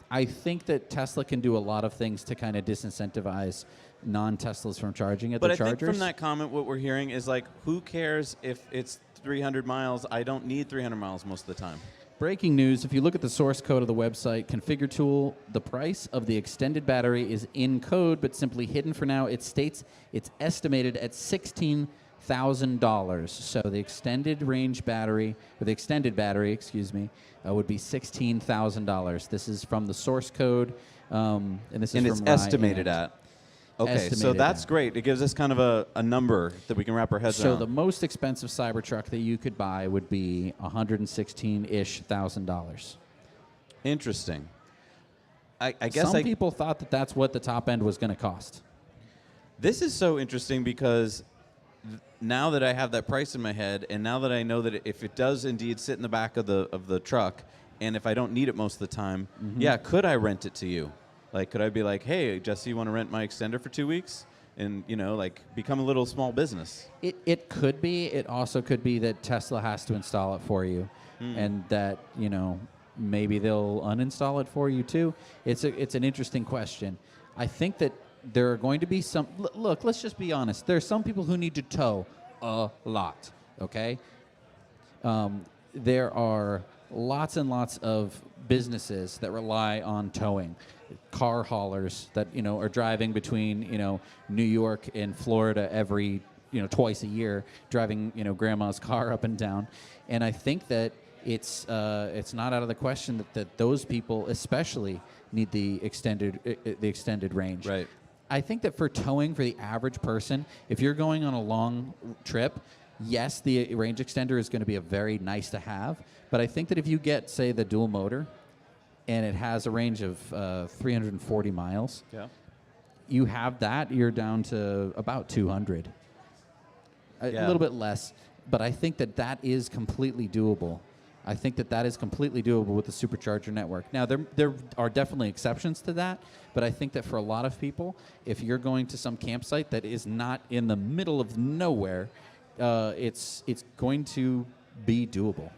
I think that Tesla can do a lot of things to kind of disincentivize non-Teslas from charging at the chargers. But I think from that comment, what we're hearing is like, who cares if it's 300 miles? I don't need 300 miles most of the time. Breaking news, if you look at the source code of the website, Configure Tool, the price of the extended battery is in code, but simply hidden for now. It states it's estimated at $16,000. So the extended range battery, or the extended battery, excuse me, would be $16,000. This is from the source code, and this is and from it's estimated at. Okay, so Estimated that's at. great. It gives us kind of a number that we can wrap our heads So around. the most expensive Cybertruck that you could buy would be $116,000. Interesting. I guess Some people thought that that's what the top end was going to cost. This is so interesting because now that I have that price in my head, and now that I know that if it does indeed sit in the back of the truck, and if I don't need it most of the time, yeah, could I rent it to you? Like, could I be like, hey, Jesse, you want to rent my extender for 2 weeks? And, you know, like, become a little small business. It could be. It also could be that Tesla has to install it for you, and that, you know, maybe they'll uninstall it for you too. It's an interesting question. I think that there are going to be some... Look, let's just be honest. There are some people who need to tow a lot, okay? There are lots and lots of businesses that rely on towing. Car haulers that, you know, are driving between, you know, New York and Florida every, you know, twice a year, driving, you know, grandma's car up and down. And I think that it's not out of the question that those people especially need the extended range. Right. I think that for towing for the average person, if you're going on a long trip, yes, the range extender is going to be a very nice to have. But I think that if you get, say, the dual motor, and it has a range of 340 miles, you have that, you're down to about 200. A little bit less, but I think that that is completely doable. I think that that is completely doable with the supercharger network. Now, there are definitely exceptions to that, but I think that for a lot of people, if you're going to some campsite that is not in the middle of nowhere, it's going to be doable.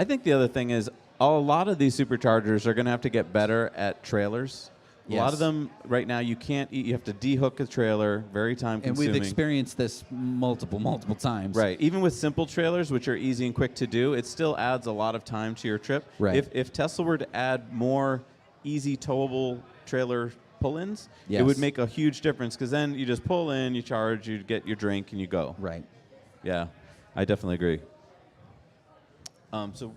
I think the other thing is, a lot of these superchargers are going to have to get better at trailers. A lot of them right now you can't. You have to dehook a trailer, very time consuming. And we've experienced this multiple times. Right. Even with simple trailers, which are easy and quick to do, it still adds a lot of time to your trip. Right. If Tesla were to add more easy towable trailer pull-ins, Yes. it would make a huge difference, because then you just pull in, you charge, you get your drink, and you go. Right. Yeah, I definitely agree. So,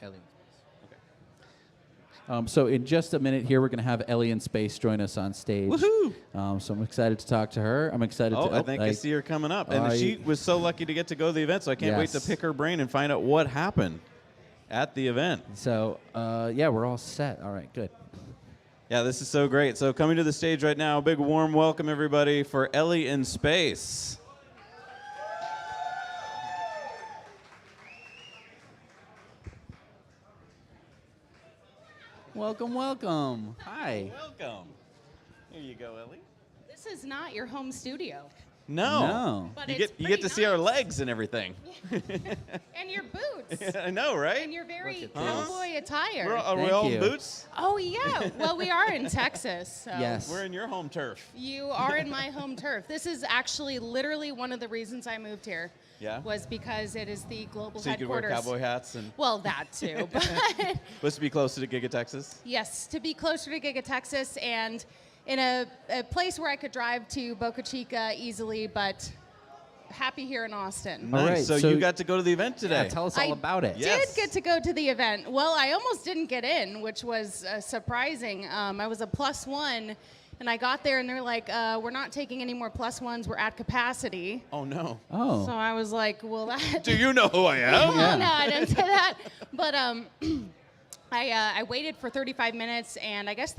Ellie. So in just a minute here, we're going to have Ellie in Space join us on stage. Woohoo! So I'm excited to talk to her. I'm excited to... I think I see her coming up. And she was so lucky to get to go to the event, so I can't wait to pick her brain and find out what happened at the event. So, yeah, we're all set. All right, good. Yeah, this is so great. So coming to the stage right now, a big warm welcome, everybody, for Ellie in Space. Welcome, welcome. Hi. Welcome. Here you go, Ellie. This is not your home studio. No. But You it's get to see our legs and everything. And your boots. I know, right? And your very cowboy attire. Are we all in boots? Oh, yeah. Well, we are in Texas. So Yes. We're in your home turf. You are in my home turf. This is actually literally one of the reasons I moved here. Yeah? Was because it is the global So you could wear headquarters. cowboy hats and... Well, that too. But Was to be closer to Giga Texas? yes, to be closer to Giga Texas and in a place where I could drive to Boca Chica easily, but happy here in Austin. Nice. All right, So you got to go to the event today. Yeah, tell us all about it. Did get to go to the event. Well, I almost didn't get in, which was surprising. I was a +1, and I got there, and they're like, we're not taking any more +1s. We're at capacity. Oh, no. Oh. So I was like, well, that... Do you know who I am? No, I didn't say that. But I waited for 35 minutes, and I guess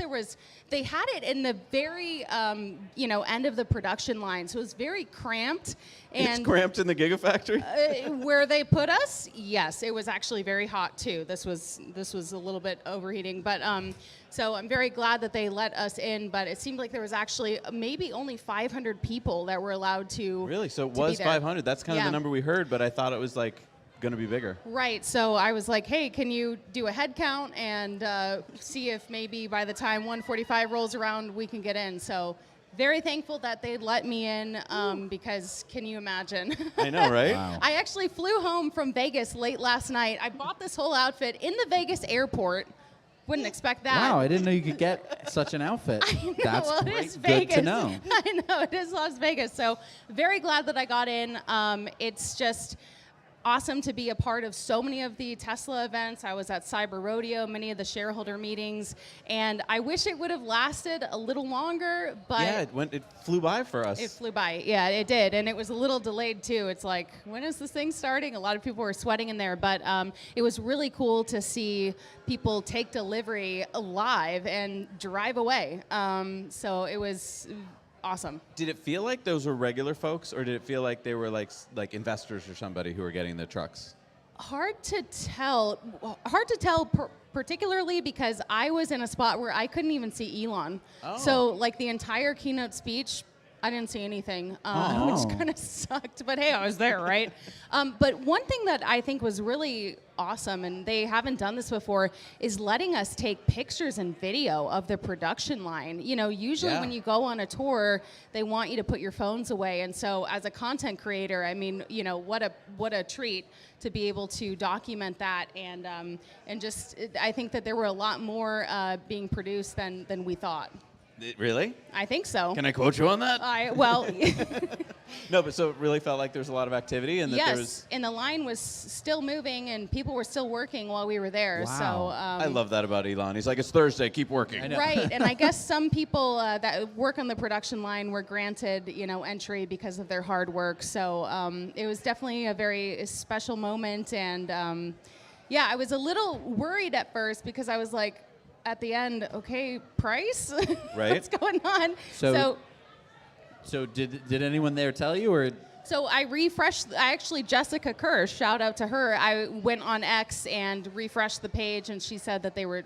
they had it in the very, end of the production line, so it was very cramped. And It's cramped in the Gigafactory? where they put us, yes, it was actually very hot too. This was a little bit overheating, but so I'm very glad that they let us in. But it seemed like there was actually maybe only 500 people that were allowed to. Really? So it to was be there. 500. That's kind of Yeah. the number we heard, but I thought it was like going to be bigger. Right. So I was like, hey, can you do a head count and see if maybe by the time 1:45 rolls around, we can get in. So very thankful that they let me in because can you imagine? I know, right? Wow. I actually flew home from Vegas late last night. I bought this whole outfit in the Vegas airport. Wouldn't expect that. Wow, I didn't know you could get such an outfit. That's well, great. it is Good Vegas. to know. I know, it is Las Vegas. So very glad that I got in. It's just awesome to be a part of so many of the Tesla events. I was at Cyber Rodeo, many of the shareholder meetings, and I wish it would have lasted a little longer, but Yeah, it flew by for us. it flew by. Yeah, it did, and it was a little delayed too. It's like, when is this thing starting? A lot of people were sweating in there, but it was really cool to see people take delivery live and drive away. So it was awesome. Did it feel like those were regular folks, or did it feel like they were like investors or somebody who were getting the trucks? Hard to tell, particularly because I was in a spot where I couldn't even see Elon. Oh. So like the entire keynote speech, I didn't see anything, which kind of sucked, but hey, I was there, right? But one thing that I think was really awesome, and they haven't done this before, is letting us take pictures and video of the production line. You know, usually when you go on a tour, they want you to put your phones away, and so as a content creator, I mean, you know, what a treat to be able to document that, and just, I think that there were a lot more being produced than we thought. Really? I think so. Can I quote you on that? Well, No, but so it really felt like there was a lot of activity, and that yes, there was. and the line was still moving, and people were still working while we were there. Wow. So I love that about Elon. He's like, it's Thursday, keep working. right, and I guess some people that work on the production line were granted, entry because of their hard work. So it was definitely a very special moment, and yeah, I was a little worried at first because I was like, at the end, okay, price? Right. What's going on? So did anyone there tell you, or? So I refreshed, Jessica Kerr, shout out to her, I went on X and refreshed the page, and she said that they were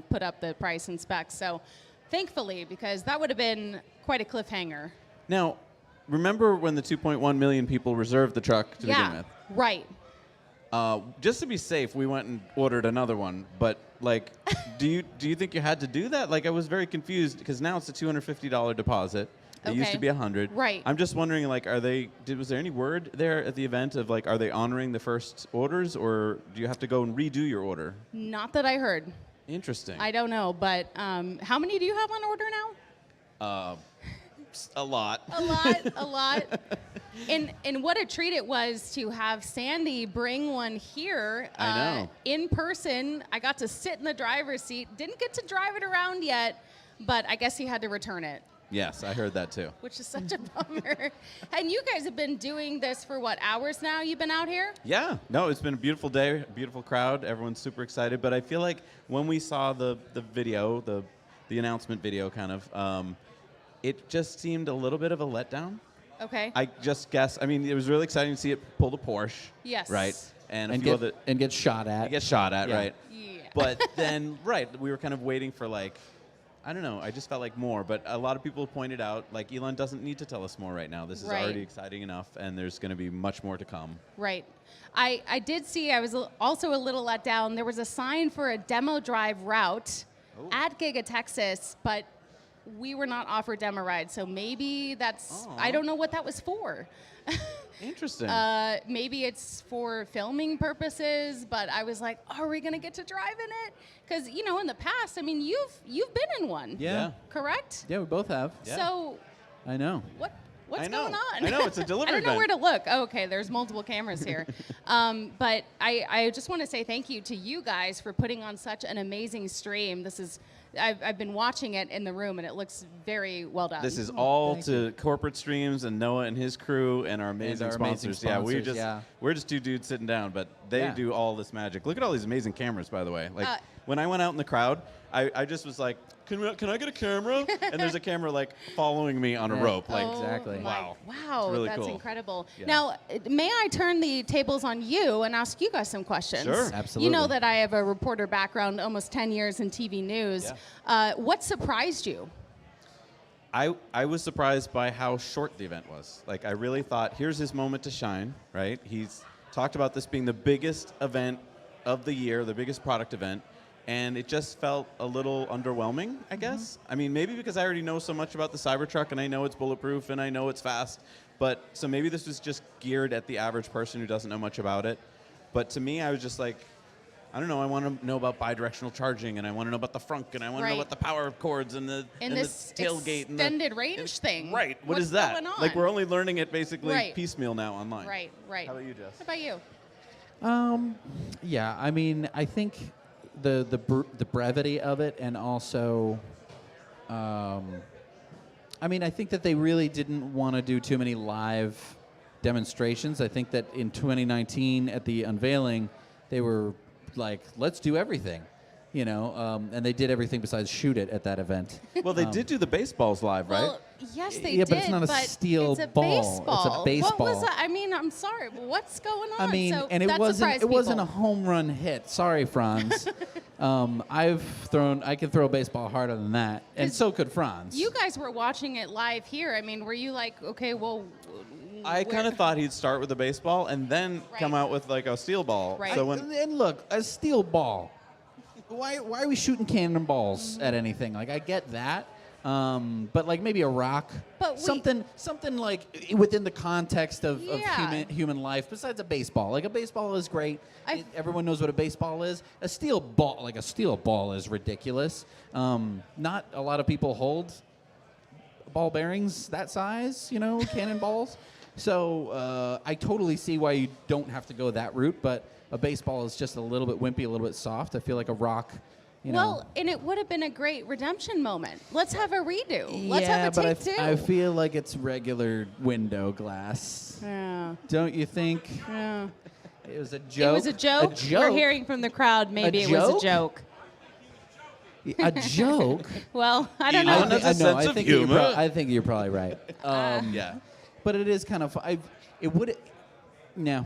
put up the price and specs. So thankfully, because that would have been quite a cliffhanger. Now, remember when the 2.1 million people reserved the truck to begin with? Right. Just to be safe, we went and ordered another one. But like, do you think you had to do that? Like, I was very confused because now it's a $250 deposit. It used to be $100. Right. I'm just wondering, like, was there any word there at the event of like, are they honoring the first orders, or do you have to go and redo your order? Not that I heard. Interesting. I don't know, but how many do you have on order now? A lot. A lot. And what a treat it was to have Sandy bring one here. I know. In person. I got to sit in the driver's seat. Didn't get to drive it around yet, but I guess he had to return it, Yes, I heard that too. which is such a bummer. And you guys have been doing this for what, hours now you've been out here? Yeah, no, it's been a beautiful day, beautiful crowd. Everyone's super excited. But I feel like when we saw the video, the announcement video, kind of, it just seemed a little bit of a letdown. Okay. I just guess. I mean, it was really exciting to see it pull the Porsche. Yes. Right. And a And few get, other. and get shot at. Get shot at, Yeah. right? Yeah. But then, right, we were kind of waiting for like, I don't know. I just felt like more. But a lot of people pointed out, like, Elon doesn't need to tell us more right now. This is Right. already exciting enough, and there's going to be much more to come. Right. I did see, I was also a little let down. There was a sign for a demo drive route at Giga Texas, but we were not offered demo rides. So maybe that's, I don't know what that was for. Interesting. Maybe it's for filming purposes, but I was like, are we going to get to drive in it? Because, you know, in the past, I mean, you've been in one. Yeah. Correct? Yeah, we both have. So I know. what's I know. going on? I know, it's a delivery I don't know where event. to look. Oh, okay, there's multiple cameras here. But I just want to say thank you to you guys for putting on such an amazing stream. This is, I've been watching it in the room, and it looks very well done. This is all to corporate streams and Noah and his crew and our amazing, our amazing sponsors. sponsors, yeah. We're just two dudes sitting down, but they Yeah. do all this magic. Look at all these amazing cameras, by the way. Like when I went out in the crowd, I just was like, can I get a camera? And there's a camera like following me on a rope. Like exactly. Wow. Wow, It's really that's cool. incredible. Yeah. Now, may I turn the tables on you and ask you guys some questions? Sure. Absolutely. You know that I have a reporter background, almost 10 years in TV news. What surprised you? I was surprised by how short the event was. Like, I really thought, here's his moment to shine, right? He's talked about this being the biggest event of the year, the biggest product event, and it just felt a little underwhelming, I guess. I mean, maybe because I already know so much about the Cybertruck, and I know it's bulletproof, and I know it's fast, but so maybe this was just geared at the average person who doesn't know much about it. But to me, I was just like, I don't know, I want to know about bidirectional charging, and I want to know about the frunk, and I want to know Right. about the power cords and the This tailgate. And the, extended range thing. right, what What's is that? going on? Like, we're only learning it basically Right. piecemeal now online. Right, right. How about you, Jess? What about you? Yeah, I mean, I think the brevity of it, and also, I mean, I think that they really didn't want to do too many live demonstrations. I think that in 2019 at the unveiling, they were like, let's do everything, you know, and they did everything besides shoot it at that event. Well, they did do the baseballs live, right? Well, yes, they Yeah, did. but it's not a steel it's a ball. Baseball. It's a baseball. What was that? I mean, I'm sorry, but what's going on? I mean, so and that it surprised wasn't a people. home run hit. Sorry, Franz. I can throw a baseball harder than that, and so could Franz. You guys were watching it live here. I mean, were you like, okay, well, I kind of thought he'd start with a baseball and then come out with like a steel ball. Right. So when And look, a steel ball. Why are we shooting cannonballs at anything? Like, I get that, but like maybe a rock, But something like within the context of Yeah. human life. Besides a baseball, like a baseball is great. Everyone knows what a baseball is. A steel ball, is ridiculous. Not a lot of people hold ball bearings that size, you know, cannonballs. So I totally see why you don't have to go that route, but a baseball is just a little bit wimpy, a little bit soft. I feel like a rock, you know. well, and it would have been a great redemption moment. Let's have a redo. Let's yeah, have a but take two. I feel like it's regular window glass. Yeah. Don't you think? Yeah. It was a joke. It was a joke. A joke. We're hearing from the crowd. Maybe it was a joke. A joke? Well, I don't know. I think you're probably right. yeah. But it is kind of. It would. No.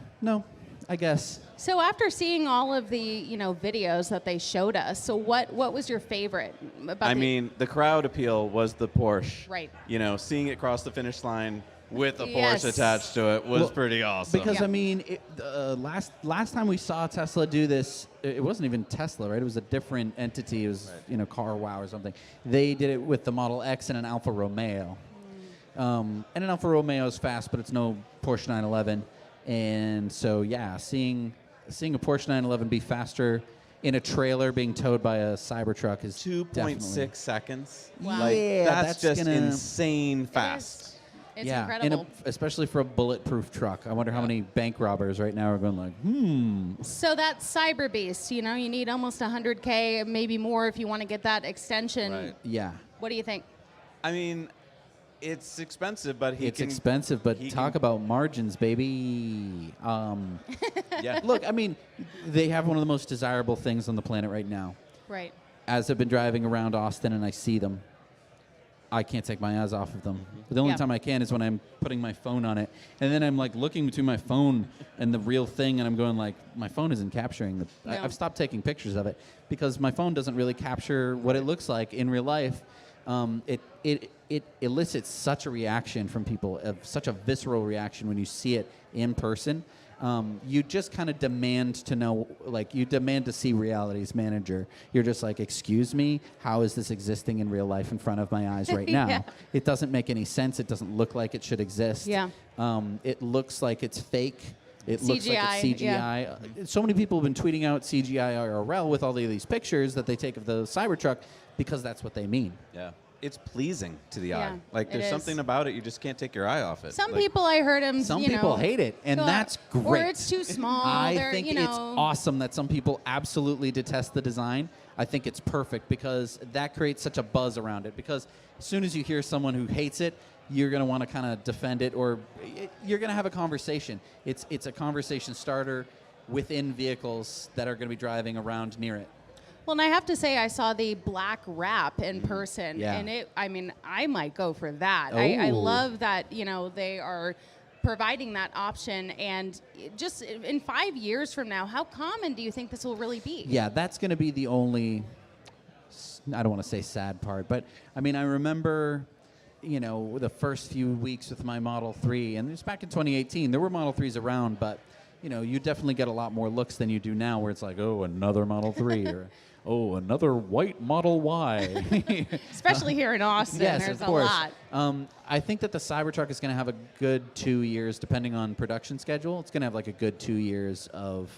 I guess. So after seeing all of the, you know, videos that they showed us, so what was your favorite about I mean, the crowd appeal was the Porsche. Right. You know, seeing it cross the finish line with a Yes. Porsche attached to it was Well, pretty awesome. Because I mean, last time we saw Tesla do this, it wasn't even Tesla, right? It was a different entity. It was Car Wow or something. They did it with the Model X and an Alfa Romeo. And an Alfa Romeo is fast, but it's no Porsche 911. And so yeah, seeing a Porsche 911 be faster in a trailer being towed by a Cybertruck is 2.6 seconds. Wow. Like, Yeah, that's just gonna- insane fast. It's yeah, incredible. Especially for a bulletproof truck. I wonder how many bank robbers right now are going like, So that Cyber Beast, you know, you need almost 100K, maybe more if you want to get that extension. Right. Yeah. What do you think? I mean, it's expensive, but It's expensive, but talk about margins, baby. Yeah. Look, I mean, they have one of the most desirable things on the planet right now. Right. As I've been driving around Austin and I see them, I can't take my eyes off of them. The only time I can is when I'm putting my phone on it. And then I'm like looking between my phone and the real thing, and I'm going like, my phone isn't capturing the... No. I've stopped taking pictures of it because my phone doesn't really capture what it looks like in real life. It elicits such a reaction from people, such a visceral reaction when you see it in person. You just kind of demand to know, like, you demand to see reality's manager. You're just like, excuse me, how is this existing in real life in front of my eyes right now? Yeah. It doesn't make any sense. It doesn't look like it should exist. Yeah. It looks like it's fake. It looks like CGI, it's CGI. yeah. So many people have been tweeting out CGI IRL with all of these pictures that they take of the Cybertruck because that's what they mean. Yeah. It's pleasing to the Yeah, eye. Like, it there's is. something about it, you just can't take your eye off it. Some Like, people, I heard them, Some people hate it, and go, that's great. Or it's too small. I They're, think you know, it's awesome that some people absolutely detest the design. I think it's perfect because that creates such a buzz around it. Because as soon as you hear someone who hates it, you're going to want to kind of defend it, or you're going to have a conversation. It's a conversation starter within vehicles that are going to be driving around near it. Well, and I have to say, I saw the black wrap in person, Yeah. and I might go for that. I Oh. love that, you know, they are providing that option, and just in 5 years from now, how common do you think this will really be? Yeah, that's going to be the only, I don't want to say sad part, but I mean, I remember, you know, the first few weeks with my Model 3, and it was back in 2018, there were Model 3s around, but, you know, you definitely get a lot more looks than you do now, where it's like, oh, another Model 3, or, oh, another white Model Y. Especially here in Austin, Yes, there's of course. a lot. I think that the Cybertruck is going to have a good 2 years, depending on production schedule. It's going to have like a good 2 years of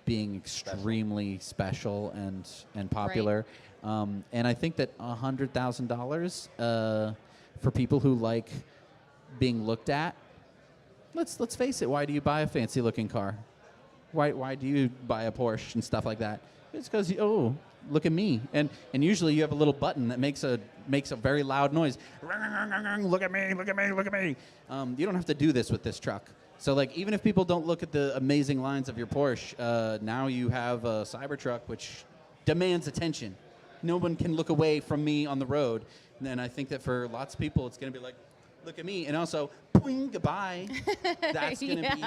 being extremely special and popular. And I think that $100,000 for people who like being looked at. Let's face it. Why do you buy a fancy looking car? Why do you buy a Porsche and stuff like that? It's because look at me, and usually you have a little button that makes a very loud noise. Look at me, look at me, look at me. You don't have to do this with this truck. So like, even if people don't look at the amazing lines of your Porsche, now you have a Cybertruck which demands attention. No one can look away from me on the road. And I think that for lots of people, it's going to be like, look at me, and also, boing, goodbye. That's going to be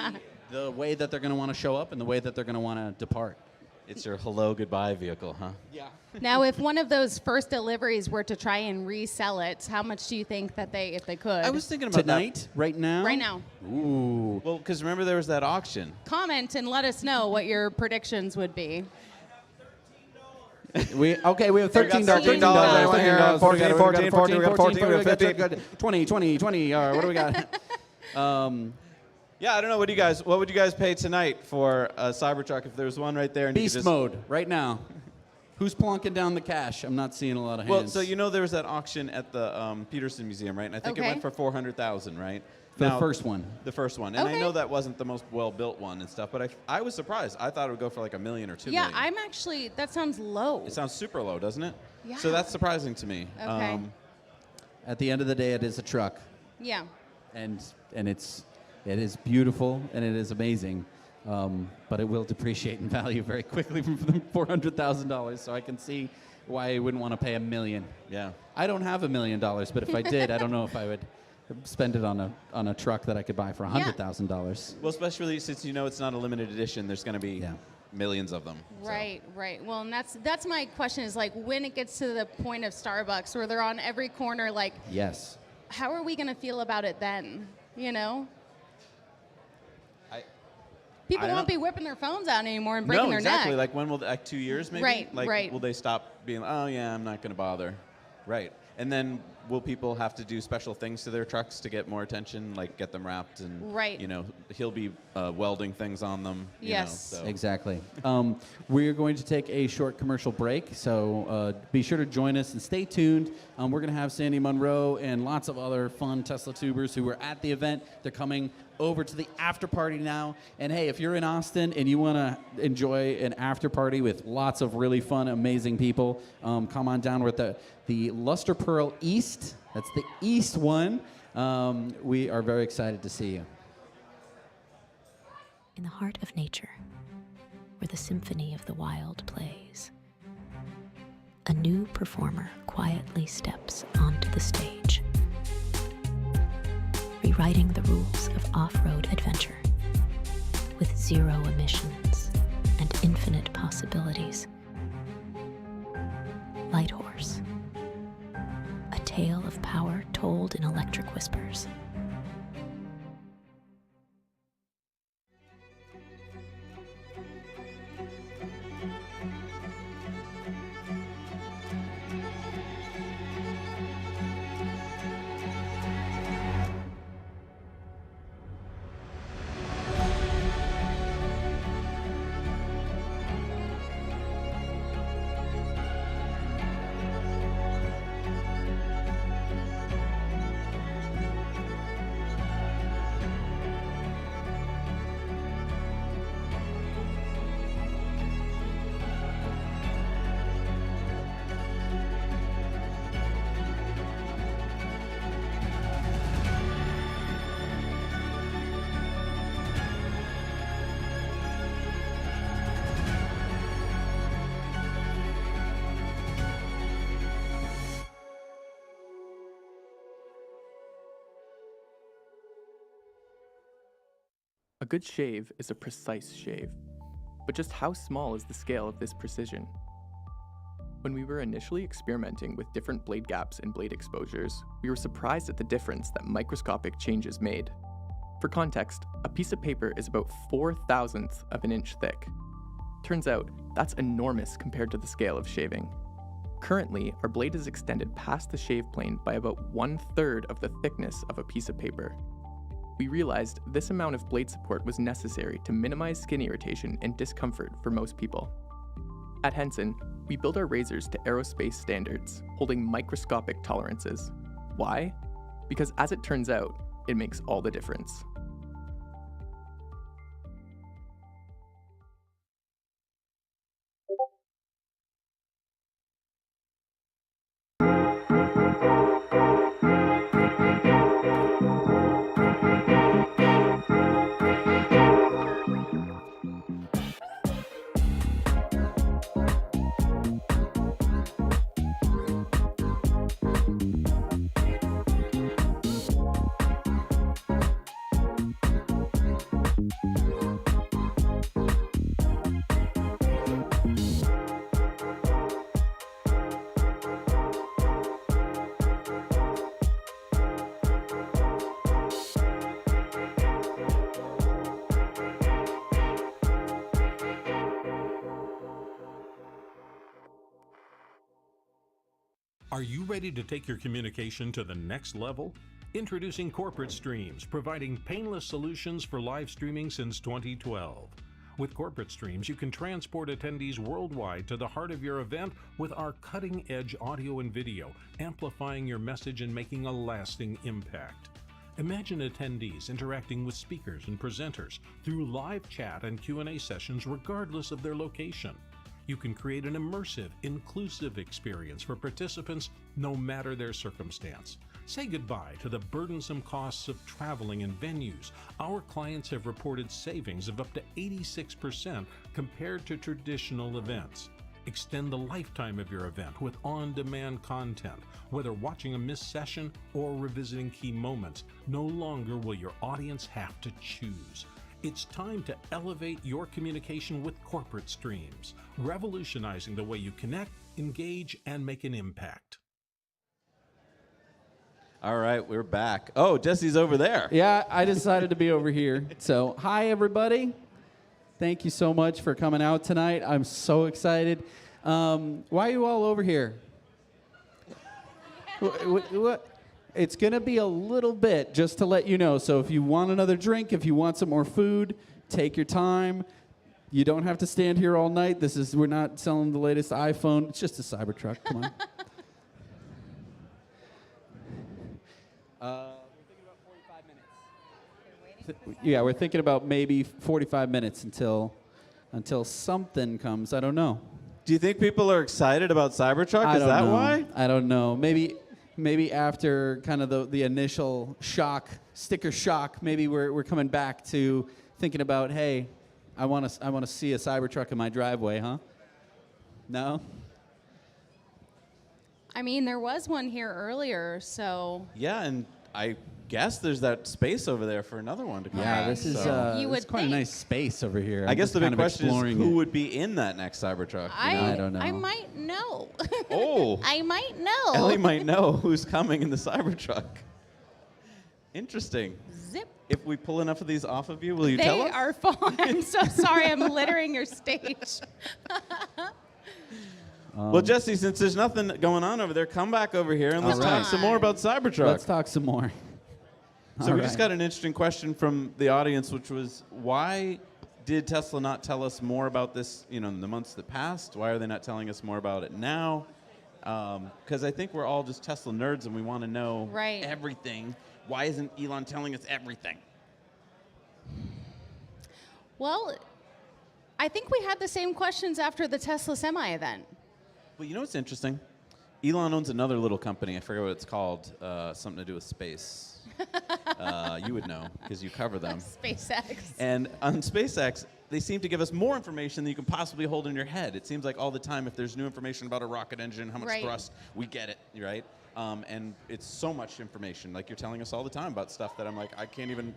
the way that they're going to want to show up and the way that they're going to want to depart. It's your hello, goodbye vehicle, huh? Yeah. Now, if one of those first deliveries were to try and resell it, how much do you think that if they could? I was thinking about Tonight, right now? Right now. Ooh. Well, because remember there was that auction. Comment and let us know what your predictions would be. We have $13. $13. $13. 14, 14, 14, we got 14, we got 15. 20. What do we got? Yeah, I don't know. What would you guys pay tonight for a Cybertruck if there was one right there? And Beast you could just, mode, right now. Who's plonking down the cash? I'm not seeing a lot of hands. Well, so you know there was that auction at the Peterson Museum, right? And I think it Okay. went for $400,000, right? For the first one. The first one. And I Okay. know that wasn't the most well-built one and stuff, but I was surprised. I thought it would go for like $1 million or $2 million. Yeah, that sounds low. It sounds super low, doesn't it? Yeah. So that's surprising to me. Okay. At the end of the day, it is a truck. Yeah. And it is beautiful and it is amazing, but it will depreciate in value very quickly from $400,000. So I can see why I wouldn't want to pay $1 million. Yeah. I don't have $1 million, but if I did, I don't know if I would spend it on a truck that I could buy for $100,000. Well, especially since you know it's not a limited edition, there's going to be millions of them. Right. Well, and that's my question is like when it gets to the point of Starbucks where they're on every corner, like, Yes. how are we going to feel about it then? You know? People I don't won't be whipping their phones out anymore and breaking No, their exactly. neck. Like when will, like 2 years maybe? Right, Like right. will they stop being, oh yeah, I'm not going to bother. Right. And then will people have to do special things to their trucks to get more attention, like get them wrapped and Right. he'll be welding things on them. Yes. So. Exactly. We're going to take a short commercial break, so be sure to join us and stay tuned. We're going to have Sandy Monroe and lots of other fun Tesla tubers who were at the event. They're coming over to the after party now. And hey, if you're in Austin and you want to enjoy an after party with lots of really fun, amazing people, come on down. We're at the Luster Pearl East. That's the East one. We are very excited to see you. In the heart of nature, where the symphony of the wild plays, a new performer quietly steps onto the stage, rewriting the rules of off-road adventure with zero emissions and infinite possibilities. Light Horse, a tale of power told in electric whispers. A good shave is a precise shave, but just how small is the scale of this precision? When we were initially experimenting with different blade gaps and blade exposures, we were surprised at the difference that microscopic changes made. For context, a piece of paper is about 4/1000th of an inch thick. Turns out, that's enormous compared to the scale of shaving. Currently, our blade is extended past the shave plane by about 1/3 of the thickness of a piece of paper. We realized this amount of blade support was necessary to minimize skin irritation and discomfort for most people. At Henson, we build our razors to aerospace standards, holding microscopic tolerances. Why? Because as it turns out, it makes all the difference. Are you ready to take your communication to the next level? Introducing Corporate Streams, providing painless solutions for live streaming since 2012. With Corporate Streams, you can transport attendees worldwide to the heart of your event with our cutting-edge audio and video, amplifying your message and making a lasting impact. Imagine attendees interacting with speakers and presenters through live chat and Q&A sessions regardless of their location. You can create an immersive, inclusive experience for participants no matter their circumstance. Say goodbye to the burdensome costs of traveling and venues. Our clients have reported savings of up to 86% compared to traditional events. Extend the lifetime of your event with on-demand content. Whether watching a missed session or revisiting key moments, no longer will your audience have to choose. It's time to elevate your communication with Corporate Streams, revolutionizing the way you connect, engage, and make an impact. All right, we're back. Oh, Jesse's over there. Yeah, I decided to be over here. So, hi, everybody. Thank you so much for coming out tonight. I'm so excited. Why are you all over here? It's going to be a little bit, just to let you know. So if you want another drink, if you want some more food, take your time. You don't have to stand here all night. We're not selling the latest iPhone. It's just a Cybertruck. Come on. Yeah, we're thinking about maybe 45 minutes until something comes. I don't know. Do you think people are excited about Cybertruck? Is that why? I don't know. Maybe after kind of the initial sticker shock, maybe we're coming back to thinking about, hey, I want to see a Cybertruck in my driveway, huh? No? I mean, there was one here earlier, so. Yeah, and I guess there's that space over there for another one to come. Yeah, this is quite a nice space over here. I guess the big question is who who would be in that next Cybertruck? I don't know. I might know. Oh. I might know. Ellie might know who's coming in the Cybertruck. Interesting. Zip. If we pull enough of these off of you, will you tell us? They are fun. I'm so sorry. I'm littering your stage. Well, Jesse, since there's nothing going on over there, come back over here and let's talk some more about Cybertruck. Let's talk some more. So we just got an interesting question from the audience, which was, why did Tesla not tell us more about this, in the months that passed? Why are they not telling us more about it now? Because I think we're all just Tesla nerds and we want to know everything. Why isn't Elon telling us everything? Well, I think we had the same questions after the Tesla Semi event. Well, you know what's interesting? Elon owns another little company. I forget what it's called. Something to do with space. You would know because you cover them. SpaceX. And on SpaceX, they seem to give us more information than you can possibly hold in your head. It seems like all the time, if there's new information about a rocket engine, how much thrust, we get it, right? And it's so much information. Like you're telling us all the time about stuff that I'm like, I can't even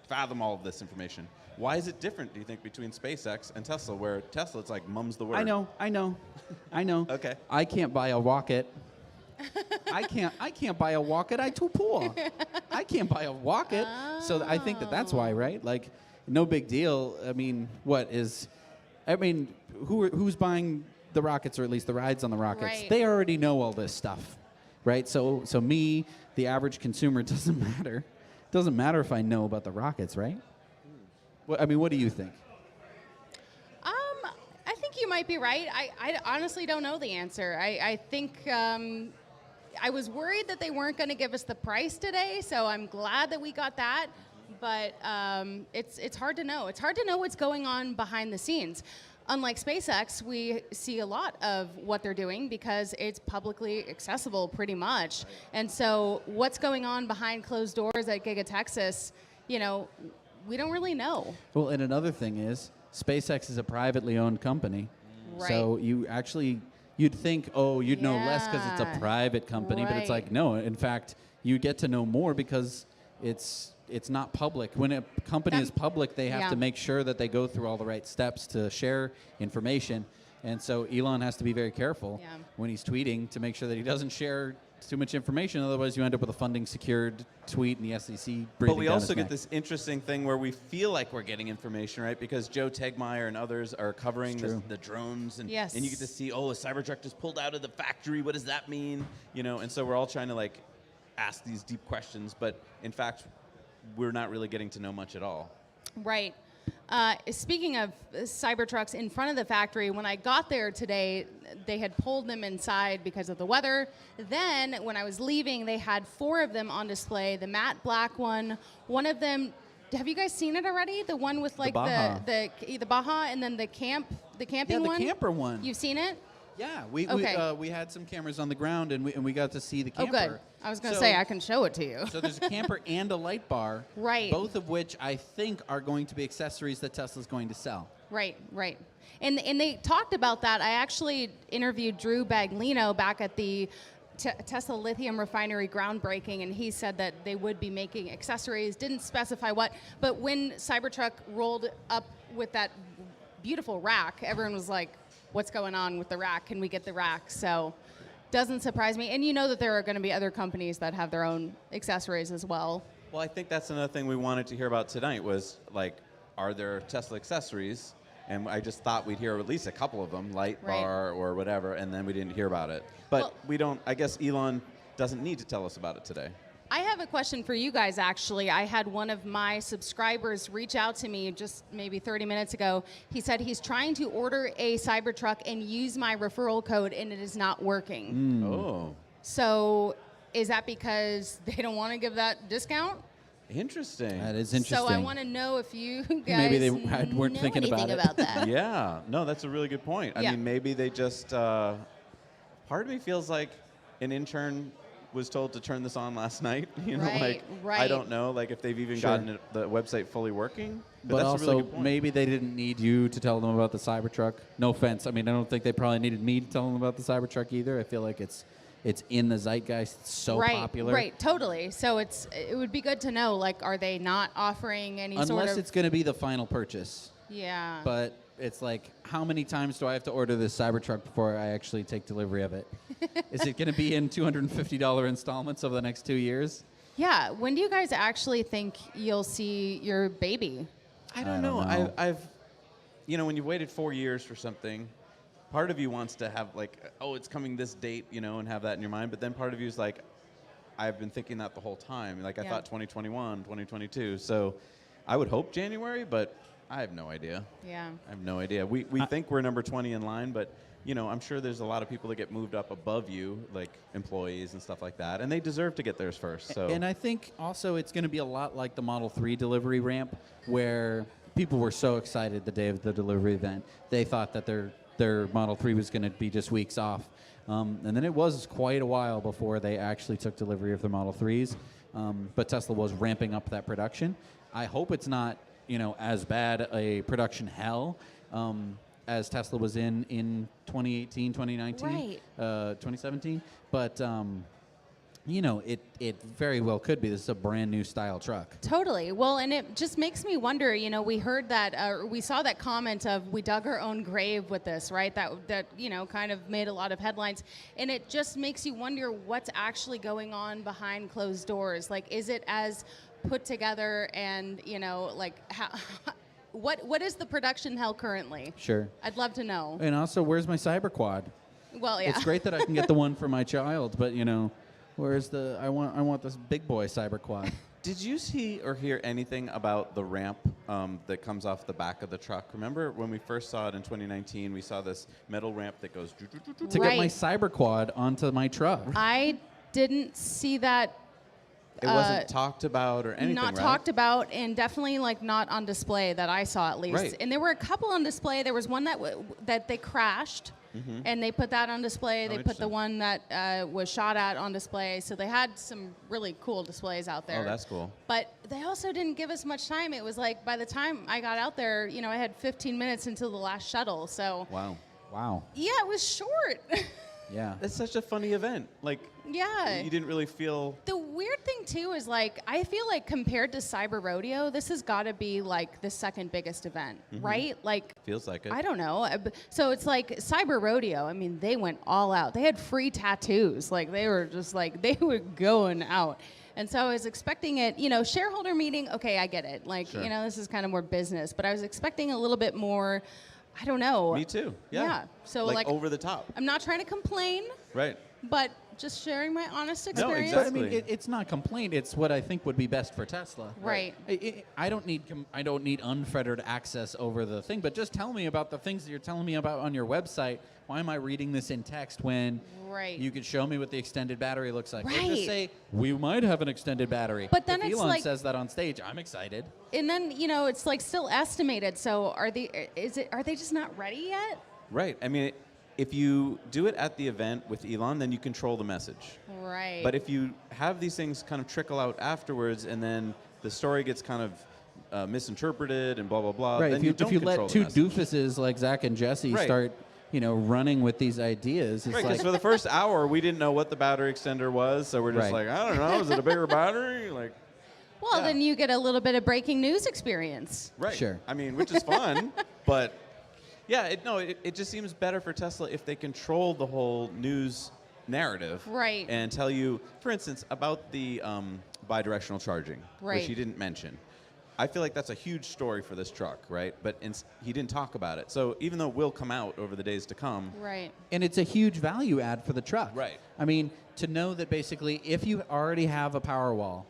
fathom all of this information. Why is it different, do you think, between SpaceX and Tesla, where Tesla, it's like mum's the word? I know. Okay. I can't buy a rocket. I can't buy a rocket. I'm too poor. I can't buy a rocket. So I think that's why, right? Like, no big deal. I mean, who's buying the rockets, or at least the rides on the rockets? Right. They already know all this stuff, right? So me, the average consumer, doesn't matter. Doesn't matter if I know about the rockets, right? What do you think? I think you might be right. I honestly don't know the answer. I think I was worried that they weren't going to give us the price today, so I'm glad that we got that. But it's hard to know. It's hard to know what's going on behind the scenes. Unlike SpaceX, we see a lot of what they're doing because it's publicly accessible pretty much. And so what's going on behind closed doors at Giga Texas, we don't really know. Well, and another thing is, SpaceX is a privately owned company. Right. So you'd think, you'd know less because it's a private company, but it's like, no, in fact, you get to know more because it's not public. When a company is public, they have to make sure that they go through all the right steps to share information. And so Elon has to be very careful when he's tweeting to make sure that he doesn't share too much information. Otherwise, you end up with a funding secured tweet and the SEC breathing But we down also his get neck. this interesting thing where we feel like we're getting information, right? Because Joe Tegmeyer and others are covering the drones, and you get to see, a Cybertruck just pulled out of the factory. What does that mean? And so we're all trying to ask these deep questions, but in fact, we're not really getting to know much at all. Right. Speaking of Cybertrucks in front of the factory, when I got there today, they had pulled them inside because of the weather. Then, when I was leaving, they had 4 of them on display. The matte black one of them. Have you guys seen it already? The one with The Baja. the Baja, and then the camping one. Yeah, the camper one. You've seen it? Yeah, we had some cameras on the ground, and we got to see the camper. Oh, good. I was going to say, I can show it to you. So there's a camper and a light bar. Right. Both of which I think are going to be accessories that Tesla's going to sell. Right. And they talked about that. I actually interviewed Drew Baglino back at the Tesla lithium refinery groundbreaking, and he said that they would be making accessories, didn't specify what. But when Cybertruck rolled up with that beautiful rack, everyone was like, what's going on with the rack? Can we get the rack? So doesn't surprise me. And you know that there are going to be other companies that have their own accessories as well. Well, I think that's another thing we wanted to hear about tonight was, are there Tesla accessories? And I just thought we'd hear at least a couple of them, light bar or whatever, and then we didn't hear about it. But we don't, I guess Elon doesn't need to tell us about it today. I have a question for you guys, actually. I had one of my subscribers reach out to me just maybe 30 minutes ago. He said he's trying to order a Cybertruck and use my referral code, and it is not working. Oh. So is that because they don't want to give that discount? Interesting. That is interesting. So I want to know if you guys Maybe they weren't know thinking anything about it. that. Yeah. No, that's a really good point. I Yeah. mean, maybe they just, part of me feels like an intern was told to turn this on last night. You know, Right, I don't know, like if they've even Sure. gotten the website fully working. But that's also, a really good point. maybe they didn't need you to tell them about the Cybertruck. No offense. I mean, I don't think they probably needed me to tell them about the Cybertruck either. I feel like it's in the zeitgeist. It's so popular. Right, totally. So it would be good to know, like, are they not offering any sort Unless of... it's going to be the final purchase. Yeah. But it's like, how many times do I have to order this Cybertruck before I actually take delivery of it? Is it going to be in $250 installments over the next 2 years? Yeah. When do you guys actually think you'll see your baby? I don't know. I've, you know, when you've waited 4 years for something, part of you wants to have like, oh, it's coming this date, you know, and have that in your mind. But then part of you is like, I've been thinking that the whole time. Like I thought 2021, 2022. So I would hope January, but I have no idea. Yeah. I have no idea. We think we're number 20 in line, but you know, I'm sure there's a lot of people that get moved up above you, like employees and stuff like that, and they deserve to get theirs first. So. And I think also it's going to be a lot like the Model 3 delivery ramp, where people were so excited the day of the delivery event. They thought that their Model 3 was going to be just weeks off. And then it was quite a while before they actually took delivery of their Model 3s. But Tesla was ramping up that production. I hope it's not, you know, as bad a production hell as Tesla was in 2018, 2019, Right. 2017. But, you know, it very well could be. This is a brand new style truck. Totally. Well, and it just makes me wonder, you know, we heard that, we saw that comment of we dug our own grave with this, right? That, you know, kind of made a lot of headlines. And it just makes you wonder what's actually going on behind closed doors. Like, is it as put together and, you know, like, how, what is the production hell currently? Sure. I'd love to know. And also, where's my Cyber Quad? Well, yeah. It's great that I can get the one for my child, but, you know, where's the, I want this big boy Cyber Quad. Did you see or hear anything about the ramp that comes off the back of the truck? Remember when we first saw it in 2019, we saw this metal ramp that goes... To get my Cyber Quad onto my truck. I didn't see that. It wasn't talked about or anything, Not right? talked about, and definitely like not on display that I saw at least. Right. And there were a couple on display. There was one that they crashed, Mhm. and they put that on display. Oh, They put the one that was shot at on display. So they had some really cool displays out there. Oh, that's cool. But they also didn't give us much time. It was like by the time I got out there, you know, I had 15 minutes until the last shuttle. So Wow. Wow. yeah, it was short. Yeah. It's such a funny event. Like, Yeah. you didn't really feel... The weird thing too is like I feel like compared to Cyber Rodeo, this has got to be like the second biggest event, Mhm. right? Like Feels like it. I don't know. So it's like Cyber Rodeo. I mean, they went all out. They had free tattoos. Like they were just like they were going out. And so I was expecting it, you know, shareholder meeting. Okay, I get it. Like Sure. you know, this is kind of more business, but I was expecting a little bit more. I don't know. Me too. Yeah. So like like over the top. I'm not trying to complain, Right. but just sharing my honest No, experience. But I mean, it's not complaint. It's what I think would be best for Tesla. Right. I don't need unfettered access over the thing, but just tell me about the things that you're telling me about on your website. Why am I reading this in text when Right. you could show me what the extended battery looks like? Or Right. just say we might have an extended battery. But then if it's Elon like- says that on stage, I'm excited. And then you know it's like still estimated. So are they just not ready yet? Right. I mean, if you do it at the event with Elon, then you control the message. Right. But if you have these things kind of trickle out afterwards, and then the story gets kind of misinterpreted and blah blah blah, Right. then If you, don't if you control let the two message. doofuses like Zach and Jesse Right. start, you know, running with these ideas, it's Right, like because for the first hour we didn't know what the battery extender was, so we're just Right. like, I don't know, is it a bigger battery? Like, Well, then you get a little bit of breaking news experience. right. Sure. I mean, which is fun, but yeah, it just seems better for Tesla if they control the whole news narrative, Right. and tell you, for instance, about the bidirectional charging, Right. which you didn't mention. I feel like that's a huge story for this truck, right? But he didn't talk about it. So even though it will come out over the days to come. Right. And it's a huge value add for the truck. Right. I mean, to know that basically if you already have a Powerwall,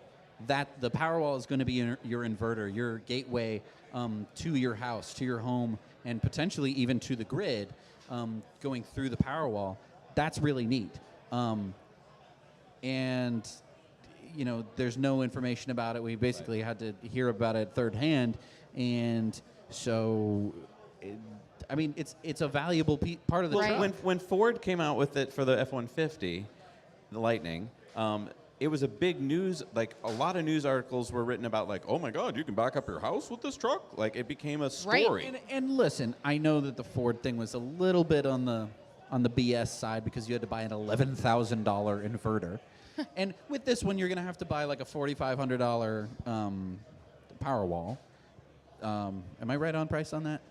that the Powerwall is going to be your inverter, your gateway to your house, to your home, and potentially even to the grid, going through the Powerwall. That's really neat. And you know, there's no information about it. We basically had to hear about it third hand, and so, I mean, it's a valuable part of the truck. When Ford came out with it for the F-150, the Lightning, it was a big news. Like a lot of news articles were written about, like, oh my God, you can back up your house with this truck. Like it became a story. Right. And listen, I know that the Ford thing was a little bit on the BS side because you had to buy an $11,000 inverter. And with this one, you're going to have to buy like a $4,500 Powerwall. Am I right on price on that?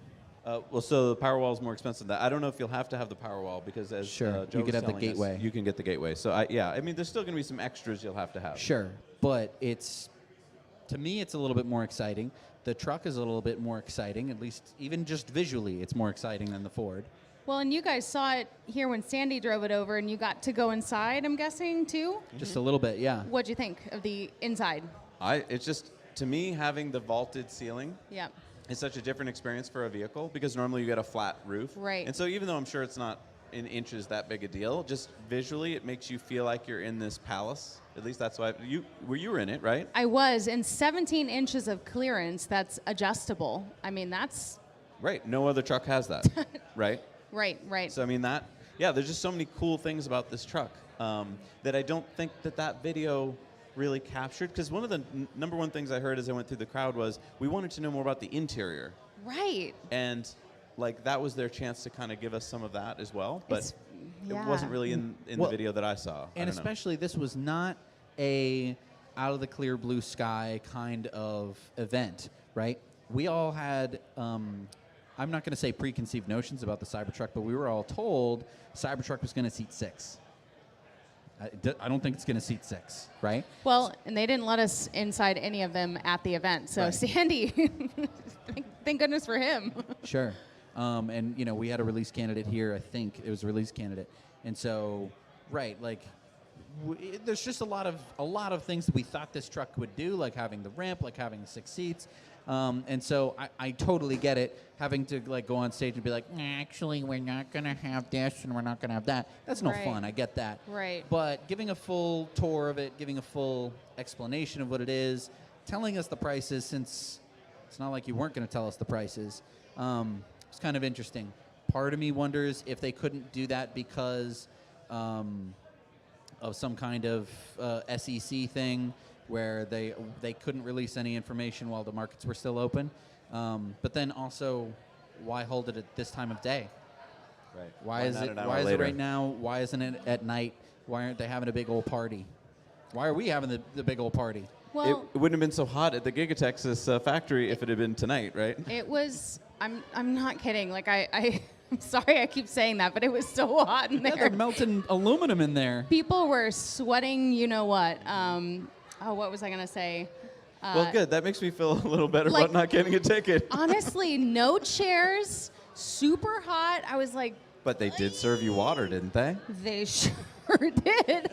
Well, so the Powerwall is more expensive than that. I don't know if you'll have to have the Powerwall because as Sure, Joe you could was have the telling us, gateway. you can get the gateway. So I mean, there's still going to be some extras you'll have to have. Sure, but to me, it's a little bit more exciting. The truck is a little bit more exciting, at least even just visually, it's more exciting than the Ford. Well, and you guys saw it here when Sandy drove it over, and you got to go inside, I'm guessing, too? Just a little bit, yeah. What'd you think of the inside? It's just, to me, having the vaulted ceiling Yeah. is such a different experience for a vehicle because normally you get a flat roof. Right. And so even though I'm sure it's not in inches that big a deal, just visually it makes you feel like you're in this palace. At least that's why you were in it, right? I was, and 17 inches of clearance that's adjustable. I mean, that's... Right. No other truck has that, right? Right. So I mean there's just so many cool things about this truck that I don't think that video really captured. Because one of the number one things I heard as I went through the crowd was we wanted to know more about the interior. Right. And like that was their chance to kind of give us some of that as well. But it yeah. wasn't really in the video that I saw. And especially this was not a out of the clear blue sky kind of event, right? We all had, I'm not going to say preconceived notions about the Cybertruck, but we were all told Cybertruck was going to seat 6. I don't think it's going to seat 6, right? Well, and they didn't let us inside any of them at the event. So Right. Sandy, thank goodness for him. Sure. And, you know, we had a release candidate here. I think it was a release candidate. And so, right, like, there's just a lot of things that we thought this truck would do, like having the ramp, like having 6 seats. And so I totally get it, having to like go on stage and be like, actually, we're not going to have this and we're not going to have that. That's no Right. fun. I get that. Right. But giving a full tour of it, giving a full explanation of what it is, telling us the prices, since it's not like you weren't going to tell us the prices, it's kind of interesting. Part of me wonders if they couldn't do that because of some kind of SEC thing where they couldn't release any information while the markets were still open. But then also, why hold it at this time of day? Right. Why is it right now? Why isn't it at night? Why aren't they having a big old party? Why are we having the big old party? Well, it wouldn't have been so hot at the Giga Texas factory if it had been tonight, right? it was, I'm not kidding. Like, I'm sorry I keep saying that, but it was so hot in there. Yeah, they're melting aluminum in there. People were sweating, you know what? What was I going to say? Well, good. That makes me feel a little better like- about not getting a ticket. Honestly, no chairs, super hot. I was like, But they did serve you water, didn't they? they sure did.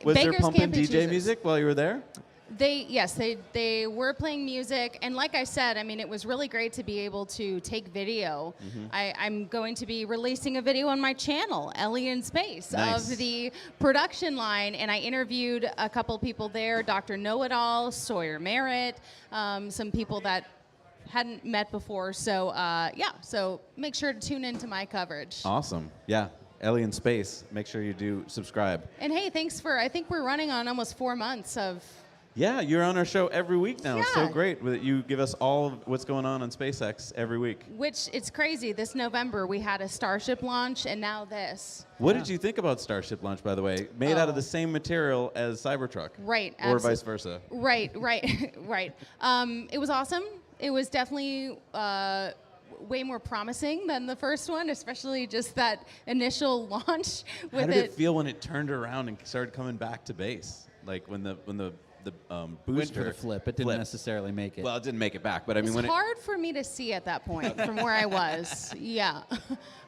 Was there Beggars pumping can't be DJ choosers. music while you were there? They were playing music, and like I said, I mean, it was really great to be able to take video. Mhm. I'm going to be releasing a video on my channel, Ellie in Space, Nice. of the production line, and I interviewed a couple people there, Dr. Know-It-All, Sawyer Merritt, some people that hadn't met before. So so make sure to tune into my coverage. Awesome. Yeah. Ellie in Space. Make sure you do subscribe. And hey, I think we're running on almost 4 months of. Yeah, you're on our show every week now. It's so Yeah. great that you give us all of what's going on SpaceX every week. Which, it's crazy. This November, we had a Starship launch, and now this. What did you think about Starship Launch, by the way? Made out of the same material as Cybertruck. Right. Or vice versa. Right. Right. It was awesome. It was definitely way more promising than the first one, especially just that initial launch with How did it feel when it turned around and started coming back to base? Like when the the Went booster. for the flip. It didn't necessarily make it. Well, it didn't make it back, but I mean, It's when it, hard for me to see at that point from where I was. Yeah.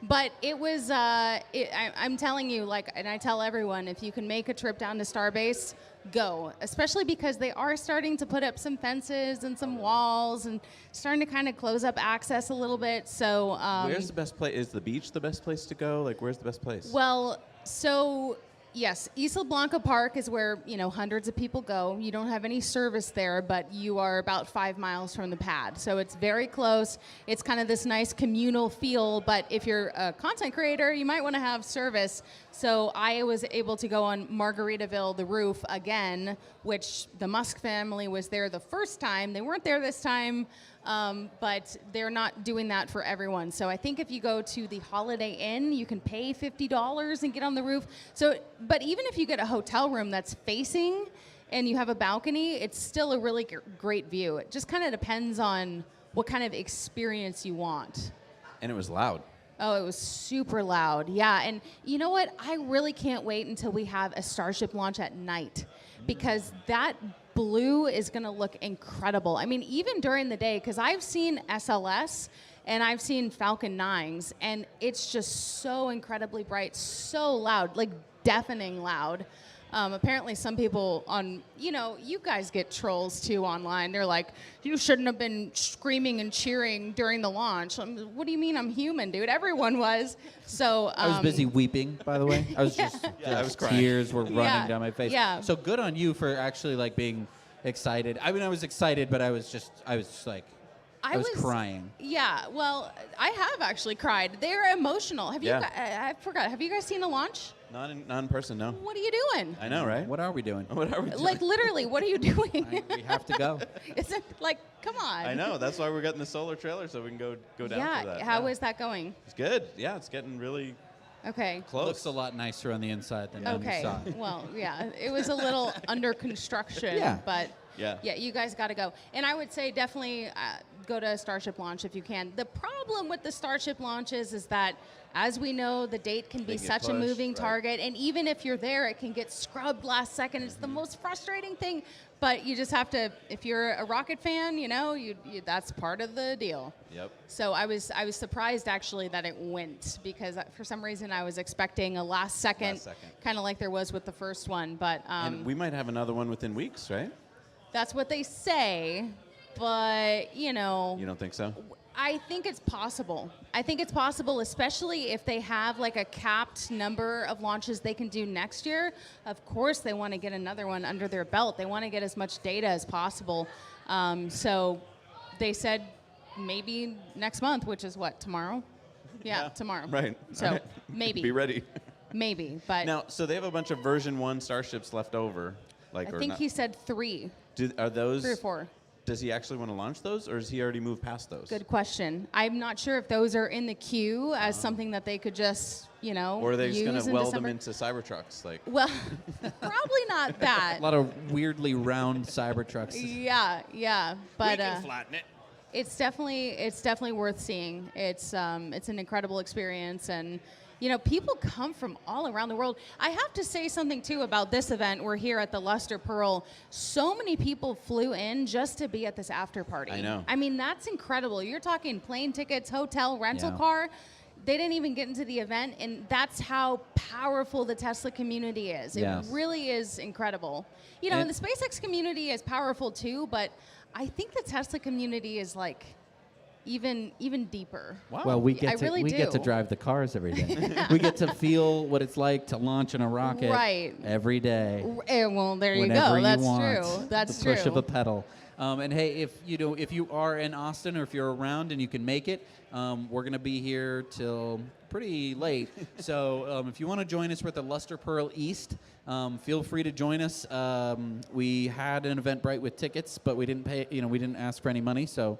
But it was, I'm telling you, like, and I tell everyone, if you can make a trip down to Starbase, go. Especially because they are starting to put up some fences and some walls and starting to kind of close up access a little bit. So, where's the best place? Is the beach the best place to go? Like, where's the best place? well, so yes, Isla Blanca Park is where, you know, hundreds of people go. You don't have any service there, but you are about 5 miles from the pad. So it's very close. It's kind of this nice communal feel, but if you're a content creator, you might want to have service. So I was able to go on Margaritaville, the roof again, which the Musk family was there the first time. They weren't there this time. But they're not doing that for everyone. So I think if you go to the Holiday Inn, you can pay $50 and get on the roof. So, but even if you get a hotel room that's facing and you have a balcony, it's still a really great view. It just kind of depends on what kind of experience you want. And it was loud. Oh, it was super loud. Yeah, and you know what? I really can't wait until we have a Starship launch at night because that blue is going to look incredible. I mean, even during the day, because I've seen SLS and I've seen Falcon 9s, and it's just so incredibly bright, so loud, like deafening loud. Apparently some people on, you know, you guys get trolls too online. They're like, you shouldn't have been screaming and cheering during the launch. What do you mean I'm human, dude? Everyone was. So I was busy weeping, by the way. I was just I was crying. tears were running Yeah, down my face. yeah. So good on you for actually like being excited. I mean, I was excited, but I was just like, I was crying. Yeah, well, I have actually cried. They're emotional. Have you? Yeah. I forgot. Have you guys seen a launch? Not in person, no. What are you doing? I know, right? What are we doing? What are we doing? Like literally, what are you doing? We have to go. Isn't like, come on. I know. That's why we're getting the solar trailer so we can go down Yeah. for that. How is that going? It's good. Yeah, it's getting really Okay. close. Looks a lot nicer on the inside than on the Okay. side. Well, yeah, it was a little under construction, Yeah. but Yeah. you guys got to go. And I would say definitely go to a Starship launch if you can. The problem with the Starship launches is that, as we know, the date can be They get such a pushed, moving right. target, and even if you're there, it can get scrubbed last second. It's the most frustrating thing, but you just have to. If you're a Rocket fan, you know, you that's part of the deal. Yep. So I was surprised actually that it went, because for some reason I was expecting a last second. Kind of like there was with the first one, but And we might have another one within weeks, right? that's what they say. But you know, You don't think so? I think it's possible. I think it's possible, especially if they have like a capped number of launches they can do next year. Of course, they want to get another one under their belt. They want to get as much data as possible. So they said maybe next month, which is what, tomorrow? Yeah, tomorrow. Right. So All right. maybe. Be ready. Maybe, but Now, so they have a bunch of version 1 starships left over. Like, I or think not. he said 3. Are those 3 or 4. Does he actually want to launch those, or has he already moved past those? Good question. I'm not sure if those are in the queue as something that they could just, you know, Or are they just use going to in weld December. them into Cybertrucks? Like, Well, probably not that. A lot of weirdly round Cybertrucks. Yeah, but we can flatten it. it's definitely worth seeing. It's an incredible experience, and you know, people come from all around the world. I have to say something too about this event. We're here at the Luster Pearl. So many people flew in just to be at this after party. I know. I mean, that's incredible. You're talking plane tickets, hotel, rental Yeah. car. They didn't even get into the event, and that's how powerful the Tesla community is. It Yes. really is incredible. You know, And- and the SpaceX community is powerful too, but I think the Tesla community is like even deeper. Well, we get I to really we get to do. drive the cars every day. We get to feel what it's like to launch in a rocket Right. every day. Well, there you Whenever go. That's want, true. That's the true. push of a pedal. And hey, if you are in Austin or if you're around and you can make it, we're gonna be here till pretty late. So if you want to join us, we're at the Luster Pearl East. Feel free to join us. We had an Eventbrite with tickets, but we didn't pay. We didn't ask for any money. So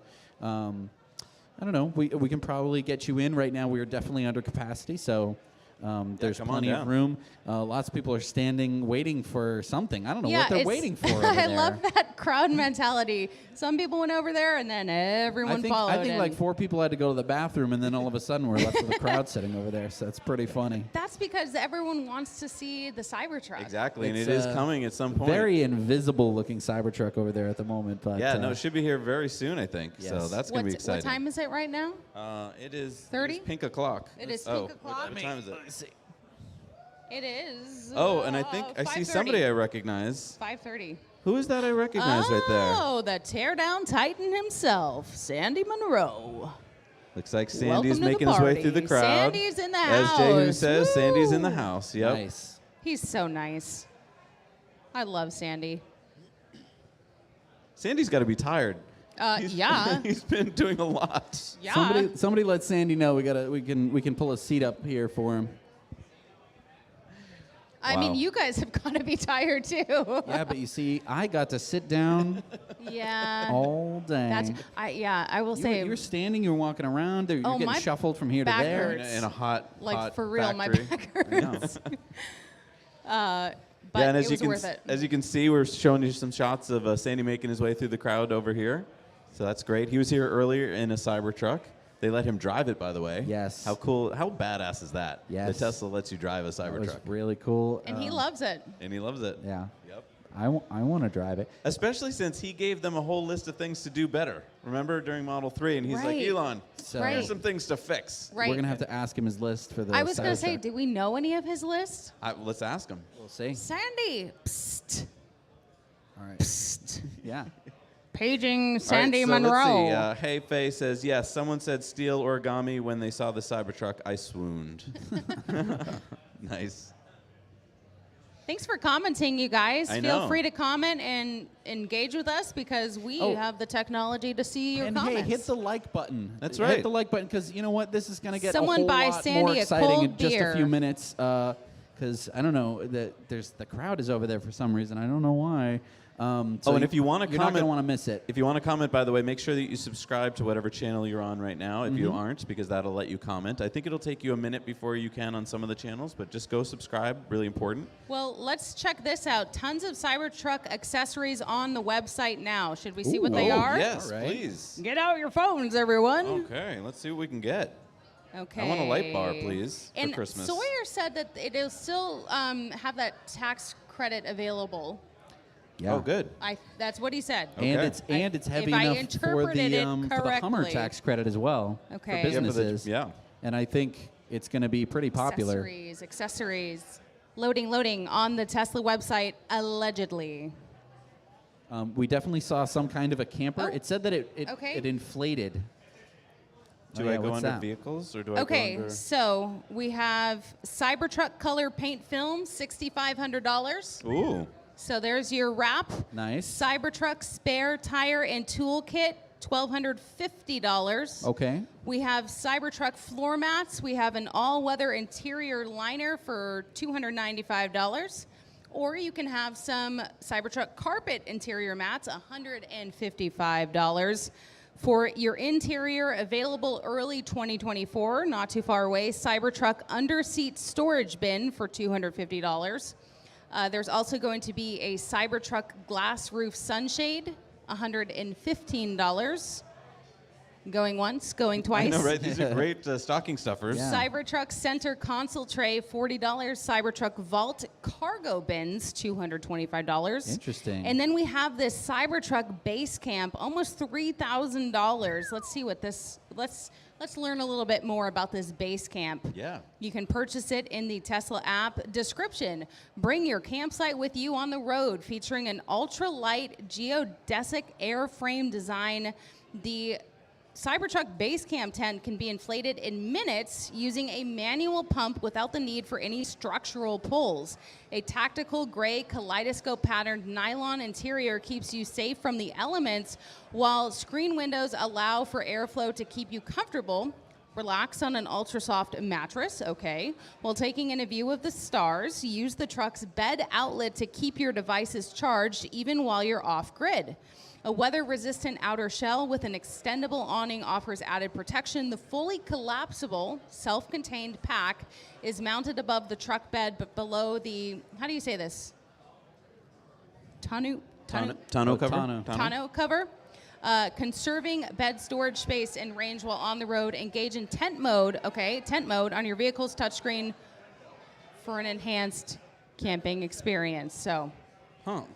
I don't know. We can probably get you in right now. We are definitely under capacity. So There's come on plenty of down. room. Lots of people are standing, waiting for something. I don't know what they're it's- waiting for over I there. love that crowd mentality. Some people went over there, and then everyone followed. I think like and 4 people had to go to the bathroom, and then all of a sudden we're left with a crowd sitting over there. So it's pretty funny. that's because everyone wants to see the Cybertruck. Exactly, and It's, it is coming at some point. Very invisible-looking Cybertruck over there at the moment. But Yeah, no, it should be here very soon, I think. So Yes. that's going to be What exciting. time is it right now? It is 30? It's pink o'clock. It is Oh, pink o'clock? What time is it? It is. Oh, and I think I see 5:30. somebody I recognize. 5:30. Who is that I recognize right there? Oh, the teardown titan himself, Sandy Monroe. Looks like Welcome Sandy's to the making his way through the party. crowd. Sandy's in the As Jehu house. says, Sandy's in the Woo! house. Yep. Nice. He's so nice. I love Sandy. Sandy's got to be tired. Yeah. He's been doing a lot. Yeah. Somebody let Sandy know we can pull a seat up here for him. I Wow. mean, you guys have got to be tired too. Yeah, but you see, I got to sit down Yeah. all day. I will say. You're standing, you're walking around, you're Oh, getting my shuffled from here to back there. hurts. In a hot, Like, hot for real, my factory. back hurts. But yeah, and it as was you can worth it. as you can see, we're showing you some shots of Sandy making his way through the crowd over here. So that's great. He was here earlier in a Cybertruck. They let him drive it, by the way. Yes. How cool! How badass is that? Yes. The Tesla lets you drive a That was Cybertruck, really cool. And he loves it. and he loves it. Yeah. Yep. I want to drive it. Especially since he gave them a whole list of things to do better. Remember during Model 3, and he's like, Right. Elon, So- here's some things to fix. Right. We're gonna have to ask him his list for the. I was going to say, Cybertruck. do we know any of his list? Let's ask him. We'll see. Sandy. Psst. All right. Psst. Yeah. Paging All right, Sandy so Monroe. Let's see. Hey Faye says, yes, someone said steel origami when they saw the Cybertruck. I swooned. Nice. Thanks for commenting, you guys. I Feel know. free to comment and engage with us because we Oh. have the technology to see your And comments. hey, hit the like button. That's Hit right. the like button because you know what? This is going to get Someone a whole buy lot Sandy more a exciting cold in just beer. a few minutes. Because I don't know that the crowd is over there for some reason. I don't know why. So And if you want to you're not comment, going to want to miss it. If you want to comment, by the way, make sure that you subscribe to whatever channel you're on right now. If you aren't, because that'll let you comment. I think it'll take you a minute before you can on some of the channels, but just go subscribe. Really important. Well, let's check this out. Tons of Cybertruck accessories on the website now. Should we see what they are? Yes, All right. please. Get out your phones, everyone. Okay, let's see what we can get. Okay. I want a light bar, please, And for Christmas. Sawyer said that it'll still have that tax credit available. Yeah. Oh, good. That's what he said. And Okay. it's heavy if I enough for interpreted it for the Hummer correctly. tax credit as well Okay. for Yeah, for the- businesses. yeah. And I think it's going to be pretty popular. Accessories. Loading on the Tesla website, allegedly. We definitely saw some kind of a camper. Oh. It said that it Okay. inflated. Do Oh, I yeah, go what's under that? vehicles or do I Okay, go under? so we have Cybertruck color paint film, $6,500. Ooh. So there's your wrap. Nice. Cybertruck spare tire and tool kit, $1,250. Okay. We have Cybertruck floor mats. We have an all-weather interior liner for $295. Or you can have some Cybertruck carpet interior mats, $155. For your interior, available early 2024, not too far away, Cybertruck under-seat storage bin for $250. There's also going to be a Cybertruck glass roof sunshade, $115. Going once, going twice. I know, right? These are great stocking stuffers. Cybertruck center console tray, $40. Cybertruck vault cargo bins, $225. Interesting. And then we have this Cybertruck base camp, almost $3,000. Let's see what this. Let's learn a little bit more about this base camp. Yeah. You can purchase it in the Tesla app. Description: bring your campsite with you on the road, featuring an ultralight geodesic airframe design. The Cybertruck base camp tent can be inflated in minutes using a manual pump without the need for any structural pulls. A tactical gray kaleidoscope patterned nylon interior keeps you safe from the elements, while screen windows allow for airflow to keep you comfortable. Relax on an ultra-soft mattress, okay. While taking in a view of the stars, use the truck's bed outlet to keep your devices charged even while you're off-grid. A weather-resistant outer shell with an extendable awning offers added protection. The fully collapsible, self-contained pack is mounted above the truck bed, but below the, how do you say this? Tonneau cover? Tonneau cover. Conserving bed storage space and range while on the road. Engage in tent mode, okay, tent mode on your vehicle's touchscreen for an enhanced camping experience. So,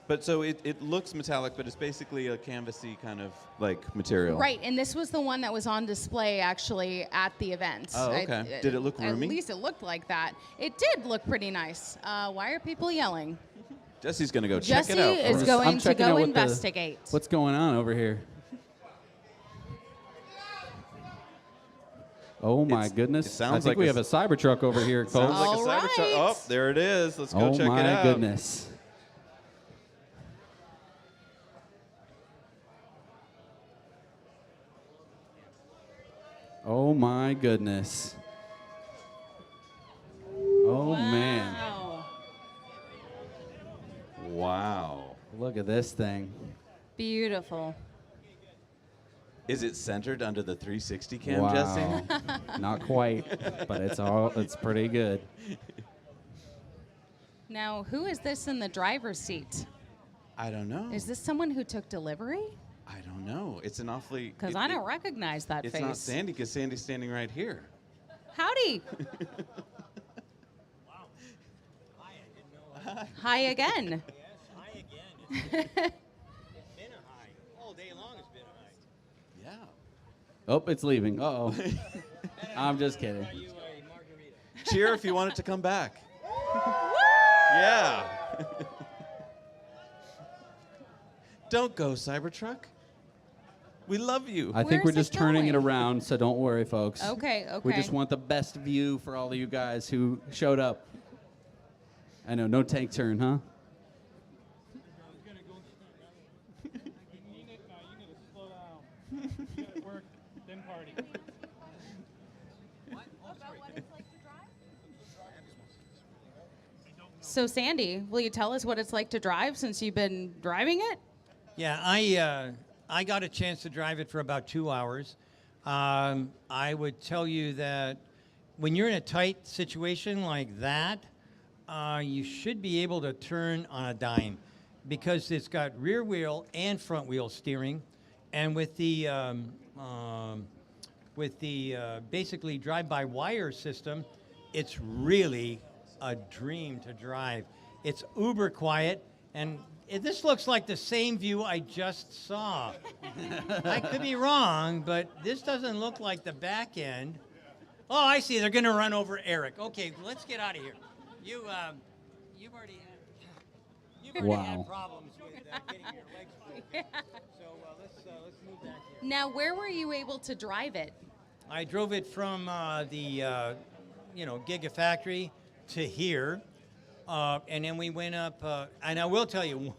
But so it looks metallic, but it's basically a canvasy kind of like material. right, and this was the one that was on display actually at the event. Oh, okay. Did it look roomy? At least it looked like that. It did look pretty nice. Why are people yelling? Jesse's going to go check it Jesse out. is first. going to checking go out what investigate. What's going on over here? Oh my goodness! it sounds I think like we a have a Cybertruck over here, folks. Sounds like a Cybertruck. Oh, there it is. Let's go check it out. Oh my goodness! Oh my goodness! Oh man! Wow. Look at this thing. Beautiful. Is it centered under the 360 cam, Wow. Jesse? Not quite, but it's pretty good. Now, who is this in the driver's seat? I don't know. Is this someone who took delivery? I don't know. It's an awfully... Because I don't recognize that It's face. not Sandy, because Sandy's standing right here. Howdy. Hi again. Oh, it's leaving. Uh-oh. I'm just kidding. Cheer if you want it to come back. Yeah. Don't go, Cybertruck. We love you. I think we're just turning it around, so don't worry, folks. Okay, We okay. just want the best view for all of you guys who showed up. I know, no tank turn, huh? So, Sandy, will you tell us what it's like to drive since you've been driving it? Yeah, I got a chance to drive it for about 2 hours. I would tell you that when you're in a tight situation like that, you should be able to turn on a dime because it's got rear wheel and front wheel steering, and with the basically drive-by-wire system, it's really a dream to drive. It's uber quiet, and this looks like the same view I just saw. I could be wrong, but this doesn't look like the back end. Oh, I see. They're going to run over Eric. Okay, let's get out of here. You've already had problems with getting your legs broken. So let's move back here. Now, where were you able to drive it? I drove it from the Gigafactory to here, and then we went up. And I will tell you,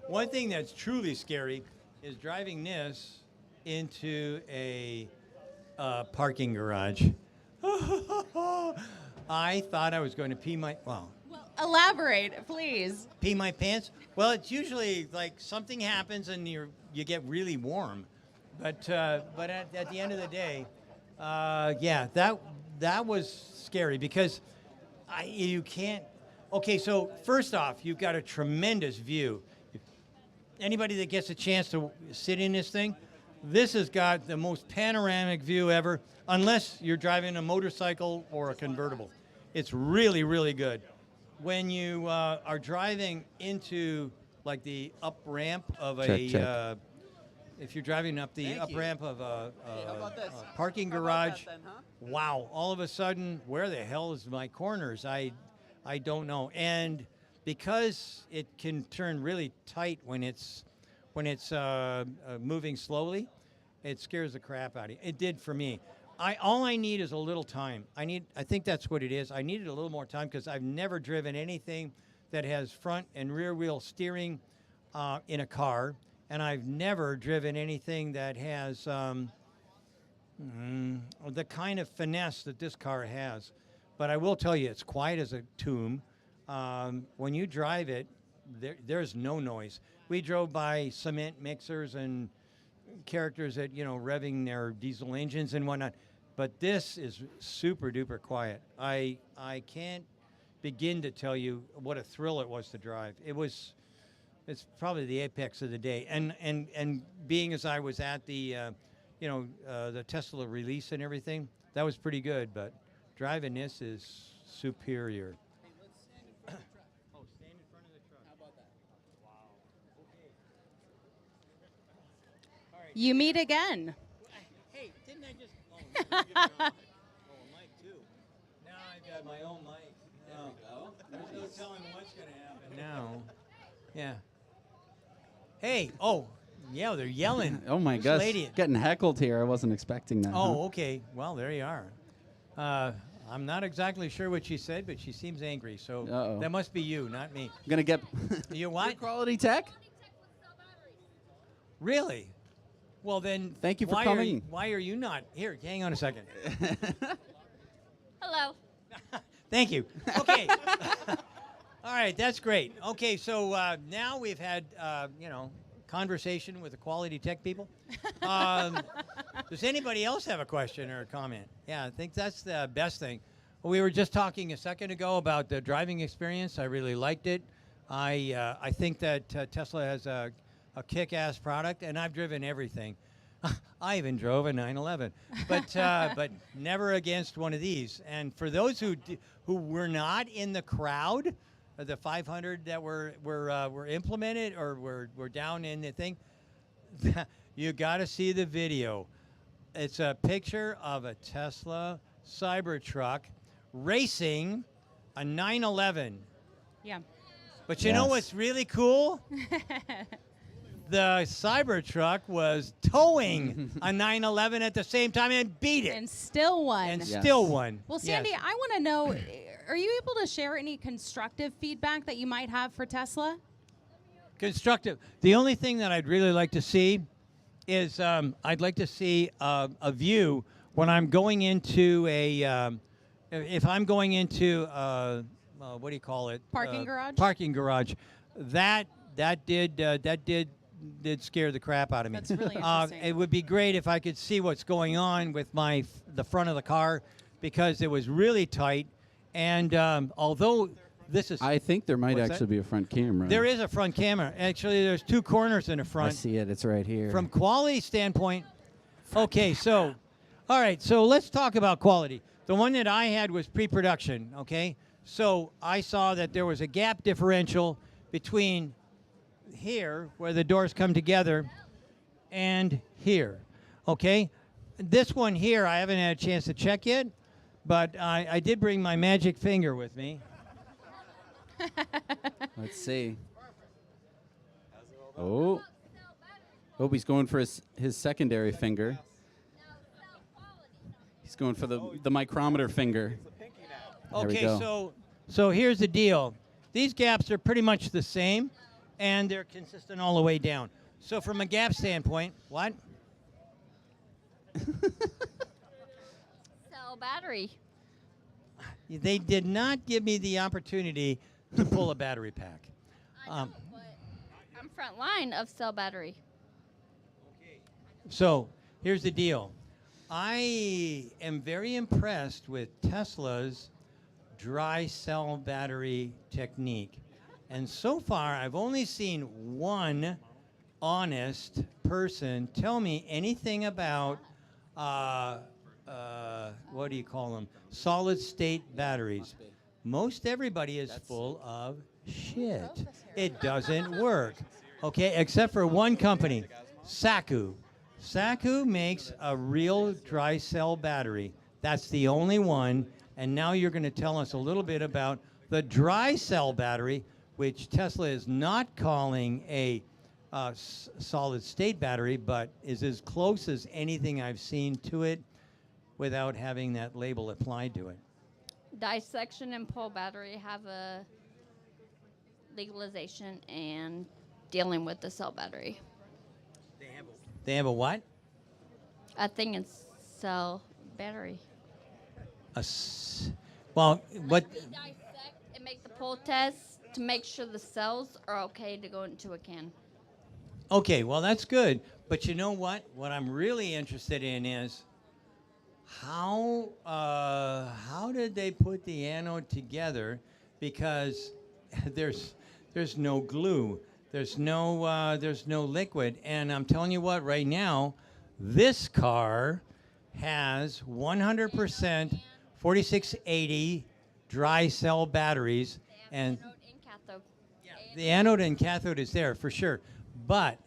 one thing that's truly scary is driving this into a parking garage. I thought I was going to pee my Elaborate, please. pee my pants. Well, it's usually like something happens and you get really warm, but at the end of the day, yeah, that was scary because you can't. Okay, so first off, you've got a tremendous view. Anybody that gets a chance to sit in this thing, this has got the most panoramic view ever, unless you're driving a motorcycle or a convertible. It's really, really good. When you are driving into like the up ramp of Check. if you're driving up the up ramp of a parking garage, wow! All of a sudden, where the hell is my corners? I don't know. And because it can turn really tight when it's moving slowly, it scares the crap out of you. It did for me. All I need is a little time. I think that's what it is. I needed a little more time because I've never driven anything that has front and rear wheel steering in a car, and I've never driven anything that has the kind of finesse that this car has. But I will tell you, it's quiet as a tomb. When you drive it, there's no noise. We drove by cement mixers and characters that, revving their diesel engines and whatnot. But this is super duper quiet. I can't begin to tell you what a thrill it was to drive. It's probably the apex of the day. And being as I was at the Tesla release and everything, that was pretty good. But driving this is superior. You meet again. Hey, didn't I just? Oh, a mic too. Now I've got my own mic. There we go. There's no telling what's going to happen now. Yeah. Hey. Oh, yeah. They're yelling. Oh my This gosh, lady- getting heckled here. I wasn't expecting that. Oh, okay. Well, there you are. I'm not exactly sure what she said, but she seems angry. So Uh-oh. that must be you, not me. I'm gonna get You what? quality tech. Really? Well, then. Thank you for why coming. Why are you not here? Hang on a second. Hello. Thank you. Okay. All right, that's great. Okay, so now we've had conversation with the quality tech people. Does anybody else have a question or a comment? Yeah, I think that's the best thing. We were just talking a second ago about the driving experience. I really liked it. I think that Tesla has a kick-ass product, and I've driven everything. I even drove a 911, but never against one of these. And for those who were not in the crowd, the 500 that were implemented or were down in the thing, you got to see the video. It's a picture of a Tesla Cybertruck racing a 911. Yeah. But you know what's really cool? The Cybertruck was towing a 911 at the same time and beat it. And still won. And still won. Well, Sandy, Yes. I want to know, are you able to share any constructive feedback that you might have for Tesla? Constructive. The only thing that I'd really like to see is I'd like to see a view when I'm going into if I'm going into what do you call it? Parking garage? Parking garage. That did scare the crap out of me. That's really interesting. It would be great if I could see what's going on with the front of the car, because it was really tight. And although this is, I think there might What's actually that? be a front camera. there is a front camera. Actually, there's two corners in the I front. see it. It's right here. From quality standpoint, okay, so, all right, so let's talk about quality. The one that I had was pre-production, okay? So I saw that there was a gap differential between here, where the doors come together, and here, okay? This one here, I haven't had a chance to check yet, but I did bring my magic finger with me. Let's see. Oh, he's going for his secondary finger. He's going for the micrometer finger. There we Okay, go. so here's the deal. These gaps are pretty much the same, and they're consistent all the way down. So from a gap standpoint, what? Cell battery. They did not give me the opportunity to pull a battery pack. I'm front line of cell battery. So here's the deal. I am very impressed with Tesla's dry cell battery technique. And so far, I've only seen one honest person tell me anything about, what do you call them? Solid state batteries. Most everybody is full of shit. It doesn't work. Okay, except for one company, Saku. Saku makes a real dry cell battery. That's the only one. And now you're going to tell us a little bit about the dry cell battery, which Tesla is not calling a solid state battery, but is as close as anything I've seen to it without having that label applied to it. Dissection and pull battery have a legalization and dealing with the cell battery. They have a what? I think it's cell battery. Well, what? Dissect and make the pull test to make sure the cells are okay to go into a can. Okay, well that's good. But you know what? What I'm really interested in is how did they put the anode together? Because there's no glue, there's no liquid, and I'm telling you what, right now, this car has 100% 4680 dry cell batteries, and the anode and cathode is there for sure, but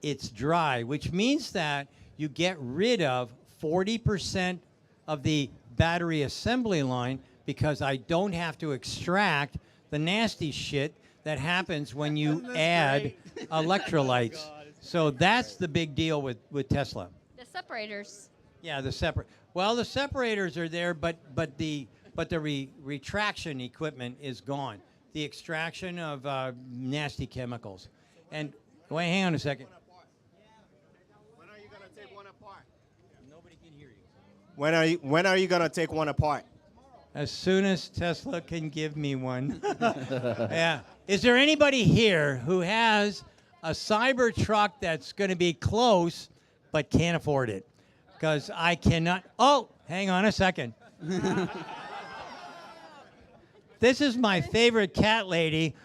it's dry, which means that you get rid of 40% of the battery assembly line because I don't have to extract the nasty shit that happens when you add electrolytes. So that's the big deal with Tesla. The separators. Yeah, the separators are there, but the retraction equipment is gone. The extraction of nasty chemicals. And wait, hang on a second. When are you gonna take one apart? Nobody can hear you. When are you gonna take one apart? As soon as Tesla can give me one. Yeah. Is there anybody here who has a Cybertruck that's going to be close but can't afford it? Because I cannot. Oh, hang on a second. This is my favorite cat lady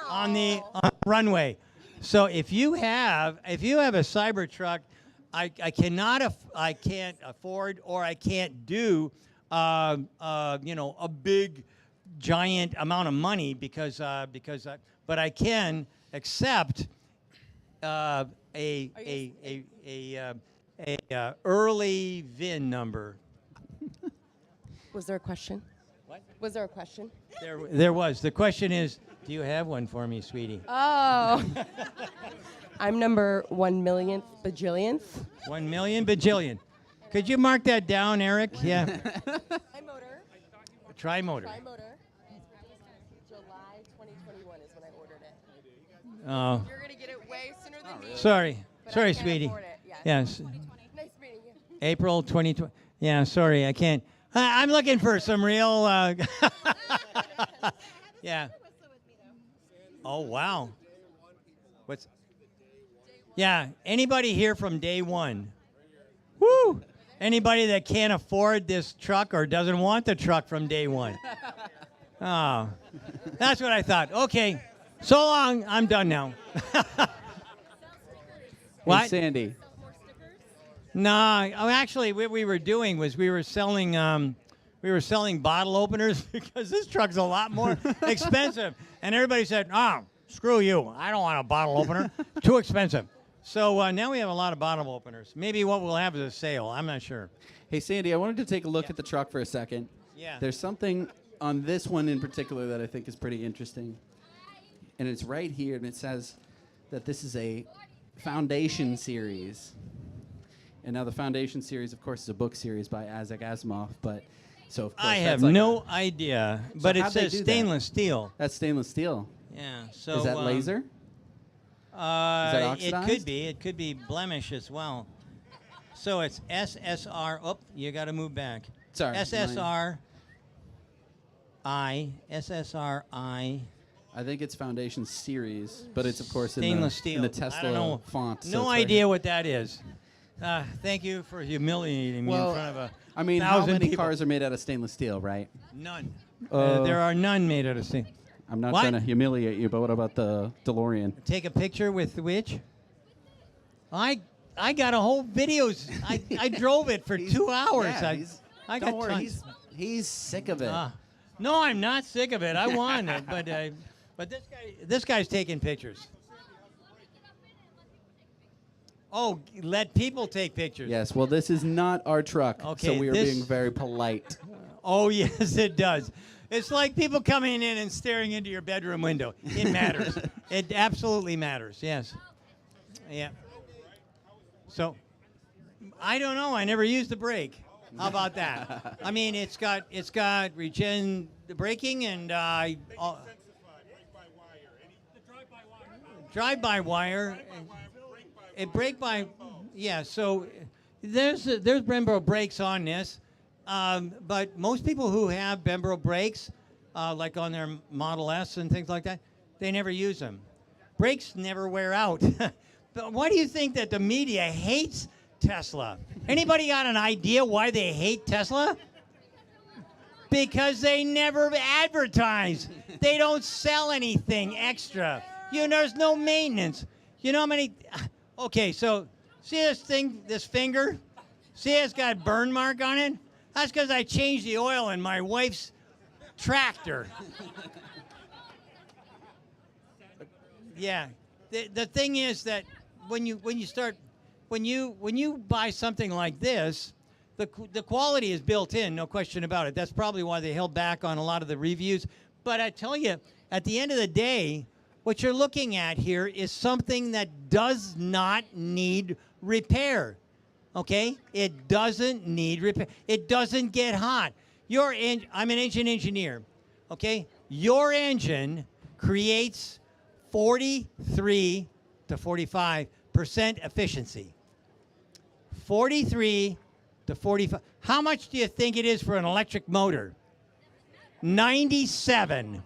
on the runway. So if you have a Cybertruck, I can't afford, or I can't do a big giant amount of money because but I can accept a early VIN number. Was there a question? What? Was there a question? There was. The question is, do you have one for me, sweetie? Oh. I'm number 1,000,000th bajillionth. 1,000,000 bajillion. Could you mark that down, Eric? Yeah. Tri-motor. Tri-motor. Tri-motor. July 2021 is when I ordered it. Oh. You're gonna get it way sooner than me. Sorry. but Sorry, I can't sweetie. afford it. Yes. Nice meeting you. April 2020. Yeah, sorry, I can't. I'm looking for some real. Yeah. Oh, wow. What's. Yeah, anybody here from day one? Woo! Anybody that can't afford this truck or doesn't want the truck from day one? Oh, that's what I thought. Okay, so long. I'm done now. What? Hey, Sandy. No, actually, what we were doing was we were selling bottle openers because this truck's a lot more expensive. And everybody said, "Oh, screw you! I don't want a bottle opener. Too expensive." So now we have a lot of bottle openers. Maybe what we'll have is a sale. I'm not sure. Hey, Sandy, I wanted to take a look at the truck for a second. Yeah. There's something on this one in particular that I think is pretty interesting. And it's right here, and it says that this is a Foundation series. And now the Foundation series, of course, is a book series by Isaac Asimov, but so of course I that's have like no idea, So but it how'd they says do that? stainless steel. That's stainless steel. Yeah. So is that laser? It oxidized? could be. It could be blemish as well. So it's SSR. Oh, you got to move back. Sorry. SSRI. I think it's Foundation series, but it's of course Stainless in the steel. I Tesla don't know. font. so No it's right idea here. what that is. Thank you for humiliating me in front of a I mean, how 1,000 many people. cars are made out of stainless steel, right? None. There are none made out of steel. I'm not What? trying to humiliate you, but what about the DeLorean? Take a picture with which? I got a whole videos. I drove it for 2 hours. Yeah, I don't got worry, tons. he's sick of it. No, I'm not sick of it. I want it, but this guy's taking pictures. Oh, let people take pictures. Yes, well, this is not our truck, so Okay, we are this- being very polite. Oh, yes, it does. It's like people coming in and staring into your bedroom window. It matters. It absolutely matters, yes. Yeah. So, I don't know. I never used the brake. How about that? I mean, it's got regen braking and drive-by wire. It brake by, yeah. So there's Brembo brakes on this, but most people who have Brembo brakes, like on their Model S and things like that, they never use them. Brakes never wear out. But why do you think that the media hates Tesla? Anybody got an idea why they hate Tesla? Because they never advertise. They don't sell anything extra. There's no maintenance. You know how many? Okay, so see this thing, this finger? See it's got a burn mark on it? That's because I changed the oil in my wife's tractor. Yeah. The thing is that when you buy something like this, the quality is built in, no question about it. That's probably why they held back on a lot of the reviews. But I tell you, at the end of the day, what you're looking at here is something that does not need repair. Okay? It doesn't need repair. It doesn't get hot. I'm an engine engineer. Okay? Your engine creates 43 to 45% efficiency. 43 to 45. How much do you think it is for an electric motor? 97.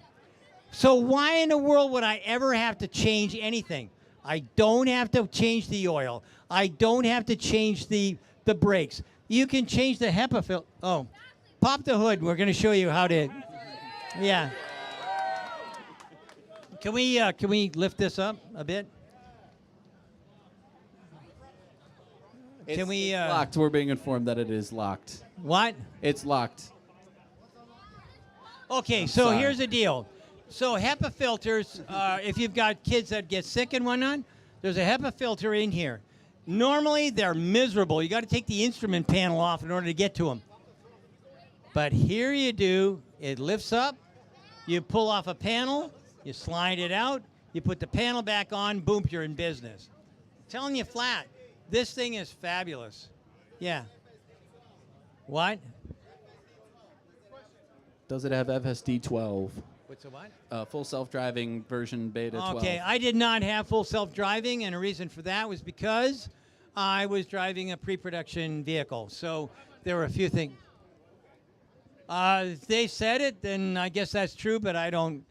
So why in the world would I ever have to change anything? I don't have to change the oil. I don't have to change the brakes. You can change the HEPA filter. Oh, pop the hood. We're going to show you how to. Yeah. Can we lift this up a bit? It's locked. We're being informed that it is locked. What? It's locked. Okay, sorry. Here's the deal. So HEPA filters, if you've got kids that get sick and whatnot, there's a HEPA filter in here. Normally, they're miserable. You got to take the instrument panel off in order to get to them. But here you do. It lifts up. You pull off a panel. You slide it out. You put the panel back on. Boom, you're in business. I'm telling you flat. This thing is fabulous. Yeah. What? Does it have FSD 12? What's the what? Full self-driving version beta 12. Okay, I did not have full self-driving, and a reason for that was because I was driving a pre-production vehicle. So there were a few things. They said it, then I guess that's true, but I don't.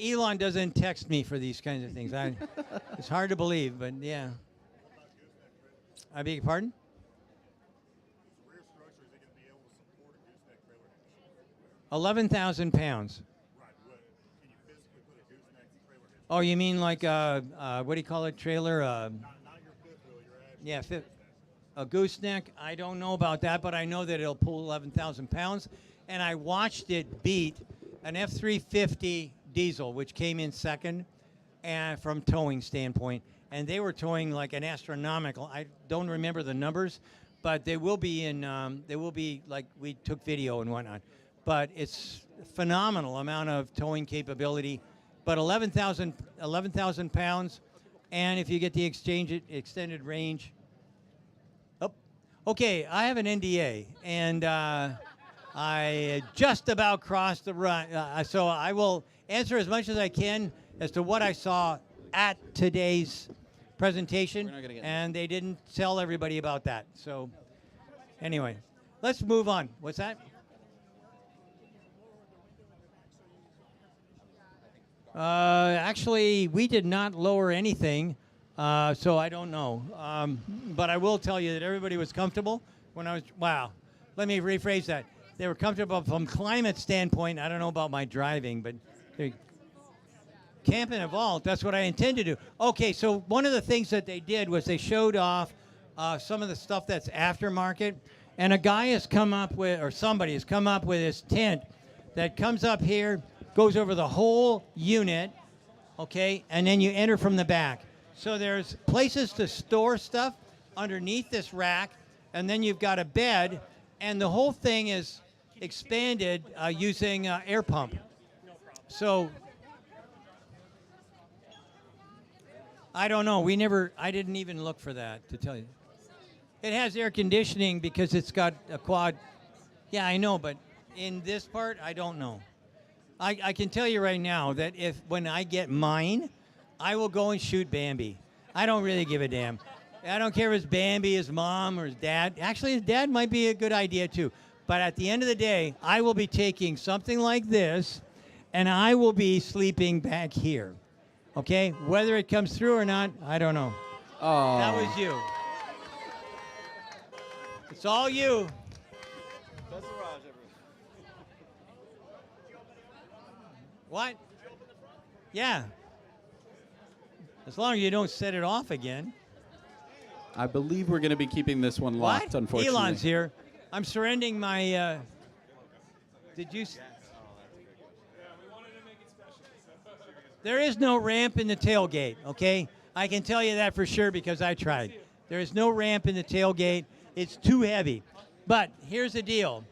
Elon doesn't text me for these kinds of things. It's hard to believe, but yeah. I beg your pardon? 11,000 pounds. Oh, you mean like what do you call it? Trailer? Yeah, a gooseneck. I don't know about that, but I know that it'll pull 11,000 pounds. And I watched it beat an F-350 diesel, which came in second, and from towing standpoint. And they were towing like an astronomical. I don't remember the numbers, but they will be in. They will be like we took video and whatnot. But it's phenomenal amount of towing capability. But 11,000 pounds, and if you get the extended range. Oh, okay. I have an NDA, and I just about crossed the run. So I will answer as much as I can as to what I saw at today's presentation, and they didn't tell everybody about that. So anyway, let's move on. What's that? Actually, we did not lower anything, so I don't know. But I will tell you that everybody was comfortable when I was, wow. Let me rephrase that. They were comfortable from climate standpoint. I don't know about my driving, but camp in a vault, that's what I intend to do. Okay, so one of the things that they did was they showed off some of the stuff that's aftermarket, and a guy has come up with, or somebody has come up with this tent that comes up here, goes over the whole unit, okay, and then you enter from the back. So there's places to store stuff underneath this rack, and then you've got a bed, and the whole thing is expanded using air pump. So I don't know. I didn't even look for that, to tell you. It has air conditioning because it's got a quad. Yeah, I know, but in this part, I don't know. I can tell you right now that when I get mine, I will go and shoot Bambi. I don't really give a damn. I don't care if it's Bambi, his mom, or his dad. Actually, his dad might be a good idea too. But at the end of the day, I will be taking something like this, and I will be sleeping back here. Okay? Whether it comes through or not, I don't know. Oh. That was you. It's all you. What? Yeah. As long as you don't set it off again. I believe we're going to be keeping this one locked, What? unfortunately. Elon's here. I'm surrendering my. Did you? There is no ramp in the tailgate, okay? I can tell you that for sure because I tried. There is no ramp in the tailgate. It's too heavy. But here's the deal.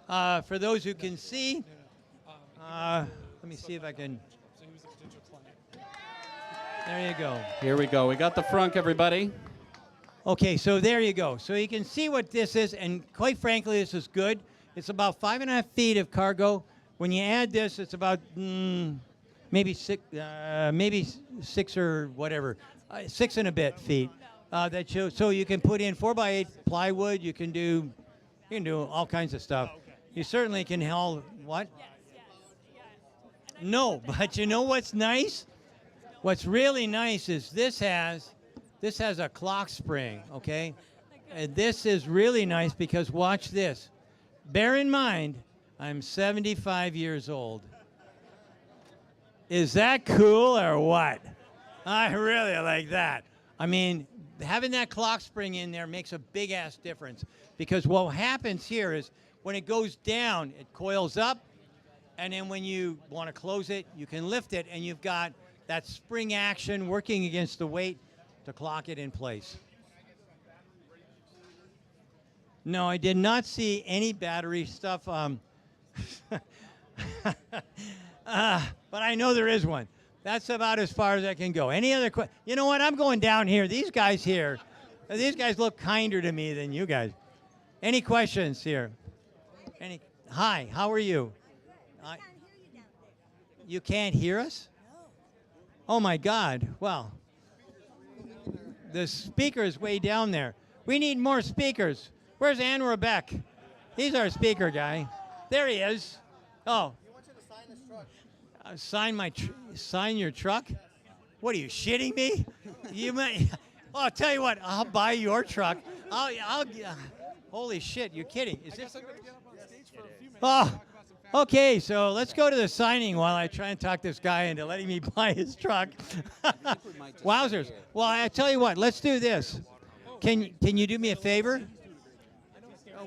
For those who can see, let me see if I can. There you go. Here we go. We got the frunk, everybody. Okay, so there you go. So you can see what this is, and quite frankly, this is good. It's about 5.5 feet of cargo. When you add this, it's about maybe six or whatever, 6 and a bit feet. So you can put in 4x8 plywood. You can do all kinds of stuff. You certainly can haul what? No, but you know what's nice? What's really nice is this has a clock spring, okay? And this is really nice because watch this. Bear in mind, I'm 75 years old. Is that cool or what? I really like that. I mean, having that clock spring in there makes a big-ass difference because what happens here is when it goes down, it coils up, and then when you want to close it, you can lift it, and you've got that spring action working against the weight to clock it in place. No, I did not see any battery stuff. But I know there is one. That's about as far as I can go. Any other questions? You know what? I'm going down here. These guys here, these guys look kinder to me than you guys. Any questions here? Hi, how are you? You can't hear us? Oh, my God. Well, the speaker is way down there. We need more speakers. Where's Anwar Beck? He's our speaker guy. There he is. Oh. Sign your truck? What are you, shitting me? You might. Oh, I'll tell you what. I'll buy your truck. Holy shit! You're kidding. Is this? Oh, okay. So let's go to the signing while I try and talk this guy into letting me buy his truck. Wowzers. Well, I tell you what. Let's do this. Can you do me a favor?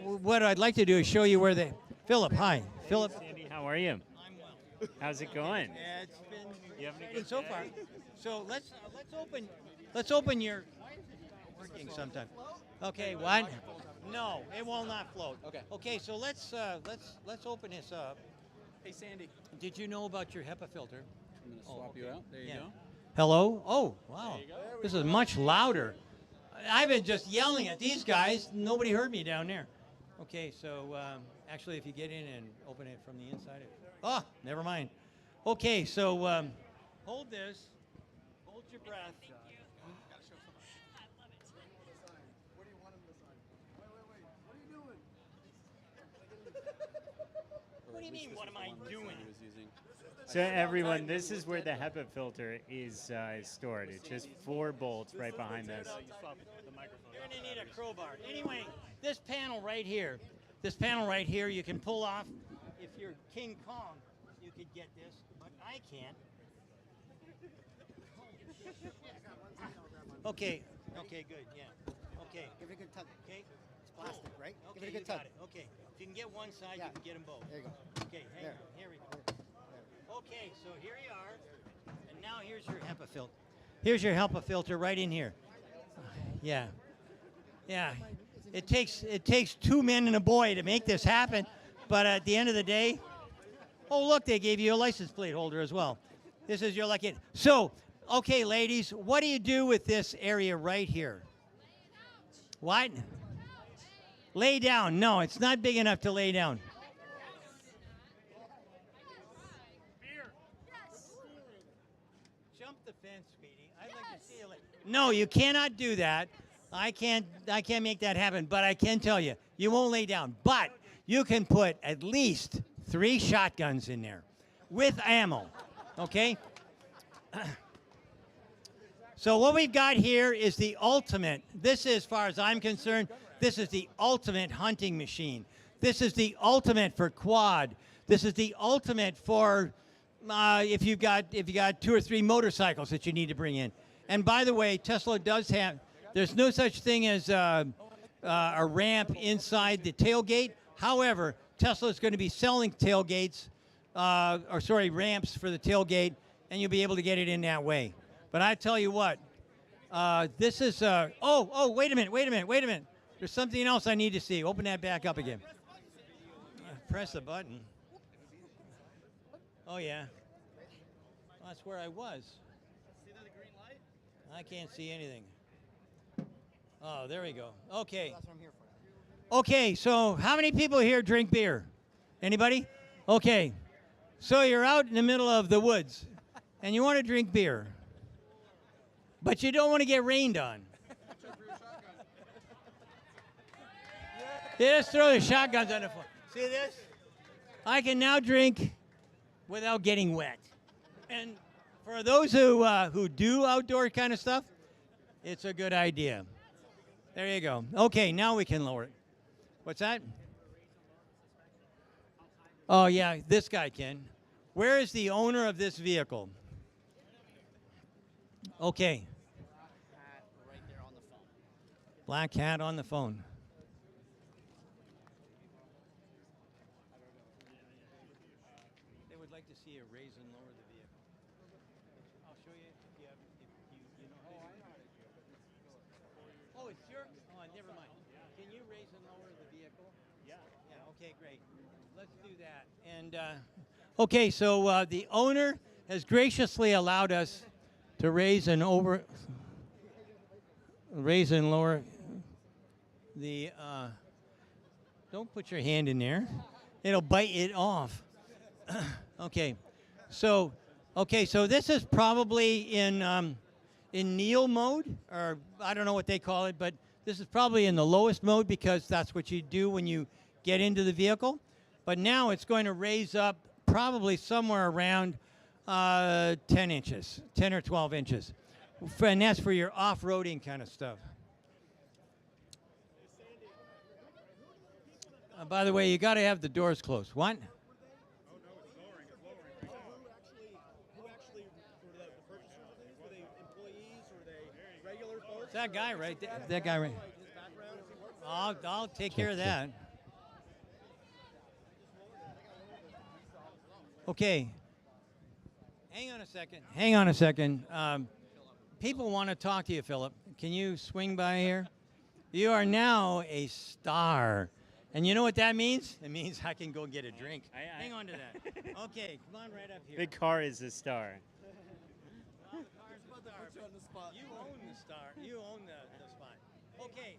What I'd like to do is show you where they. Philip, hi. Philip. Sandy, how are you? How's it going? Yeah, it's been You having a good so day? far. So let's open your. Why is it working sometime? Okay, what? No, it will not float. Okay. Okay, so let's open this up. Hey, Sandy. Did you know about your HEPA filter? I'm going to swap you out. There you go. Hello? Oh, wow. This is much louder. I've been just yelling at these guys. Nobody heard me down there. Okay, so actually, if you get in and open it from the inside. Oh, never mind. Okay, so hold this. Hold your breath. What do you mean, what am I doing? So everyone, this is where the HEPA filter is stored. It's just 4 bolts right behind this. You're going to need a crowbar. Anyway, this panel right here, you can pull off. If you're King Kong, you could get this, but I can't. Okay, good, yeah. Okay. Give it a good tug. Okay. It's plastic, right? Okay, Give it a good you tug. got it. Okay. If you can get one side, Yeah. you can get them both. There you go. Okay, hang There. on. Here we go. Okay, so here you are. And now here's your HEPA filter. Here's your HEPA filter right in here. Yeah. Yeah. It takes 2 men and a boy to make this happen, but at the end of the day, oh look, they gave you a license plate holder as well. This is your lucky. So, okay, ladies, what do you do with this area right here? What? Lay down. No, it's not big enough to lay down. Jump the fence, Speedy. I'd like to see you. No, you cannot do that. I can't make that happen, but I can tell you, you won't lay down. But you can put at least 3 shotguns in there with ammo, okay? So what we've got here is the ultimate. This is, as far as I'm concerned, this is the ultimate hunting machine. This is the ultimate for quad. This is the ultimate for if you got 2 or 3 motorcycles that you need to bring in. And by the way, Tesla does have. There's no such thing as a ramp inside the tailgate. However, Tesla is going to be selling tailgates, ramps for the tailgate, and you'll be able to get it in that way. But I tell you what, this is. Wait a minute. There's something else I need to see. Open that back up again. Press the button. Oh yeah. Well, that's where I was. See the green light? I can't see anything. Oh, there we go. Okay. That's what I'm here for. Okay, so how many people here drink beer? Anybody? Okay. So you're out in the middle of the woods, and you want to drink beer, but you don't want to get rained on. They just throw the shotguns on the floor. See this? I can now drink without getting wet. And for those who do outdoor kind of stuff, it's a good idea. There you go. Okay, now we can lower it. What's that? Oh, yeah, this guy can. Where is the owner of this vehicle? Okay. Black hat on the phone. They would like to see a raise and lower the vehicle. I'll show you if you know how to do it. Oh, it's your. Oh, never mind. Can you raise and lower the vehicle? Yeah. Yeah. Okay, great. Let's do that. And okay, so the owner has graciously allowed us to raise and lower the. Don't put your hand in there; it'll bite it off. Okay, so this is probably in kneel mode, or I don't know what they call it, but this is probably in the lowest mode because that's what you do when you get into the vehicle. But now it's going to raise up probably somewhere around 10 inches, 10 or 12 inches. And that's for your off-roading kind of stuff. By the way, you got to have the doors closed. What? It's that guy right there. That guy right. I'll take care of that. Okay. Hang on a second. People want to talk to you, Philip. Can you swing by here? You are now a star. And you know what that means? It means I can go get a drink. Hang on to that. Okay, come on right up here. Big car is a star. You own the star. You own the spot. Okay.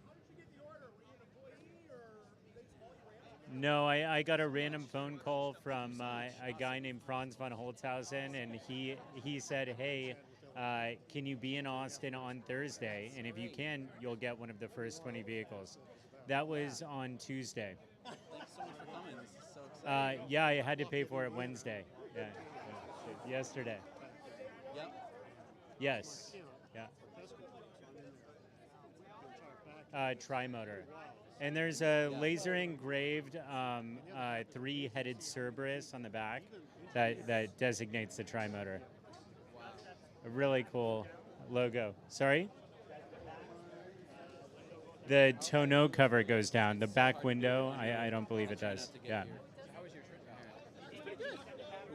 No, I got a random phone call from a guy named Franz von Holzhausen, and he said, hey, can you be in Austin on Thursday? And if you can, you'll get one of the first 20 vehicles. That was on Tuesday. Thanks so much for coming. This is so exciting. Yeah, I had to pay for it Wednesday. Yeah, yesterday. Yep. Yes. Yeah. Tri-motor. And there's a laser engraved 3-headed Cerberus on the back that designates the tri-motor. A really cool logo. Sorry? The tonneau cover goes down. The back window, I don't believe it does. Yeah.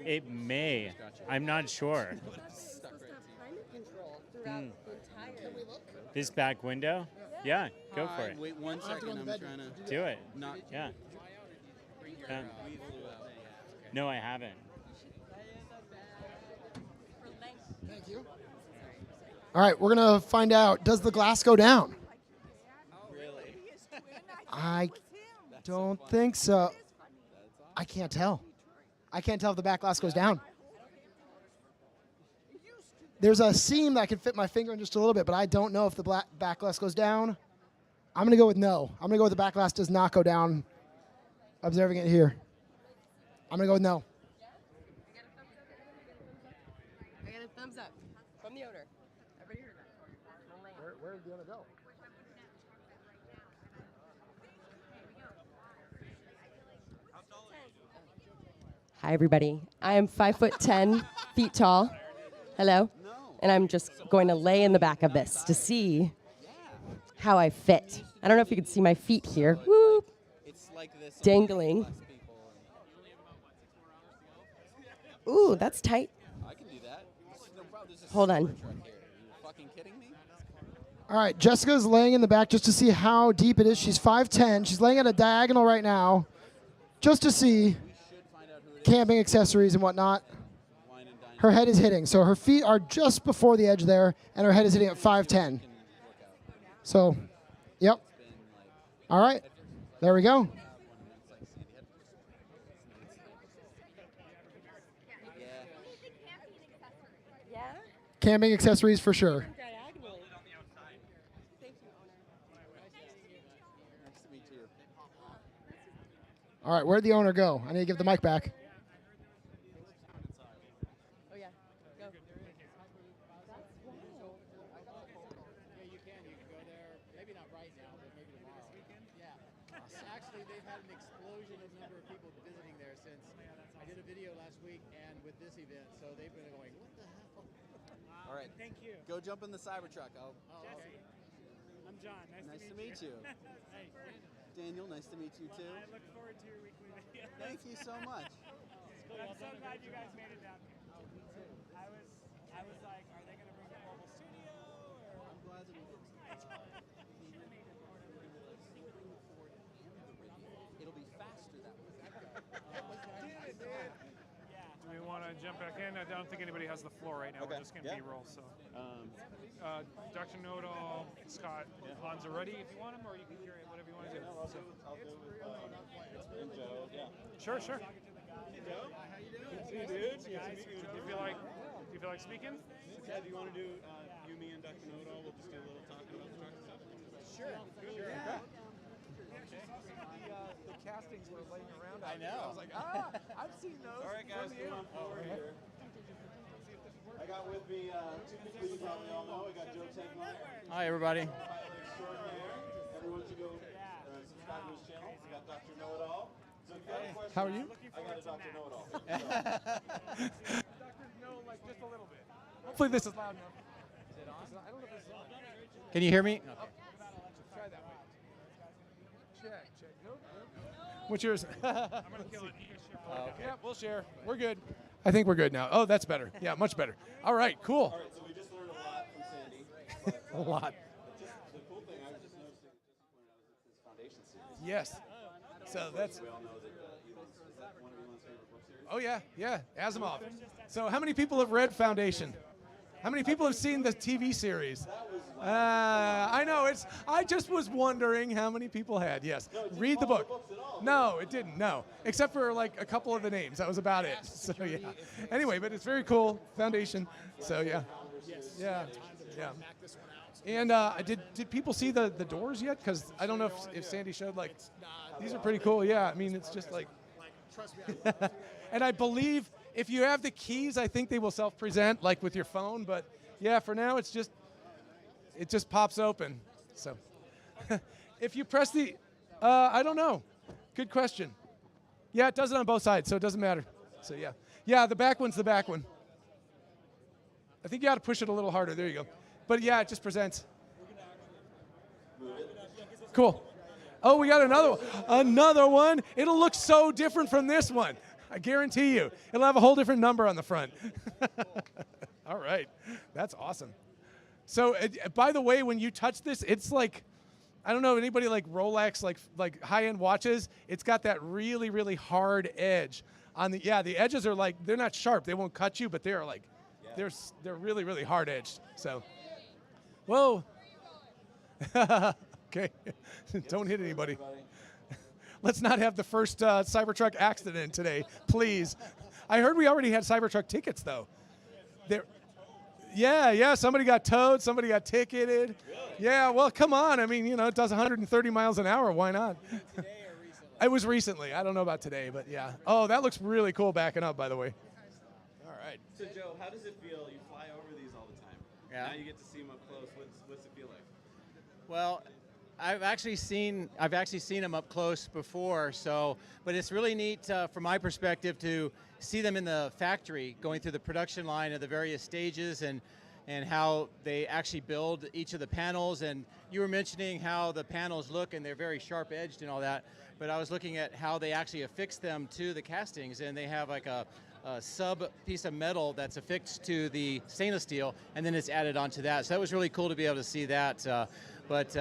It may. I'm not sure. This back window? Yeah, go for it. Wait 1 second. I'm trying to do it. Not. Yeah. Bring your weave glue out. No, I haven't. Thank you. All right, we're going to find out, does the glass go down? Really? I don't think so. I can't tell. I can't tell if the back glass goes down. There's a seam that I can fit my finger in just a little bit, but I don't know if the back glass goes down I'm going to go with no. I'm going to go with the backlash does not go down. Observing it here. I'm going to go with no. I got a thumbs up from the owner. Everybody heard that? Where did the owner go? Hi, everybody. I am 5'10" feet tall. Hello. And I'm just going to lay in the back of this to see how I fit. I don't know if you can see my feet here. Woo! Dangling. Ooh, that's tight. I can do that. Hold on. Fucking kidding me? All right, Jessica's laying in the back just to see how deep it is. She's 5'10". She's laying at a diagonal right now just to see camping accessories and whatnot. Her head is hitting. So her feet are just before the edge there, and her head is hitting at 5'10". So, yep. All right, there we go. Camping accessories for sure. All right, where'd the owner go? I need to give the mic back. Oh, yeah. Go. Actually, they've had an explosion of number of people visiting there since I did a video last week and with this event, so they've been going, what the hell? All right. Thank you. Go jump in the Cybertruck. Jesse. I'm John. Nice to meet you. Hey, Daniel, nice to meet you too. I look forward to your weekly video. Thank you so much. I'm so glad you guys made it down here. Oh, me too. I was like, are they going to bring the mobile studio? Or? I'm glad that we did. It'll be faster that way. Do we want to jump back in? I don't think anybody has the floor right now. We're just going to B-roll. So, Dr. Nodal, Scott, Hans are ready if you want them, or you can carry it, whatever you want to do. I'll do and Joe. Yeah. Sure, sure. Hey, Joe. How you doing? Hey, dude. Do you feel like speaking? Yeah. Do you want to do you, me, and Dr. Nodal? We'll just do a little talking about the truck stuff. Sure. Yeah. The castings were laying around. I know. I was like, I've seen those. All right, guys, come on forward here. I got with me two people you probably all know. I got Joe Tegmeyer. Hi, everybody. Extraordinaire. Everyone should go subscribe to his channel. We got Dr. Know-It-All. So if you have a question, How are you? I got a Dr. Know-It-All. Doctor, no, like just a little bit. Hopefully this is loud enough. Is it on? I don't know if this is on. Can you hear me? Okay. Try that one. Check. Nope. What's yours? I'm going to kill it. Yeah, we'll share. We're good. I think we're good now. Oh, that's better. Yeah, much better. All right, cool. All right, so we just learned a lot from Sandy. A lot. The cool thing I was just noticing, just pointed out, is this foundation series. Yes. So that's. We all know that is that one of Elon's favorite book series? Oh yeah, Asimov. So how many people have read Foundation? How many people have seen the TV series? I know I just was wondering how many people had. Yes. Read the book. No, it didn't. No, except for like a couple of the names. That was about it. So yeah. Anyway, but it's very cool. Foundation. So yeah. Yeah. And did people see the doors yet? Because I don't know if Sandy showed like these are pretty cool. Yeah. I mean, it's just like. And I believe if you have the keys, I think they will self-present like with your phone. But yeah, for now it just pops open. So if you press the, I don't know. Good question. Yeah, it does it on both sides, so it doesn't matter. So yeah, the back one's the back one. I think you got to push it a little harder. There you go. But yeah, it just presents. Cool. Oh, we got another one. It'll look so different from this one. I guarantee you. It'll have a whole different number on the front. All right. That's awesome. So, by the way, when you touch this, it's like, I don't know if anybody like Rolex, like high-end watches. It's got that really, really hard edge on the. Yeah, the edges are like they're not sharp. They won't cut you, but they are like, they're really, really hard edged. So, whoa. Okay, don't hit anybody. Let's not have the first Cybertruck accident today, please. I heard we already had Cybertruck tickets though. Yeah. Somebody got towed. Somebody got ticketed. Yeah. Well, come on. I mean, it does 130 miles an hour. Why not? Today or recently? It was recently. I don't know about today, but yeah. Oh, that looks really cool backing up, by the way. All right. So Joe, how does it feel? You fly over these all the time. Yeah. Now you get to see them up close. What's it feel like? Well, I've actually seen them up close before. So, but it's really neat from my perspective to see them in the factory, going through the production line of the various stages and how they actually build each of the panels. And you were mentioning how the panels look and they're very sharp edged and all that. But I was looking at how they actually affix them to the castings, and they have like a sub piece of metal that's affixed to the stainless steel, and then it's added onto that. So that was really cool to be able to see that. But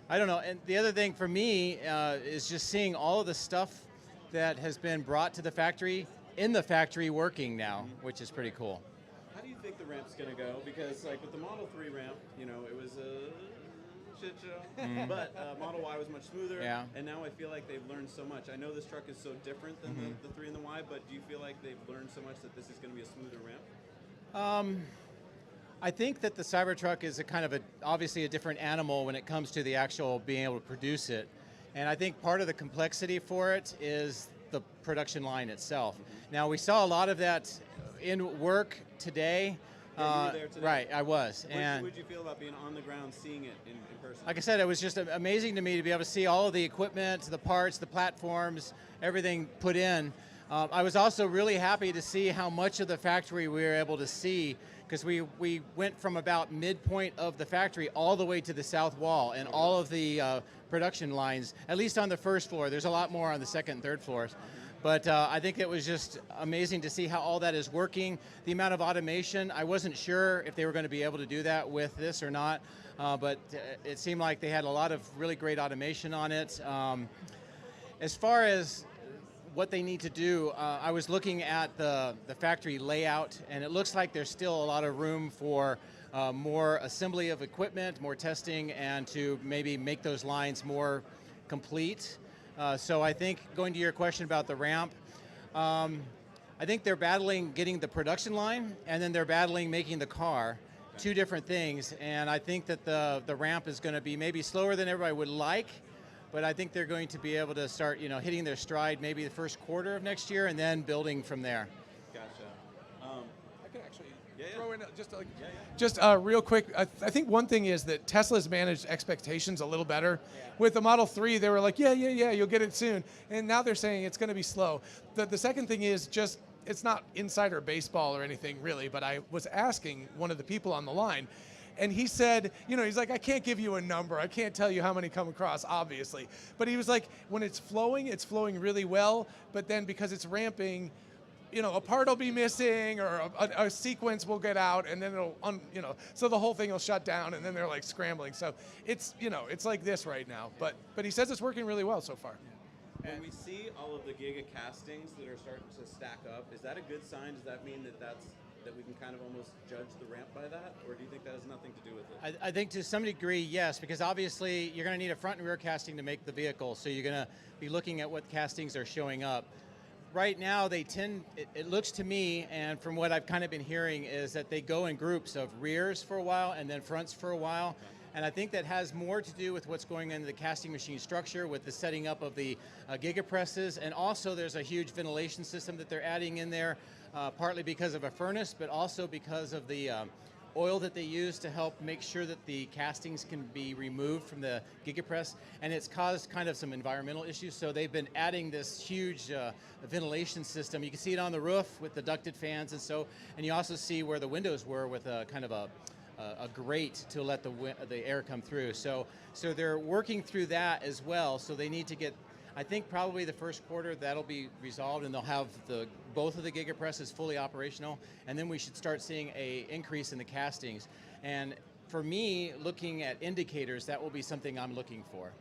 I don't know. And the other thing for me is just seeing all of the stuff that has been brought to the factory in the factory working now, which is pretty cool. How do you think the ramp's going to go? Because like with the Model 3 ramp, it was a shit show, but Model Y was much smoother. Yeah. And now I feel like they've learned so much. I know this truck is so different than the 3 and the Y, but do you feel like they've learned so much that this is going to be a smoother ramp? I think that the Cybertruck is obviously a different animal when it comes to the actual being able to produce it. And I think part of the complexity for it is the production line itself. Now, we saw a lot of that in work today. Yeah, you were there today. Right, I was. What did you feel about being on the ground, seeing it in person? Like I said, it was just amazing to me to be able to see all of the equipment, the parts, the platforms, everything put in. I was also really happy to see how much of the factory we were able to see, because we went from about midpoint of the factory all the way to the south wall, and all of the production lines, at least on the first floor. There's a lot more on the second and third floors. But I think it was just amazing to see how all that is working. The amount of automation, I wasn't sure if they were going to be able to do that with this or not, but it seemed like they had a lot of really great automation on it. As far as what they need to do, I was looking at the factory layout, and it looks like there's still a lot of room for more assembly of equipment, more testing, and to maybe make those lines more complete. So I think, going to your question about the ramp, I think they're battling getting the production line, and then they're battling making the car. Two different things, and I think that the ramp is going to be maybe slower than everybody would like, but I think they're going to be able to start, hitting their stride maybe the first quarter of next year, and then building from there. Gotcha. I can actually throw in just real quick. I think one thing is that Tesla's managed expectations a little better. With the Model 3, they were like, yeah, you'll get it soon. And now they're saying it's going to be slow. The second thing is just, it's not insider baseball or anything really, but I was asking one of the people on the line, and he said, he's like, I can't give you a number. I can't tell you how many come across, obviously. But he was like, when it's flowing really well. But then because it's ramping, a part will be missing, or a sequence will get out, and then it'll, so the whole thing will shut down, and then they're like scrambling. So it's, it's like this right now. But he says it's working really well so far. When we see all of the Giga castings that are starting to stack up, is that a good sign? Does that mean that we can kind of almost judge the ramp by that, or do you think that has nothing to do with it? I think to some degree, yes, because obviously you're going to need a front and rear casting to make the vehicle, so you're going to be looking at what castings are showing up. Right now, it looks to me, and from what I've kind of been hearing, is that they go in groups of rears for a while and then fronts for a while. Okay. And I think that has more to do with what's going on in the casting machine structure, with the setting up of the gigapresses, and also there's a huge ventilation system that they're adding in there, partly because of a furnace, but also because of the oil that they use to help make sure that the castings can be removed from the gigapress, and it's caused kind of some environmental issues, so they've been adding this huge ventilation system. You can see it on the roof with the ducted fans, and you also see where the windows were with a kind of a grate to let the air come through. So they're working through that as well, so they need to get, I think probably the first quarter that'll be resolved, and they'll have both of the gigapresses fully operational, and then we should start seeing a increase in the castings. And for me, looking at indicators, that will be something I'm looking for.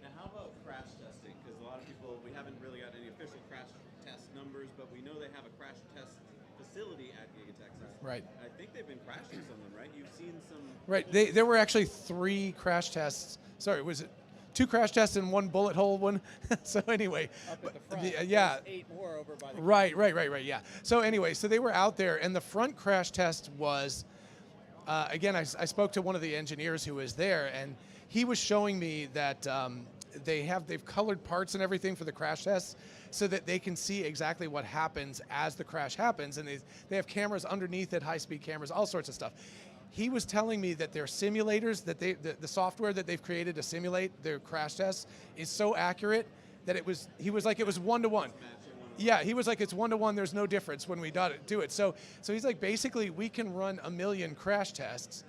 Now, how about crash testing? Because a lot of people, we haven't really got any official crash test numbers, but we know they have a crash test facility at Giga Texas. Right. I think they've been crashing some of them, right? You've seen some. Right. There were actually 3 crash tests. Sorry, was it 2 crash tests and 1 bullet hole one. So anyway, yeah. There's 8 more over by the Right, yeah. So anyway, so they were out there, and the front crash test was, again, I spoke to one of the engineers who was there, and he was showing me that they've colored parts and everything for the crash tests so that they can see exactly what happens as the crash happens, and they have cameras underneath it, high-speed cameras, all sorts of stuff. He was telling me that their simulators, that the software that they've created to simulate their crash tests is so accurate that he was like it was 1-to-1. Yeah, he was like, it's 1-to-1, there's no difference when we do it. So he's like, basically, we can run 1 million crash tests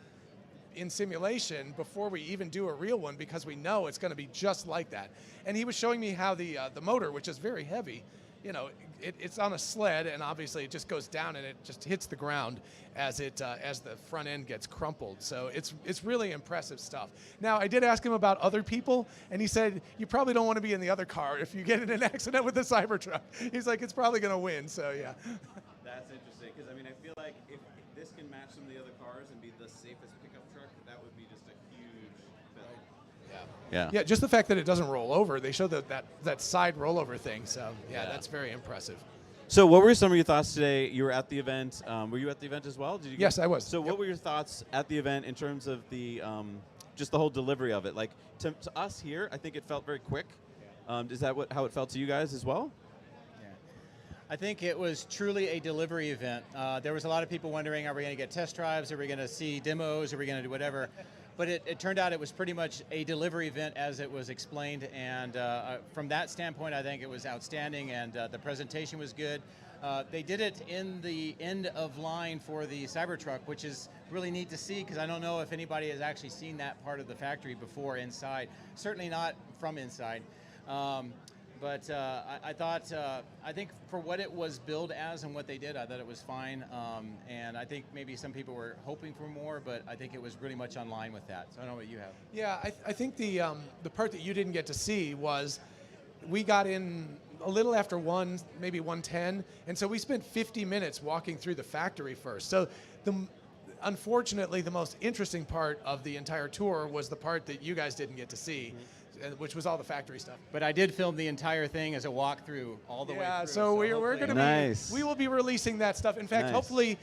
in simulation before we even do a real one because we know it's going to be just like that. And he was showing me how the motor, which is very heavy, you know, it's on a sled, and obviously it just goes down and it just hits the ground as the front end gets crumpled. So it's really impressive stuff. Now, I did ask him about other people, and he said, you probably don't want to be in the other car if you get in an accident with the Cybertruck. He's like, it's probably going to win, so yeah. That's interesting, because I mean, I feel like if this can match some of the other cars and be the safest pickup truck, that would be just a huge film. Yeah, just the fact that it doesn't roll over. They show that side rollover thing, so yeah, that's very impressive. So what were some of your thoughts today? You were at the event. Were you at the event as well? Did you Yes, I was. So what were your thoughts at the event in terms of the just the whole delivery of it? Like to us here, I think it felt very quick. Is that how it felt to you guys as well? I think it was truly a delivery event. There was a lot of people wondering, are we going to get test drives? Are we going to see demos? Are we going to do whatever? But it turned out it was pretty much a delivery event as it was explained. And from that standpoint, I think it was outstanding, and the presentation was good. They did it in the end of line for the Cybertruck, which is really neat to see, because I don't know if anybody has actually seen that part of the factory before inside. Certainly not from inside. But I think for what it was billed as and what they did, I thought it was fine. And I think maybe some people were hoping for more, but I think it was really much on line with that. So I don't know what you have. Yeah, I think the part that you didn't get to see was we got in a little after 1, maybe 1:10, and so we spent 50 minutes walking through the factory first. So unfortunately, the most interesting part of the entire tour was the part that you guys didn't get to see. Which was all the factory stuff. But I did film the entire thing as a walkthrough all the way through. Yeah, so we're going to we will be releasing that stuff. In fact, hopefully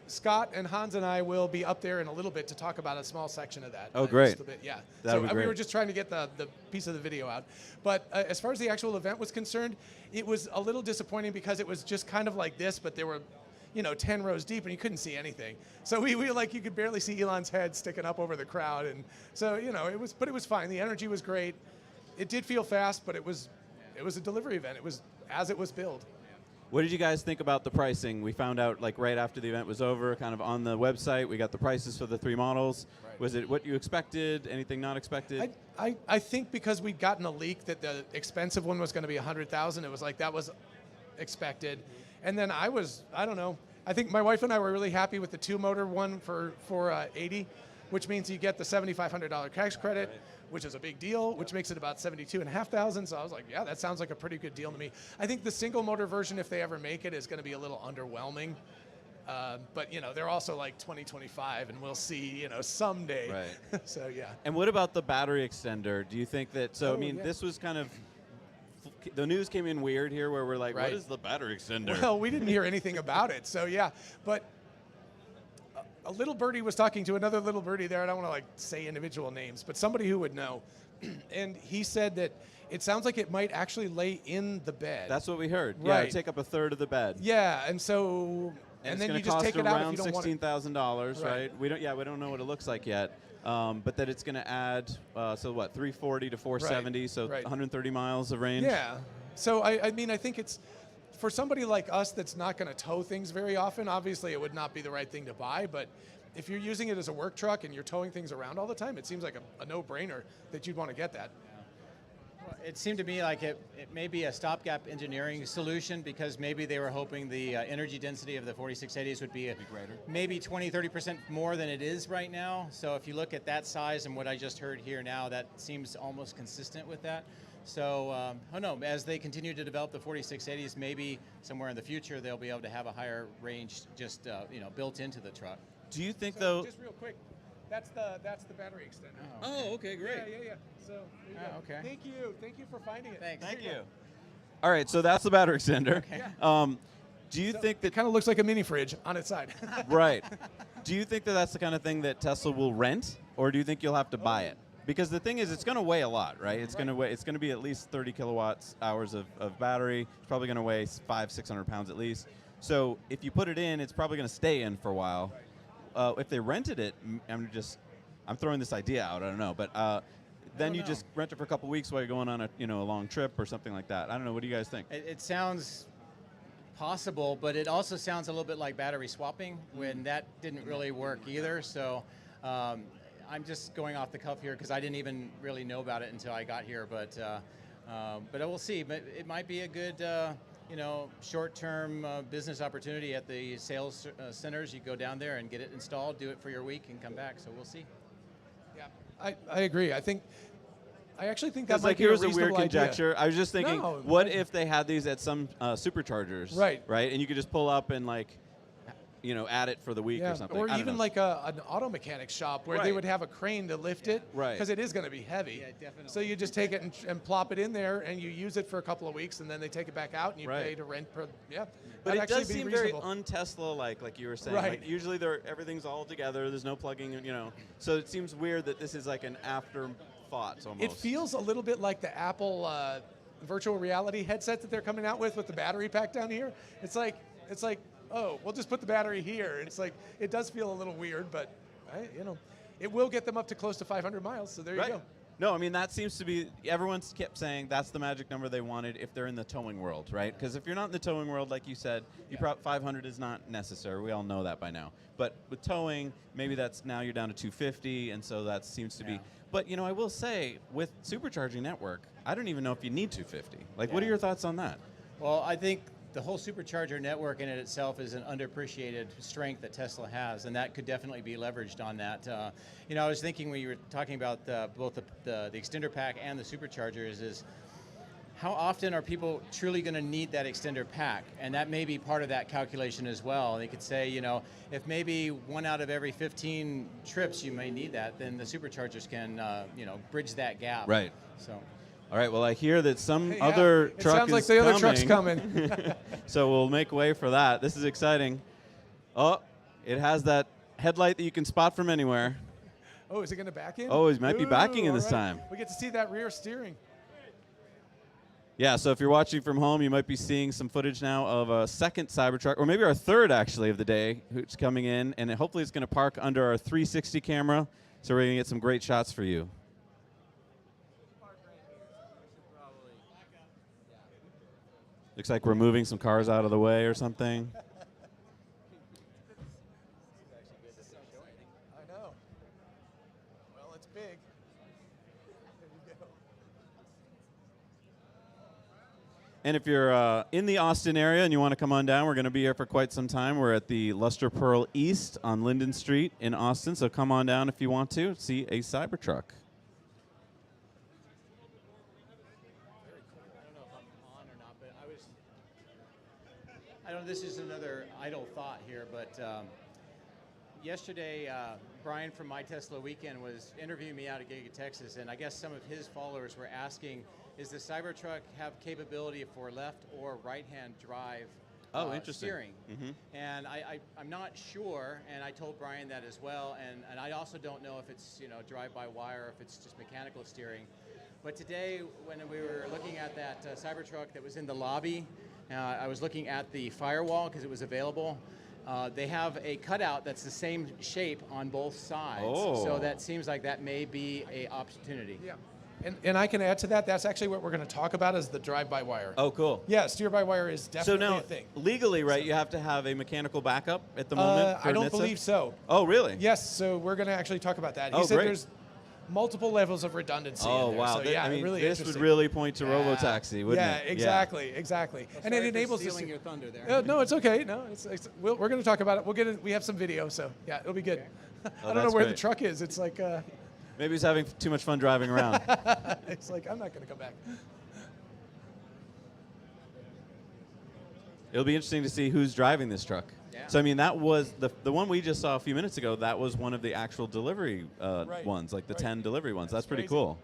Scott and Hans and I will be up there in a little bit to talk about a small section of that. Oh, great. Just a bit, yeah. That'd be we great. were just trying to get the piece of the video out. But as far as the actual event was concerned, it was a little disappointing because it was just kind of like this, but there were 10 rows deep, and you couldn't see anything. So we like, you could barely see Elon's head sticking up over the crowd, and so it was fine. The energy was great. It did feel fast, but it was a delivery event. It was as it was billed. What did you guys think about the pricing? We found out like right after the event was over, kind of on the website. We got the prices for the 3 models. Right. Was it what you expected? Anything not expected? I think because we'd gotten a leak that the expensive one was going to be $100,000. It was like that was expected. And then I don't know. I think my wife and I were really happy with the 2-motor one for $80, which means you get the $7,500 tax credit, which is a big deal, which makes it about $72,500. So I was like, yeah, that sounds like a pretty good deal to me. I think the single-motor version, if they ever make it, is going to be a little underwhelming. But they're also like 2025, and we'll see, someday. Right. So yeah. And what about the battery extender? Do you think that? So this was kind of. The news came in weird here where we're like, what is the battery extender? Well, we didn't hear anything about it, so yeah. But a little birdie was talking to another little birdie there. I don't want to say individual names, but somebody who would know. And he said that it sounds like it might actually lay in the bed. That's what we heard. Right. Yeah, take up a third of the bed. Yeah, and so and then you just take it out if you don't want it. $16,000, right? We don't know what it looks like yet. But that it's going to add, 340 to 470, so 130 miles of range. Yeah. So I think it's for somebody like us that's not going to tow things very often. Obviously, it would not be the right thing to buy. But if you're using it as a work truck and you're towing things around all the time, it seems like a no-brainer that you'd want to get that. It seemed to me like it may be a stopgap engineering solution, because maybe they were hoping the energy density of the 4680s would be greater, maybe 20-30% more than it is right now. So if you look at that size and what I just heard here now, that seems almost consistent with that. So as they continue to develop the 4680s, maybe somewhere in the future they'll be able to have a higher range just built into the truck. Do you think though? Just real quick. That's the battery extender. Oh, okay, great. Yeah. So, there you go. okay. Thank you for finding it. Thanks. Thank you. All right, so that's the battery extender. Do you think that It kind of looks like a mini fridge on its side. right? Do you think that that's the kind of thing that Tesla will rent, or do you think you'll have to buy it? Because the thing is, it's going to weigh a lot, right? It's going to weigh. It's going to be at least 30 kilowatts hours of battery. It's probably going to weigh 500-600 pounds at least. So if you put it in, it's probably going to stay in for a while. If they rented it, I'm throwing this idea out. I don't know, but then you just rent it for a couple weeks while you're going on a long trip or something like that. I don't know. What do you guys think? It sounds possible, but it also sounds a little bit like battery swapping when that didn't really work either. So I'm just going off the cuff here because I didn't even really know about it until I got here. But I will see. But it might be a good short-term business opportunity at the sales centers. You go down there and get it installed, do it for your week, and come back. So we'll see. Yeah, I agree. I actually think that That's might like be a here's a reasonable weird conjecture. idea. I was just thinking, No, what if they had these at some superchargers, Right. And you could just pull up and add it for the week or something. Or I don't even know. like an auto mechanic shop where they Right. would have a crane to lift it, Right. Because it is going to be heavy. Yeah, definitely. So you just take it and plop it in there, and you use it for a couple of weeks, and then they take it back out, and you Right. pay to rent. But that'd it actually does be seem reasonable. very un-Tesla like you were saying. Right. Like usually everything's all together. There's no plugging, So it seems weird that this is like an afterthought almost. It feels a little bit like the Apple virtual reality headset that they're coming out with the battery pack down here. It's like, oh, we'll just put the battery here. And it's like, it does feel a little weird, but it will get them up to close to 500 miles. So there you go. No, I mean, that seems to be, everyone's kept saying that's the magic number they wanted if they're in the towing world, right? Because if you're not in the towing world, like you said, 500 is not necessary. We all know that by now. But with towing, maybe that's now you're down to 250, and so that seems to be. But, I will say, with supercharging network, I don't even know if you need 250. What are your thoughts on that? Well, I think the whole supercharger network in it itself is an underappreciated strength that Tesla has, and that could definitely be leveraged on that. I was thinking when you were talking about both the extender pack and the superchargers is how often are people truly going to need that extender pack? And that may be part of that calculation as well. They could say, if maybe 1 out of every 15 trips you may need that, then the superchargers can, bridge that gap. Right. So. All right, well, I hear that some other it truck sounds like is the other coming. truck's coming. So we'll make way for that. This is exciting. Oh, it has that headlight that you can spot from anywhere. Oh, is it going to back in? Oh, it might be backing in all this right. time. We get to see that rear steering. Yeah, so if you're watching from home, you might be seeing some footage now of a second Cybertruck, or maybe our third, actually, of the day, who's coming in. And hopefully it's going to park under our 360 camera, so we're going to get some great shots for you. Looks like we're moving some cars out of the way or something. I know. Well, it's big. There you go. And if you're in the Austin area and you want to come on down, we're going to be here for quite some time. We're at the Luster Pearl East on Linden Street in Austin, so come on down if you want to see a Cybertruck. I know this is another idle thought here, but yesterday, Brian from My Tesla Weekend was interviewing me out at Giga, Texas, and I guess some of his followers were asking, is the Cybertruck have capability for left or right-hand drive interesting. steering? Mm-hmm. And I'm not sure, and I told Brian that as well, and I also don't know if it's drive-by-wire or if it's just mechanical steering. But today, when we were looking at that Cybertruck that was in the lobby, I was looking at the firewall because it was available. They have a cutout that's the same shape on both sides. Oh. So that seems like that may be an opportunity. Yeah. And I can add to that. That's actually what we're going to talk about is the drive-by-wire. Oh, cool. Yeah, steer-by-wire is definitely So now, a thing. legally, right, you have to have a mechanical backup at the moment? for I don't NHTSA? believe so. Oh, really? Yes, so we're going to actually talk about that. He Oh, said great. there's multiple levels of redundancy Oh, in there. wow. So, yeah, I mean, really this would interesting. really point to robotaxi, wouldn't yeah, it? Exactly. And Sorry it for enables stealing us. your thunder there. No, it's okay. No, we're going to talk about it. We'll get it. We have some video, so yeah, it'll be good. I don't know that's where the great. truck is. It's like Maybe he's having too much fun driving around. it's like I'm not going to come back. It'll be interesting to see who's driving this truck. So I mean, that was the one we just saw a few minutes ago. That was one of the actual delivery ones, like the 10 delivery ones. That's pretty cool.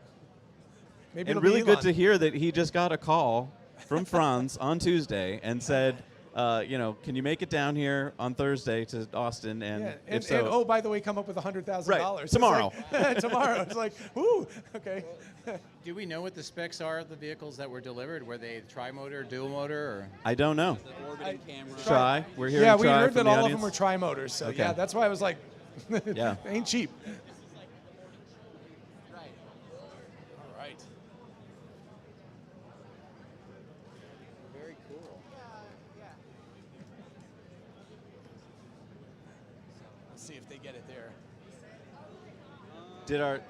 Maybe And it'll be really good Elon. to hear that he just got a call from Franz on Tuesday and said, can you make it down here on Thursday to Austin? And Yeah, if and, so, and oh, by the way, come up with $100,000 Right, tomorrow. Tomorrow. It's like, ooh, okay. Do we know what the specs are of the vehicles that were delivered? Were they tri-motor, dual motor, or? I don't know. Orbiting camera. Try. We're hearing Yeah, we try heard from that the all of audience. them were tri-motors. So Okay. yeah, that's why I was like, Yeah. ain't cheap. All right. Very cool. Let's see if they get it there. Did our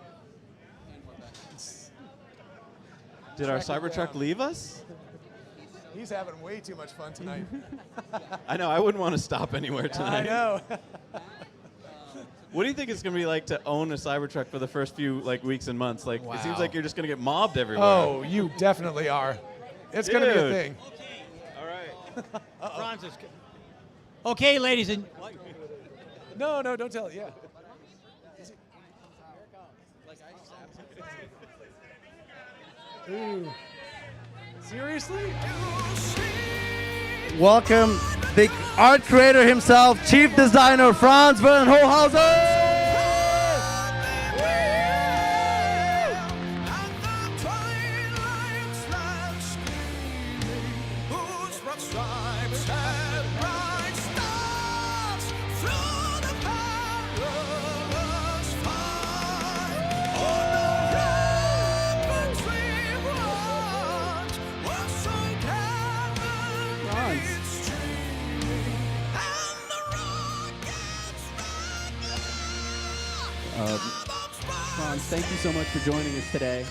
Track it Cybertruck down. leave us? He's having way too much fun tonight. I know. I wouldn't want to stop anywhere tonight. I know. What do you think it's going to be like to own a Cybertruck for the first few weeks and months? Like, it seems like you're just going to get mobbed everywhere. Oh, you definitely are. It's going to be a Dude. thing. All right. Franz is okay, ladies and No, don't tell it. Yeah. Ooh. Seriously? Welcome the art creator himself, chief designer Franz van Holhausen. Franz, thank you so much for joining us today.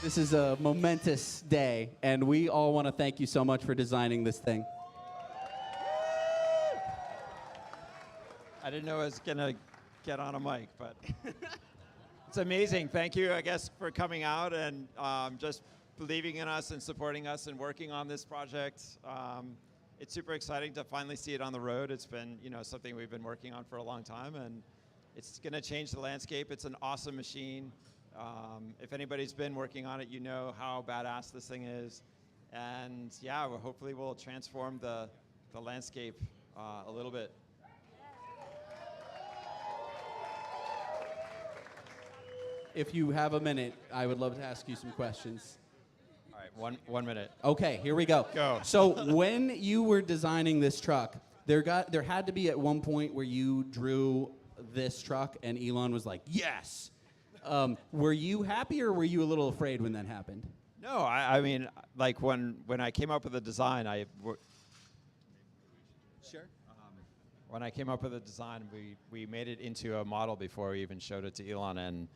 This is a momentous day, and we all want to thank you so much for designing this thing. I didn't know I was going to get on a mic, but it's amazing. Thank you, I guess, for coming out and just believing in us and supporting us and working on this project. It's super exciting to finally see it on the road. It's been, something we've been working on for a long time, and it's going to change the landscape. It's an awesome machine. If anybody's been working on it, you know how badass this thing is. And yeah, hopefully we'll transform the landscape a little bit. If you have a minute, I would love to ask you some questions. All right, one minute. Okay, here we go. Go. So when you were designing this truck, there had to be at one point where you drew this truck and Elon was like, yes. Were you happy or were you a little afraid when that happened? No, I mean, like when I came up with the design, Sure. When I came up with the design, we made it into a model before we even showed it to Elon, and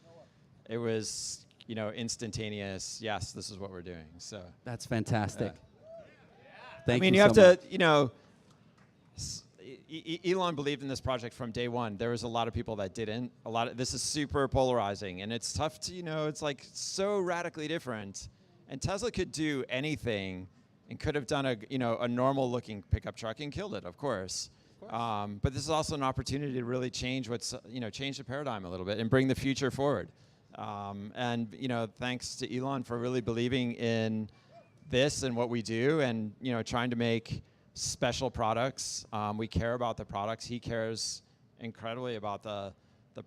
it was, instantaneous. Yes, this is what we're doing. So That's fantastic. I mean, you you have so to, much. Elon believed in this project from day one. There was a lot of people that didn't. This is super polarizing, and it's tough to, it's like so radically different. And Tesla could do anything, and could have done a normal looking pickup truck and killed it, of course. But this is also an opportunity to really change change the paradigm a little bit and bring the future forward. And thanks to Elon for really believing in this and what we do, and trying to make special products. We care about the products. He cares incredibly about the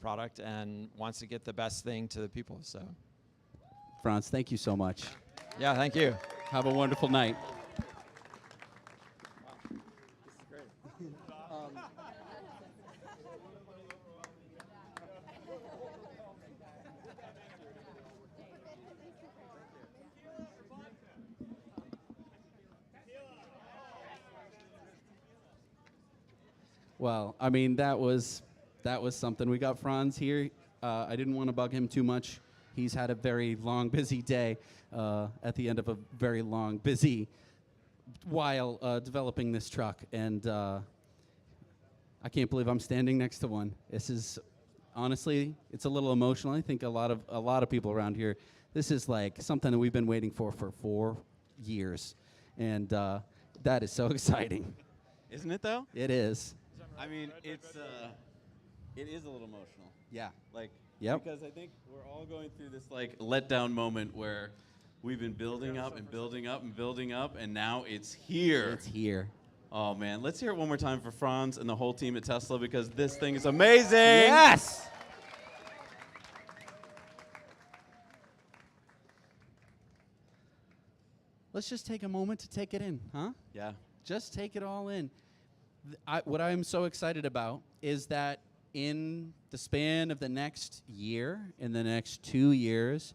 product and wants to get the best thing to the people. So, Franz, thank you so much. Yeah, thank you. Have a wonderful night. Well, I mean, that was something. We got Franz here. I didn't want to bug him too much. He's had a very long, busy day at the end of a very long, busy while developing this truck. And I can't believe I'm standing next to one. This is, honestly, it's a little emotional. I think a lot of people around here, this is like something that we've been waiting for 4 years. And that is so exciting. Isn't it, though? It is. I mean, it is a little emotional. Yeah. Like, Yep. because I think we're all going through this like letdown moment where we've been building up and building up and building up, and now it's here. It's here. Oh man, let's hear it one more time for Franz and the whole team at Tesla because this thing is amazing. Yes. Let's just take a moment to take it in, huh? Yeah. Just take it all in. What I'm so excited about is that in the span of the next year, in the next 2 years,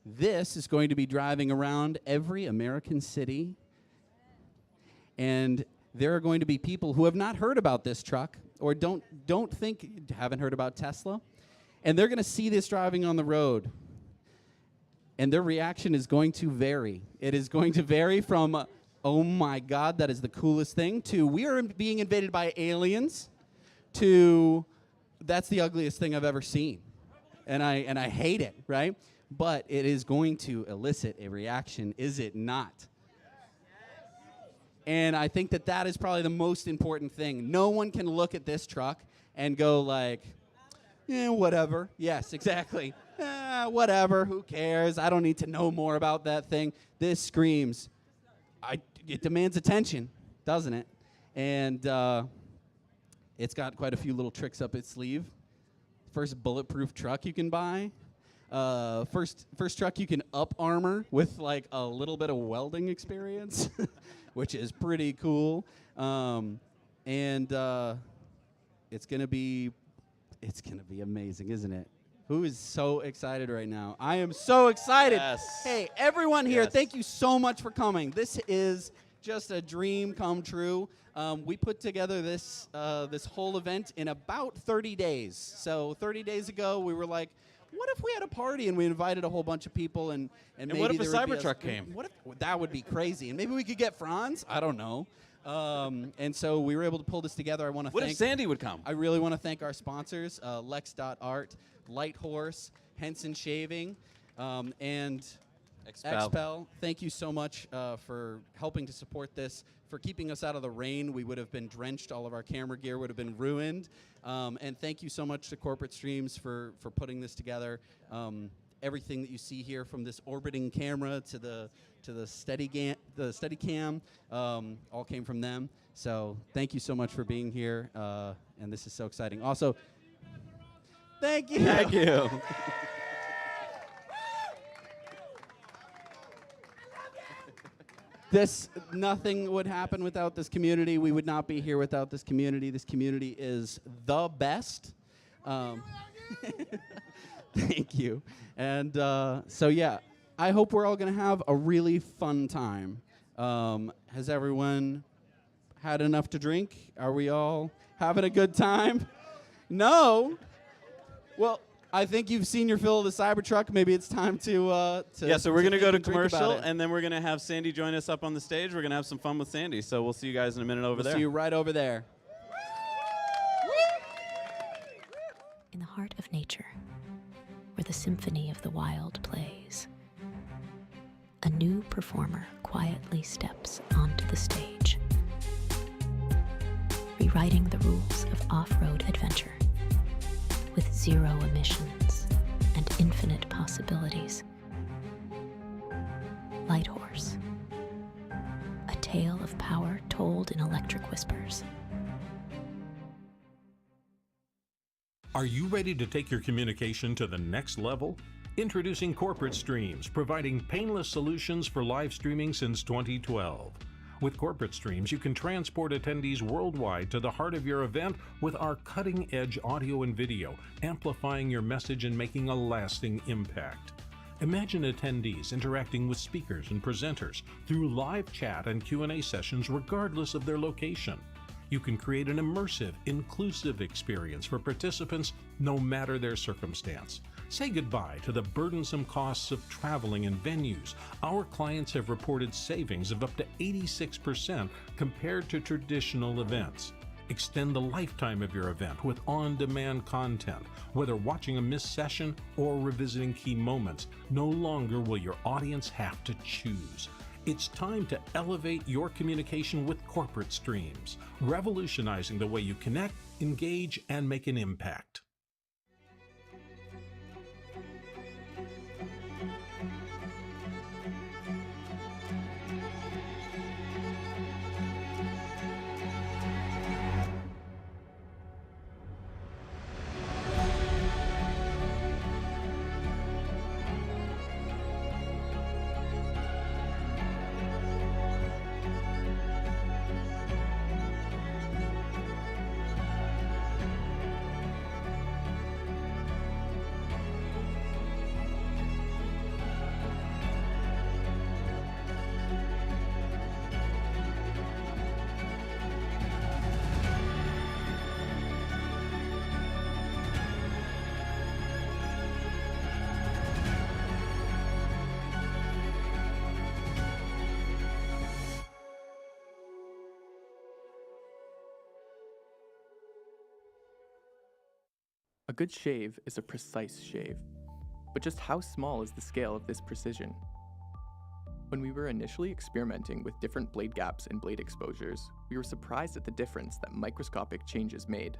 this is going to be driving around every American city. And there are going to be people who have not heard about this truck or haven't heard about Tesla. And they're going to see this driving on the road. And their reaction is going to vary. It is going to vary from, oh my God, that is the coolest thing, to we are being invaded by aliens, to that's the ugliest thing I've ever seen. And I hate it, right? But it is going to elicit a reaction, is it not? And I think that is probably the most important thing. No one can look at this truck and go like, whatever. Yes, exactly. Whatever, who cares? I don't need to know more about that thing. This screams, it demands attention, doesn't it? And it's got quite a few little tricks up its sleeve. First bulletproof truck you can buy. First truck you can up armor with like a little bit of welding experience, which is pretty cool. And it's gonna be amazing, isn't it? Who is so excited right now? I am so excited. Yes. Hey, everyone here, Yes. thank you so much for coming. This is just a dream come true. We put together this whole event in about 30 days. So 30 days ago, we were like, what if we had a party and we invited a whole bunch of people and maybe what if a there would be Cybertruck came? What if that would be crazy? And maybe we could get Franz. I don't know. And so we were able to pull this together. I want to What thank. if Sandy would come? I really want to thank our sponsors: Lex.art, Light Horse, Henson Shaving, and Expel. Thank you so much for helping to support this, for keeping us out of the rain. We would have been drenched. All of our camera gear would have been ruined. And thank you so much to Corporate Streams for putting this together. Everything that you see here, from this orbiting camera to the Steadicam, all came from them. So thank you so much for being here. And this is so exciting. Also, thank you. Thank you. Nothing would happen without this community. We would not be here without this community. This community is the best. Thank you. And so, yeah, I hope we're all going to have a really fun time. Has everyone had enough to drink? Are we all having a good time? No? Well, I think you've seen your fill of the Cybertruck. Maybe it's time to Yeah, so we're going to go to think and drink about commercial, it. and then we're going to have Sandy join us up on the stage. We're going to have some fun with Sandy. So we'll see you guys in a minute over We'll there. see you right over there. In the heart of nature, where the symphony of the wild plays, a new performer quietly steps onto the stage, rewriting the rules of off-road adventure with zero emissions and infinite possibilities. Light Horse, a tale of power told in electric whispers. Are you ready to take your communication to the next level? Introducing Corporate Streams, providing painless solutions for live streaming since 2012. With Corporate Streams, you can transport attendees worldwide to the heart of your event with our cutting-edge audio and video, amplifying your message and making a lasting impact. Imagine attendees interacting with speakers and presenters through live chat and Q&A sessions regardless of their location. You can create an immersive, inclusive experience for participants no matter their circumstance. Say goodbye to the burdensome costs of traveling and venues. Our clients have reported savings of up to 86% compared to traditional events. Extend the lifetime of your event with on-demand content. Whether watching a missed session or revisiting key moments, no longer will your audience have to choose. It's time to elevate your communication with corporate streams, revolutionizing the way you connect, engage, and make an impact. A good shave is a precise shave, but just how small is the scale of this precision? When we were initially experimenting with different blade gaps and blade exposures, we were surprised at the difference that microscopic changes made.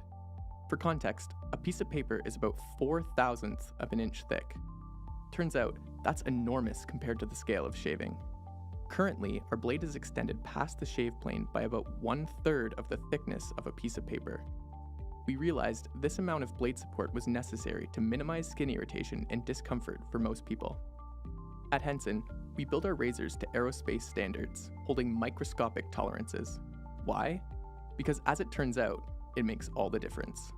For context, a piece of paper is about 4/1000th of an inch thick. Turns out, that's enormous compared to the scale of shaving. Currently, our blade is extended past the shave plane by about 1/3 of the thickness of a piece of paper. We realized this amount of blade support was necessary to minimize skin irritation and discomfort for most people. At Henson, we build our razors to aerospace standards, holding microscopic tolerances. Why? Because as it turns out, it makes all the difference.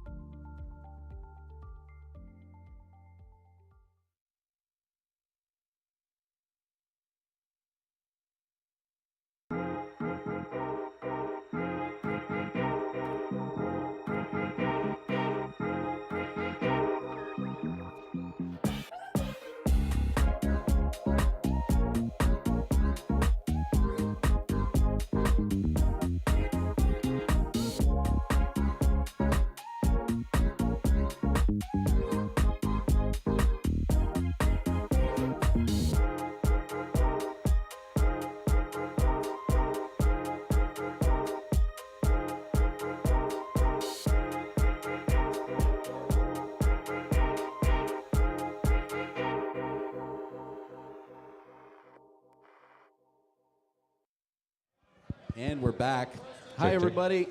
And we're back. Hi, Check. everybody.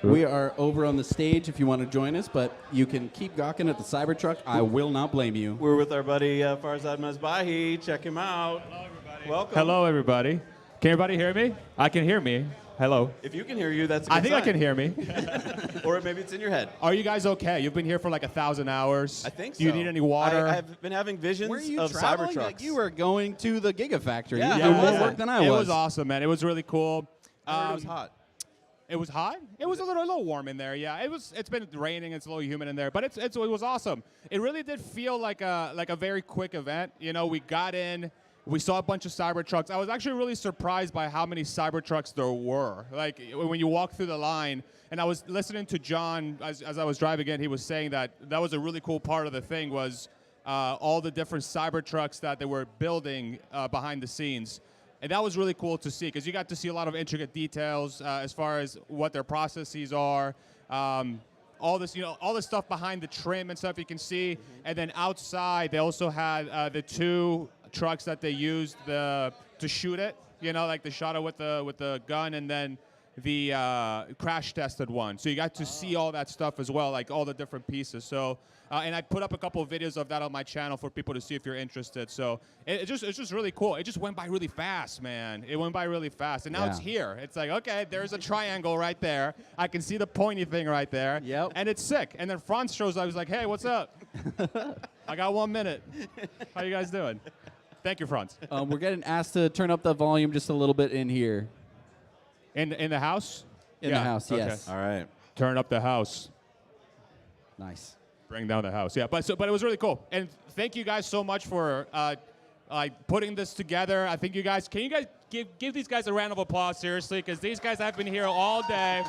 We are over on the stage if you want to join us, but you can keep gawking at the Cybertruck. I will not blame you. We're with our buddy Farzad Mazbahi. Check him out. Hello, everybody. Welcome. Hello, everybody. Can everybody hear me? I can hear me. Hello. If you can hear you, that's a good I think I sign. can hear me. Or maybe it's in your head. Are you guys okay? You've been here for like 1,000 hours. I think so. Do you need any water? I've been having visions Were you of traveling? Cybertrucks. Like you were going to the Gigafactory. Yeah, you were doing more work than I was. It was awesome, man. It was really cool. I heard it was hot. It was hot. It was a little warm in there. Yeah, it was. It's been raining. It's a little humid in there, but it was awesome. It really did feel like a very quick event. You know, we got in. We saw a bunch of Cybertrucks. I was actually really surprised by how many Cybertrucks there were. Like when you walk through the line, and I was listening to John as I was driving in. He was saying that was a really cool part of the thing was all the different Cybertrucks that they were building behind the scenes. And that was really cool to see because you got to see a lot of intricate details as far as what their processes are. All this, all this stuff behind the trim and stuff you can see. And then outside, they also had the two trucks that they used to shoot it. Like they shot it with the gun, and then the crash tested one. So you got to see all that stuff as well, like all the different pieces. So, and I put up a couple of videos of that on my channel for people to see if you're interested. So it's just really cool. It just went by really fast, man. It went by really fast, and now it's here. It's like, okay, there's a triangle right there. I can see the pointy thing right there. Yep. And it's sick. And then Franz shows up. He's like, hey, what's up? I got 1 minute. How you guys doing? Thank you, Franz. We're getting asked to turn up the volume just a little bit in here. In the house? In the house, yes. All right. Turn up the house. Nice. Bring down the house. Yeah, but it was really cool. And thank you guys so much for putting this together. I think can you guys give these guys a round of applause, seriously, because these guys have been here all day.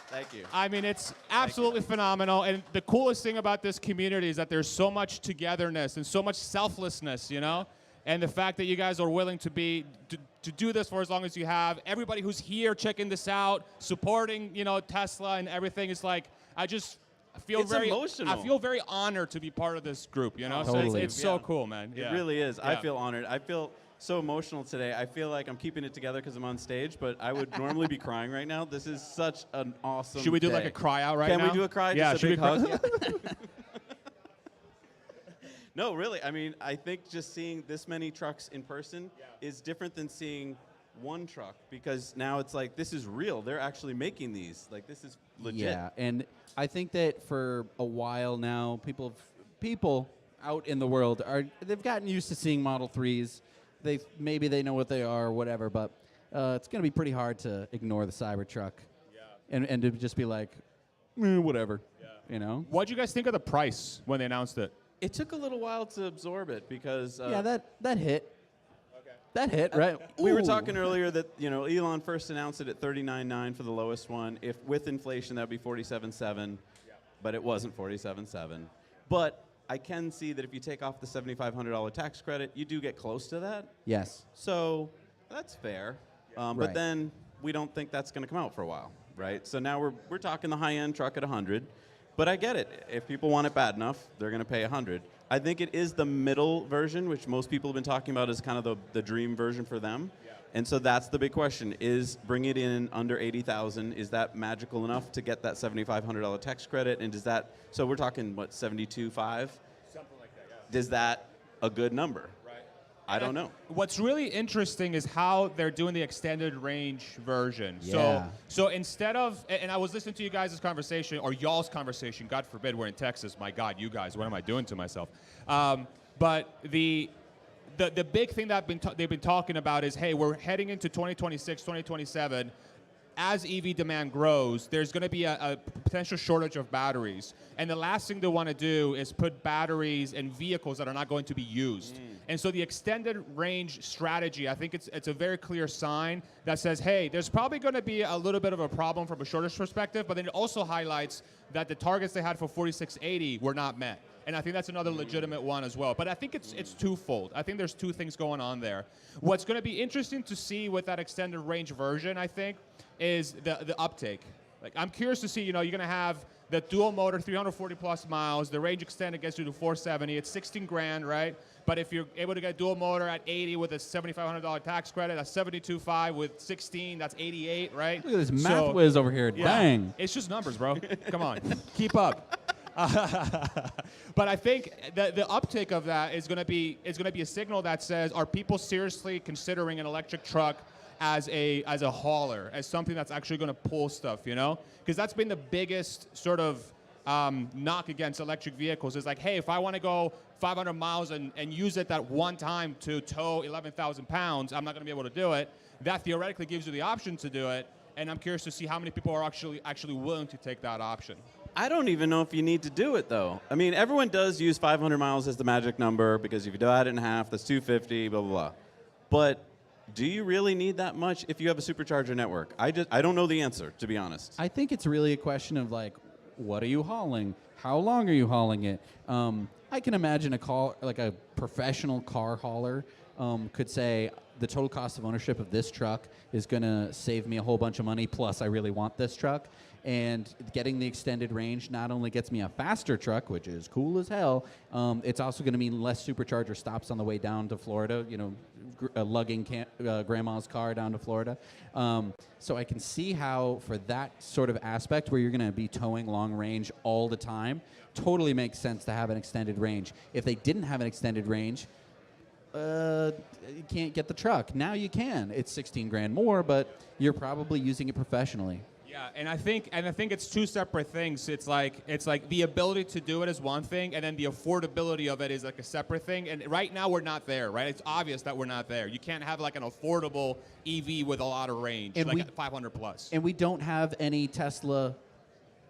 Thank you. I mean, it's absolutely phenomenal. And the coolest thing about this community is that there's so much togetherness and so much selflessness, and the fact that you guys are willing to do this for as long as you have. Everybody who's here checking this out, supporting, Tesla and everything is like, I feel It's very emotional. I feel very honored to be part of this group, So Totally. it's so cool, man. It Yeah. really is. I Yeah. feel honored. I feel so emotional today. I feel like I'm keeping it together because I'm on stage, but I would normally be crying right now. This is such an awesome Should we do day. like a cry out right Can now? we do a cry? Yeah, Just a should big we hug? No, really. I mean, I think just seeing this many trucks in person is different than seeing one truck, because now it's like, this is real. They're actually making these. Like, this is legit. Yeah, and I think that for a while now, people out in the world they've gotten used to seeing Model 3s. Maybe they know what they are or whatever, but it's going to be pretty hard to ignore the Cybertruck and to just be like, whatever, What'd you guys think of the price when they announced it? It took a little while to absorb it because that hit. That hit, right? We were Ooh. talking earlier that Elon first announced it at $39.9 for the lowest one. If with inflation, that would be $47.7, but it wasn't $47.7. But I can see that if you take off the $7,500 tax credit, you do get close to that. Yes. So that's fair. But Right. then we don't think that's going to come out for a while, right? So now we're talking the high-end truck at 100. But I get it. If people want it bad enough, they're going to pay 100. I think it is the middle version, which most people have been talking about as kind of the dream version for them. Yeah. And so that's the big question: is bring it in under 80,000? Is that magical enough to get that $7,500 tax credit? And does that? So we're talking what, 72.5? Something like that. Yeah. Is that a good number? I don't know. What's really interesting is how they're doing the extended range version. Yeah. So instead of, and I was listening to you guys' conversation, or y'all's conversation, God forbid we're in Texas, my God, you guys, what am I doing to myself? But the big thing that they've been talking about is, hey, we're heading into 2026, 2027. As EV demand grows, there's going to be a potential shortage of batteries. And the last thing they want to do is put batteries in vehicles that are not going to be used. And so the extended range strategy, I think it's a very clear sign that says, hey, there's probably going to be a little bit of a problem from a shortage perspective, but then it also highlights that the targets they had for 4680 were not met. And I think that's another legitimate one as well. But I think it's twofold. I think there's two things going on there. What's going to be interesting to see with that extended range version, I think, is the uptake. Like, I'm curious to see, you're going to have the dual motor, 340 plus miles. The range extended gets you to 470. It's 16 grand, right? But if you're able to get a dual motor at 80 with a $7,500 tax credit, that's 72.5 with 16, that's 88, right? Look at this math whiz over here. Yeah, Dang. it's just numbers, bro. Come on, keep up. But I think the uptake of that is going to be a signal that says, are people seriously considering an electric truck as a hauler, as something that's actually going to pull stuff, Because that's been the biggest sort of knock against electric vehicles is like, hey, if I want to go 500 miles and use it that one time to tow 11,000 pounds, I'm not going to be able to do it. That theoretically gives you the option to do it, and I'm curious to see how many people are actually willing to take that option. I don't even know if you need to do it, though. I mean, everyone does use 500 miles as the magic number, because if you divide it in half, that's 250, blah, blah, blah. But do you really need that much if you have a supercharger network? I don't know the answer, to be honest. I think it's really a question of, like, what are you hauling? How long are you hauling it? I can imagine a professional car hauler could say, the total cost of ownership of this truck is going to save me a whole bunch of money, plus I really want this truck. And getting the extended range not only gets me a faster truck, which is cool as hell, it's also going to mean less supercharger stops on the way down to Florida, lugging grandma's car down to Florida. So I can see how, for that sort of aspect where you're going to be towing long range all the time, totally makes sense to have an extended range. If they didn't have an extended range, you can't get the truck. Now you can. It's 16 grand more, but you're probably using it professionally. Yeah, and I think it's two separate things. It's like the ability to do it is one thing, and then the affordability of it is like a separate thing. And right now we're not there, right? It's obvious that we're not there. You can't have like an affordable EV with a lot of range, and like 500 plus. And we don't have any Tesla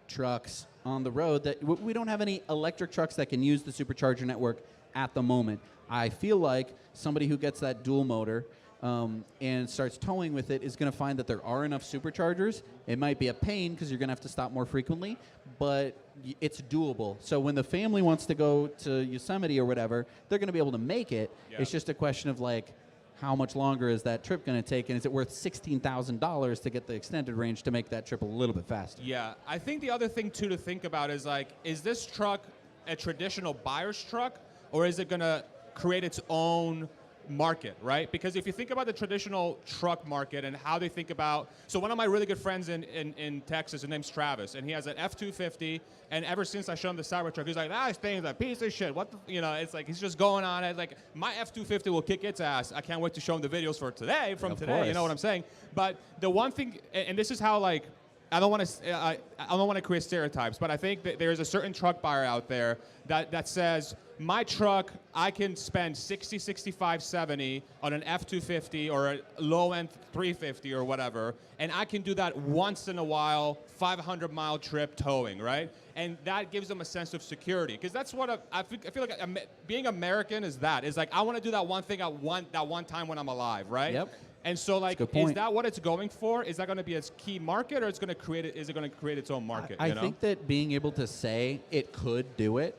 trucks on the road we don't have any electric trucks that can use the supercharger network at the moment. I feel like somebody who gets that dual motor and starts towing with it is going to find that there are enough superchargers. It might be a pain because you're going to have to stop more frequently, but it's doable. So when the family wants to go to Yosemite or whatever, they're going to be able to make it. Yeah. It's just a question of like, how much longer is that trip going to take, and is it worth $16,000 to get the extended range to make that trip a little bit faster? Yeah, I think the other thing too to think about is like, is this truck a traditional buyer's truck, or is it going to create its own market, right? Because if you think about the traditional truck market and how they think about, so one of my really good friends in Texas, his name's Travis, and he has an F-250, and ever since I showed him the Cybertruck, he's like, this thing's a piece of shit. What the, it's like, he's just going on it. Like, my F-250 will kick its ass. I can't wait to show him the videos for today, you know what I'm saying? But the one thing, and this is how, like, I don't want to create stereotypes, but I think that there's a certain truck buyer out there that says, my truck, I can spend 60, 65, 70 on an F-250 or a low-end 350 or whatever, and I can do that once in a while, 500-mile trip towing, right? And that gives them a sense of security, because that's what I feel like being American is that. It's like, I want to do that one thing at that one time when I'm alive, right? Yep. And so, like, is that what it's going for? Is that going to be its key market, or is it going to create its own market? I think that being able to say it could do it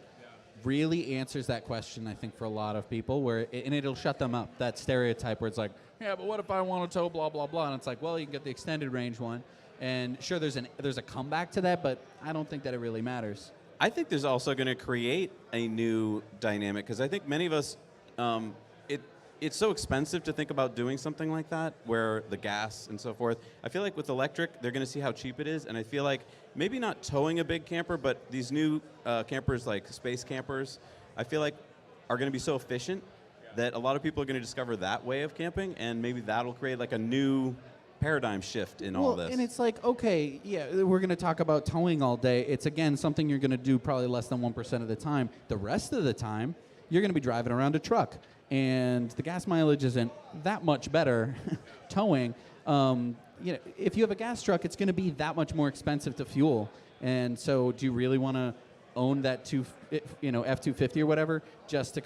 really answers that question, I think, for a lot of people, and it'll shut them up, that stereotype where it's like, yeah, but what if I want to tow blah, blah, blah, and it's like, well, you can get the extended range one, and sure, there's a comeback to that, but I don't think that it really matters. I think there's also going to create a new dynamic, because I think many of us, it's so expensive to think about doing something like that, where the gas and so forth. I feel like with electric, they're going to see how cheap it is, and I feel like maybe not towing a big camper, but these new campers like space campers, I feel like are going to be so efficient that a lot of people are going to discover that way of camping, and maybe that'll create like a new paradigm shift in all this. And it's like, okay, yeah, we're going to talk about towing all day. It's, again, something you're going to do probably less than 1% of the time. The rest of the time, you're going to be driving around a truck. And the gas mileage isn't that much better towing. If you have a gas truck, it's going to be that much more expensive to fuel. And so do you really want to own that F-250 or whatever just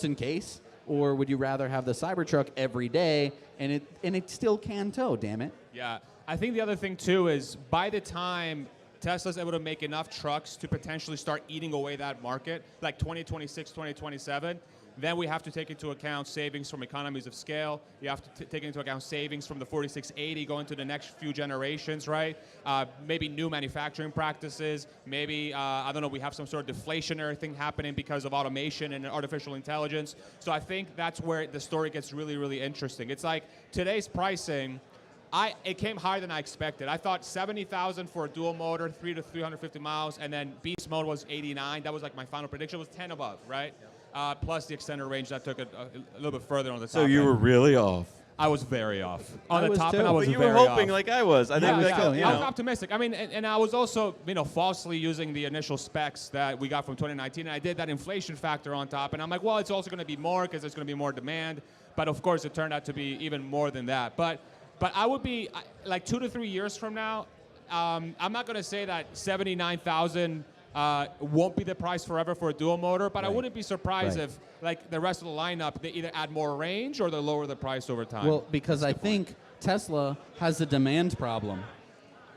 in case? Or would you rather have the Cybertruck every day and it still can tow, damn it? Yeah. I think the other thing, too, is by the time Tesla's able to make enough trucks to potentially start eating away that market, like 2026, 2027, then we have to take into account savings from economies of scale. You have to take into account savings from the 4680 going to the next few generations, right? Maybe new manufacturing practices. Maybe, I don't know, we have some sort of deflationary thing happening because of automation and artificial intelligence. So I think that's where the story gets really, really interesting. It's like today's pricing, it came higher than I expected. I thought 70,000 for a dual motor, 3 to 350 miles, and then beast mode was 89. That was like my final prediction. It was 10 above, right? Plus the extended range that took it a little bit further on the top. So you were really off. I was very off. On the top end, I was but you very were hoping off. like I was. I think I was optimistic. I mean, and I was also, falsely using the initial specs that we got from 2019, and I did that inflation factor on top, and I'm like, well, it's also going to be more because there's going to be more demand. But of course, it turned out to be even more than that. But I would be like 2 to 3 years from now. I'm not going to say that 79,000 won't be the price forever for a dual motor, but I wouldn't be surprised if, like the rest of the lineup, they either add more range or they lower the price over time. Well, because I think Tesla has a demand problem.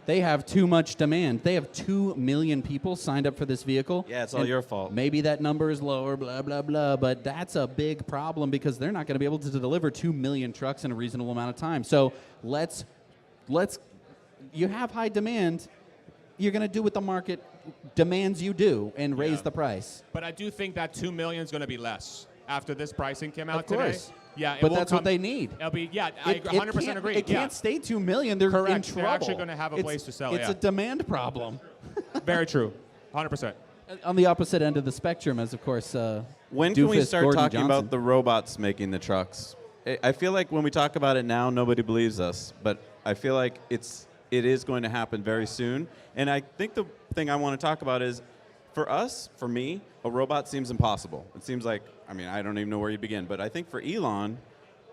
They have too much demand. They have 2 million people signed up for this vehicle. Yeah, it's all your fault. Maybe that number is lower, blah, blah, blah, but that's a big problem because they're not going to be able to deliver 2 million trucks in a reasonable amount of time. So you have high demand. You're going to do what the market demands you do and raise the price. But I do think that 2 million is going to be less after this pricing came out Of course. today. Yeah, but that's what they need. It'll be, I 100% agree. It can't stay 2 million. They're Correct. in trouble. They're actually going to have a place to sell. It's a demand problem. Very true. 100%. On the opposite end of the spectrum, as of course. When can we Doofus start Gordon talking Johnson. about the robots making the trucks? I feel like when we talk about it now, nobody believes us, but I feel like it is going to happen very soon. And I think the thing I want to talk about is, for me, a robot seems impossible. It seems like, I don't even know where you begin, but I think for Elon,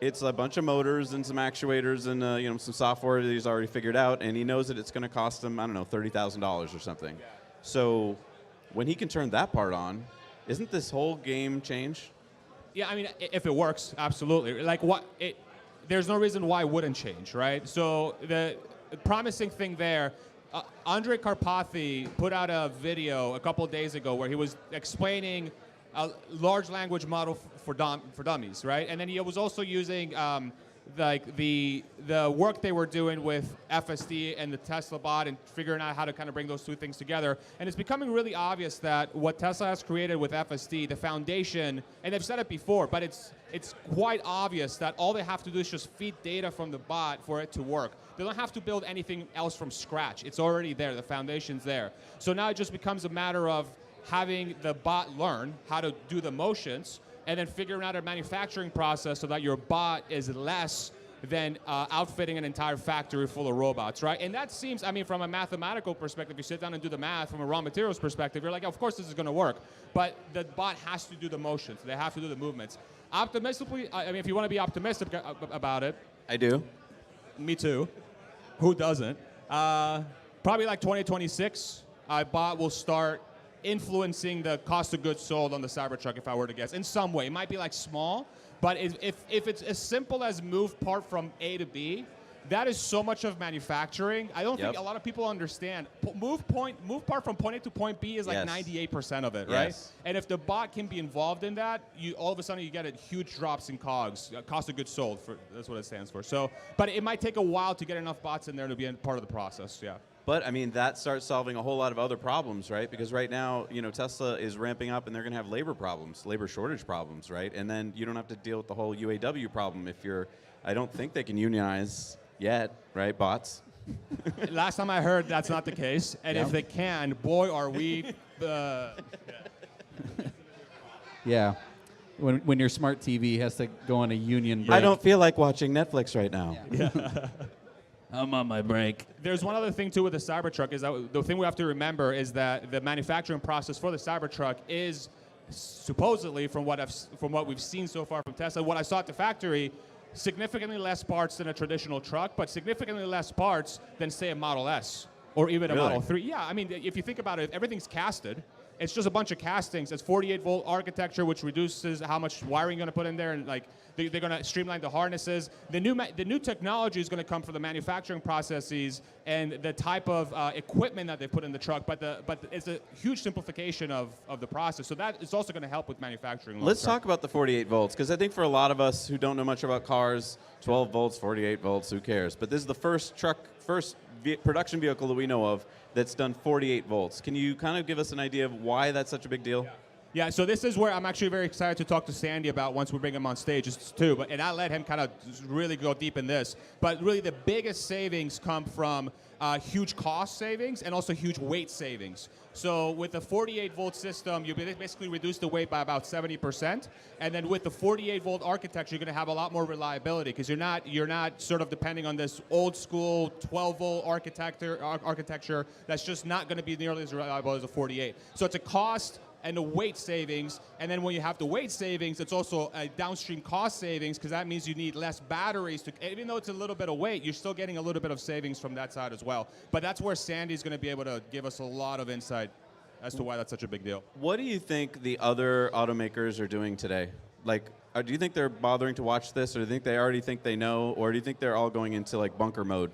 it's a bunch of motors and some actuators and some software that he's already figured out, and he knows that it's going to cost him, $30,000 or something. So when he can turn that part on, isn't this whole game change? Yeah, I mean, if it works, absolutely. Like, there's no reason why it wouldn't change, right? So the promising thing there, Andrei Karpathy put out a video a couple of days ago where he was explaining a large language model for dummies, right? And then he was also using like the work they were doing with FSD and the Tesla bot and figuring out how to kind of bring those two things together. And it's becoming really obvious that what Tesla has created with FSD, the foundation, and they've said it before, but it's quite obvious that all they have to do is just feed data from the bot for it to work. They don't have to build anything else from scratch. It's already there. The foundation's there. So now it just becomes a matter of having the bot learn how to do the motions and then figuring out a manufacturing process so that your bot is less than outfitting an entire factory full of robots, right? And that seems, I mean, from a mathematical perspective, you sit down and do the math from a raw materials perspective, you're like, of course this is going to work. But the bot has to do the motions. They have to do the movements. Optimistically, I mean, if you want to be optimistic about it. I do. Me too. Who doesn't? Probably like 2026, bot will start influencing the cost of goods sold on the Cybertruck, if I were to guess, in some way. It might be like small, but if it's as simple as move part from A to B, that is so much of manufacturing. I don't think a lot of people understand. Move part from point A to point B is like 98% of it, right? And if the bot can be involved in that, all of a sudden you get huge drops in COGS, cost of goods sold. That's what it stands for. So, but it might take a while to get enough bots in there to be a part of the process. Yeah. But I mean, that starts solving a whole lot of other problems, right? Because right now, you know, Tesla is ramping up, and they're going to have labor problems, labor shortage problems, right? And then you don't have to deal with the whole UAW problem if you're. I don't think they can unionize yet, right? Bots. Last time I heard, that's not the case. And if they can, boy, are we. Yeah. When your smart TV has to go on a union break. I don't feel like watching Netflix right now. Yeah. I'm on my break. There's one other thing, too, with the Cybertruck is that the thing we have to remember is that the manufacturing process for the Cybertruck is supposedly, from what we've seen so far from Tesla, what I saw at the factory, significantly less parts than a traditional truck, but significantly less parts than, say, a Model S or even a Model 3. Yeah, I mean, if you think about it, everything's casted. It's just a bunch of castings. It's 48-volt architecture, which reduces how much wiring you're going to put in there, and like they're going to streamline the harnesses. The new technology is going to come from the manufacturing processes and the type of equipment that they put in the truck. But it's a huge simplification of the process. So that is also going to help with manufacturing. Let's talk about the 48 volts, because I think for a lot of us who don't know much about cars, 12 volts, 48 volts, who cares? But this is the first production vehicle that we know of that's done 48 volts. Can you kind of give us an idea of why that's such a big deal? Yeah, so this is where I'm actually very excited to talk to Sandy about once we bring him on stage too. And I let him kind of really go deep in this. But really the biggest savings come from huge cost savings and also huge weight savings. So with the 48-volt system, you basically reduce the weight by about 70%. And then with the 48-volt architecture, you're going to have a lot more reliability because you're not sort of depending on this old school 12-volt architecture that's just not going to be nearly as reliable as a 48. So it's a cost and the weight savings, and then when you have the weight savings, it's also a downstream cost savings because that means you need less batteries. Even though it's a little bit of weight, you're still getting a little bit of savings from that side as well. But that's where Sandy's going to be able to give us a lot of insight as to why that's such a big deal. What do you think the other automakers are doing today? Like, do you think they're bothering to watch this, or do you think they already think they know, or do you think they're all going into like bunker mode?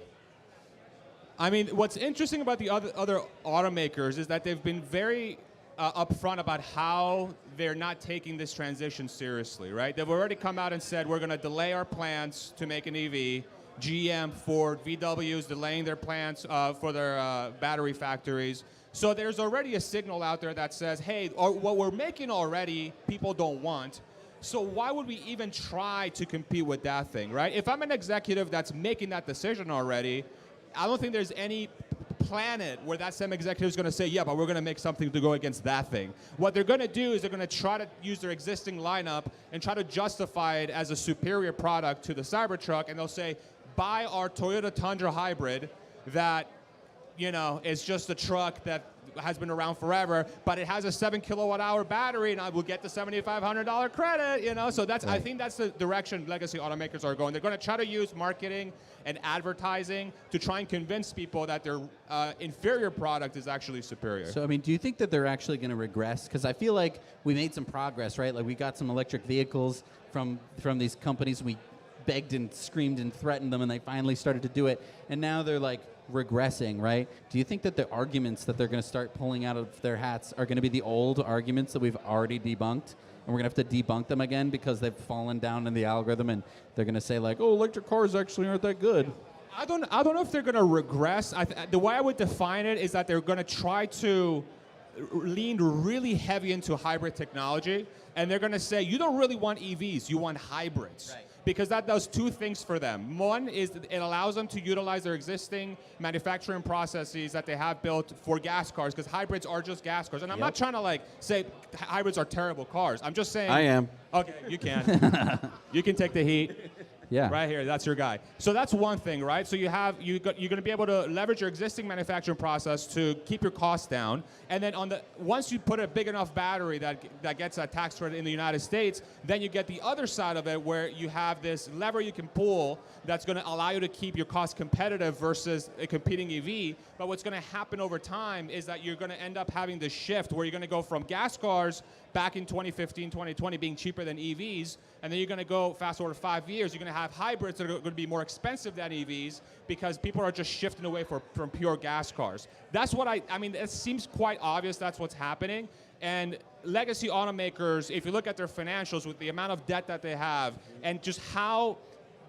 I mean, what's interesting about the other automakers is that they've been very upfront about how they're not taking this transition seriously, right? They've already come out and said, we're going to delay our plans to make an EV. GM, Ford, VW is delaying their plans for their battery factories. So there's already a signal out there that says, hey, what we're making already, people don't want. So why would we even try to compete with that thing, right? If I'm an executive that's making that decision already, I don't think there's any planet where that same executive is going to say, yeah, but we're going to make something to go against that thing. What they're going to do is they're going to try to use their existing lineup and try to justify it as a superior product to the Cybertruck, and they'll say, buy our Toyota Tundra hybrid that, you know, is just a truck that has been around forever, but it has a 7 kilowatt hour battery, and I will get the $7,500 credit. You know, so that's I think that's the direction legacy automakers are going. They're going to try to use marketing and advertising to try and convince people that their inferior product is actually superior. So, I mean, do you think that they're actually going to regress? Because I feel like we made some progress, right? Like, we got some electric vehicles from these companies. We begged and screamed and threatened them, and they finally started to do it. And now they're, like, regressing, right? Do you think that the arguments that they're going to start pulling out of their hats are going to be the old arguments that we've already debunked? And we're going to have to debunk them again because they've fallen down in the algorithm, and they're going to say, like, oh, electric cars actually aren't that good. I don't know if they're going to regress. The way I would define it is that they're going to try to lean really heavy into hybrid technology, and they're going to say, you don't really want EVs, you want hybrids. Right. Because that does two things for them. One is that it allows them to utilize their existing manufacturing processes that they have built for gas cars, because hybrids are just gas cars. And I'm not trying to like say hybrids are terrible cars. I'm just saying. I am. Okay, you can. You can take the heat. Yeah. Right here, that's your guy. So that's one thing, right? So you're going to be able to leverage your existing manufacturing process to keep your costs down, and then once you put a big enough battery that gets a tax credit in the United States, then you get the other side of it where you have this lever you can pull that's going to allow you to keep your cost competitive versus a competing EV. But what's going to happen over time is that you're going to end up having this shift where you're going to go from gas cars back in 2015, 2020 being cheaper than EVs, and then you're going to go fast forward 5 years, you're going to have hybrids that are going to be more expensive than EVs because people are just shifting away from pure gas cars. That's what I mean, it seems quite obvious that's what's happening. And legacy automakers, if you look at their financials with the amount of debt that they have and just how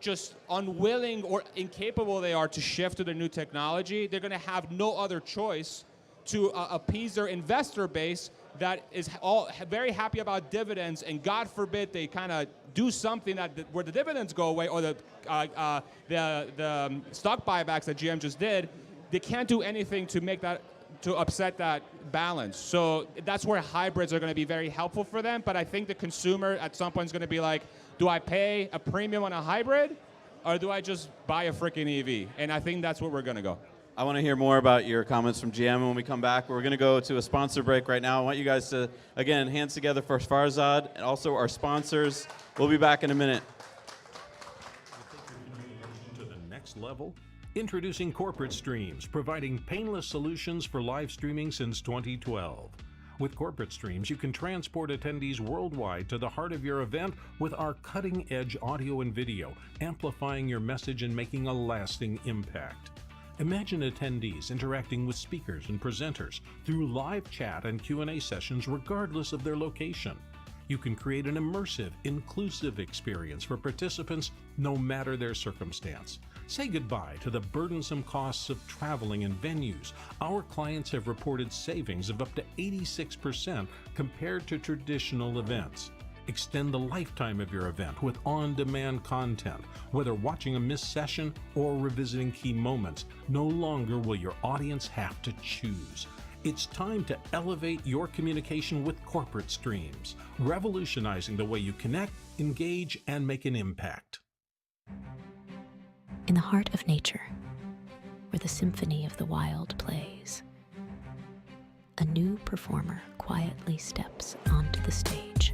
just unwilling or incapable they are to shift to the new technology, they're going to have no other choice to appease their investor base that is all very happy about dividends, and God forbid they kind of do something where the dividends go away, or the stock buybacks that GM just did. They can't do anything to upset that balance. So that's where hybrids are going to be very helpful for them. But I think the consumer at some point is going to be like, do I pay a premium on a hybrid, or do I just buy a freaking EV? And I think that's where we're going to go. I want to hear more about your comments from GM. And when we come back, we're going to go to a sponsor break right now. I want you guys to, again, hands together for Farzad and also our sponsors. We'll be back in a minute. To the next level? Introducing Corporate Streams, providing painless solutions for live streaming since 2012. With Corporate Streams, you can transport attendees worldwide to the heart of your event with our cutting-edge audio and video, amplifying your message and making a lasting impact. Imagine attendees interacting with speakers and presenters through live chat and Q&A sessions regardless of their location. You can create an immersive, inclusive experience for participants no matter their circumstance. Say goodbye to the burdensome costs of traveling and venues. Our clients have reported savings of up to 86% compared to traditional events. Extend the lifetime of your event with on-demand content. Whether watching a missed session or revisiting key moments, no longer will your audience have to choose. It's time to elevate your communication with Corporate Streams, revolutionizing the way you connect, engage, and make an impact. In the heart of nature, where the symphony of the wild plays, a new performer quietly steps onto the stage,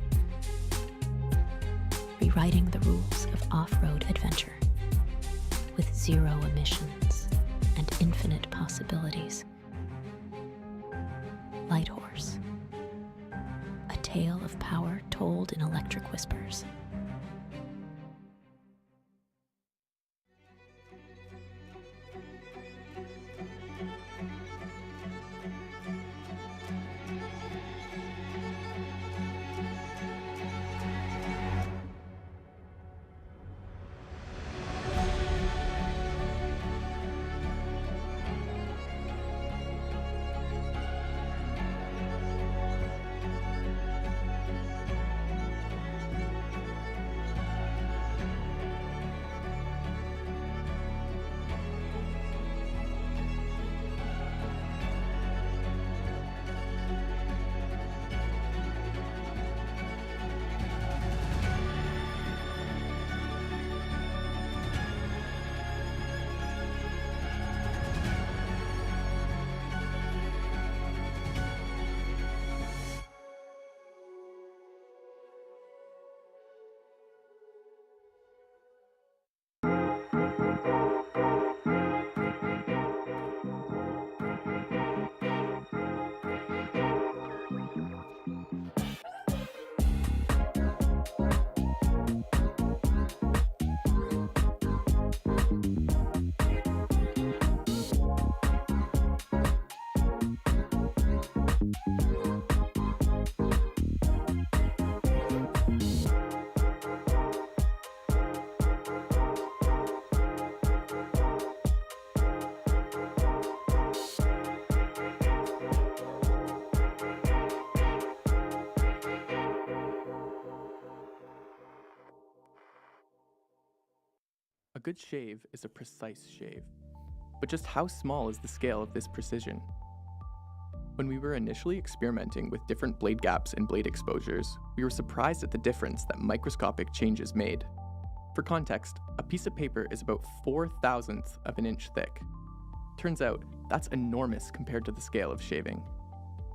rewriting the rules of off-road adventure with zero emissions and infinite possibilities. Light Horse, a tale of power told in electric whispers. A good shave is a precise shave. But just how small is the scale of this precision? When we were initially experimenting with different blade gaps and blade exposures, we were surprised at the difference that microscopic changes made. For context, a piece of paper is about 4/1000th of an inch thick. Turns out, that's enormous compared to the scale of shaving.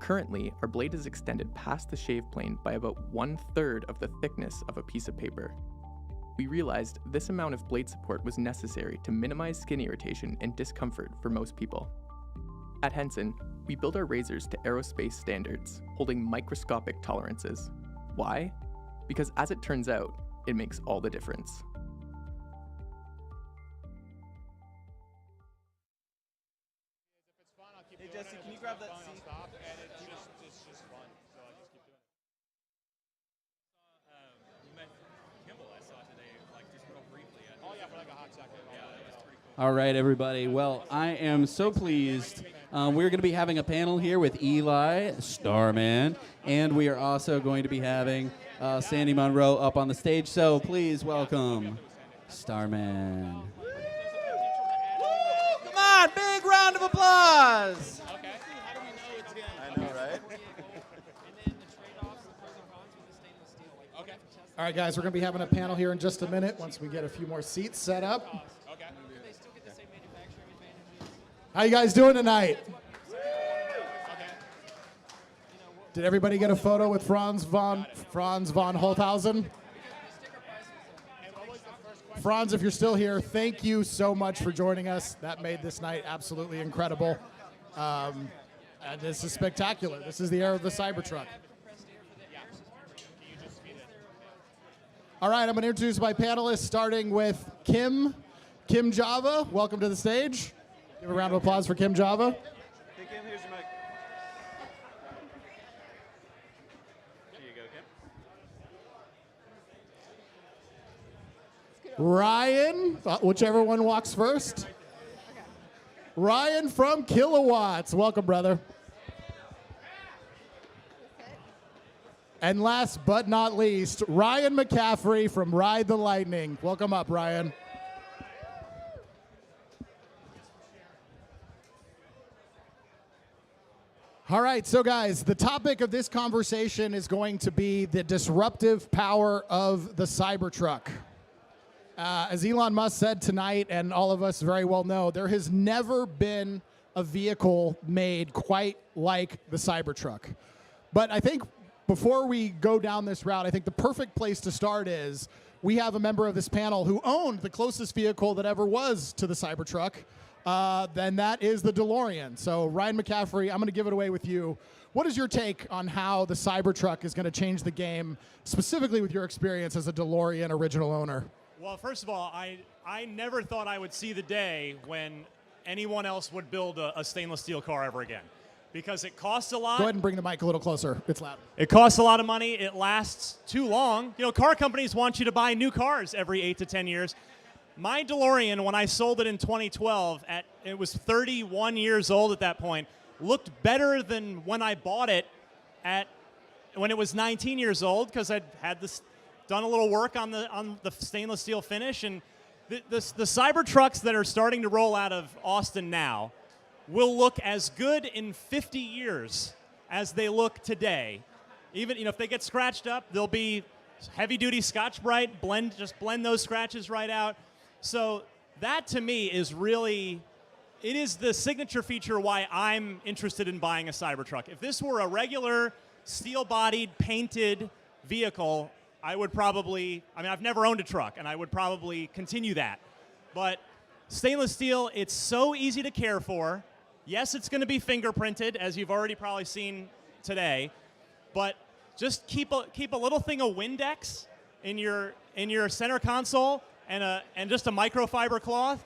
Currently, our blade is extended past the shave plane by about 1/3 of the thickness of a piece of paper. We realized this amount of blade support was necessary to minimize skin irritation and discomfort for most people. At Henson, we build our razors to aerospace standards, holding microscopic tolerances. Why? Because as it turns out, it makes all the difference. Hey Jesse, can you grab that seat? All right, everybody. Well, I am so pleased. We're going to be having a panel here with Eli, Starman, and we are also going to be having Sandy Monroe up on the stage. So please welcome Starman. Come on, big round of applause. Okay. I know, right? All right, guys, we're going to be having a panel here in just a minute once we get a few more seats set up. How you guys doing tonight? Did everybody get a photo with Franz von Holthausen? Franz, if you're still here, thank you so much for joining us. That made this night absolutely incredible. And this is spectacular. This is the era of the Cybertruck. All right, I'm going to introduce my panelists, starting with Kim Java. Welcome to the stage. Give a round of applause for Kim Java. Hey Kim, here's your mic. Here you go, Kim. Ryan, whichever one walks first. Ryan from Kilowatts. Welcome, brother. And last but not least, Ryan McCaffrey from Ride the Lightning. Welcome up, Ryan. All right, so guys, the topic of this conversation is going to be the disruptive power of the Cybertruck. As Elon Musk said tonight, and all of us very well know, there has never been a vehicle made quite like the Cybertruck. But I think before we go down this route, I think the perfect place to start is we have a member of this panel who owned the closest vehicle that ever was to the Cybertruck. Then that is the DeLorean. So Ryan McCaffrey, I'm going to give it away with you. What is your take on how the Cybertruck is going to change the game, specifically with your experience as a DeLorean original owner? Well, first of all, I never thought I would see the day when anyone else would build a stainless steel car ever again, because it costs a lot. Go ahead and bring the mic a little closer. It's loud. It costs a lot of money. It lasts too long. You know, car companies want you to buy new cars every 8 to 10 years. My DeLorean, when I sold it in 2012, it was 31 years old at that point, looked better than when I bought it when it was 19 years old, because I'd had done a little work on the stainless steel finish. And the Cybertrucks that are starting to roll out of Austin now will look as good in 50 years as they look today. Even if they get scratched up, they'll be heavy-duty Scotch-Brite, just blend those scratches right out. So that, to me, is really, it is the signature feature why I'm interested in buying a Cybertruck. If this were a regular steel-bodied, painted vehicle, I would probably, I've never owned a truck, and I would probably continue that. But stainless steel, it's so easy to care for. Yes, it's going to be fingerprinted, as you've already probably seen today, but just keep a little thing of Windex in your center console, and just a microfiber cloth.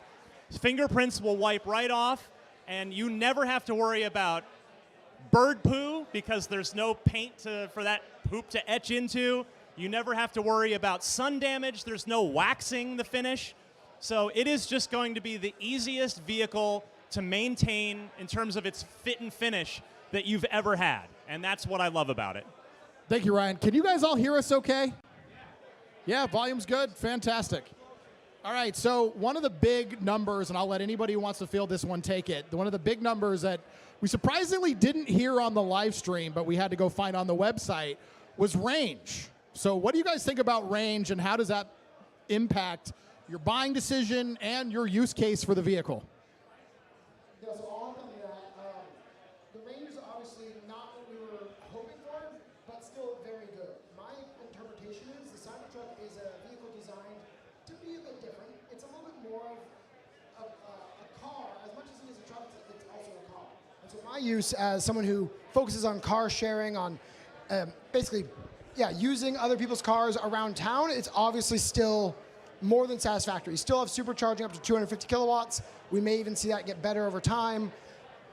Fingerprints will wipe right off, and you never have to worry about bird poo, because there's no paint for that poop to etch into. You never have to worry about sun damage. There's no waxing the finish. So it is just going to be the easiest vehicle to maintain in terms of its fit and finish that you've ever had, and that's what I love about it. Thank you, Ryan. Can you guys all hear us okay? Yeah, volume's good. Fantastic. All right, so one of the big numbers, and I'll let anybody who wants to field this one take it, one of the big numbers that we surprisingly didn't hear on the live stream, but we had to go find on the website, was range. So what do you guys think about range, and how does that impact your buying decision and your use case for the vehicle? Yeah, so I'll come to that. The range is obviously not what we were hoping for, but still very good. My interpretation is the Cybertruck is a vehicle designed to be a bit different. It's a little bit more of a car. As much as it is a truck, it's also a car. And so my use as someone who focuses on car sharing, on basically, using other people's cars around town, it's obviously still more than satisfactory. You still have supercharging up to 250 kilowatts. We may even see that get better over time.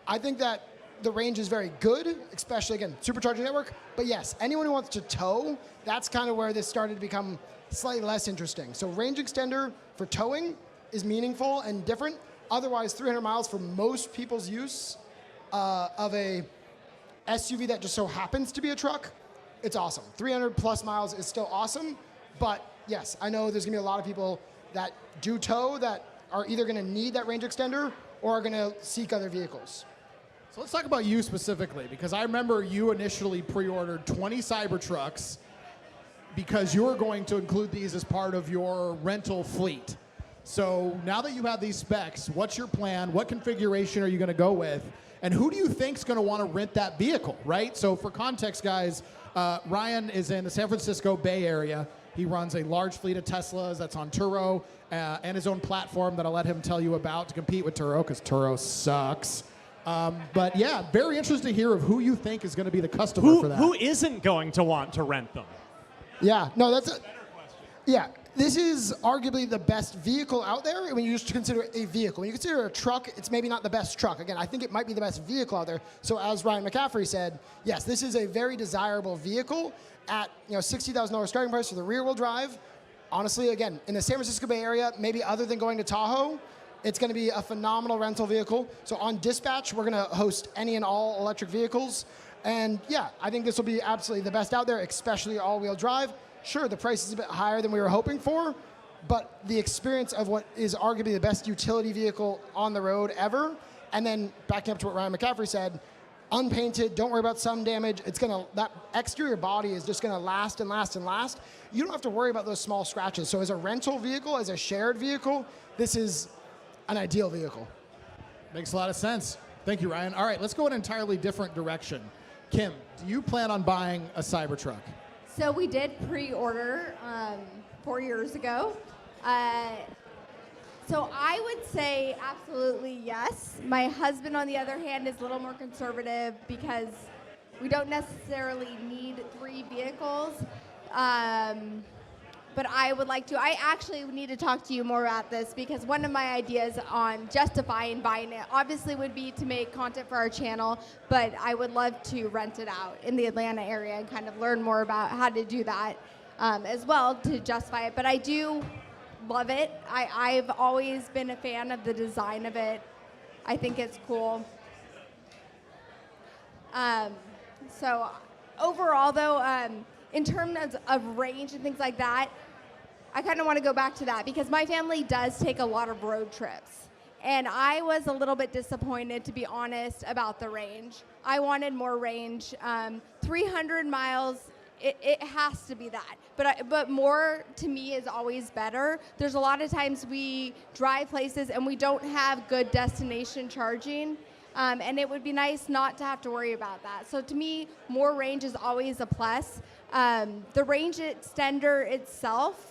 I think that the range is very good, especially, again, supercharging network. But yes, anyone who wants to tow, that's kind of where this started to become slightly less interesting. So range extender for towing is meaningful and different. Otherwise, 300 miles for most people's use of a SUV that just so happens to be a truck, it's awesome. 300 plus miles is still awesome, but yes, I know there's gonna be a lot of people that do tow that are either gonna need that range extender or are gonna seek other vehicles. So let's talk about you specifically, because I remember you initially pre-ordered 20 Cybertrucks because you were going to include these as part of your rental fleet. So now that you have these specs, what's your plan? What configuration are you gonna go with? And who do you think's gonna wanna rent that vehicle, right? So for context, guys, Ryan is in the San Francisco Bay Area. He runs a large fleet of Teslas that's on Turo and his own platform that I'll let him tell you about to compete with Turo, because Turo sucks. But yeah, very interested to hear of who you think is going to be the customer for that. Who isn't going to want to rent them? Yeah, no, this is arguably the best vehicle out there when you just consider a vehicle. When you consider a truck, it's maybe not the best truck. Again, I think it might be the best vehicle out there. So as Ryan McCaffrey said, yes, this is a very desirable vehicle at $60,000 starting price for the rear-wheel drive. Honestly, again, in the San Francisco Bay Area, maybe other than going to Tahoe, it's going to be a phenomenal rental vehicle. So on dispatch, we're going to host any and all electric vehicles. And yeah, I think this will be absolutely the best out there, especially all-wheel drive. Sure, the price is a bit higher than we were hoping for, but the experience of what is arguably the best utility vehicle on the road ever, and then backing up to what Ryan McCaffrey said, unpainted, don't worry about sun damage. That exterior body is just gonna last and last and last. You don't have to worry about those small scratches. So as a rental vehicle, as a shared vehicle, this is an ideal vehicle. Makes a lot of sense. Thank you, Ryan. All right, let's go in an entirely different direction. Kim, do you plan on buying a Cybertruck? So we did pre-order 4 years ago. So I would say absolutely yes. My husband, on the other hand, is a little more conservative because we don't necessarily need 3 vehicles. But I would like to. I actually need to talk to you more about this because one of my ideas on justifying buying it obviously would be to make content for our channel, but I would love to rent it out in the Atlanta area and kind of learn more about how to do that as well to justify it. But I do love it. I've always been a fan of the design of it. I think it's cool. So overall, though, in terms of range and things like that, I kind of want to go back to that because my family does take a lot of road trips. And I was a little bit disappointed, to be honest, about the range. I wanted more range. 300 miles, it has to be that. But more, to me, is always better. There's a lot of times we drive places and we don't have good destination charging. And it would be nice not to have to worry about that. So to me, more range is always a plus. The range extender itself,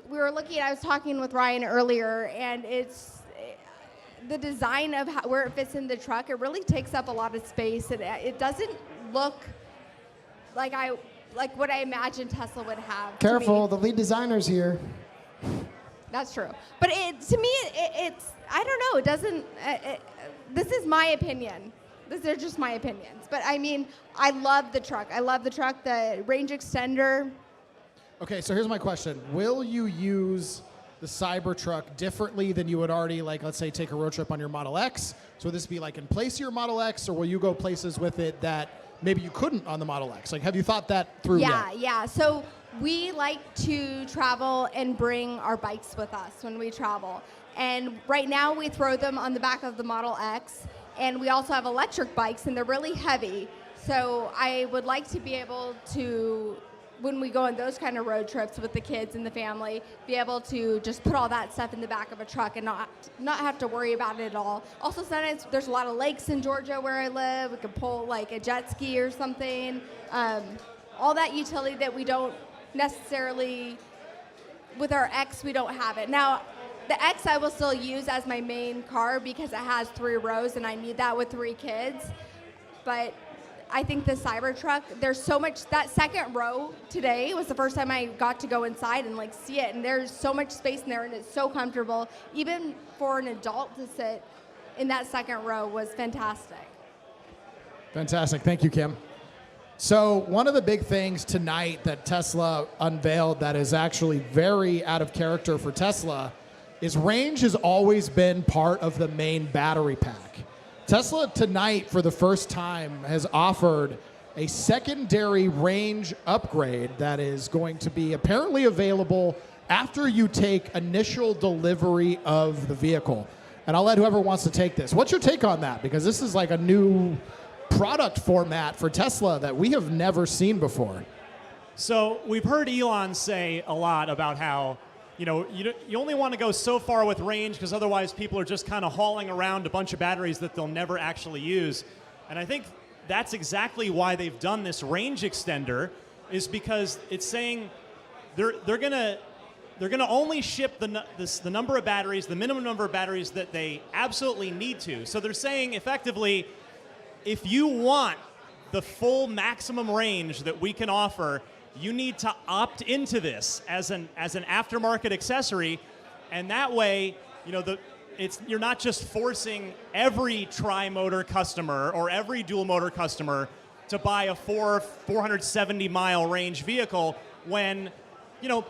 we were looking, I was talking with Ryan earlier, and it's the design of where it fits in the truck. It really takes up a lot of space. It doesn't look like what I imagined Tesla would have. Careful, the lead designer's here. That's true. But to me, it's, I don't know, it doesn't, this is my opinion. These are just my opinions. But I mean, I love the truck. I love the truck, the range extender. Okay, so here's my question. Will you use the Cybertruck differently than you would already, like, let's say, take a road trip on your Model X? So would this be like in place of your Model X, or will you go places with it that maybe you couldn't on the Model X? Like, have you thought that through yet? Yeah. So we like to travel and bring our bikes with us when we travel. And right now we throw them on the back of the Model X, and we also have electric bikes, and they're really heavy. So I would like to be able to, when we go on those kind of road trips with the kids and the family, be able to just put all that stuff in the back of a truck and not have to worry about it at all. Also, sometimes there's a lot of lakes in Georgia where I live. We could pull like a jet ski or something. All that utility that we don't necessarily, with our X, we don't have it. Now, the X I will still use as my main car because it has 3 rows and I need that with 3 kids. But I think the Cybertruck, there's so much, that second row today was the first time I got to go inside and like see it, and there's so much space in there and it's so comfortable. Even for an adult to sit in that second row was fantastic. Fantastic. Thank you, Kim. So one of the big things tonight that Tesla unveiled that is actually very out of character for Tesla is range has always been part of the main battery pack. Tesla tonight, for the first time, has offered a secondary range upgrade that is going to be apparently available after you take initial delivery of the vehicle. And I'll let whoever wants to take this. What's your take on that? Because this is like a new product format for Tesla that we have never seen before. So we've heard Elon say a lot about how you only want to go so far with range because otherwise people are just kind of hauling around a bunch of batteries that they'll never actually use. And I think that's exactly why they've done this range extender, is because it's saying they're gonna only ship the number of batteries, the minimum number of batteries that they absolutely need to. So they're saying effectively, if you want the full maximum range that we can offer, you need to opt into this as an aftermarket accessory, and that way, you're not just forcing every tri-motor customer or every dual motor customer to buy a 470-mile range vehicle when,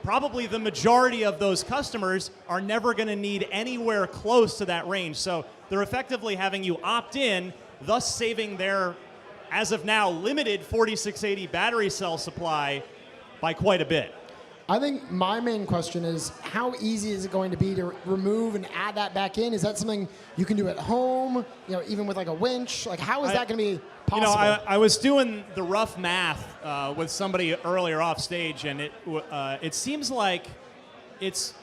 probably the majority of those customers are never going to need anywhere close to that range. So they're effectively having you opt in, thus saving their, as of now, limited 4680 battery cell supply by quite a bit. I think my main question is, how easy is it going to be to remove and add that back in? Is that something you can do at home, even with like a winch? Like, how is that going to be possible? I was doing the rough math with somebody earlier off stage, and it seems like it's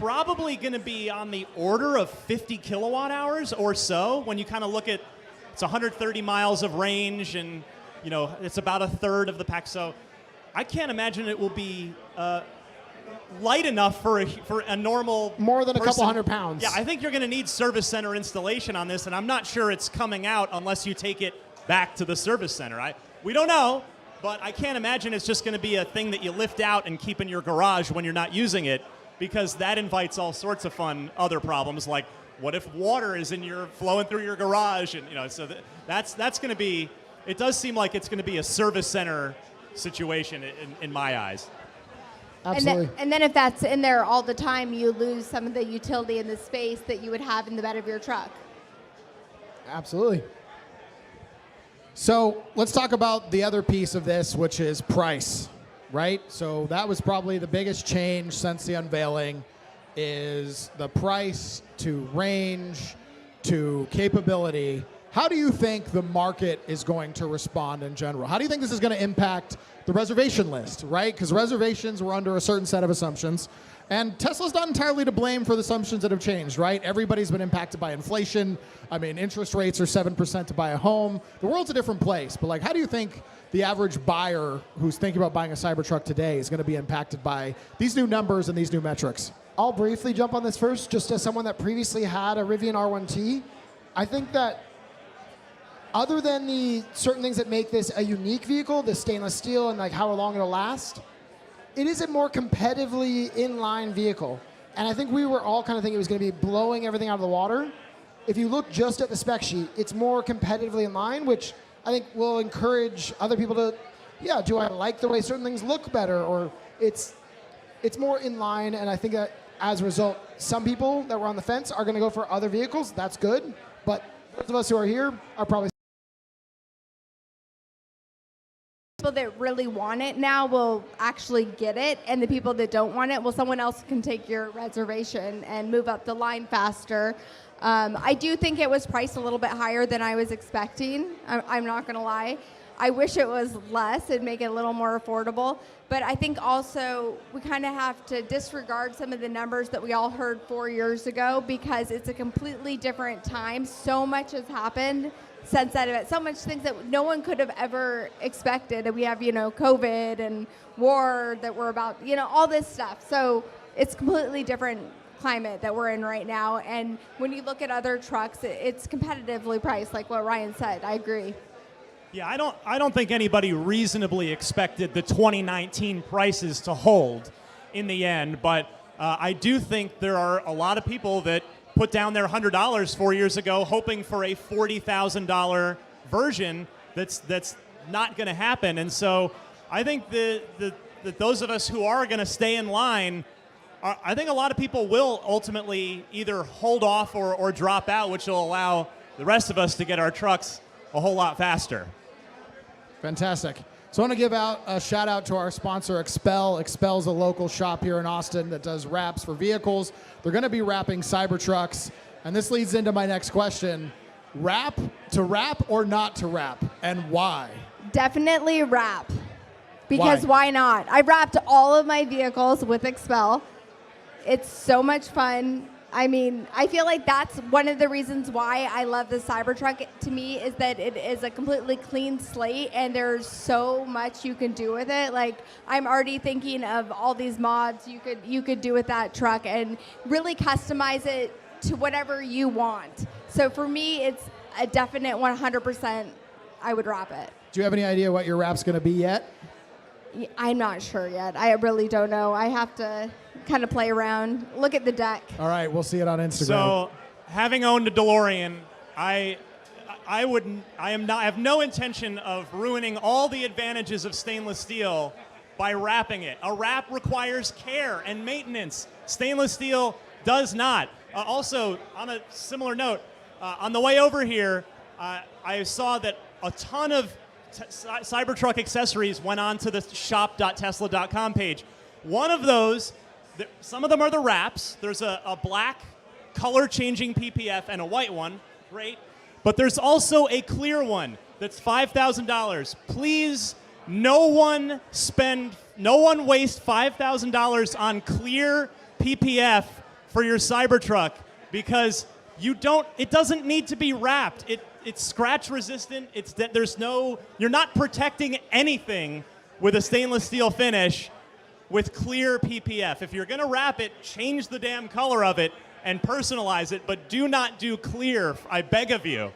probably going to be on the order of 50 kilowatt hours or so when you kind of look at, it's 130 miles of range, and it's about a third of the pack. So I can't imagine it will be light enough for a normal more than a person. couple hundred pounds. Yeah, I think you're going to need service center installation on this, and I'm not sure it's coming out unless you take it back to the service center. We don't know, but I can't imagine it's just going to be a thing that you lift out and keep in your garage when you're not using it, because that invites all sorts of fun other problems, like what if water is flowing through your garage, and so that's going to be. It does seem like it's going to be a service center situation in my eyes. Absolutely. And then if that's in there all the time, you lose some of the utility and the space that you would have in the bed of your truck. Absolutely. So let's talk about the other piece of this, which is price, right? So that was probably the biggest change since the unveiling, is the price to range to capability. How do you think the market is going to respond in general? How do you think this is going to impact the reservation list, right? Because reservations were under a certain set of assumptions, and Tesla's not entirely to blame for the assumptions that have changed, right? Everybody's been impacted by inflation. I mean, interest rates are 7% to buy a home. The world's a different place, but how do you think the average buyer who's thinking about buying a Cybertruck today is going to be impacted by these new numbers and these new metrics? I'll briefly jump on this first, just as someone that previously had a Rivian R1T. I think that other than the certain things that make this a unique vehicle, the stainless steel and how long it'll last, it is a more competitively inline vehicle. And I think we were all kind of thinking it was going to be blowing everything out of the water. If you look just at the spec sheet, it's more competitively in line, which I think will encourage other people to, do I like the way certain things look better? Or it's more in line, and I think that as a result, some people that were on the fence are going to go for other vehicles. That's good. But those of us who are here are probably people that really want it now will actually get it, and the people that don't want it, well, someone else can take your reservation and move up the line faster. I do think it was priced a little bit higher than I was expecting. I'm not going to lie. I wish it was less and make it a little more affordable. But I think also we kind of have to disregard some of the numbers that we all heard 4 years ago, because it's a completely different time. So much has happened since that event. So much things that no one could have ever expected. And we have, COVID and war that we're about, all this stuff. So it's completely different climate that we're in right now. And when you look at other trucks, it's competitively priced, like what Ryan said. I agree. Yeah, I don't think anybody reasonably expected the 2019 prices to hold in the end, but I do think there are a lot of people that put down their $100 4 years ago hoping for a $40,000 version that's not going to happen. And so I think that those of us who are going to stay in line, I think a lot of people will ultimately either hold off or drop out, which will allow the rest of us to get our trucks a whole lot faster. Fantastic. So I want to give out a shout out to our sponsor, Expel. Expel's a local shop here in Austin that does wraps for vehicles. They're going to be wrapping Cybertrucks. And this leads into my next question. Wrap or not to wrap, and why? Definitely wrap. Because why not? I wrapped all of my vehicles with Expel. It's so much fun. I mean, I feel like that's one of the reasons why I love the Cybertruck. To me, is that it is a completely clean slate, and there's so much you can do with it. Like, I'm already thinking of all these mods you could do with that truck and really customize it to whatever you want. So for me, it's a definite 100%. I would wrap it. Do you have any idea what your wrap's going to be yet? I'm not sure yet. I really don't know. I have to kind of play around, look at the deck. All right, we'll see it on Instagram. So, having owned a DeLorean, I have no intention of ruining all the advantages of stainless steel by wrapping it. A wrap requires care and maintenance. Stainless steel does not. Also, on a similar note, on the way over here, I saw that a ton of Cybertruck accessories went on to the shop.tesla.com page. One of those, some of them are the wraps. There's a black color-changing PPF and a white one. Great. But there's also a clear one that's $5,000. Please, no one waste $5,000 on clear PPF for your Cybertruck, because it doesn't need to be wrapped. It's scratch resistant. You're not protecting anything with a stainless steel finish with clear PPF. If you're going to wrap it, change the damn color of it and personalize it, but do not do clear, I beg of you.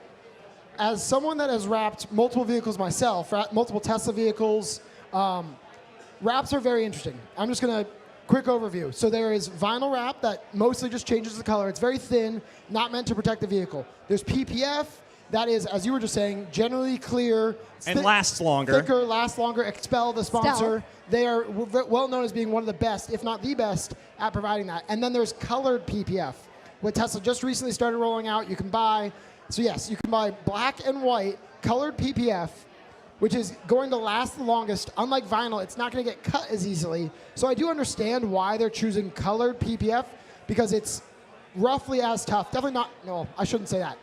As someone that has wrapped multiple vehicles myself, multiple Tesla vehicles, wraps are very interesting. I'm just going to quick overview. So there is vinyl wrap that mostly just changes the color. It's very thin, not meant to protect the vehicle. There's PPF. That is, as you were just saying, generally clear. And lasts longer. Thicker, lasts longer. Expel, the sponsor, they are well known as being one of the best, if not the best, at providing that. And then there's colored PPF, what Tesla just recently started rolling out. You can buy, so yes, you can buy black and white colored PPF, which is going to last the longest. Unlike vinyl, it's not going to get cut as easily. So I do understand why they're choosing colored PPF, because it's roughly as tough. Definitely not, no, I shouldn't say that.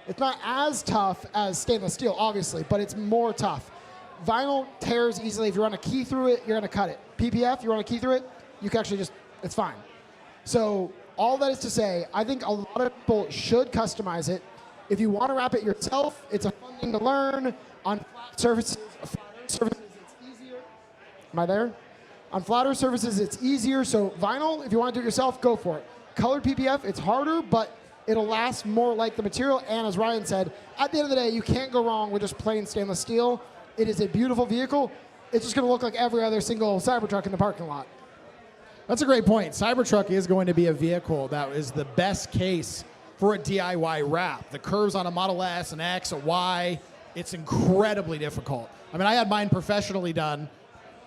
It's not as tough as stainless steel, obviously, but it's more tough. Vinyl tears easily. If you run a key through it, you're going to cut it. PPF, you run a key through it, you can actually it's fine. So all that is to say, I think a lot of people should customize it. If you want to wrap it yourself, it's a fun thing to learn. On flat surfaces, it's easier. Am I there? On flatter surfaces, it's easier. So vinyl, if you want to do it yourself, go for it. Colored PPF, it's harder, but it'll last more like the material. And as Ryan said, at the end of the day, you can't go wrong with just plain stainless steel. It is a beautiful vehicle. It's just going to look like every other single Cybertruck in the parking lot. That's a great point. Cybertruck is going to be a vehicle that is the best case for a DIY wrap. The curves on a Model S, an X, a Y, it's incredibly difficult. I mean, I had mine professionally done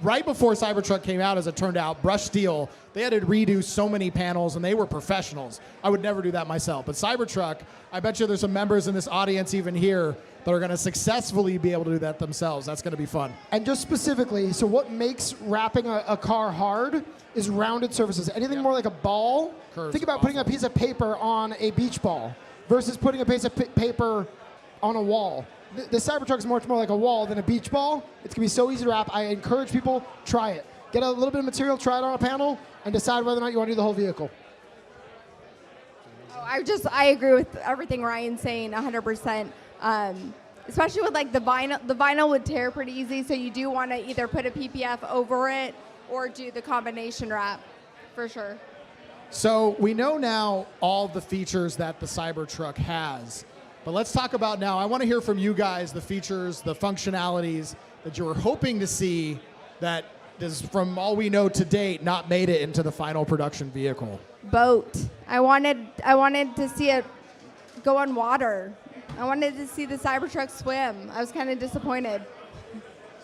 right before Cybertruck came out, as it turned out, Brush Steel, they had to redo so many panels, and they were professionals. I would never do that myself. But Cybertruck, I bet you there's some members in this audience even here that are going to successfully be able to do that themselves. That's going to be fun. And just specifically, so what makes wrapping a car hard is rounded surfaces. Anything more like a ball, Curves think about putting a piece of paper on a beach ball versus putting a piece of paper on a wall. The Cybertruck is much more like a wall than a beach ball. It's going to be so easy to wrap. I encourage people, try it. Get a little bit of material, try it on a panel, and decide whether or not you want to do the whole vehicle. I agree with everything Ryan's saying 100%. Especially with like the vinyl would tear pretty easy, so you do want to either put a PPF over it or do the combination wrap, for sure. So we know now all the features that the Cybertruck has, but let's talk about now. I want to hear from you guys the features, the functionalities that you were hoping to see that is, from all we know to date, not made it into the final production vehicle. Boat. I wanted to see it go on water. I wanted to see the Cybertruck swim. I was kind of disappointed.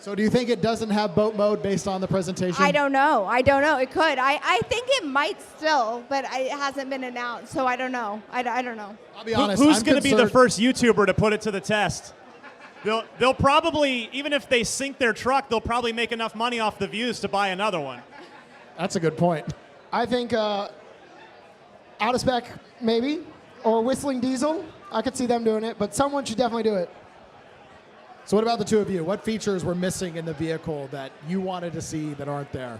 So do you think it doesn't have boat mode based on the presentation? I don't know. It could. I think it might still, but it hasn't been announced, so I don't know. I don't know. I'll be honest. Who's going to be the first YouTuber to put it to the test? They'll probably, even if they sink their truck, they'll probably make enough money off the views to buy another one. That's a good point. I think out of spec, maybe, or whistling diesel. I could see them doing it, but someone should definitely do it. So what about the two of you? What features were missing in the vehicle that you wanted to see that aren't there?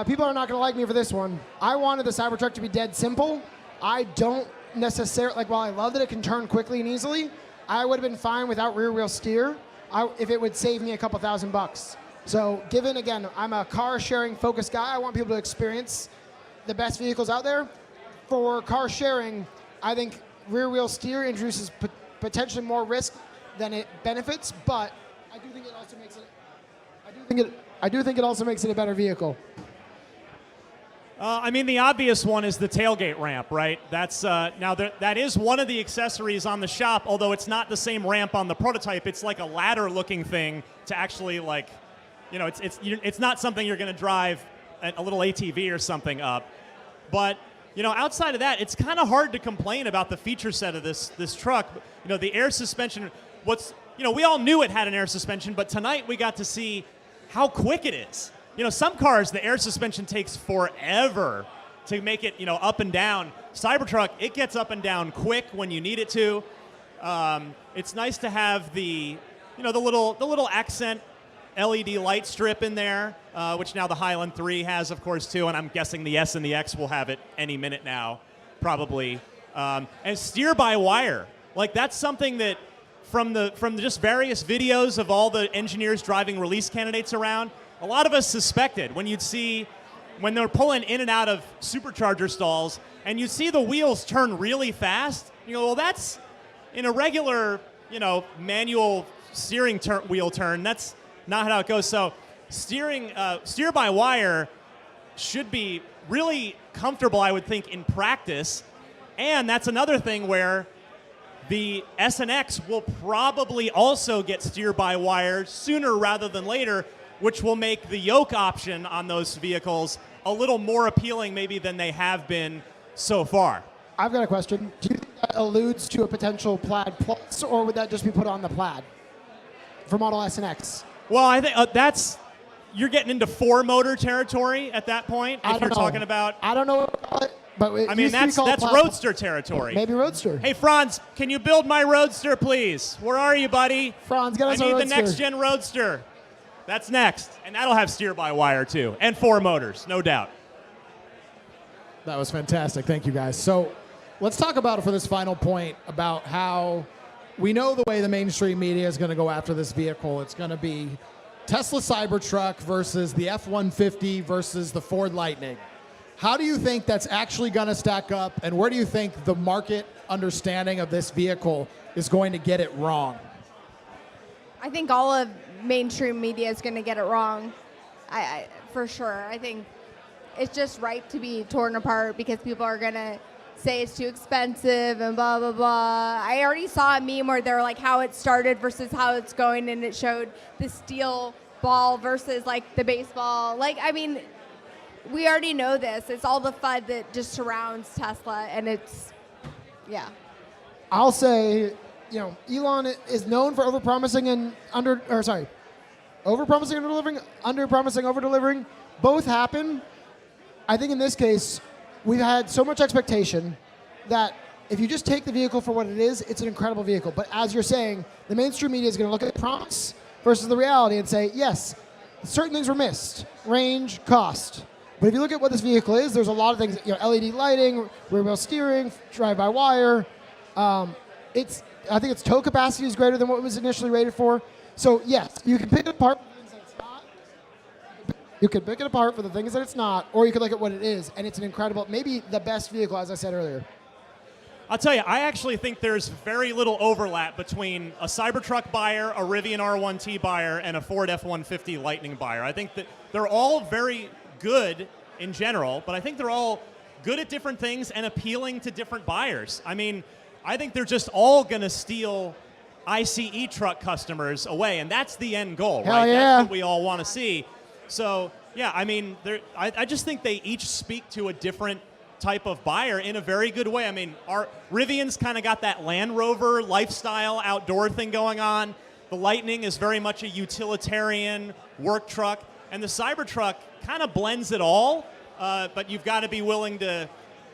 People are not going to like me for this one. I wanted the Cybertruck to be dead simple. I don't necessarily, while I love that it can turn quickly and easily, I would have been fine without rear wheel steer if it would save me a couple $1,000. So given, again, I'm a car sharing focused guy, I want people to experience the best vehicles out there. For car sharing, I think rear wheel steer introduces potentially more risk than it benefits, but I do think it also makes it. I do think it also makes it a better vehicle. I mean, the obvious one is the tailgate ramp, right? That's now that is one of the accessories on the shop, although it's not the same ramp on the prototype. It's like a ladder-looking thing to actually, it's not something you're going to drive a little ATV or something up, but. Outside of that, it's kind of hard to complain about the feature set of this truck. The air suspension, we all knew it had an air suspension, but tonight we got to see how quick it is. Some cars, the air suspension takes forever to make it, up and down. Cybertruck, it gets up and down quick when you need it to. It's nice to have the little accent LED light strip in there, which now the Highland 3 has, of course, too, and I'm guessing the S and the X will have it any minute now, probably. And steer-by-wire, that's something that from just various videos of all the engineers driving release candidates around, a lot of us suspected when they're pulling in and out of supercharger stalls, and you see the wheels turn really fast. You go, well, that's in a regular, manual steering wheel turn. That's not how it goes. So steer-by-wire should be really comfortable, I would think, in practice. And that's another thing where the S and X will probably also get steer-by-wire sooner rather than later, which will make the yoke option on those vehicles a little more appealing maybe than they have been so far. I've got a question. Do you think that alludes to a potential Plaid Plus, or would that just be put on the Plaid for Model S and X? Well, I think you're getting into four-motor territory at that point. If you're talking about, I don't know, but I mean that's Roadster territory. Maybe Roadster. Hey, Franz, can you build my Roadster, please? Where are you, buddy? Franz, get us a I need Roadster. the next-gen Roadster. That's next, and that'll have steer-by-wire too, and four motors, no doubt. That was fantastic. Thank you, guys. So let's talk about it for this final point about how we know the way the mainstream media is going to go after this vehicle. It's going to be Tesla Cybertruck versus the F-150 versus the Ford Lightning. How do you think that's actually going to stack up, and where do you think the market understanding of this vehicle is going to get it wrong? I think all of mainstream media is going to get it wrong, for sure. I think it's just right to be torn apart because people are going to say it's too expensive and blah, blah, blah. I already saw a meme where they're like how it started versus how it's going, and it showed the steel ball versus like the baseball. Like, I mean, we already know this. It's all the FUD that just surrounds Tesla, and it's, yeah. I'll say, Elon is known for overpromising and overpromising and delivering, underpromising, over-delivering. Both happen. I think in this case, we've had so much expectation that if you just take the vehicle for what it is, it's an incredible vehicle. But as you're saying, the mainstream media is going to look at the promise versus the reality and say, yes, certain things were missed. Range, cost. But if you look at what this vehicle is, there's a lot of things, LED lighting, rear wheel steering, drive-by-wire. I think its tow capacity is greater than what it was initially rated for. So yes, you can pick it apart for the things that it's not. You could pick it apart for the things that it's not, or you could look at what it is, and it's an incredible, maybe the best vehicle, as I said earlier. I'll tell you, I actually think there's very little overlap between a Cybertruck buyer, a Rivian R1T buyer, and a Ford F-150 Lightning buyer. I think that they're all very good in general, but I think they're all good at different things and appealing to different buyers. I mean, I think they're just all going to steal ICE truck customers away, and that's the end goal, Hell right? yeah. That's what we all want to see. So, yeah, I mean, I just think they each speak to a different type of buyer in a very good way. I mean, our Rivian's kind of got that Land Rover lifestyle outdoor thing going on. The Lightning is very much a utilitarian work truck, and the Cybertruck kind of blends it all, but you've got to be willing to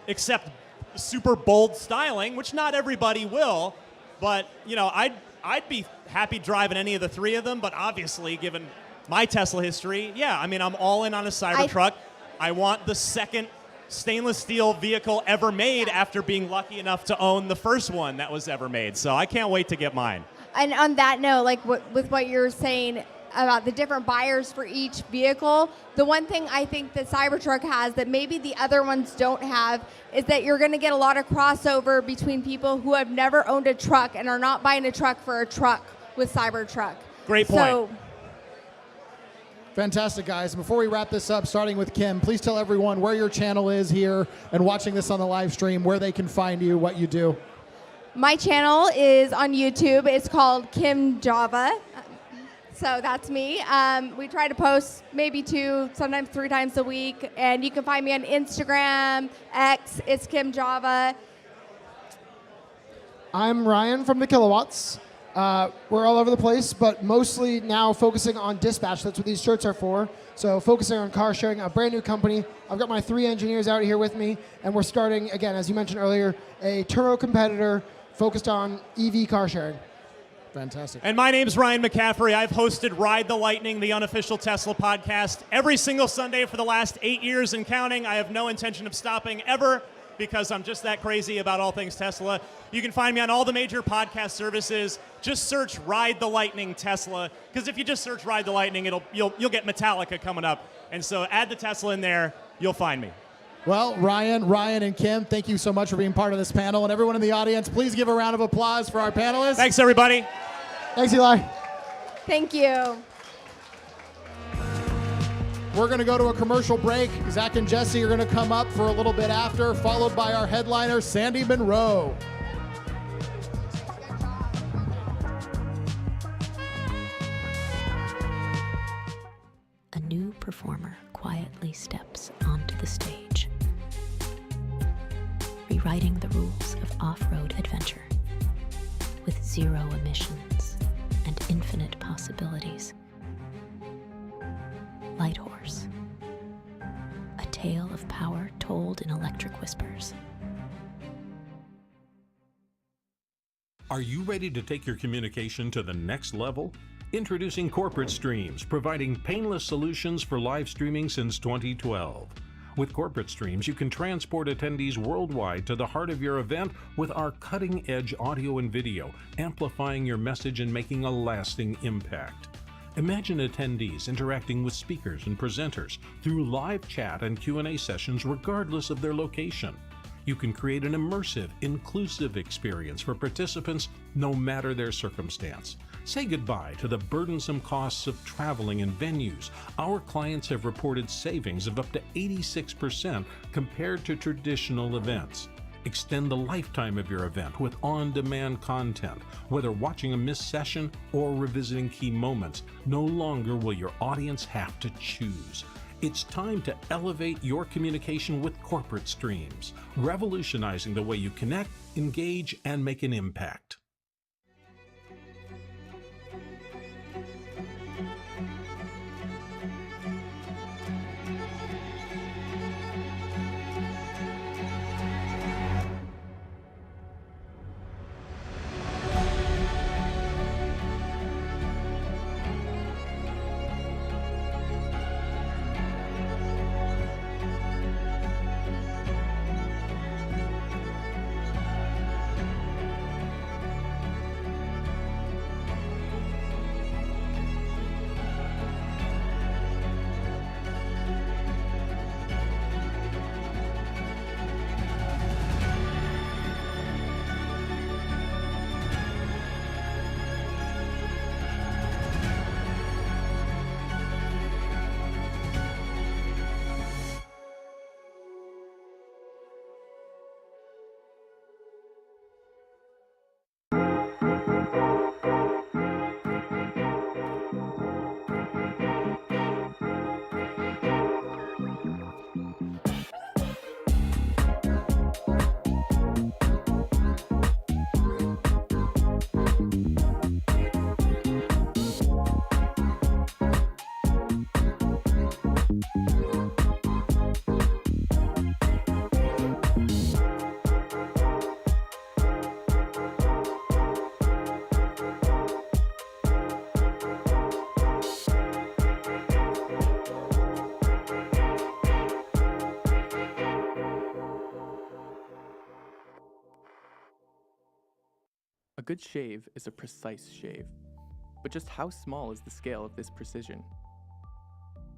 accept super bold styling, which not everybody will. But I'd be happy driving any of the three of them. But obviously, given my Tesla history, yeah, I mean, I'm all in on a Cybertruck. I want the second stainless steel vehicle ever made after being lucky enough to own the first one that was ever made. So I can't wait to get mine. And on that note, like with what you're saying about the different buyers for each vehicle, the one thing I think that Cybertruck has that maybe the other ones don't have is that you're going to get a lot of crossover between people who have never owned a truck and are not buying a truck for a truck with Cybertruck. Great point. So, Fantastic, guys. Before we wrap this up, starting with Kim, please tell everyone where your channel is here and watching this on the live stream, where they can find you, what you do. my channel is on YouTube. It's called Kim Java. So that's me. We try to post maybe 2, sometimes 3 times a week. And you can find me on Instagram, X, it's Kim Java. I'm Ryan from the Kilowatts. We're all over the place, but mostly now focusing on dispatch. That's what these shirts are for. So focusing on car sharing, a brand new company. I've got my 3 engineers out here with me, and we're starting, again, as you mentioned earlier, a Turo competitor focused on EV car sharing. Fantastic. And my name's Ryan McCaffrey. I've hosted Ride the Lightning, the unofficial Tesla podcast, every single Sunday for the last 8 years and counting. I have no intention of stopping ever because I'm just that crazy about all things Tesla. You can find me on all the major podcast services. Just search Ride the Lightning Tesla, because if you just search Ride the Lightning, you'll get Metallica coming up. And so add the Tesla in there, you'll find me. Well, Ryan, and Kim, thank you so much for being part of this panel. And everyone in the audience, please give a round of applause for our panelists. Thanks, everybody. Thanks, Eli. Thank you. We're going to go to a commercial break. Zach and Jesse are going to come up for a little bit after, followed by our headliner, Sandy Monroe. A new performer quietly steps onto the stage, rewriting the rules of off-road adventure with 0 emissions and infinite possibilities. Light Horse, a tale of power told in electric whispers. Are you ready to take your communication to the next level? Introducing Corporate Streams, providing painless solutions for live streaming since 2012. With Corporate Streams, you can transport attendees worldwide to the heart of your event with our cutting-edge audio and video, amplifying your message and making a lasting impact. Imagine attendees interacting with speakers and presenters through live chat and Q&A sessions regardless of their location. You can create an immersive, inclusive experience for participants no matter their circumstance. Say goodbye to the burdensome costs of traveling and venues. Our clients have reported savings of up to 86% compared to traditional events. Extend the lifetime of your event with on-demand content. Whether watching a missed session or revisiting key moments, no longer will your audience have to choose. It's time to elevate your communication with corporate streams, revolutionizing the way you connect, engage, and make an impact. A good shave is a precise shave, but just how small is the scale of this precision?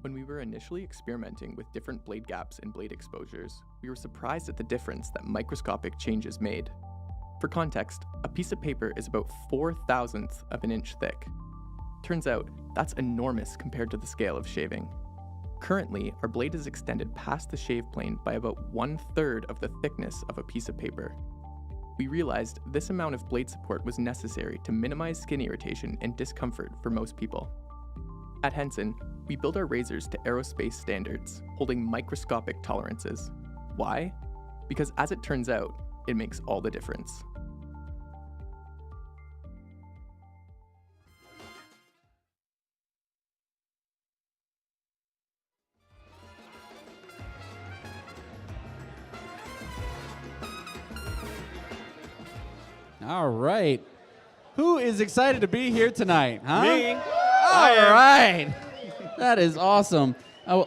When we were initially experimenting with different blade gaps and blade exposures, we were surprised at the difference that microscopic changes made. For context, a piece of paper is about 4/1000th of an inch thick. Turns out, that's enormous compared to the scale of shaving. Currently, our blade is extended past the shave plane by about 1/3 of the thickness of a piece of paper. We realized this amount of blade support was necessary to minimize skin irritation and discomfort for most people. At Henson, we build our razors to aerospace standards, holding microscopic tolerances. Why? Because as it turns out, it makes all the difference. All right. Who is excited to be here tonight, huh? Me. All right. That is awesome.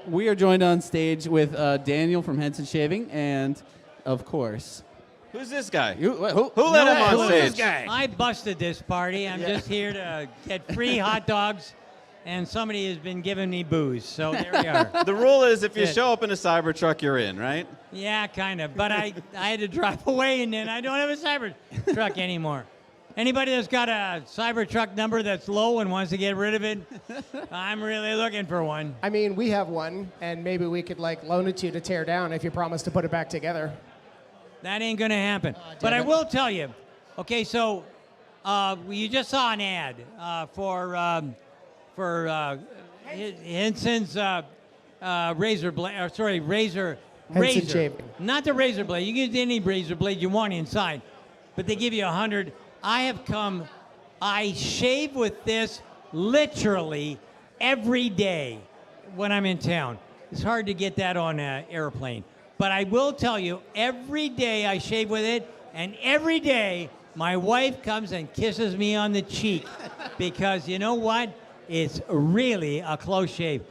We are joined on stage with Daniel from Henson Shaving and, of course... Who's this guy? Who let him on stage? This guy? I busted this party. I'm just here to get free hot dogs, and somebody has been giving me booze, so there we are. The rule is if you show up in a Cybertruck, you're in, right? Yeah, kind of. But I had to drive away, and then I don't have a Cybertruck anymore. Anybody that's got a Cybertruck number that's low and wants to get rid of it, I'm really looking for one. I mean, we have one, and maybe we could loan it to you to tear down if you promise to put it back together. That ain't gonna happen. But I will tell you. Okay, so you just saw an ad for Henson's razor blade. Razor. Henson Shaving. Not the razor blade. You can use any razor blade you want inside, but they give you 100. I shave with this literally every day when I'm in town. It's hard to get that on an airplane. But I will tell you, every day I shave with it, and every day my wife comes and kisses me on the cheek because you know what? It's really a close shave.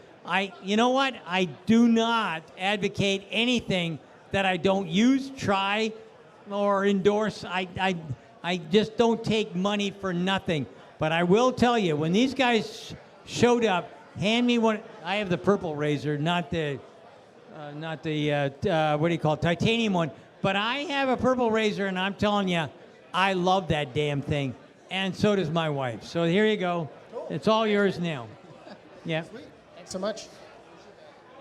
You know what? I do not advocate anything that I don't use, try, or endorse. I just don't take money for nothing. But I will tell you, when these guys showed up, hand me one. I have the purple razor, not the what do you call it, titanium one. But I have a purple razor, and I'm telling you, I love that damn thing. And so does my wife. So here you go. It's all yours now. Yeah. Thanks so much.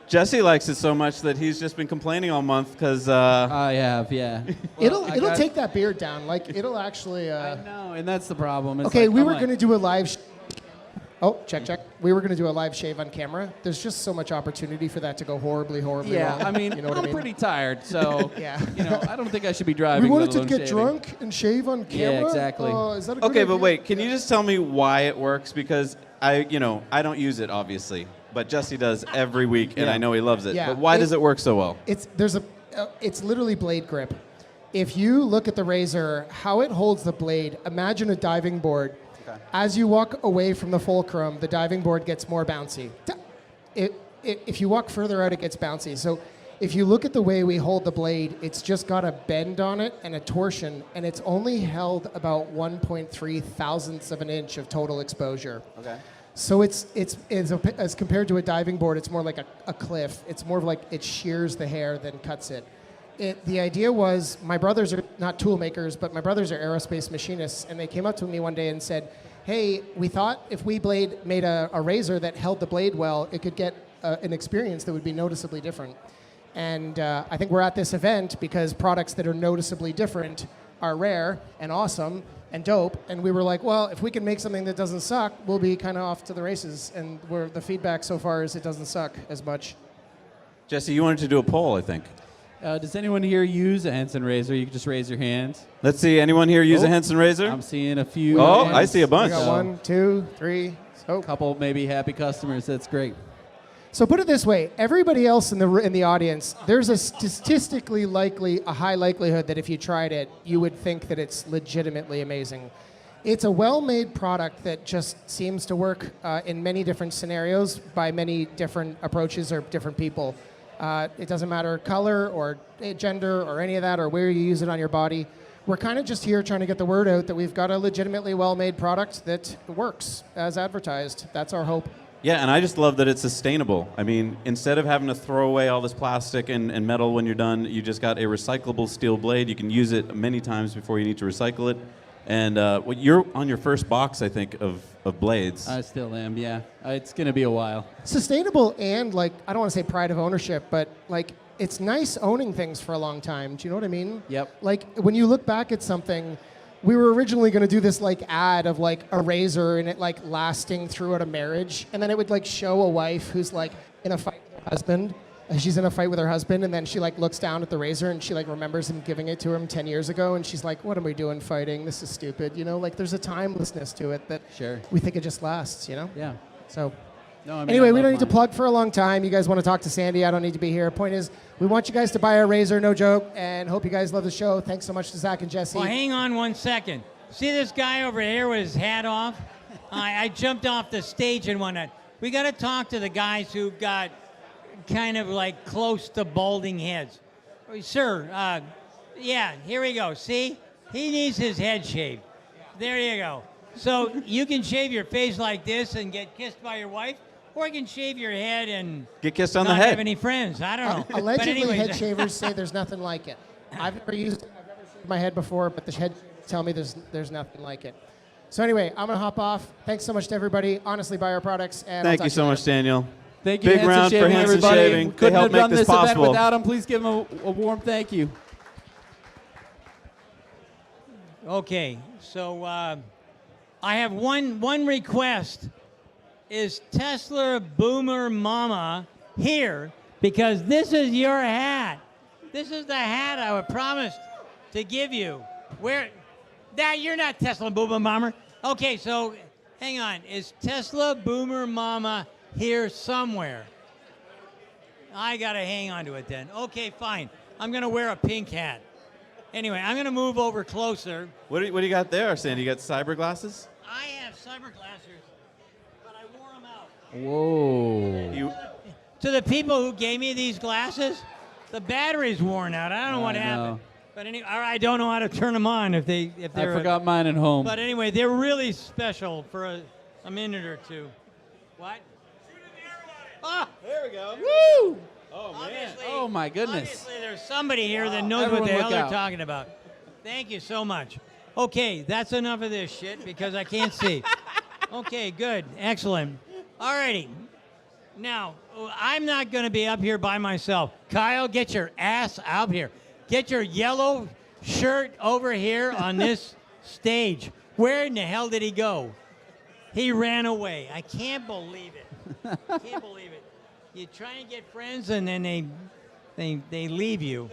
Jesse likes it so much that he's just been complaining all month because. I have, yeah. It'll take that beard down. Like it'll actually. I know, and that's the problem. It's Okay, like, we I'm were like- going to do a live. Oh, check. We were going to do a live shave on camera. There's just so much opportunity for that to go horribly Yeah, wrong. I mean, you know what I'm I mean? pretty tired, so Yeah. I don't think I should be driving. We wanted let to alone get shaving. drunk and shave on camera. Yeah, exactly. Is that a good Okay, but idea? wait, can you just tell me why it works? Because I don't use it obviously, but Jesse does every week, and Yeah. I know he loves it. Yeah, But why does it work so well? It's literally blade grip. If you look at the razor, how it holds the blade, imagine a diving board. Okay. As you walk away from the fulcrum, the diving board gets more bouncy. If you walk further out, it gets bouncy. So if you look at the way we hold the blade, it's just got a bend on it and a torsion, and it's only held about 1.3 thousandths of an inch of total exposure. Okay. So it's as compared to a diving board, it's more like a cliff. It's more of like it shears the hair than cuts it. The idea was, my brothers are not tool makers, but my brothers are aerospace machinists, and they came up to me one day and said, hey, we thought if we made a razor that held the blade well, it could get an experience that would be noticeably different. And I think we're at this event because products that are noticeably different are rare and awesome and dope. And we were like, well, if we can make something that doesn't suck, we'll be kind of off to the races. And the feedback so far is it doesn't suck as much. Jesse, you wanted to do a poll, I think. Does anyone here use a Henson razor? You can just raise your hands. Let's see. Anyone here use a Oh, Henson razor? I'm seeing a few. Oh, hands. I see a bunch. We got 1, 2, 3. A couple maybe happy customers. That's great. So put it this way, everybody else in the audience, there's a statistically a high likelihood that if you tried it, you would think that it's legitimately amazing. It's a well-made product that just seems to work in many different scenarios by many different approaches or different people. It doesn't matter color or gender or any of that or where you use it on your body. We're kind of just here trying to get the word out that we've got a legitimately well-made product that works as advertised. That's our hope. Yeah, and I just love that it's sustainable. I mean, instead of having to throw away all this plastic and metal when you're done, you just got a recyclable steel blade. You can use it many times before you need to recycle it. And you're on your first box, I think, of blades. I still am, yeah. It's going to be a while. Sustainable and, I don't want to say pride of ownership, but, it's nice owning things for a long time. Do you know what I mean? Yep. When you look back at something, we were originally going to do this, ad of, a razor and it, lasting throughout a marriage. And then it would, show a wife who's, in a fight with her husband. And she's in a fight with her husband, and then she, looks down at the razor, and she, remembers him giving it to him 10 years ago, and she's like, what am we doing fighting? This is stupid. There's a timelessness to it that we think it just lasts, Yeah. So... No, I mean, Anyway, I we love don't need to mine. plug for a long time. You guys want to talk to Sandy? I don't need to be here. Point is, we want you guys to buy our razor, no joke, and hope you guys love the show. Thanks so much to Zach and Jesse. Well, hang on 1 second. See this guy over here with his hat off? I jumped off the stage and whatnot. We got to talk to the guys who got kind of close to balding heads. Sir, yeah, here we go. See? He needs his head shaved. There you go. So you can shave your face like this and get kissed by your wife, or you can shave your head and Get kissed on not the head. have any friends. I don't know. But Allegedly, anyways, head shavers say there's nothing like it. I've never shaved my head before, but the head shavers tell me there's nothing like it. So anyway, I'm going to hop off. Thanks so much to everybody. Honestly, buy our products. And I'll Thank talk you to so later. much, Daniel. Thank you, Big Hanson round for Shaving, Hanson everybody. Shaving. We They couldn't help have make done this this event possible. without him. Please give him a warm thank you. Okay, so I have one request. Is Tesla Boomer Mama here? Because this is your hat. This is the hat I promised to give you. Where? That you're not Tesla Boomer Mama. Okay, so hang on. Is Tesla Boomer Mama here somewhere? I gotta hang on to it then. Okay, fine. I'm gonna wear a pink hat. Anyway, I'm gonna move over closer. What do you got there, Sandy? You got cyber glasses? I have cyber glasses, but I wore them out. Whoa. To the people who gave me these glasses, the battery's worn out. I don't know what I happened. know. But anyway, I don't know how to turn them on if they're. I forgot mine at home. But anyway, they're really special for a minute or two. What? Oh, there we go. Woo! Oh man. Oh my goodness. Obviously, there's somebody here that knows Everyone what the hell look they're out. talking about. Thank you so much. Okay, that's enough of this shit because I can't see. Okay, good. Excellent. All righty. Now, I'm not going to be up here by myself. Kyle, get your ass out here. Get your yellow shirt over here on this stage. Where in the hell did he go? He ran away. I can't believe it. Can't believe it. You try and get friends and then they leave you.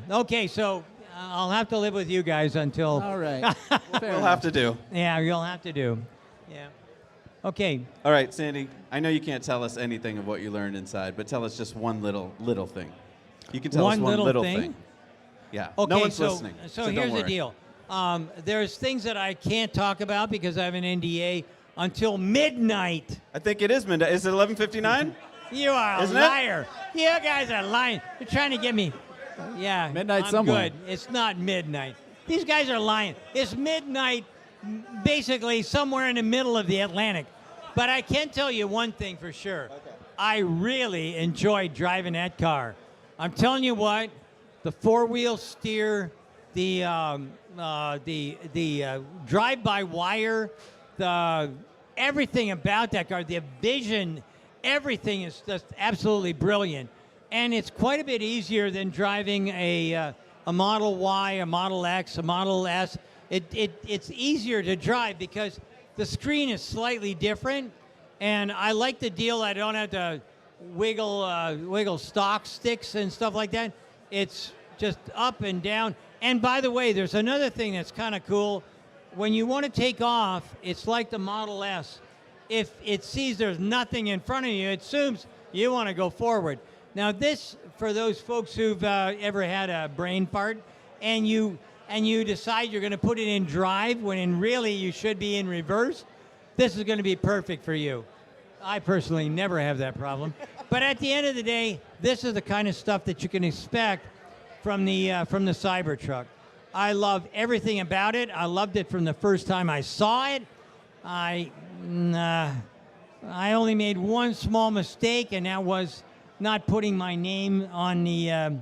Okay, so I'll have to live with you guys until. All right. We'll have to do. Yeah, you'll have to do. Yeah. Okay. All right, Sandy, I know you can't tell us anything of what you learned inside, but tell us just one little thing. You can tell us one little thing. Yeah. Okay, no one's so, listening. So don't here's the worry. deal. There's things that I can't talk about because I have an NDA until midnight. I think it is midnight. Is it 11:59? You are Isn't a it? liar. You guys are lying. You're trying to get me. Yeah. Midnight I'm somewhere. good. It's not midnight. These guys are lying. It's midnight, basically somewhere in the middle of the Atlantic. But I can tell you one thing for sure. Okay. I really enjoyed driving that car. I'm telling you what, the four-wheel steer, the drive-by-wire, everything about that car, the vision, everything is just absolutely brilliant. And it's quite a bit easier than driving a Model Y, a Model X, a Model S. It's easier to drive because the screen is slightly different. And I like the deal. I don't have to wiggle stock sticks and stuff like that. It's just up and down. And by the way, there's another thing that's kind of cool. When you want to take off, it's like the Model S. If it sees there's nothing in front of you, it assumes you want to go forward. Now this, for those folks who've ever had a brain fart, and you decide you're going to put it in drive when really you should be in reverse, this is going to be perfect for you. I personally never have that problem. But at the end of the day, this is the kind of stuff that you can expect from the Cybertruck. I love everything about it. I loved it from the first time I saw it. I only made one small mistake, and that was not putting my name on the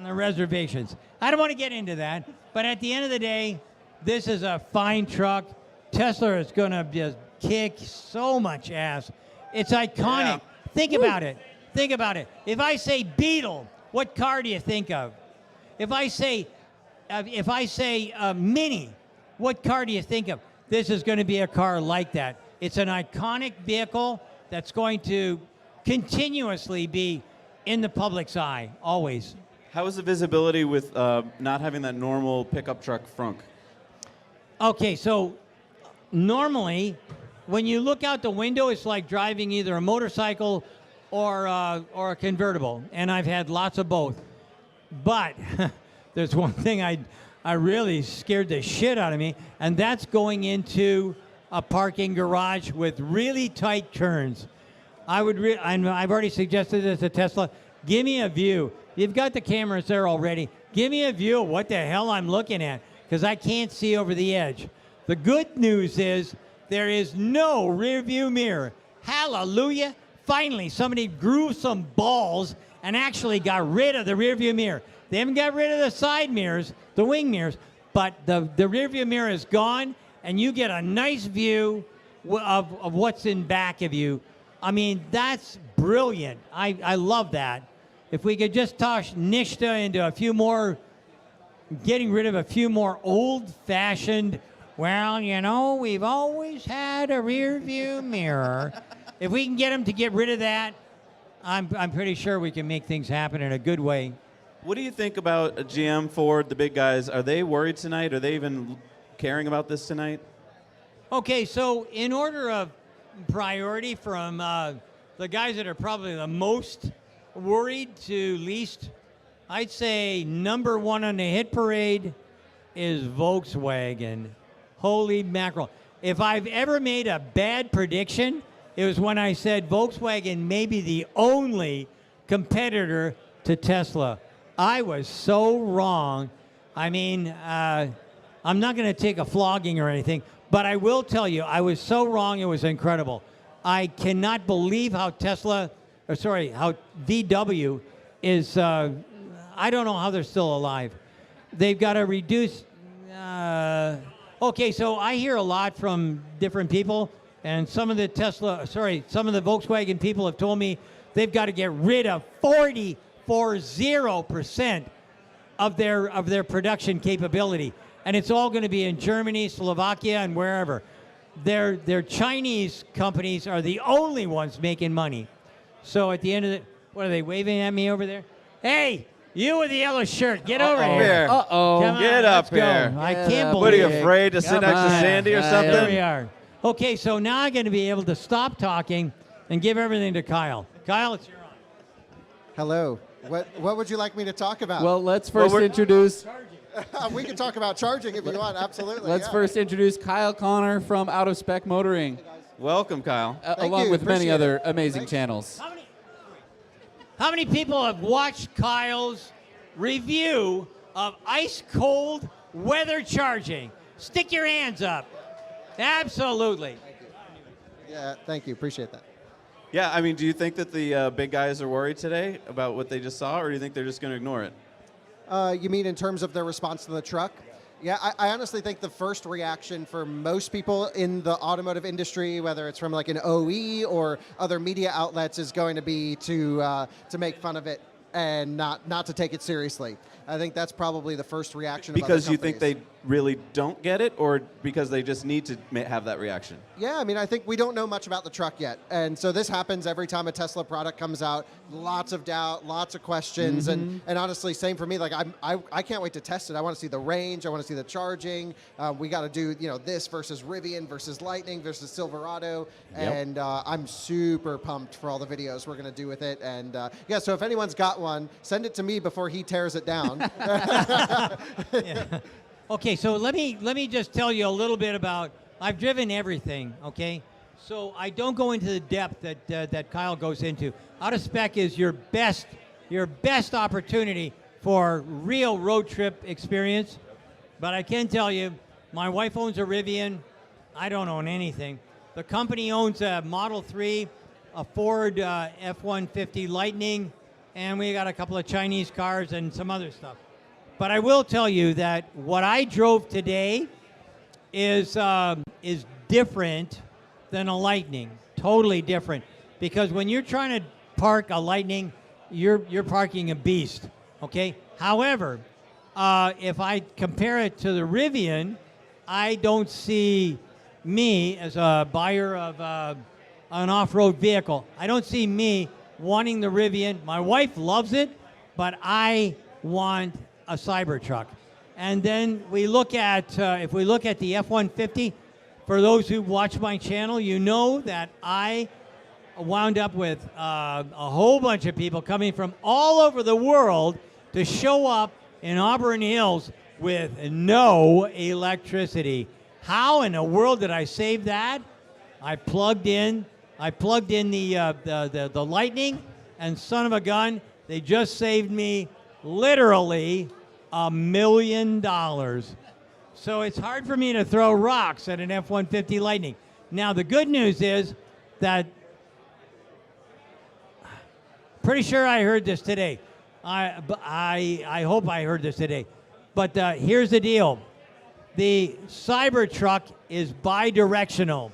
reservations. I don't want to get into that, but at the end of the day, this is a fine truck. Tesla is going to just kick so much ass. It's iconic. Yeah. Think about it. Think about it. If I say Beetle, what car do you think of? If I say Mini, what car do you think of? This is going to be a car like that. It's an iconic vehicle that's going to continuously be in the public's eye, always. How is the visibility with not having that normal pickup truck frunk? Okay, so normally, when you look out the window, it's like driving either a motorcycle or a convertible, and I've had lots of both. But there's one thing I really scared the shit out of me, and that's going into a parking garage with really tight turns. I've already suggested this to Tesla. Give me a view. You've got the cameras there already. Give me a view of what the hell I'm looking at, because I can't see over the edge. The good news is there is no rear view mirror. Hallelujah. Finally, somebody grew some balls and actually got rid of the rear view mirror. They haven't got rid of the side mirrors, the wing mirrors, but the rear view mirror is gone, and you get a nice view of what's in back of you. I mean, that's brilliant. I love that. If we could just toss Nishta into a few more, getting rid of a few more old-fashioned, well, you know, we've always had a rear view mirror. If we can get them to get rid of that, I'm pretty sure we can make things happen in a good way. What do you think about GM, Ford, the big guys? Are they worried tonight? Are they even caring about this tonight? Okay, so in order of priority from the guys that are probably the most worried to least, I'd say number one on the hit parade is Volkswagen. Holy mackerel. If I've ever made a bad prediction, it was when I said Volkswagen may be the only competitor to Tesla. I was so wrong. I mean, I'm not going to take a flogging or anything, but I will tell you, I was so wrong, it was incredible. I cannot believe how how VW is, I don't know how they're still alive. They've got to reduce, okay, so I hear a lot from different people. And some of the Volkswagen people have told me they've got to get rid of 40% of their production capability. And it's all going to be in Germany, Slovakia, and wherever. Their Chinese companies are the only ones making money. So at the end of the, what are they waving at me over there? Hey, you with the yellow shirt, get over here. Uh-oh. Come on, Get up let's go. here. I can't believe What are you it. afraid to sit Come next to on. Sandy or something? There we are. Okay, so now I'm going to be able to stop talking and give everything to Kyle. Kyle, it's your on. Hello. What would you like me to talk about? Well, let's first introduce. We can talk about charging if you want. Absolutely. Let's first introduce Kyle Connor from Out of Spec Motoring. Welcome, Kyle. Along with many other amazing channels. How many people have watched Kyle's review of ice cold weather charging? Stick your hands up. Absolutely. Yeah, thank you. Appreciate that. Yeah, I mean, do you think that the big guys are worried today about what they just saw, or do you think they're just going to ignore it? You mean in terms of their response to the truck? Yeah, I honestly think the first reaction for most people in the automotive industry, whether it's from like an OE or other media outlets, is going to be to make fun of it and not to take it seriously. I think that's probably the first reaction. Because of you think they really don't get it, or because they just need to have that reaction? Yeah, I mean, I think we don't know much about the truck yet. And so this happens every time a Tesla product comes out. Lots of doubt, lots of questions. And honestly, same for me. Like, I can't wait to test it. I want to see the range. I want to see the charging. We got to do, this versus Rivian versus Lightning versus Silverado. Yep. And I'm super pumped for all the videos we're going to do with it. And yeah, so if anyone's got one, send it to me before he tears it down. Yeah. Okay, so let me just tell you a little bit about. I've driven everything. Okay, so I don't go into the depth that Kyle goes into. Out of Spec is your best opportunity for real road trip experience. But I can tell you, my wife owns a Rivian. I don't own anything. The company owns a Model 3, a Ford F-150 Lightning, and we got a couple of Chinese cars and some other stuff. But I will tell you that what I drove today is different than a Lightning, totally different. Because when you're trying to park a Lightning, you're parking a beast, okay? However, if I compare it to the Rivian, I don't see me as a buyer of an off-road vehicle. I don't see me wanting the Rivian. My wife loves it, but I want a Cybertruck. And then we look at, if we look at the F-150, for those who watch my channel, you know that I wound up with a whole bunch of people coming from all over the world to show up in Auburn Hills with no electricity. How in the world did I save that? I plugged in the Lightning, and son of a gun, they just saved me literally $1 million. So it's hard for me to throw rocks at an F-150 Lightning. Now the good news is that, pretty sure I heard this today. I hope I heard this today. But here's the deal. The Cybertruck is bi-directional.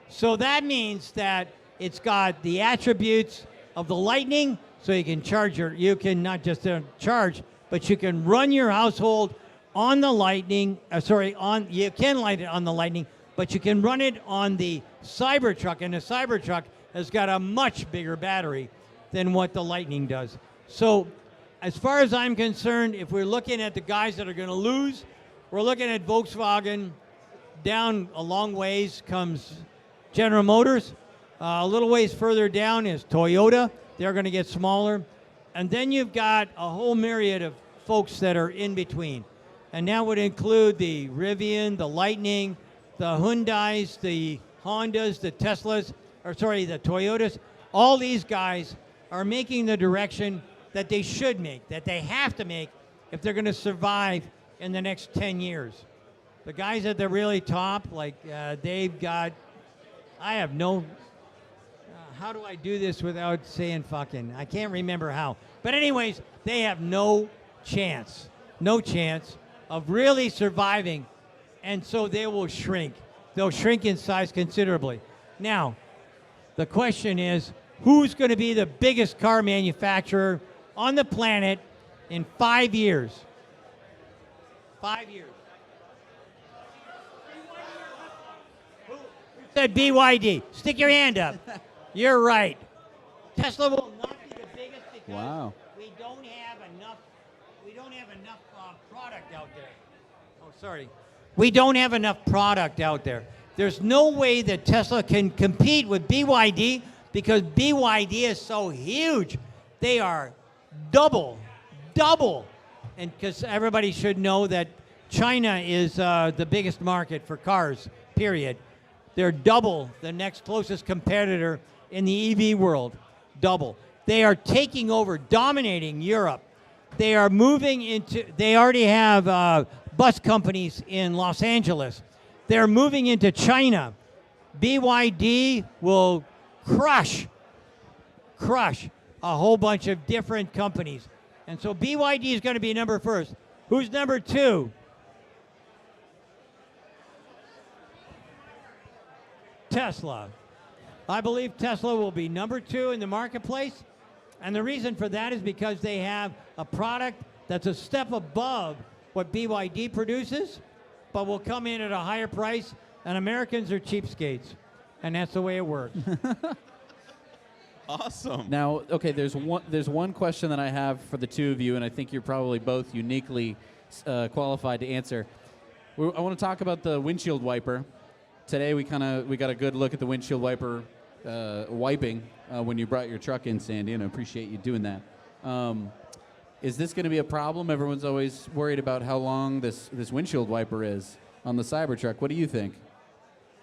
So that means that it's got the attributes of the Lightning, so you can you can not just charge, but you can run your household on the Lightning, you can light it on the Lightning, but you can run it on the Cybertruck, and the Cybertruck has got a much bigger battery than what the Lightning does. So as far as I'm concerned, if we're looking at the guys that are going to lose, we're looking at Volkswagen. Down a long ways comes General Motors. A little ways further down is Toyota. They're going to get smaller. And then you've got a whole myriad of folks that are in between. And that would include the Rivian, the Lightning, the Hyundais, the Hondas, the Teslas, the Toyotas. All these guys are making the direction that they should make, that they have to make if they're going to survive in the next 10 years. The guys at the really top, they've got, I have no, how do I do this without saying fucking? I can't remember how. But anyways, they have no chance of really surviving. And so they will shrink. They'll shrink in size considerably. Now, the question is, who's going to be the biggest car manufacturer on the planet in 5 years? 5 years. Who said BYD? Stick your hand up. You're right. Tesla will not be the biggest because Wow. we don't have enough. We don't have enough product out there. Oh, sorry. We don't have enough product out there. There's no way that Tesla can compete with BYD because BYD is so huge. They are double. And because everybody should know that China is the biggest market for cars, period. They're double the next closest competitor in the EV world. Double. They are taking over, dominating Europe. They are moving into, they already have bus companies in Los Angeles. They're moving into China. BYD will crush a whole bunch of different companies. And so BYD is going to be number first. Who's number two? Tesla. I believe Tesla will be number two in the marketplace. And the reason for that is because they have a product that's a step above what BYD produces, but will come in at a higher price, and Americans are cheapskates. And that's the way it works. Awesome. Now, okay, there's one question that I have for the two of you, and I think you're probably both uniquely qualified to answer. I want to talk about the windshield wiper. Today we got a good look at the windshield wiper wiping when you brought your truck in, Sandy, and I appreciate you doing that. Is this going to be a problem? Everyone's always worried about how long this windshield wiper is on the Cybertruck. What do you think?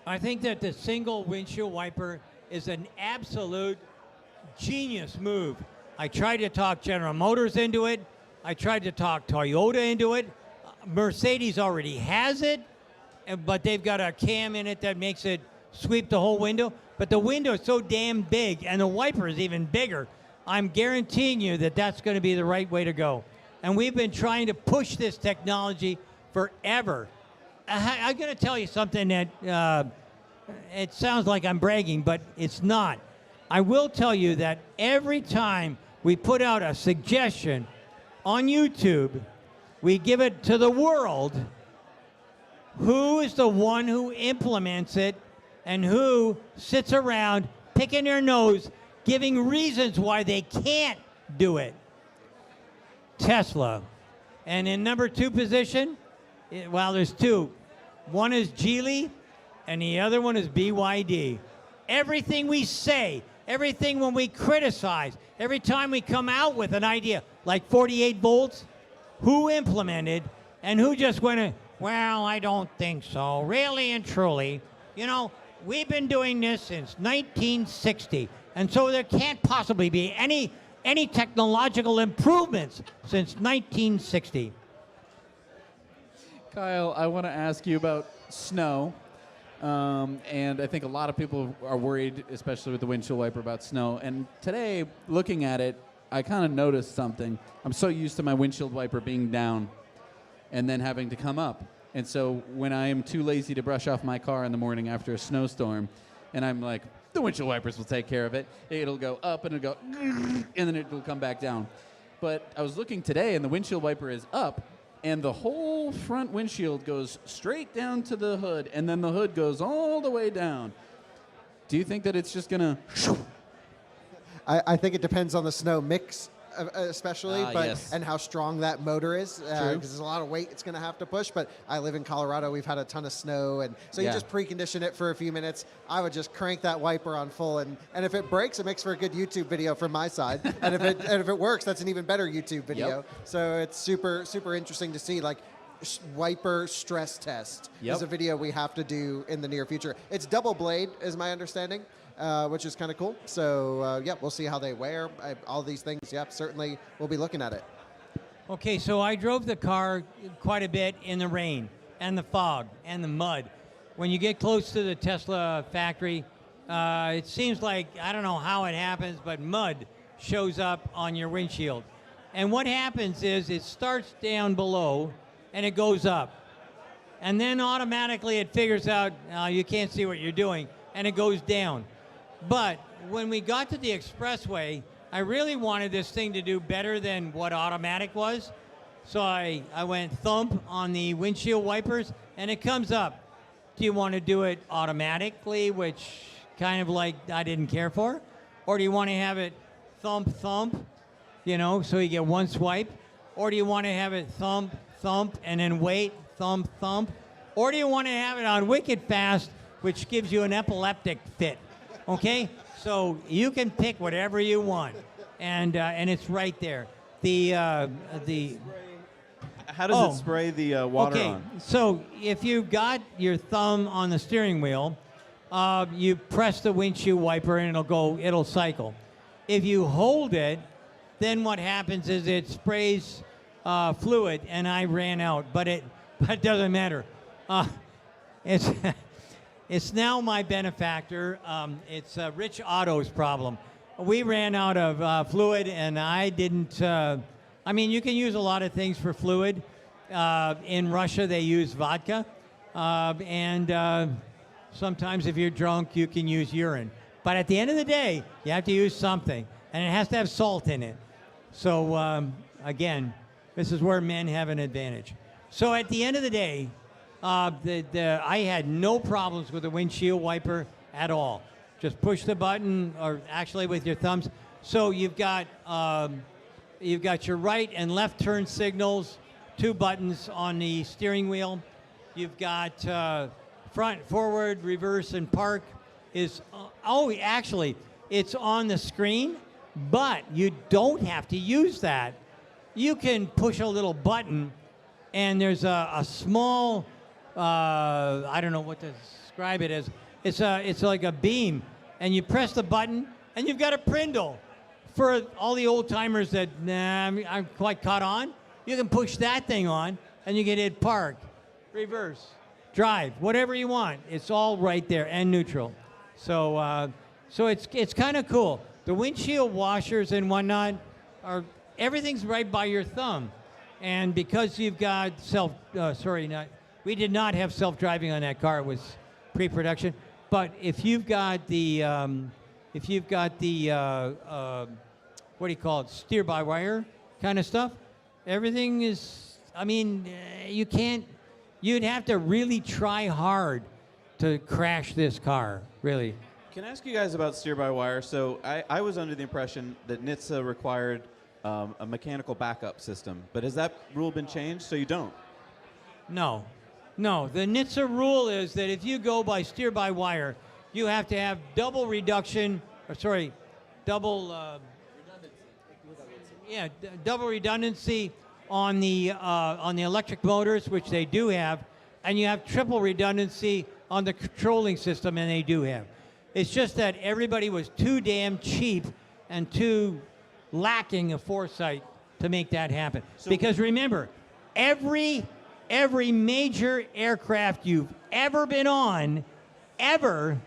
I think that the single windshield wiper is an absolute genius move. I tried to talk General Motors into it. I tried to talk Toyota into it. Mercedes already has it, but they've got a cam in it that makes it sweep the whole window. But the window is so damn big, and the wiper is even bigger. I'm guaranteeing you that that's going to be the right way to go. And we've been trying to push this technology forever. I'm going to tell you something that it sounds like I'm bragging, but it's not. I will tell you that every time we put out a suggestion on YouTube, we give it to the world. Who is the one who implements it and who sits around picking their nose, giving reasons why they can't do it? Tesla. And in number two position, well, there's two. One is Geely, and the other one is BYD. Everything we say, everything when we criticize, every time we come out with an idea, like 48 volts, who implemented and who just went, well, I don't think so, really and truly. You know, we've been doing this since 1960, and so there can't possibly be any technological improvements since 1960. Kyle, I want to ask you about snow. And I think a lot of people are worried, especially with the windshield wiper, about snow. And today, looking at it, I kind of noticed something. I'm so used to my windshield wiper being down and then having to come up. And so when I am too lazy to brush off my car in the morning after a snowstorm, and I'm like, the windshield wipers will take care of it, it'll go up and it'll go, and then it'll come back down. But I was looking today, and the windshield wiper is up, and the whole front windshield goes straight down to the hood, and then the hood goes all the way down. Do you think that it's just going to... I think it depends on the snow mix, especially, yes. and how strong that motor is, True. because there's a lot of weight it's going to have to push. But I live in Colorado. We've had a ton of snow, and so you just precondition it for a few minutes. I would just crank that wiper on full, and if it breaks, it makes for a good YouTube video from my side. and if it works, that's an even better YouTube video. Yep. So it's super interesting to see, like, wiper stress test is a video we have to do in the near future. It's double blade, is my understanding. Which is kind of cool. So, we'll see how they wear. All these things, certainly we'll be looking at it. Okay, so I drove the car quite a bit in the rain and the fog and the mud. When you get close to the Tesla factory, it seems like, I don't know how it happens, but mud shows up on your windshield. And what happens is it starts down below and it goes up. And then automatically it figures out, you can't see what you're doing. and it goes down. But when we got to the expressway, I really wanted this thing to do better than what automatic was. So I went thump on the windshield wipers, and it comes up. Do you want to do it automatically, which kind of like I didn't care for? Or do you want to have it thump, thump, you know, so you get one swipe? Or do you want to have it thump, thump, and then wait, thump, thump? Or do you want to have it on wicked fast, which gives you an epileptic fit? Okay? So you can pick whatever you want. And it's right there. How does it spray the water okay. on? So if you've got your thumb on the steering wheel, you press the windshield wiper and it'll cycle. If you hold it, then what happens is it sprays fluid, and I ran out, but it doesn't matter. It's now my benefactor. It's Rich Otto's problem. We ran out of fluid, and I didn't. I mean, you can use a lot of things for fluid. In Russia, they use vodka, and sometimes if you're drunk, you can use urine. But at the end of the day, you have to use something, and it has to have salt in it. So again, this is where men have an advantage. So at the end of the day, I had no problems with the windshield wiper at all. Just push the button, or actually with your thumbs. So you've got your right and left turn signals, 2 buttons on the steering wheel. You've got front, forward, reverse, and park. Actually, it's on the screen, but you don't have to use that. You can push a little button, and there's a small, I don't know what to describe it as. It's like a beam, and you press the button, and you've got a Prindle. For all the old timers that I'm quite caught on, you can push that thing on, and you can hit park, reverse, drive, whatever you want. It's all right there, and neutral. So it's kind of cool. The windshield washers and whatnot everything's right by your thumb, and because you've got we did not have self-driving on that car. It was pre-production. But if you've got the what do you call it, steer-by-wire kind of stuff, everything is, I mean, you'd have to really try hard to crash this car, really. Can I ask you guys about steer-by-wire? So I was under the impression that NHTSA required a mechanical backup system, but has that rule been changed so you don't? No. The NHTSA rule is that if you go by steer-by-wire, you have to have double redundancy on the electric motors, which they do have, and you have triple redundancy on the controlling system, and they do have. It's just that everybody was too damn cheap and too lacking of foresight to make that happen. Because remember, every major aircraft you've ever been on, ever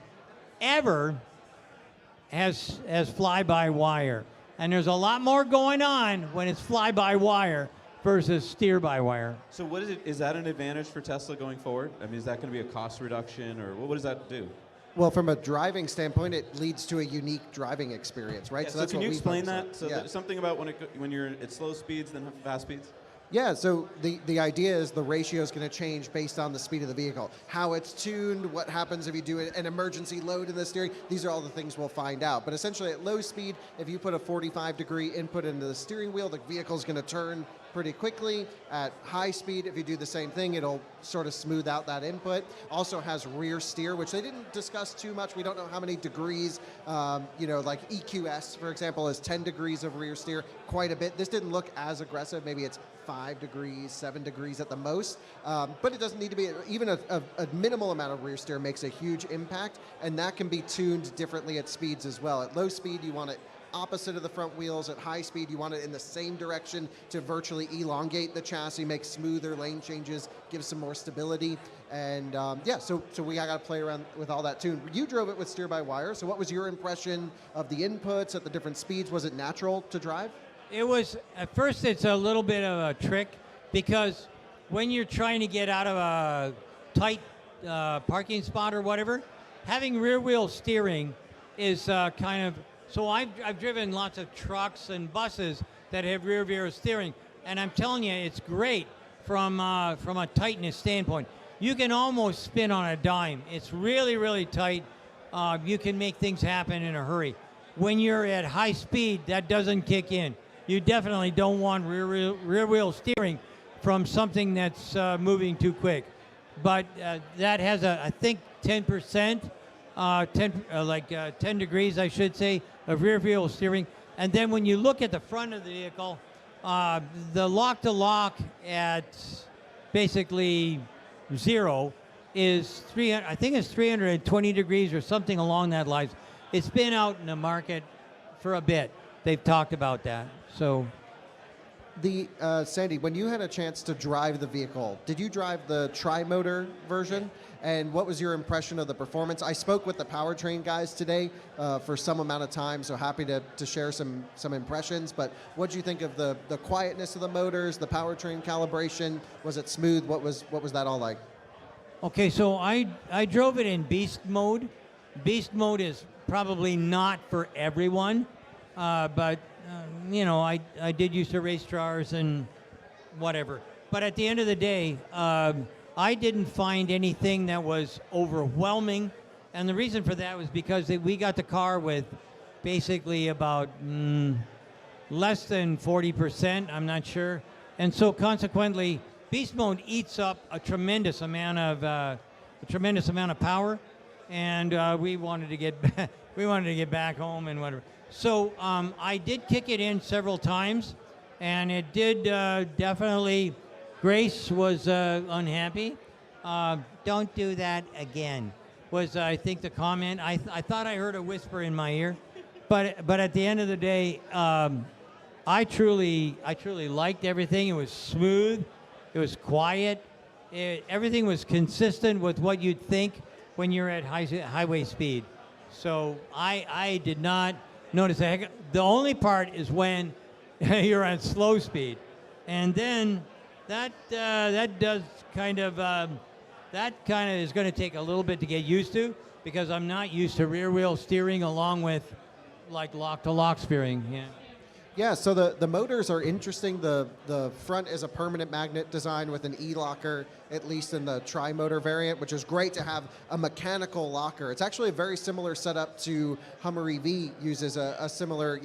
has fly-by-wire. And there's a lot more going on when it's fly-by-wire versus steer-by-wire. So what is it? Is that an advantage for Tesla going forward? I mean, is that going to be a cost reduction, or what does that do? Well, from a driving standpoint, it leads to a unique driving experience, right? Yeah, so that's can what you we explain focus on. that? So there's something about when you're at slow speeds than fast speeds? Yeah, so the idea is the ratio is going to change based on the speed of the vehicle. How it's tuned, what happens if you do an emergency load in the steering, these are all the things we'll find out. But essentially at low speed, if you put a 45-degree input into the steering wheel, the vehicle's going to turn pretty quickly. At high speed, if you do the same thing, it'll sort of smooth out that input. Also has rear steer, which they didn't discuss too much. We don't know how many degrees, like EQS, for example, is 10 degrees of rear steer, quite a bit. This didn't look as aggressive. Maybe it's 5 degrees, 7 degrees at the most. But it doesn't need to be, even a minimal amount of rear steer makes a huge impact, and that can be tuned differently at speeds as well. At low speed, you want it opposite of the front wheels. At high speed, you want it in the same direction to virtually elongate the chassis, make smoother lane changes, give some more stability. And so we got to play around with all that too. You drove it with steer-by-wire, so what was your impression of the inputs at the different speeds? Was it natural to drive? It was, at first it's a little bit of a trick, because when you're trying to get out of a tight parking spot or whatever, having rear wheel steering is kind of, so I've driven lots of trucks and buses that have rear wheel steering, and I'm telling you, it's great from a tightness standpoint. You can almost spin on a dime. It's really, really tight. You can make things happen in a hurry. When you're at high speed, that doesn't kick in. You definitely don't want rear wheel steering from something that's moving too quick. But that has I think 10%, 10 degrees, I should say, of rear wheel steering. And then when you look at the front of the vehicle, the lock-to-lock at basically 0 is 300. I think it's 320 degrees or something along that lines. It's been out in the market for a bit. They've talked about that. So, Sandy, when you had a chance to drive the vehicle, did you drive the tri-motor version? And what was your impression of the performance? I spoke with the powertrain guys today for some amount of time, so happy to share some impressions. But what did you think of the quietness of the motors, the powertrain calibration? Was it smooth? What was that all like? Okay, so I drove it in beast mode. Beast mode is probably not for everyone, but you know, I did used to race cars and whatever. But at the end of the day, I didn't find anything that was overwhelming, and the reason for that was because we got the car with basically about less than 40%, I'm not sure, and so consequently, beast mode eats up a tremendous amount of power, and we wanted to get back home and whatever. So I did kick it in several times, and it did definitely. Grace was unhappy. Don't do that again, was I think the comment. I thought I heard a whisper in my ear, but at the end of the day, I truly liked everything. It was smooth, it was quiet, everything was consistent with what you'd think when you're at highway speed. So I did not notice a heck. The only part is when you're on slow speed, and then. That does kind of is going to take a little bit to get used to, because I'm not used to rear wheel steering along with like lock-to-lock steering. Yeah. Yeah, so the motors are interesting. The front is a permanent magnet design with an E-locker, at least in the tri-motor variant, which is great to have a mechanical locker. It's actually a very similar setup to Hummer EV, uses a similar,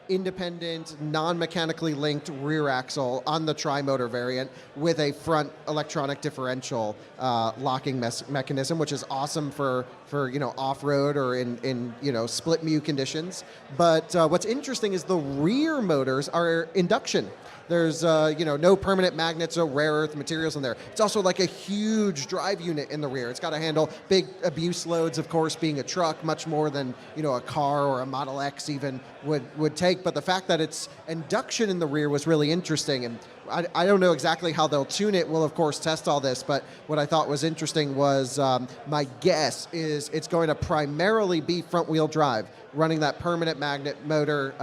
independent, non-mechanically linked rear axle on the tri-motor variant with a front electronic differential locking mechanism, which is awesome for off-road or in split mu conditions. But what's interesting is the rear motors are induction. There's no permanent magnets or rare earth materials in there. It's also like a huge drive unit in the rear. It's got to handle big abuse loads, of course, being a truck, much more than a car or a Model X even would take. But the fact that it's induction in the rear was really interesting. And I don't know exactly how they'll tune it. We'll, of course, test all this. But what I thought was interesting was my guess is it's going to primarily be front-wheel drive, running that permanent magnet motor,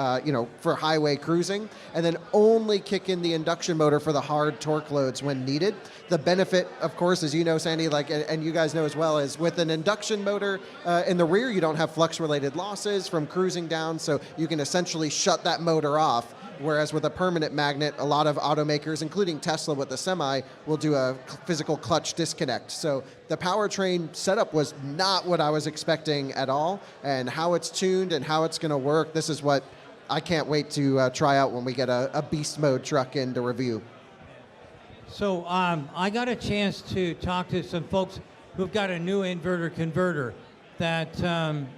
for highway cruising, and then only kick in the induction motor for the hard torque loads when needed. The benefit, of course, as you know, Sandy, and you guys know as well, is with an induction motor in the rear, you don't have flux-related losses from cruising down, so you can essentially shut that motor off. Whereas with a permanent magnet, a lot of automakers, including Tesla with the Semi, will do a physical clutch disconnect. So the powertrain setup was not what I was expecting at all. And how it's tuned and how it's going to work, this is what I can't wait to try out when we get a beast mode truck in to review. So I got a chance to talk to some folks who've got a new inverter converter that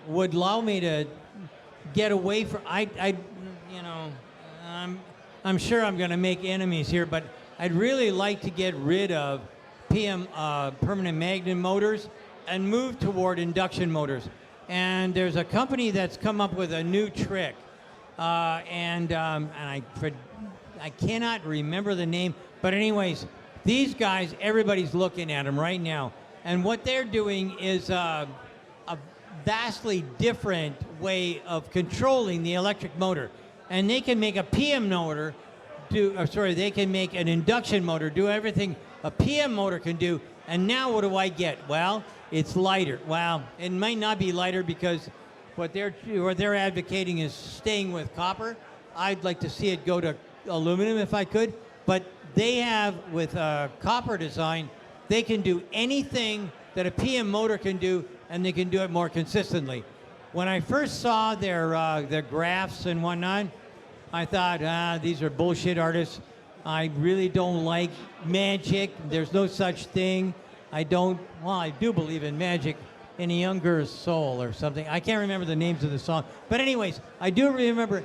would allow me to get away from, I'm sure I'm going to make enemies here, but I'd really like to get rid of permanent magnet motors and move toward induction motors. And there's a company that's come up with a new trick, and I cannot remember the name, but anyways, these guys, everybody's looking at them right now, and what they're doing is a vastly different way of controlling the electric motor. And they can make a PM motor they can make an induction motor do everything a PM motor can do. And now what do I get? Well, It's lighter. Well, it might not be lighter because what they're advocating is staying with copper. I'd like to see it go to aluminum if I could, but they have, with copper design, they can do anything that a PM motor can do, and they can do it more consistently. When I first saw their graphs and whatnot, I thought, these are bullshit artists. I really don't like magic. There's no such thing. I do believe in magic in a younger soul or something. I can't remember the names of the song. But anyways, I do remember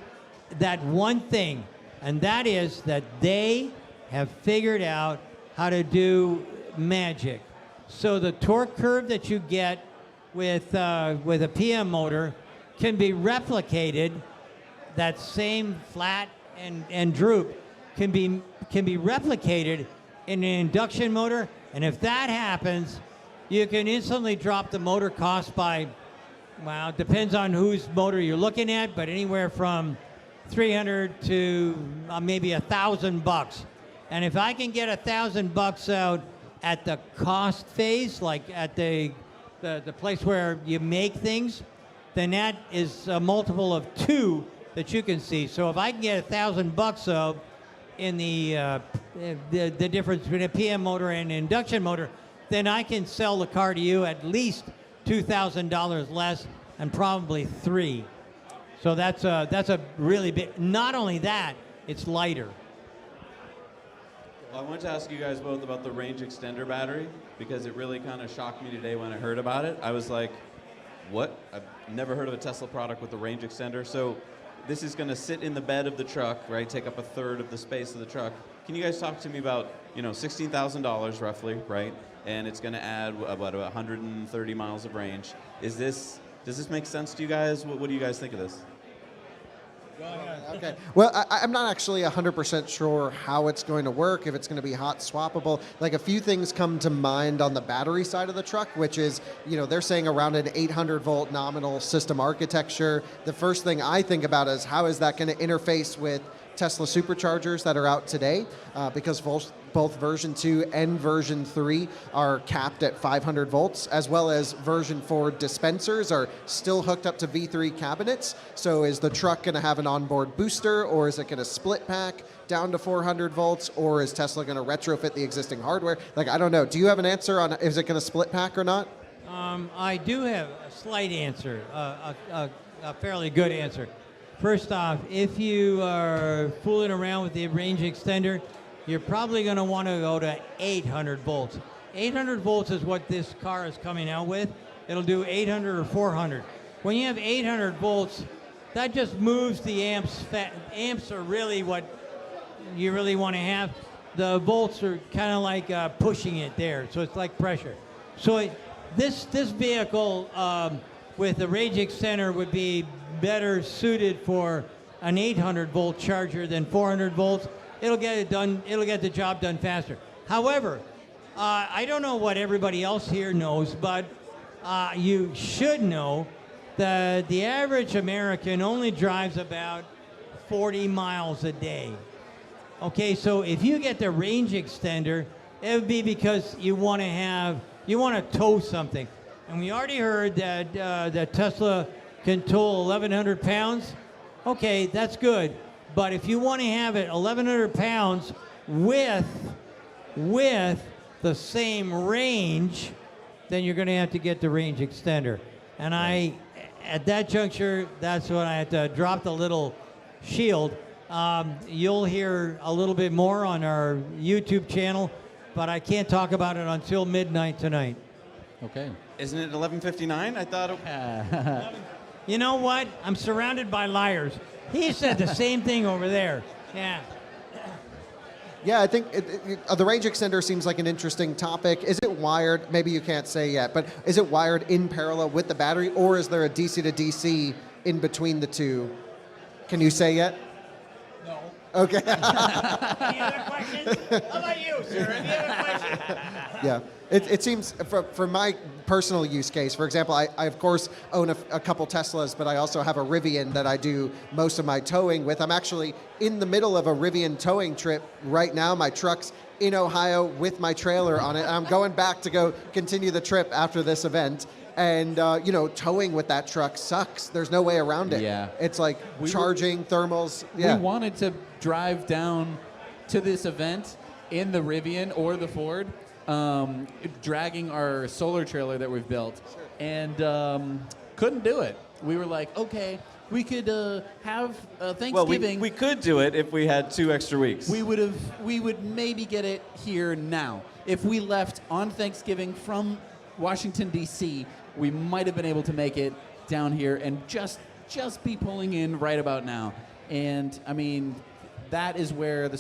that one thing, and that is that they have figured out how to do magic. So the torque curve that you get with a PM motor can be replicated. That same flat and droop can be replicated in an induction motor, and if that happens, you can instantly drop the motor cost by, well, it depends on whose motor you're looking at, but anywhere from $300 to maybe $1,000. And if I can get $1,000 out at the cost phase, like at the place where you make things, then that is a multiple of 2 that you can see. So if I can get $1,000 out in the difference between a PM motor and an induction motor, then I can sell the car to you at least $2,000 less, and probably 3. So that's a really big. Not only that, it's lighter. Well, I wanted to ask you guys both about the range extender battery, because it really kind of shocked me today when I heard about it. I was like, what? I've never heard of a Tesla product with a range extender. So this is going to sit in the bed of the truck, right? Take up a third of the space of the truck. Can you guys talk to me about, $16,000 roughly, right? And it's going to add about 130 miles of range. Does this make sense to you guys? What do you guys think of this? Okay. Well, I'm not actually 100% sure how it's going to work, if it's going to be hot swappable. Like, a few things come to mind on the battery side of the truck, which is, they're saying around an 800 volt nominal system architecture. The first thing I think about is how is that going to interface with Tesla superchargers that are out today, because both version 2 and version 3 are capped at 500 volts, as well as version 4 dispensers are still hooked up to V3 cabinets. So is the truck going to have an onboard booster, or is it going to split pack down to 400 volts, or is Tesla going to retrofit the existing hardware? Like, I don't know. Do you have an answer on is it going to split pack or not? I do have a slight answer, a fairly good answer. First off, if you are fooling around with the range extender, you're probably going to want to go to 800 volts. 800 volts is what this car is coming out with. It'll do 800 or 400. When you have 800 volts, that just moves the amps. Amps are really what you really want to have. The volts are kind of like pushing it there, so it's like pressure. So this vehicle with the range extender would be better suited for an 800 volt charger than 400 volts. It'll get it done. It'll get the job done faster. However, I don't know what everybody else here knows, but you should know that the average American only drives about 40 miles a day. Okay, so if you get the range extender, it would be because you want to tow something. And we already heard that that Tesla can tow 1,100 pounds. Okay, that's good. But if you want to have it 1,100 pounds with the same range, then you're going to have to get the range extender. And at that juncture, that's when I had to drop the little shield. You'll hear a little bit more on our YouTube channel, but I can't talk about it until midnight tonight. Okay. Isn't it 11:59? I thought it... You know what? I'm surrounded by liars. He said the same thing over there. Yeah. Yeah, I think the range extender seems like an interesting topic. Is it wired? Maybe you can't say yet, but is it wired in parallel with the battery, or is there a DC to DC in between the two? Can you say yet? No. Okay. Any other questions? How about you, sir? Any other questions? Yeah. It seems, for my personal use case, for example, I of course own a couple Teslas, but I also have a Rivian that I do most of my towing with. I'm actually in the middle of a Rivian towing trip right now. My truck's in Ohio with my trailer on it. I'm going back to go continue the trip after this event. And, towing with that truck sucks. There's no way around it. Yeah. It's like charging, thermals. Yeah. We wanted to drive down to this event in the Rivian or the Ford, dragging our solar trailer that we've built, and couldn't do it. We were like, okay, we could have Thanksgiving. Well, we could do it if we had 2 extra weeks. We would maybe get it here now. If we left on Thanksgiving from Washington, D.C., we might have been able to make it down here and just be pulling in right about now. And, I mean, that is where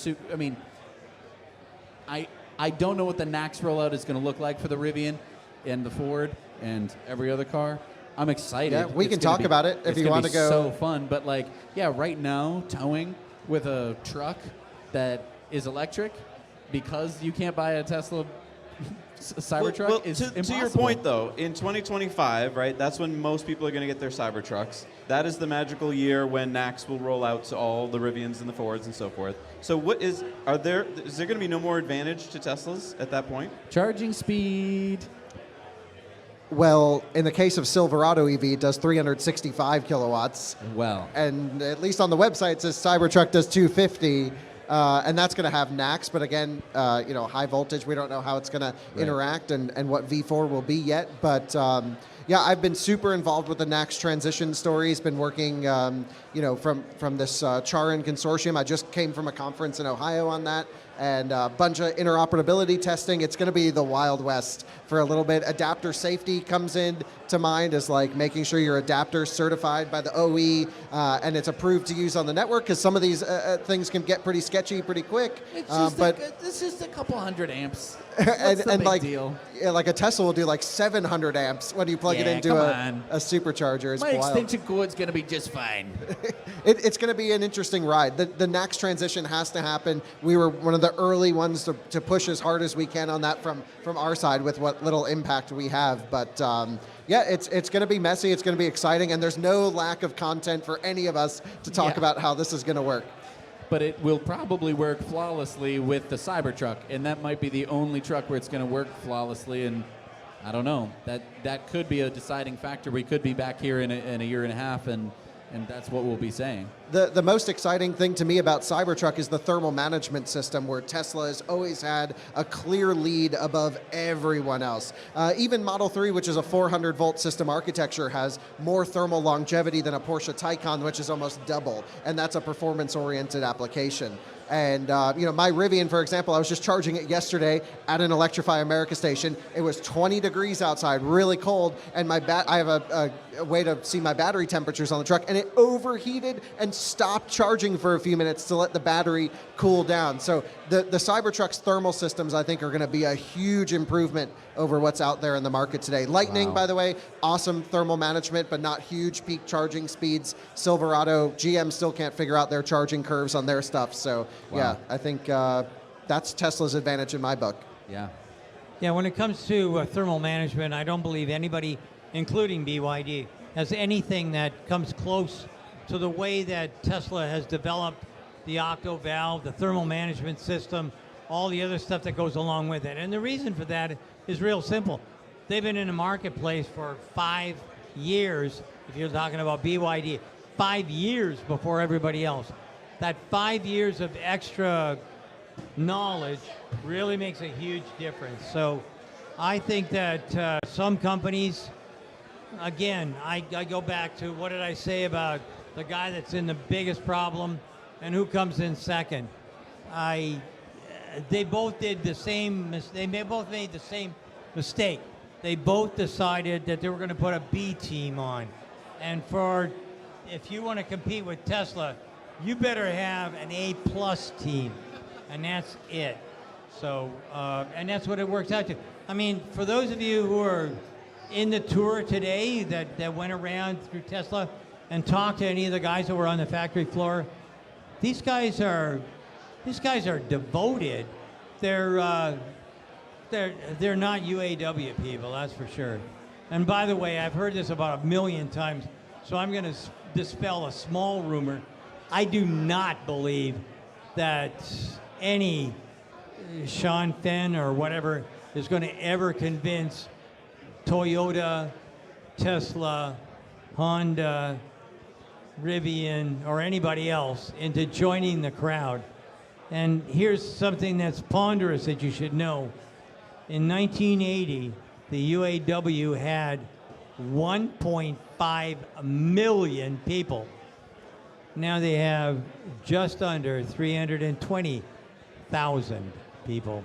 I don't know what the NACS rollout is going to look like for the Rivian and the Ford and every other car. I'm excited. Yeah, we can talk about it if you want to go. It's so fun, but right now, towing with a truck that is electric because you can't buy a Tesla Cybertruck is impossible. To your point, though, in 2025, right, that's when most people are going to get their Cybertrucks. That is the magical year when NACS will roll out to all the Rivians and the Fords and so forth. So is there going to be no more advantage to Teslas at that point? Charging speed. Well, in the case of Silverado EV, it does 365 kilowatts. Well. And at least on the website, it says Cybertruck does 250. And that's going to have NACS, but again, high voltage. We don't know how it's going to interact and what V4 will be yet. But I've been super involved with the NACS transition stories. Been working, from this Charin consortium. I just came from a conference in Ohio on that, and a bunch of interoperability testing. It's going to be the Wild West for a little bit. Adapter safety comes in to mind as like making sure your adapter certified by the OE and it's approved to use on the network, because some of these things can get pretty sketchy pretty quick. It's just a couple hundred amps. and the big like deal? Yeah, like a Tesla will do like 700 amps when you plug it into a supercharger. It's My wild. extension cord's going to be just fine. It's going to be an interesting ride. The NACS transition has to happen. We were one of the early ones to push as hard as we can on that from our side with what little impact we have. But it's going to be messy. It's going to be exciting. And there's no lack of content for any of us to talk about how this is going to work. But it will probably work flawlessly with the Cybertruck, and that might be the only truck where it's going to work flawlessly. And I don't know. That could be a deciding factor. We could be back here in a year and a half, and that's what we'll be saying. The most exciting thing to me about Cybertruck is the thermal management system, where Tesla has always had a clear lead above everyone else. Even Model 3, which is a 400-volt system architecture, has more thermal longevity than a Porsche Taycan, which is almost double, and that's a performance-oriented application. And my Rivian, for example, I was just charging it yesterday at an Electrify America station. It was 20 degrees outside, really cold, and I have a way to see my battery temperatures on the truck, and it overheated and stopped charging for a few minutes to let the battery cool down. So the Cybertruck's thermal systems, I think, are going to be a huge improvement over what's out there in the market today. Lightning, by the way, awesome thermal management, but not huge peak charging speeds. Silverado, GM still can't figure out their charging curves on their stuff. So, I think that's Tesla's advantage in my book. Yeah. Yeah, when it comes to thermal management, I don't believe anybody, including BYD, has anything that comes close to the way that Tesla has developed the octo valve, the thermal management system, all the other stuff that goes along with it. And the reason for that is real simple. They've been in the marketplace for 5 years, if you're talking about BYD, 5 years before everybody else. That 5 years of extra knowledge really makes a huge difference. So I think that some companies, again, I go back to what did I say about the guy that's in the biggest problem and who comes in second. They both did the same. They both made the same mistake. They both decided that they were going to put a B team on, and if you want to compete with Tesla, you better have an A+ team, and that's it. So, and that's what it works out to. I mean, for those of you who are in the tour today that went around through Tesla and talked to any of the guys that were on the factory floor, these guys are devoted. They're not UAW people, that's for sure. And by the way, I've heard this about 1 million times, so I'm going to dispel a small rumor. I do not believe that any Sean Fenn or whatever is going to ever convince Toyota, Tesla, Honda, Rivian, or anybody else into joining the crowd. And here's something that's ponderous that you should know. In 1980, the UAW had 1.5 million people. Now they have just under 320,000 people.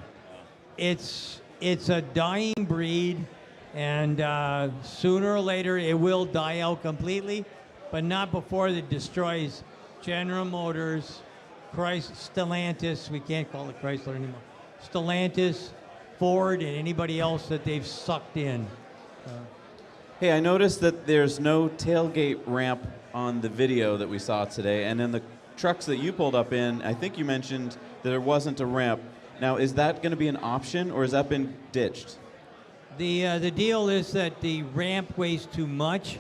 It's a dying breed, and sooner or later it will die out completely, but not before it destroys General Motors, Stellantis, we can't call it Chrysler anymore, Stellantis, Ford, and anybody else that they've sucked in. Hey, I noticed that there's no tailgate ramp on the video that we saw today, and in the trucks that you pulled up in, I think you mentioned that there wasn't a ramp. Now, is that going to be an option, or has that been ditched? The deal is that the ramp weighs too much,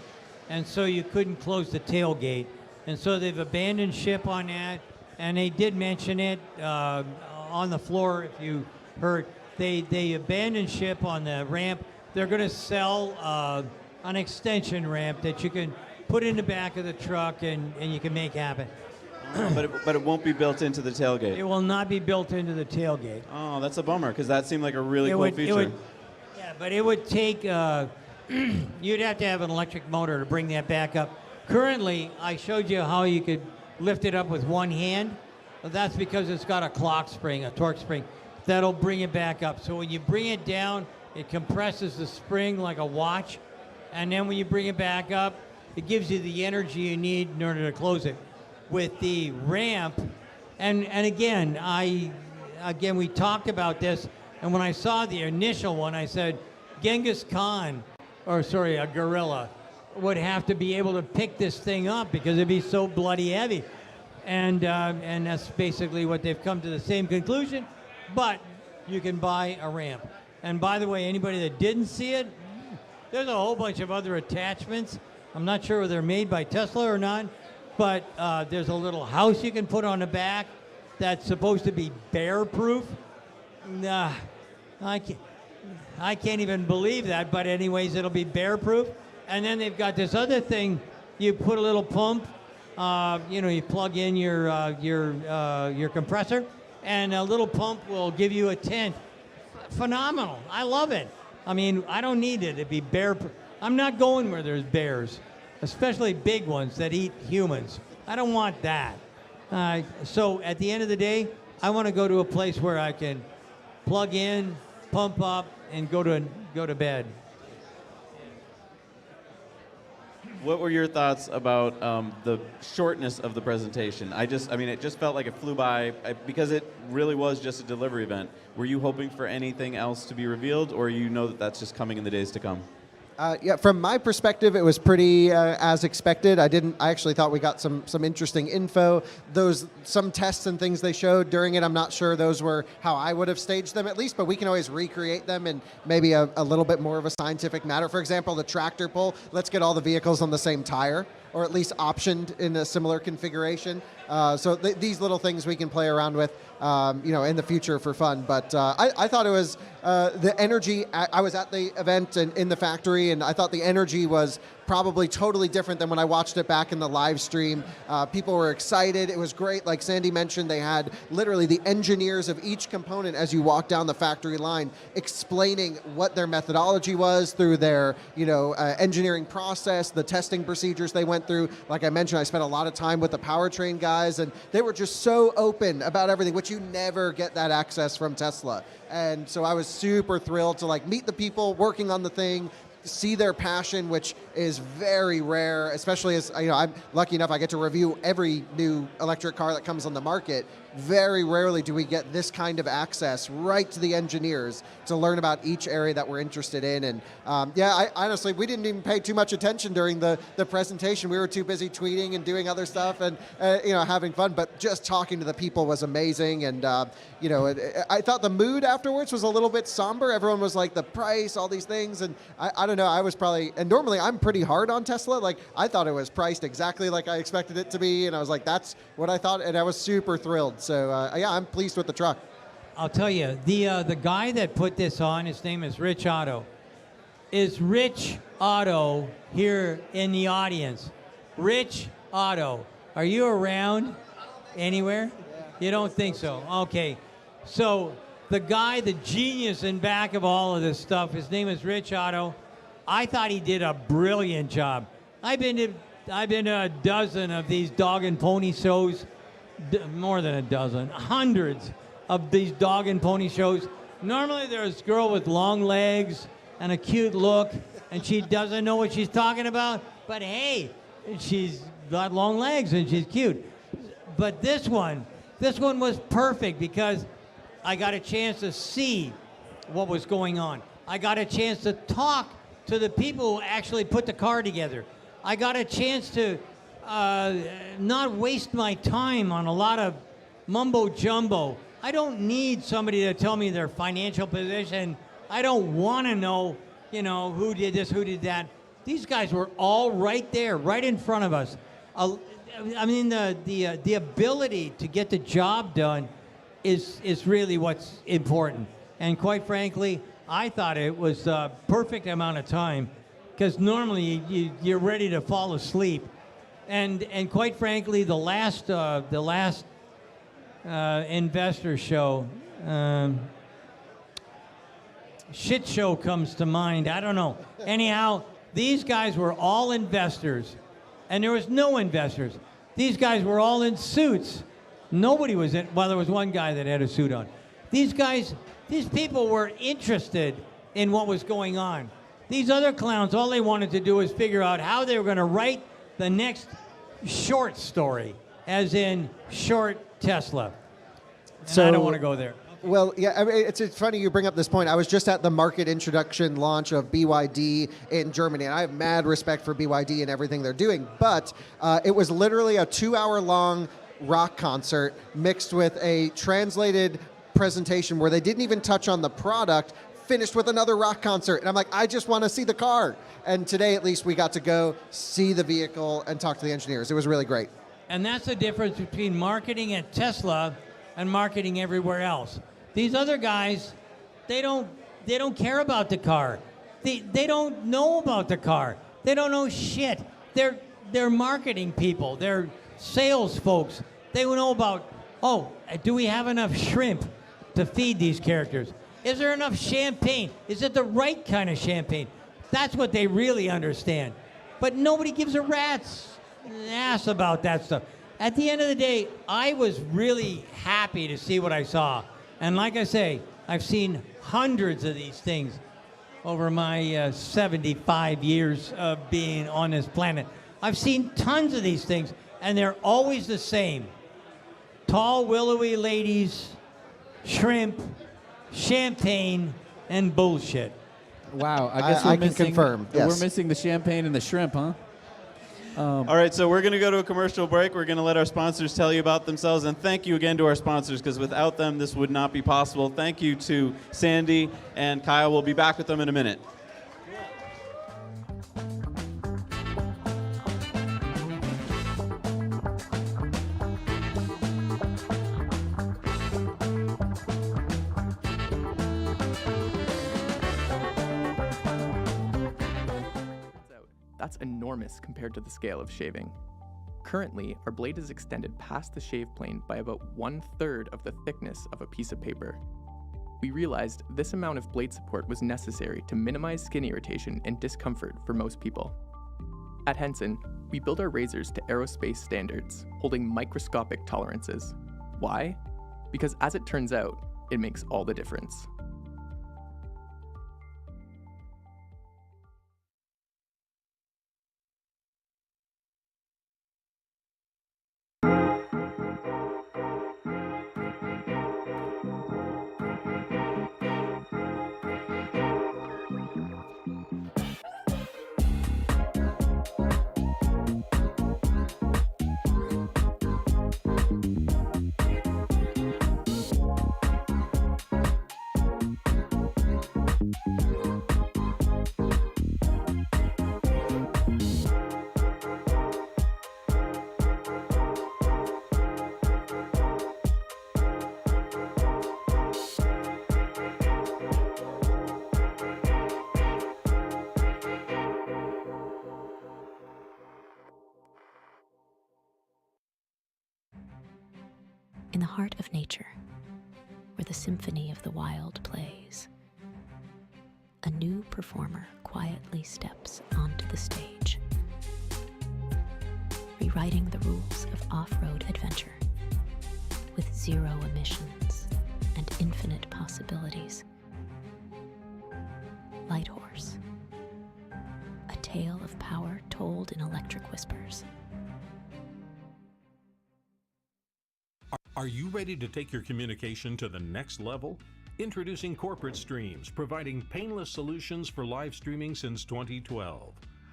and so you couldn't close the tailgate. And so they've abandoned ship on that, and they did mention it on the floor, if you heard. They abandoned ship on the ramp. They're going to sell an extension ramp that you can put in the back of the truck and you can make happen. But it won't be built into the tailgate. It will not be built into the tailgate. Oh, that's a bummer, because that seemed like a really cool feature. Yeah, but it would take, you'd have to have an electric motor to bring that back up. Currently, I showed you how you could lift it up with one hand. But that's because it's got a clock spring, a torque spring. That'll bring it back up. So when you bring it down, it compresses the spring like a watch. And then when you bring it back up, it gives you the energy you need in order to close it. With the ramp, and again, we talked about this, and when I saw the initial one, I said, a gorilla, would have to be able to pick this thing up because it'd be so bloody heavy. And that's basically what they've come to the same conclusion, but you can buy a ramp. And by the way, anybody that didn't see it, there's a whole bunch of other attachments. I'm not sure whether they're made by Tesla or not, but there's a little house you can put on the back that's supposed to be bear-proof. Nah, I can't even believe that, but anyways, it'll be bear-proof. And then they've got this other thing. You put a little pump, you plug in your compressor, and a little pump will give you a tent. Phenomenal. I love it. I mean, I don't need it to be bear-proof. I'm not going where there's bears, especially big ones that eat humans. I don't want that. So at the end of the day, I want to go to a place where I can plug in, pump up, and go to bed. What were your thoughts about the shortness of the presentation? It just felt like it flew by because it really was just a delivery event. Were you hoping for anything else to be revealed, or you know that that's just coming in the days to come? Yeah, from my perspective, it was pretty as expected. I actually thought we got some interesting info. Some tests and things they showed during it, I'm not sure those were how I would have staged them at least, but we can always recreate them in maybe a little bit more of a scientific matter. For example, the tractor pull, let's get all the vehicles on the same tire, or at least optioned in a similar configuration. So these little things we can play around with, in the future for fun. But I thought it was the energy. I was at the event and in the factory, and I thought the energy was probably totally different than when I watched it back in the live stream. People were excited. It was great. Like Sandy mentioned, they had literally the engineers of each component as you walk down the factory line explaining what their methodology was through their engineering process, the testing procedures they went through. Like I mentioned, I spent a lot of time with the powertrain guys, and they were just so open about everything, which you never get that access from Tesla. And so I was super thrilled to meet the people working on the thing, see their passion, which is very rare, especially as I'm lucky enough I get to review every new electric car that comes on the market. Very rarely do we get this kind of access right to the engineers to learn about each area that we're interested in. And honestly, we didn't even pay too much attention during the presentation. We were too busy tweeting and doing other stuff and having fun, but just talking to the people was amazing. And I thought the mood afterwards was a little bit somber. Everyone was like, the price, all these things, and I don't know, I was probably, and normally I'm pretty hard on Tesla, I thought it was priced exactly like I expected it to be, and I was like, that's what I thought, and I was super thrilled. So I'm pleased with the truck. I'll tell you, the guy that put this on, his name is Rich Otto. Is Rich Otto here in the audience? Rich Otto, are you around anywhere? You don't think so? Okay. So the guy, the genius in back of all of this stuff, his name is Rich Otto. I thought he did a brilliant job. I've been to a dozen of these dog and pony shows, more than a dozen, hundreds of these dog and pony shows. Normally there's a girl with long legs and a cute look, and she doesn't know what she's talking about, but hey, she's got long legs and she's cute. But this one was perfect because I got a chance to see what was going on. I got a chance to talk to the people who actually put the car together. I got a chance to not waste my time on a lot of mumbo jumbo. I don't need somebody to tell me their financial position. I don't want to know, who did this, who did that. These guys were all right there, right in front of us. I mean, the ability to get the job done is really what's important. And quite frankly, I thought it was the perfect amount of time, because normally you're ready to fall asleep. And quite frankly, the last investor show, shit show comes to mind. I don't know. Anyhow, these guys were all investors, and there was no investors. These guys were all in suits. Nobody was in. Well, there was one guy that had a suit on. These people were interested in what was going on. These other clowns, all they wanted to do was figure out how they were going to write the next short story, as in short Tesla. And I don't want to go there. Well, yeah, I mean, it's funny you bring up this point. I was just at the market introduction launch of BYD in Germany, and I have mad respect for BYD and everything they're doing, but it was literally a 2-hour-long rock concert mixed with a translated presentation where they didn't even touch on the product, finished with another rock concert. And I'm like, I just want to see the car. And today, at least, we got to go see the vehicle and talk to the engineers. It was really great. And that's the difference between marketing at Tesla and marketing everywhere else. These other guys, they don't care about the car. They don't know about the car. They don't know shit. They're marketing people. They're sales folks. They will know about, do we have enough shrimp to feed these characters? Is there enough champagne? Is it the right kind of champagne? That's what they really understand. But nobody gives a rat's ass about that stuff. At the end of the day, I was really happy to see what I saw. And like I say, I've seen hundreds of these things over my 75 years of being on this planet. I've seen tons of these things, and they're always the same. Tall, willowy ladies, shrimp, champagne, and bullshit. Wow, I guess I can confirm. Yes. We're missing the champagne and the shrimp, huh? All right, so we're going to go to a commercial break. We're going to let our sponsors tell you about themselves. And thank you again to our sponsors, because without them, this would not be possible. Thank you to Sandy and Kyle. We'll be back with them in a minute. That's enormous compared to the scale of shaving. Currently, our blade is extended past the shave plane by about 1/3 of the thickness of a piece of paper. We realized this amount of blade support was necessary to minimize skin irritation and discomfort for most people. At Henson, we build our razors to aerospace standards, holding microscopic tolerances. Why? Because as it turns out, it makes all the difference. In the heart of nature, where the symphony of the wild plays, a new performer quietly steps onto the stage, rewriting the rules of off-road adventure with zero emissions and infinite possibilities. Light Horse, a tale of power told in electric whispers. Are you ready to take your communication to the next level? Introducing Corporate Streams, providing painless solutions for live streaming since 2012.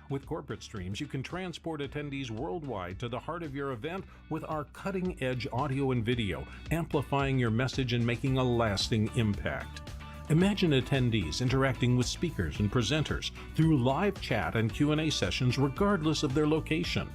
With Corporate Streams, you can transport attendees worldwide to the heart of your event with our cutting-edge audio and video, amplifying your message and making a lasting impact. Imagine attendees interacting with speakers and presenters through live chat and Q&A sessions regardless of their location.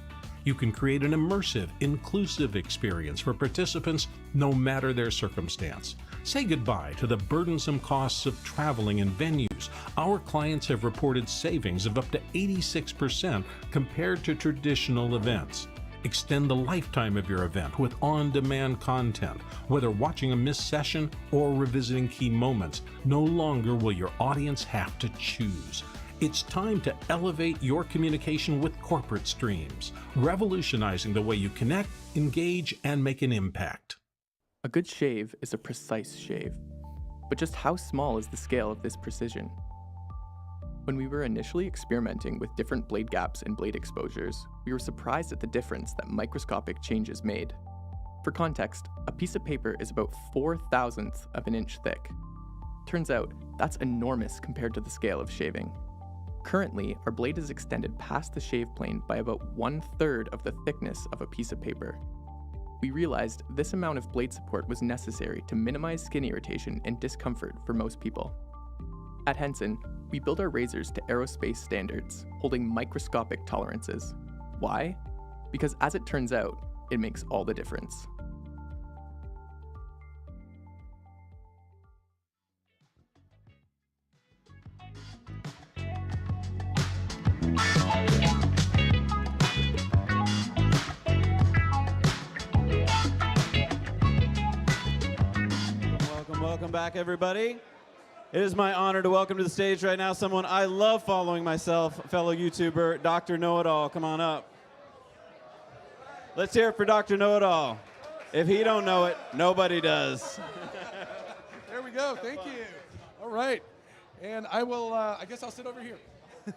You can create an immersive, inclusive experience for participants no matter their circumstance. Say goodbye to the burdensome costs of traveling and venues. Our clients have reported savings of up to 86% compared to traditional events. Extend the lifetime of your event with on-demand content. Whether watching a missed session or revisiting key moments, no longer will your audience have to choose. It's time to elevate your communication with Corporate Streams, revolutionizing the way you connect, engage, and make an impact. A good shave is a precise shave. But just how small is the scale of this precision? When we were initially experimenting with different blade gaps and blade exposures, we were surprised at the difference that microscopic changes made. For context, a piece of paper is about 4/1000th of an inch thick. Turns out, that's enormous compared to the scale of shaving. Currently, our blade is extended past the shave plane by about 1/3 of the thickness of a piece of paper. We realized this amount of blade support was necessary to minimize skin irritation and discomfort for most people. At Henson, we build our razors to aerospace standards, holding microscopic tolerances. Why? Because as it turns out, it makes all the difference. Welcome back, everybody. It is my honor to welcome to the stage right now someone I love following myself, fellow YouTuber, Dr. Know-It-All. Come on up. Let's hear it for Dr. Know-It-All. If he don't know it, nobody does. There we go. Thank you. All right. And I will, I guess I'll sit over here. There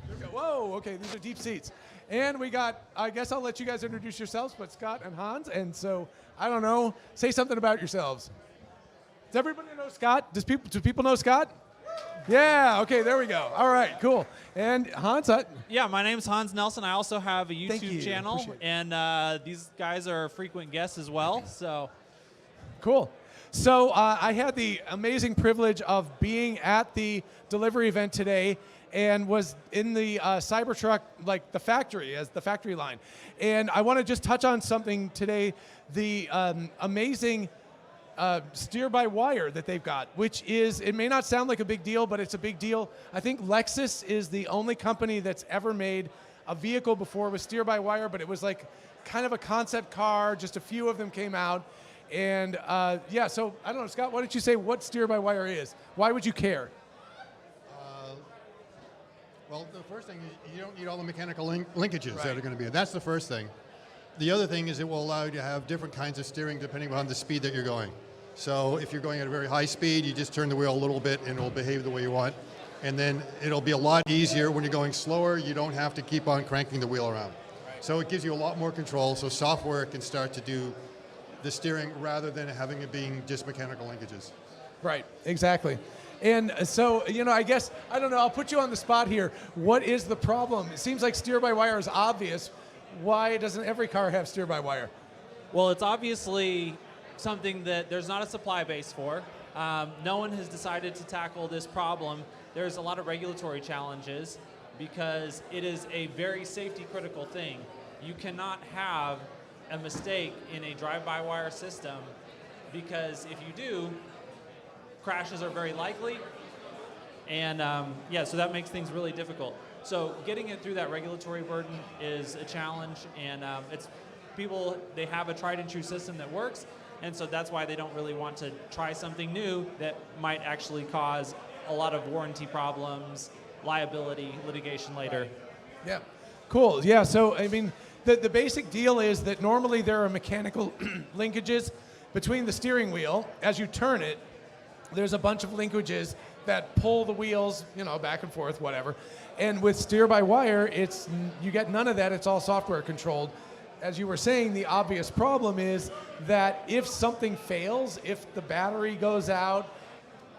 we go. Whoa, okay, these are deep seats. And we got, I guess I'll let you guys introduce yourselves, but Scott and Hans. And so, I don't know, say something about yourselves. Does everybody know Scott? Do people know Scott? Yeah, okay, there we go. All right, cool. And Hans? Yeah, my name's Hans Nelson. I also have a YouTube channel, and these guys are frequent guests as well. So, cool. So I had the amazing privilege of being at the delivery event today and was in the CYBERTRUCK, like the factory, as the factory line. And I want to just touch on something today, the amazing steer-by-wire that they've got, which is, it may not sound like a big deal, but it's a big deal. I think Lexus is the only company that's ever made a vehicle before with steer-by-wire, but it was like kind of a concept car, just a few of them came out. And yeah, so I don't know, Scott, why don't you say what steer-by-wire is? Why would you care? Well, the first thing is you don't need all the mechanical linkages that are going to be there. That's the first thing. The other thing is it will allow you to have different kinds of steering depending on the speed that you're going. So if you're going at a very high speed, you just turn the wheel a little bit and it will behave the way you want. And then it'll be a lot easier when you're going slower. You don't have to keep on cranking the wheel around. So it gives you a lot more control. So software can start to do the steering rather than having it being just mechanical linkages. Right, exactly. And so, you know, I guess, I don't know, I'll put you on the spot here. What is the problem? It seems like steer-by-wire is obvious. Why doesn't every car have steer-by-wire? well, it's obviously something that there's not a supply base for. No one has decided to tackle this problem. There's a lot of regulatory challenges because it is a very safety critical thing. You cannot have a mistake in a drive-by-wire system because if you do, crashes are very likely. And yeah, so that makes things really difficult. So getting it through that regulatory burden is a challenge, and it's people, they have a tried and true system that works, And so that's why they don't really want to try something new that might actually cause a lot of warranty problems, liability, litigation later. Yeah, cool. Yeah, so I mean, the basic deal is that normally there are mechanical linkages between the steering wheel. As you turn it, there's a bunch of linkages that pull the wheels, you know, back and forth, whatever. And with steer-by-wire, you get none of that. It's all software controlled. As you were saying, the obvious problem is that if something fails, if the battery goes out,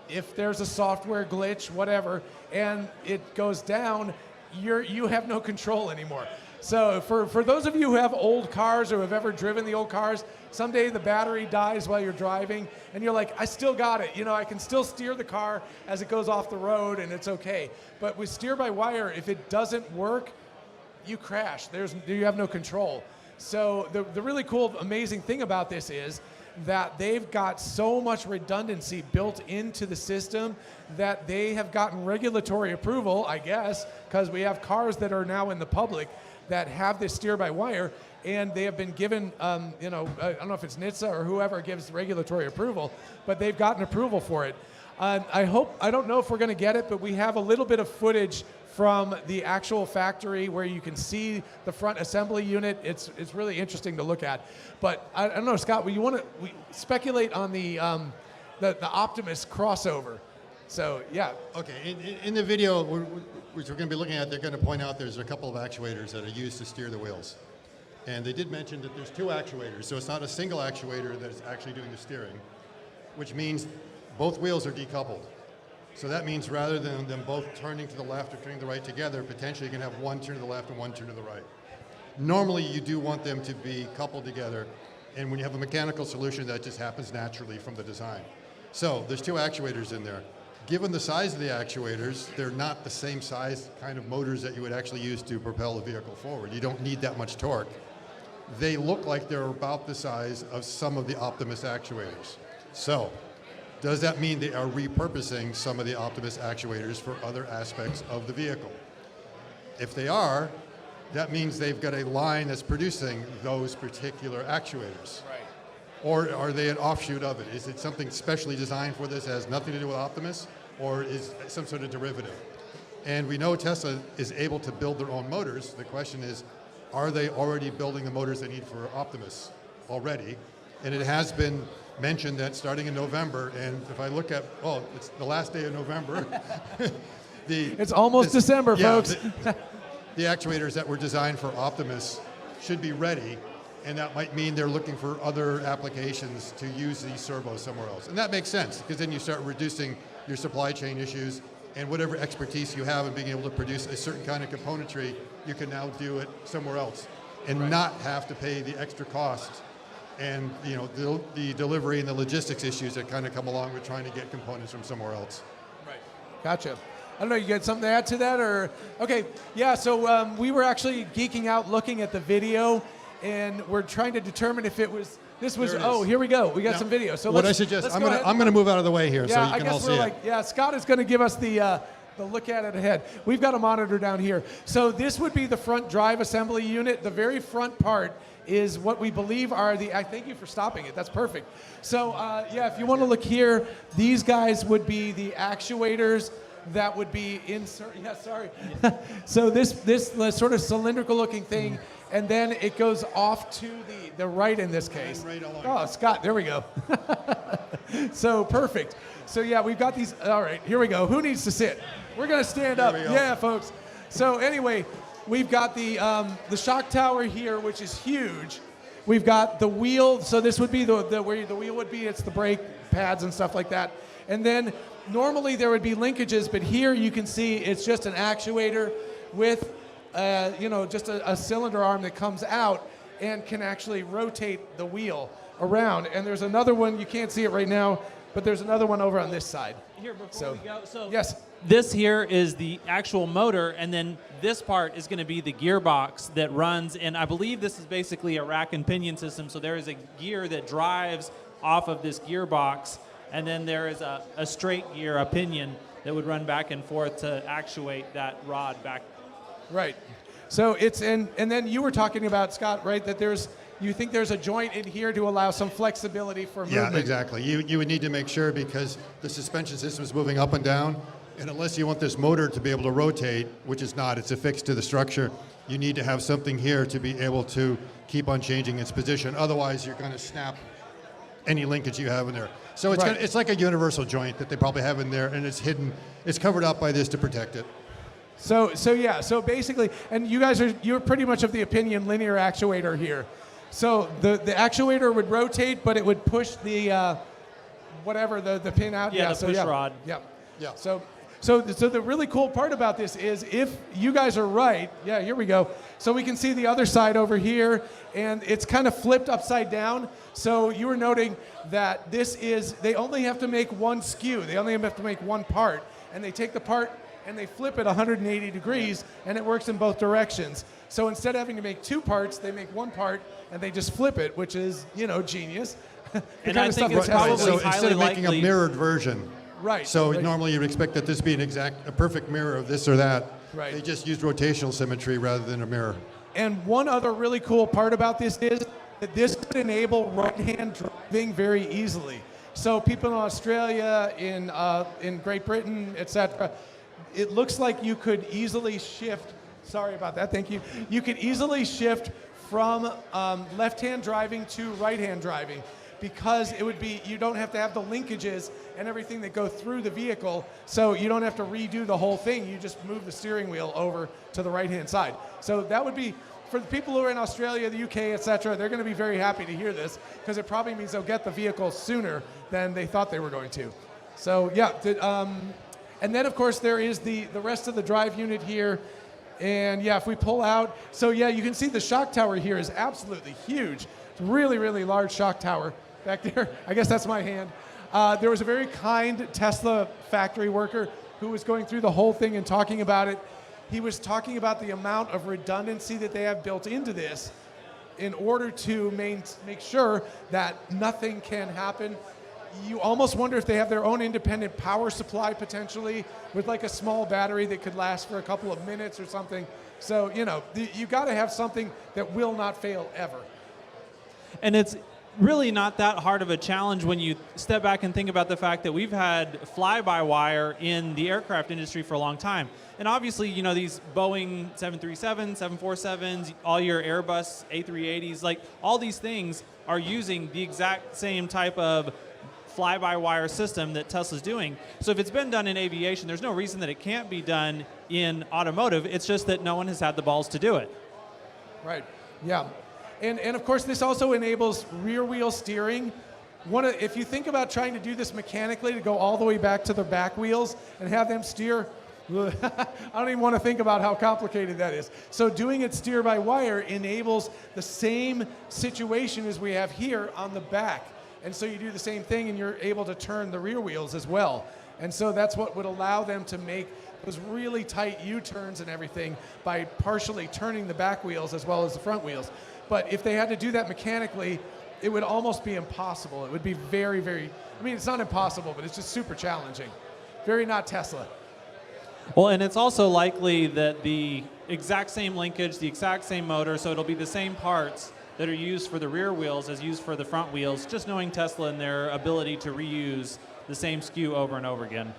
if there's a software glitch, whatever, and it goes down, you have no control anymore. So for those of you who have old cars or have ever driven the old cars, someday the battery dies while you're driving, and you're like, I still got it. You know, I can still steer the car as it goes off the road, and it's okay. But with steer-by-wire, if it doesn't work, you crash. You have no control. So the really cool, amazing thing about this is that they've got so much redundancy built into the system that they have gotten regulatory approval, I guess, because we have cars that are now in the public that have this steer-by-wire, and they have been given, you know, I don't know if it's NHTSA or whoever gives regulatory approval, but they've gotten approval for it. I don't know if we're going to get it, but we have a little bit of footage from the actual factory where you can see the front assembly unit. It's really interesting to look at. But I don't know, Scott, we speculate on the Optimus crossover. So, yeah. Okay, in the video, which we're going to be looking at, they're going to point out there's a couple of actuators that are used to steer the wheels. And they did mention that there's 2 actuators, so it's not a single actuator that's actually doing the steering, which means both wheels are decoupled. So that means rather than them both turning to the left or turning to the right together, potentially you can have one turn to the left and one turn to the right. Normally you do want them to be coupled together, and when you have a mechanical solution, that just happens naturally from the design. So there's 2 actuators in there. Given the size of the actuators, they're not the same size kind of motors that you would actually use to propel the vehicle forward. You don't need that much torque. They look like they're about the size of some of the Optimus actuators. So, does that mean they are repurposing some of the Optimus actuators for other aspects of the vehicle? If they are, that means they've got a line that's producing those particular actuators. Right. Or are they an offshoot of it? Is it something specially designed for this that has nothing to do with Optimus, or is it some sort of derivative? And we know Tesla is able to build their own motors. The question is, are they already building the motors they need for Optimus already? And it has been mentioned that starting in November, and if I look at, it's the last day of November. It's almost December, folks. The actuators that were designed for Optimus should be ready, and that might mean they're looking for other applications to use these servos somewhere else. And that makes sense, because then you start reducing your supply chain issues, and whatever expertise you have in being able to produce a certain kind of componentry, you can now do it somewhere else and not have to pay the extra cost and the delivery and the logistics issues that kind of come along with trying to get components from somewhere else. Right. Gotcha. I don't know, you got something to add to that? Or okay, yeah, so we were actually geeking out looking at the video, and we're trying to determine if it was, here we go. We got some video. So what I suggest, I'm going to move out of the way here so you can all see it. Scott is going to give us the look at it ahead. We've got a monitor down here. So this would be the front drive assembly unit. The very front part is what we believe are thank you for stopping it. That's perfect. So if you want to look here, these guys would be the actuators that would be So this sort of cylindrical looking thing, and then it goes off to the right in this case. Oh, Scott, there we go. So perfect. So yeah, we've got these. All right, here we go. Who needs to sit? We're gonna stand up. Yeah, folks. So anyway, we've got the shock tower here, which is huge. We've got the wheel. So this would be where the wheel would be. It's the brake pads and stuff like that. And then normally there would be linkages, but here you can see it's just an actuator with just a cylinder arm that comes out and can actually rotate the wheel around. And there's another one, you can't see it right now, but there's another one over on this side. Here, before we go, yes. This here is the actual motor, and then this part is going to be the gearbox that runs, and I believe this is basically a rack and pinion system, so there is a gear that drives off of this gearbox, and then there is a straight gear, a pinion, that would run back and forth to actuate that rod back. Right. So it's and then you were talking about, Scott, right, that there's you think there's a joint in here to allow some flexibility for movement. Yeah, exactly. You would need to make sure, because the suspension system is moving up and down, and unless you want this motor to be able to rotate, which is not, it's affixed to the structure, you need to have something here to be able to keep on changing its position. Otherwise, you're going to snap any linkage you have in there. So it's, it's like a universal joint that they probably have in there, and it's hidden. It's covered up by this to protect it. So basically, and you're pretty much of the opinion linear actuator here. So the actuator would rotate, but it would push the the pin out. Yeah, the push rod. Yeah. So the really cool part about this is, if you guys are right, here we go. So we can see the other side over here, and it's kind of flipped upside down. So you were noting that they only have to make one skew. They only have to make one part, and they take the part and they flip it 180 degrees, and it works in both directions. So instead of having to make two parts, they make one part, and they just flip it, which is, genius. And I think it's probably so instead of making a mirrored version. Right. So normally you'd expect that this be a perfect mirror of this or that. Right. They just used rotational symmetry rather than a mirror. And one other really cool part about this is that this could enable right-hand driving very easily. So people in Australia, in Great Britain, etc., it looks like you could easily shift. Sorry about that. Thank you. You could easily shift from left-hand driving to right-hand driving, because you don't have to have the linkages and everything that go through the vehicle, so you don't have to redo the whole thing. You just move the steering wheel over to the right-hand side. So that would be, for the people who are in Australia, the UK, etc., they're going to be very happy to hear this, because it probably means they'll get the vehicle sooner than they thought they were going to. So and then of course there is the rest of the drive unit here. And if we pull out, you can see the shock tower here is absolutely huge. It's a really, really large shock tower back there. I guess that's my hand. There was a very kind Tesla factory worker who was going through the whole thing and talking about it. He was talking about the amount of redundancy that they have built into this in order to make sure that nothing can happen. You almost wonder if they have their own independent power supply potentially, with like a small battery that could last for a couple of minutes or something. So, you got to have something that will not fail ever. And it's really not that hard of a challenge when you step back and think about the fact that we've had fly-by-wire in the aircraft industry for a long time. And obviously, these Boeing 737s, 747s, all your Airbus A380s, like all these things are using the exact same type of fly-by-wire system that Tesla's doing. So if it's been done in aviation, there's no reason that it can't be done in automotive. It's just that no one has had the balls to do it. Right. Yeah. And of course, this also enables rear wheel steering. If you think about trying to do this mechanically, to go all the way back to the back wheels and have them steer, I don't even want to think about how complicated that is. So doing it steer by wire enables the same situation as we have here on the back. And so you do the same thing, and you're able to turn the rear wheels as well. And so that's what would allow them to make those really tight U-turns and everything by partially turning the back wheels as well as the front wheels. But if they had to do that mechanically, it would almost be impossible. It would be very, very, it's not impossible, but it's just super challenging. Very not Tesla. Well, and it's also likely that the exact same linkage, the exact same motor, so it'll be the same parts that are used for the rear wheels as used for the front wheels, just knowing Tesla and their ability to reuse the same SKU over and over again.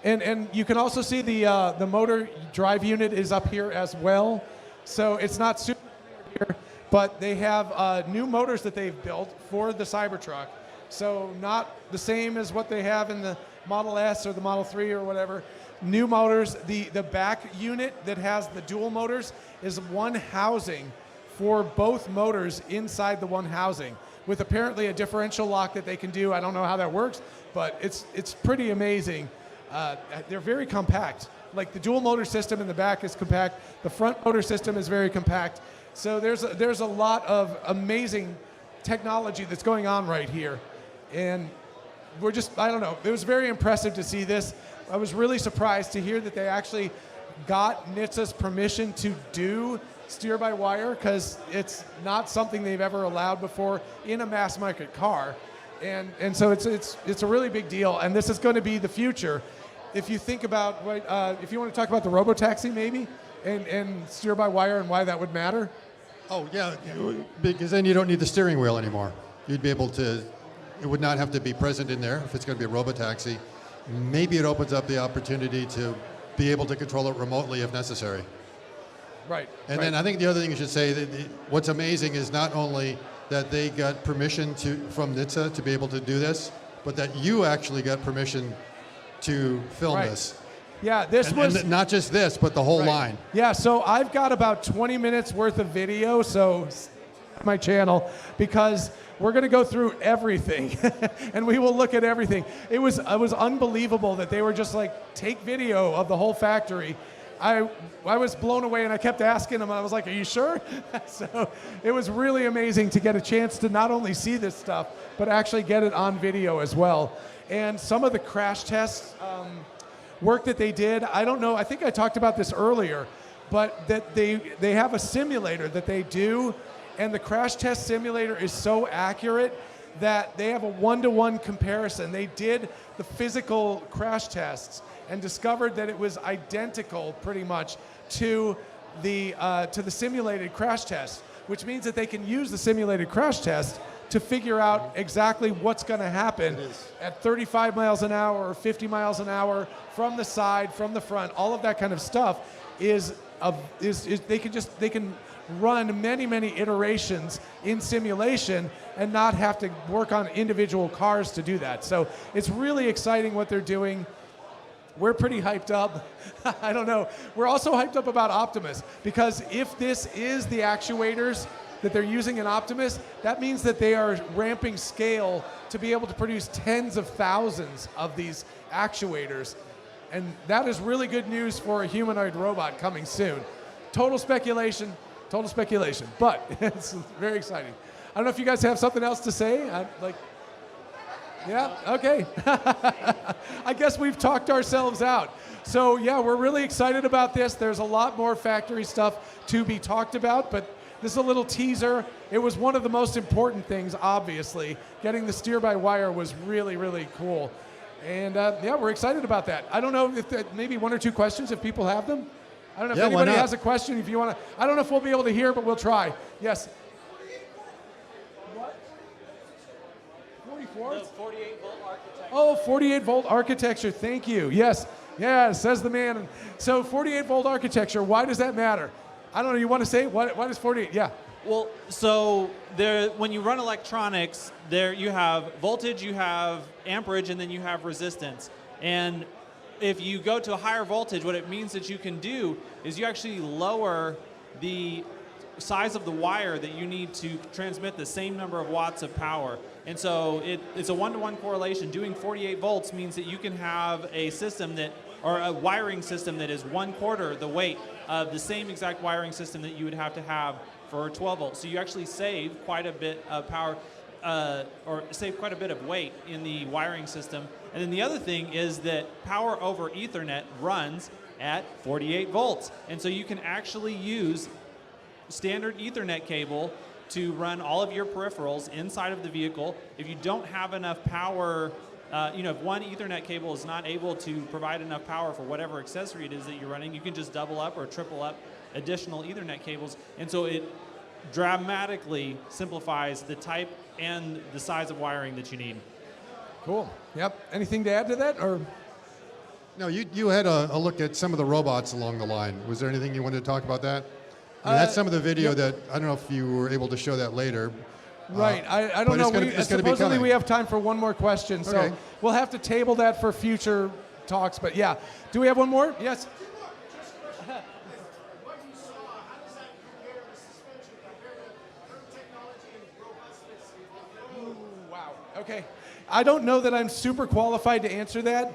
And you can also see the motor drive unit is up here as well. So it's not super here, but they have new motors that they've built for the Cybertruck. So not the same as what they have in the Model S or the Model 3 or whatever. New motors. The back unit that has the dual motors is one housing for both motors inside the one housing, with apparently a differential lock that they can do. I don't know how that works, but it's pretty amazing. They're very compact. Like the dual motor system in the back is compact. The front motor system is very compact. So there's a lot of amazing technology that's going on right here. And I don't know, it was very impressive to see this. I was really surprised to hear that they actually got NHTSA's permission to do steer-by-wire, because it's not something they've ever allowed before in a mass market car. And so it's a really big deal, and this is going to be the future. If you think about, if you want to talk about the robotaxi maybe, and steer-by-wire and why that would matter. Oh, yeah, because then you don't need the steering wheel anymore. You'd be able to, it would not have to be present in there if it's going to be a robotaxi. Maybe it opens up the opportunity to be able to control it remotely if necessary. Right. And then I think the other thing you should say, that what's amazing is not only that they got permission from NHTSA to be able to do this, but that you actually got permission to film this. Yeah, this was... And not just this, but the whole line. Yeah, so I've got about 20 minutes worth of video, so my channel, because we're going to go through everything, and we will look at everything. It was unbelievable that they were just like, take video of the whole factory. I was blown away, and I kept asking them. I was like, "Are you sure?" So it was really amazing to get a chance to not only see this stuff, but actually get it on video as well. And some of the crash tests work that they did, I don't know. I think I talked about this earlier, but that they have a simulator that they do, and the crash test simulator is so accurate that they have a one-to-one comparison. They did the physical crash tests and discovered that it was identical pretty much to the simulated crash test, which means that they can use the simulated crash test to figure out exactly what's going to happen at 35 miles an hour or 50 miles an hour from the side, from the front. All of that kind of stuff is they can run many iterations in simulation and not have to work on individual cars to do that. So it's really exciting what they're doing. We're pretty hyped up. I don't know. We're also hyped up about Optimus, because if this is the actuators that they're using in Optimus, that means that they are ramping scale to be able to produce tens of thousands of these actuators. And that is really good news for a humanoid robot coming soon. Total speculation, but it's very exciting. I don't know if you guys have something else to say. Yeah, okay. I guess we've talked ourselves out. So yeah, we're really excited about this. There's a lot more factory stuff to be talked about, but this is a little teaser. It was one of the most important things, obviously. Getting the steer-by-wire was really cool. And yeah, we're excited about that. I don't know if maybe one or two questions if people have them. I don't know if anybody has a question. If you want to, I don't know if we'll be able to hear, but we'll try. Yes. What? 44? The 48-volt architecture. Oh, 48-volt architecture. Thank you. Yes, says the man. So 48-volt architecture. Why does that matter? I don't know. You want to say what is 48? Yeah. Well, so when you run electronics, there you have voltage, you have amperage, and then you have resistance. And if you go to a higher voltage, what it means that you can do is you actually lower the size of the wire that you need to transmit the same number of watts of power. And so it's a one-to-one correlation. Doing 48 volts means that you can have a system or a wiring system that is 1/4 the weight of the same exact wiring system that you would have to have for 12 volts. So you actually save quite a bit of power, or save quite a bit of weight in the wiring system. And then the other thing is that power over Ethernet runs at 48 volts. And so you can actually use standard Ethernet cable to run all of your peripherals inside of the vehicle. If you don't have enough power, if one Ethernet cable is not able to provide enough power for whatever accessory it is that you're running, you can just double up or triple up additional Ethernet cables. And so it dramatically simplifies the type and the size of wiring that you need. Cool. Yep. Anything to add to that? Or no, you had a look at some of the robots along the line. Was there anything you wanted to talk about that? I mean, that's some of the video that, I don't know if you were able to show that later. Right. I don't know. Supposedly we have time for one more question, so we'll have to table that for future talks. But yeah, do we have one more? Yes. Wow. Okay. I don't know that I'm super qualified to answer that.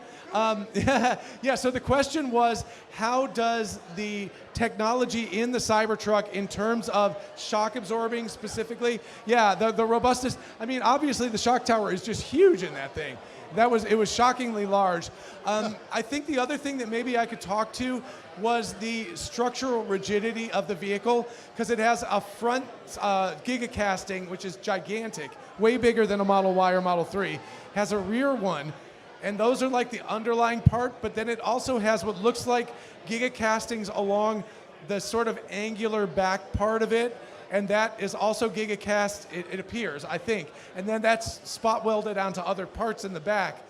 Yeah, so the question was, how does the technology in the Cybertruck in terms of shock absorbing specifically? Yeah, the robustness. I mean, obviously the shock tower is just huge in that thing. It was shockingly large. I think the other thing that maybe I could talk to was the structural rigidity of the vehicle, because it has a front gigacasting, which is gigantic, way bigger than a Model Y or Model 3, has a rear one, and those are like the underlying part, but then it also has what looks like gigacastings along the sort of angular back part of it, and that is also gigacast, it appears, I think. And then that's spot welded onto other parts in the back.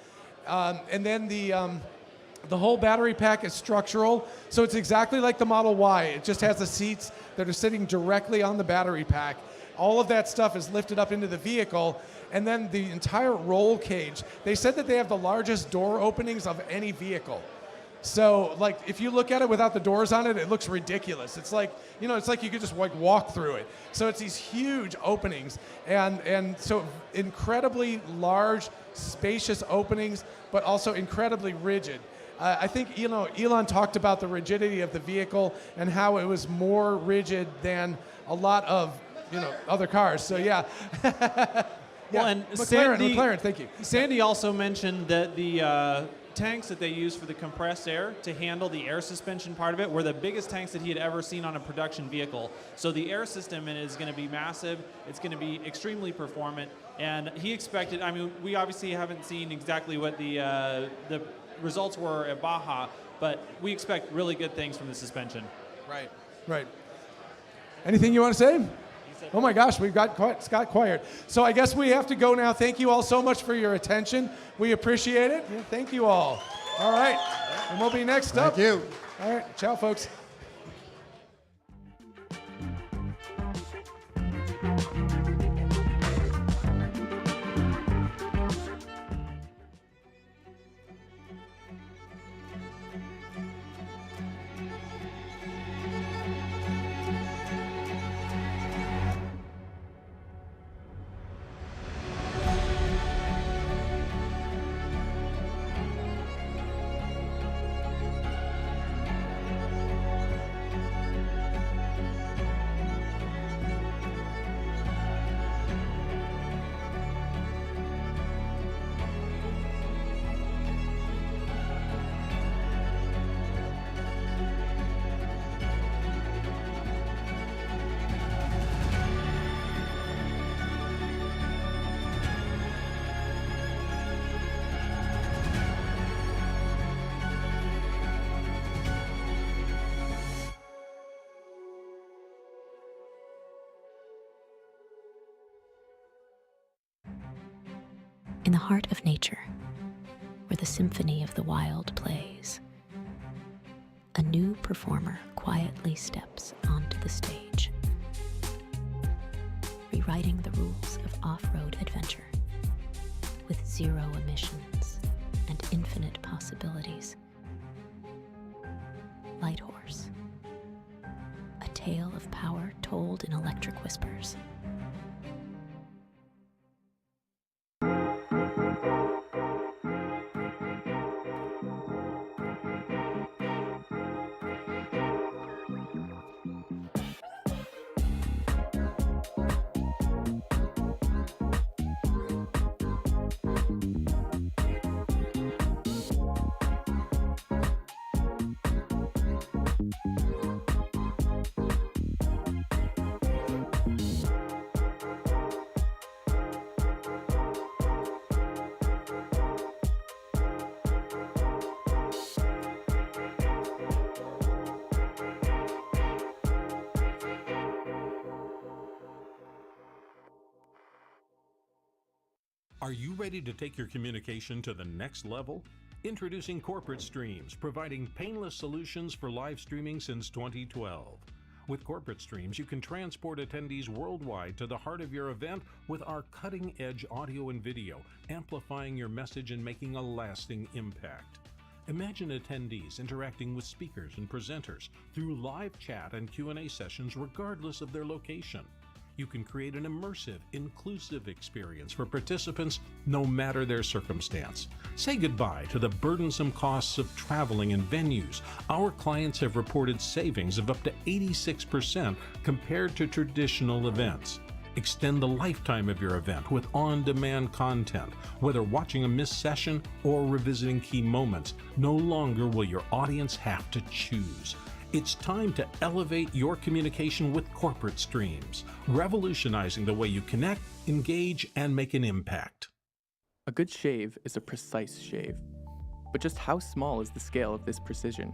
And then the whole battery pack is structural, so it's exactly like the Model Y. It just has the seats that are sitting directly on the battery pack. All of that stuff is lifted up into the vehicle, and then the entire roll cage. They said that they have the largest door openings of any vehicle. So, like, if you look at it without the doors on it, it looks ridiculous. It's like, you know, it's like you could just like walk through it. So it's these huge openings, and so incredibly large, spacious openings, but also incredibly rigid. I think, you know, Elon talked about the rigidity of the vehicle and how it was more rigid than a lot of, you know, other cars. So yeah. Well, and McLaren, thank you. Sandy also mentioned that the tanks that they use for the compressed air to handle the air suspension part of it were the biggest tanks that he had ever seen on a production vehicle. So the air system in it is going to be massive. It's going to be extremely performant. And he expected, I mean, we obviously haven't seen exactly what the results were at Baja, but we expect really good things from the suspension. Right. Right. Anything you want to say? Oh my gosh, we've got Scott quiet. So I guess we have to go now. Thank you all so much for your attention. We appreciate it. Yeah, thank you all. All right. And we'll be next up. Thank you. All right. Ciao, folks. In the heart of nature, where the symphony of the wild plays, a new performer quietly steps onto the stage, rewriting the rules of off-road adventure with zero emissions and infinite possibilities. Light Horse, a tale of power told in electric whispers. Are you ready to take your communication to the next level? Introducing Corporate Streams, providing painless solutions for live streaming since 2012. With Corporate Streams, you can transport attendees worldwide to the heart of your event with our cutting-edge audio and video, amplifying your message and making a lasting impact. Imagine attendees interacting with speakers and presenters through live chat and Q&A sessions regardless of their location. You can create an immersive, inclusive experience for participants no matter their circumstance. Say goodbye to the burdensome costs of traveling and venues. Our clients have reported savings of up to 86% compared to traditional events. Extend the lifetime of your event with on-demand content. Whether watching a missed session or revisiting key moments, no longer will your audience have to choose. It's time to elevate your communication with Corporate Streams, revolutionizing the way you connect, engage, and make an impact. A good shave is a precise shave. But just how small is the scale of this precision?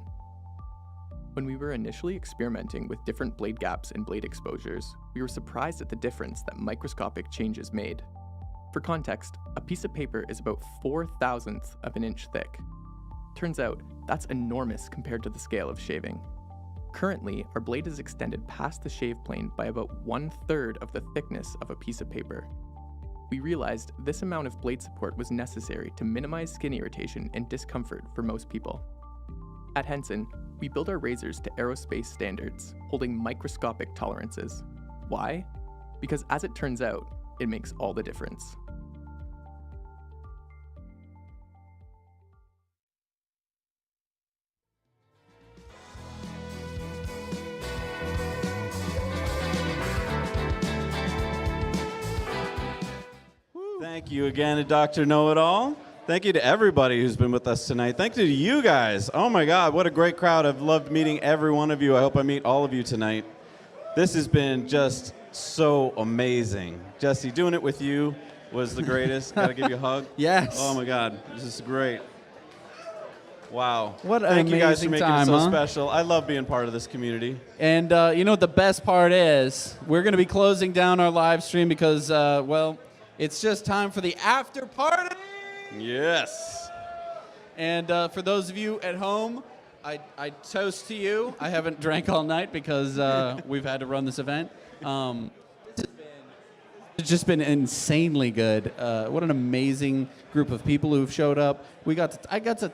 When we were initially experimenting with different blade gaps and blade exposures, we were surprised at the difference that microscopic changes made. For context, a piece of paper is about 4/1000th of an inch thick. Turns out, that's enormous compared to the scale of shaving. Currently, our blade is extended past the shave plane by about 1/3 of the thickness of a piece of paper. We realized this amount of blade support was necessary to minimize skin irritation and discomfort for most people. At Henson, we build our razors to aerospace standards, holding microscopic tolerances. Why? Because as it turns out, it makes all the difference. Thank you again to Dr. Know-It-All. Thank you to everybody who's been with us tonight. Thank you to you guys. Oh my God, what a great crowd. I've loved meeting every one of you. I hope I meet all of you tonight. This has been just so amazing. Jesse, doing it with you was the greatest. Gotta give you a hug. Yes. Oh my God, this is great. Wow. What an Thank you guys for amazing making time, it so huh? special. I love being part of this community. And you know what the best part is? We're going to be closing down our live stream because, well, it's just time for the after party. Yes. And for those of you at home, I toast to you. I haven't drank all night because we've had to run this event. It's just been insanely good. What an amazing group of people who've showed up. I got to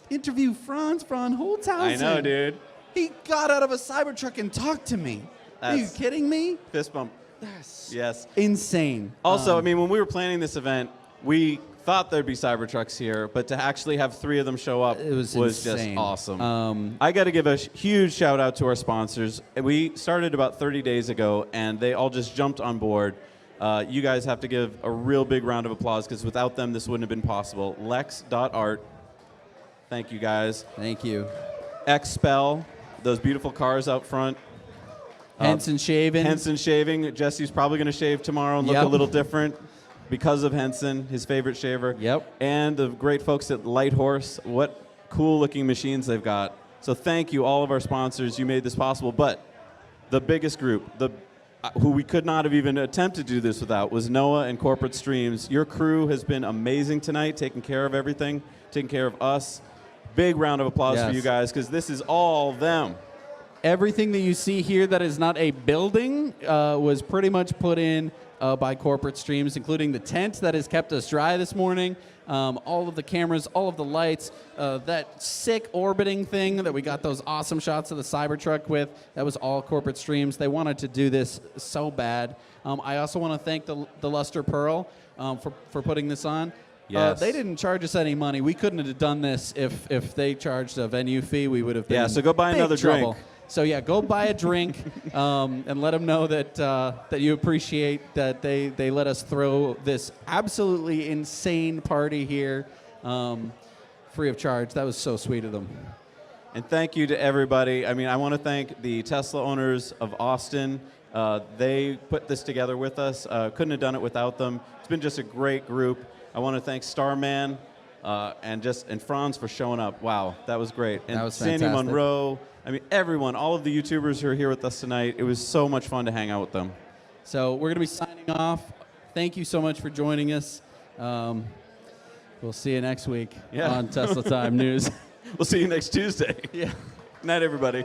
interview Franz von Holtzhausen. I know, dude. He got out of a Cybertruck and talked to me. Are you kidding me? Fist bump. Yes. Insane. Also, I mean, when we were planning this event, we thought there'd be Cybertrucks here, but to actually have 3 of them show up was just insane. awesome. I got to give a huge shout out to our sponsors. We started about 30 days ago, and they all just jumped on board. You guys have to give a real big round of applause because without them, this wouldn't have been possible. Lex.art. Thank you, guys. Thank you. Xpel, those beautiful cars out front. Henson Shaving. Henson Shaving. Jesse's probably going to shave tomorrow and look a little different because of Henson, his favorite shaver. Yep. And the great folks at Light Horse. What cool-looking machines they've got. So thank you, all of our sponsors. You made this possible. But the biggest group, who we could not have even attempted to do this without, was Noah and Corporate Streams. Your crew has been amazing tonight, taking care of everything, taking care of us. Big round of applause for you guys, because this is all them. Everything that you see here that is not a building was pretty much put in by Corporate Streams, including the tent that has kept us dry this morning, all of the cameras, all of the lights, that sick orbiting thing that we got those awesome shots of the Cybertruck with, that was all Corporate Streams. They wanted to do this so bad. I also want to thank the Luster Pearl for putting this on. Yes. They didn't charge us any money. We couldn't have done this if they charged a venue fee. We would have been so go buy big another trouble. drink. So yeah, go buy a drink and let them know that you appreciate that they let us throw this absolutely insane party here free of charge. That was so sweet of them. And thank you to everybody. I mean, I want to thank the Tesla owners of Austin. They put this together with us. Couldn't have done it without them. It's been just a great group. I want to thank Starman and Franz for showing up. Wow, that was great. And that was Sandy fantastic. Monroe. I mean, everyone, all of the YouTubers who are here with us tonight. It was so much fun to hang out with them. So we're going to be signing off. Thank you so much for joining us. We'll see you next week on Tesla Time News. We'll see you next Tuesday. Yeah. Night, everybody.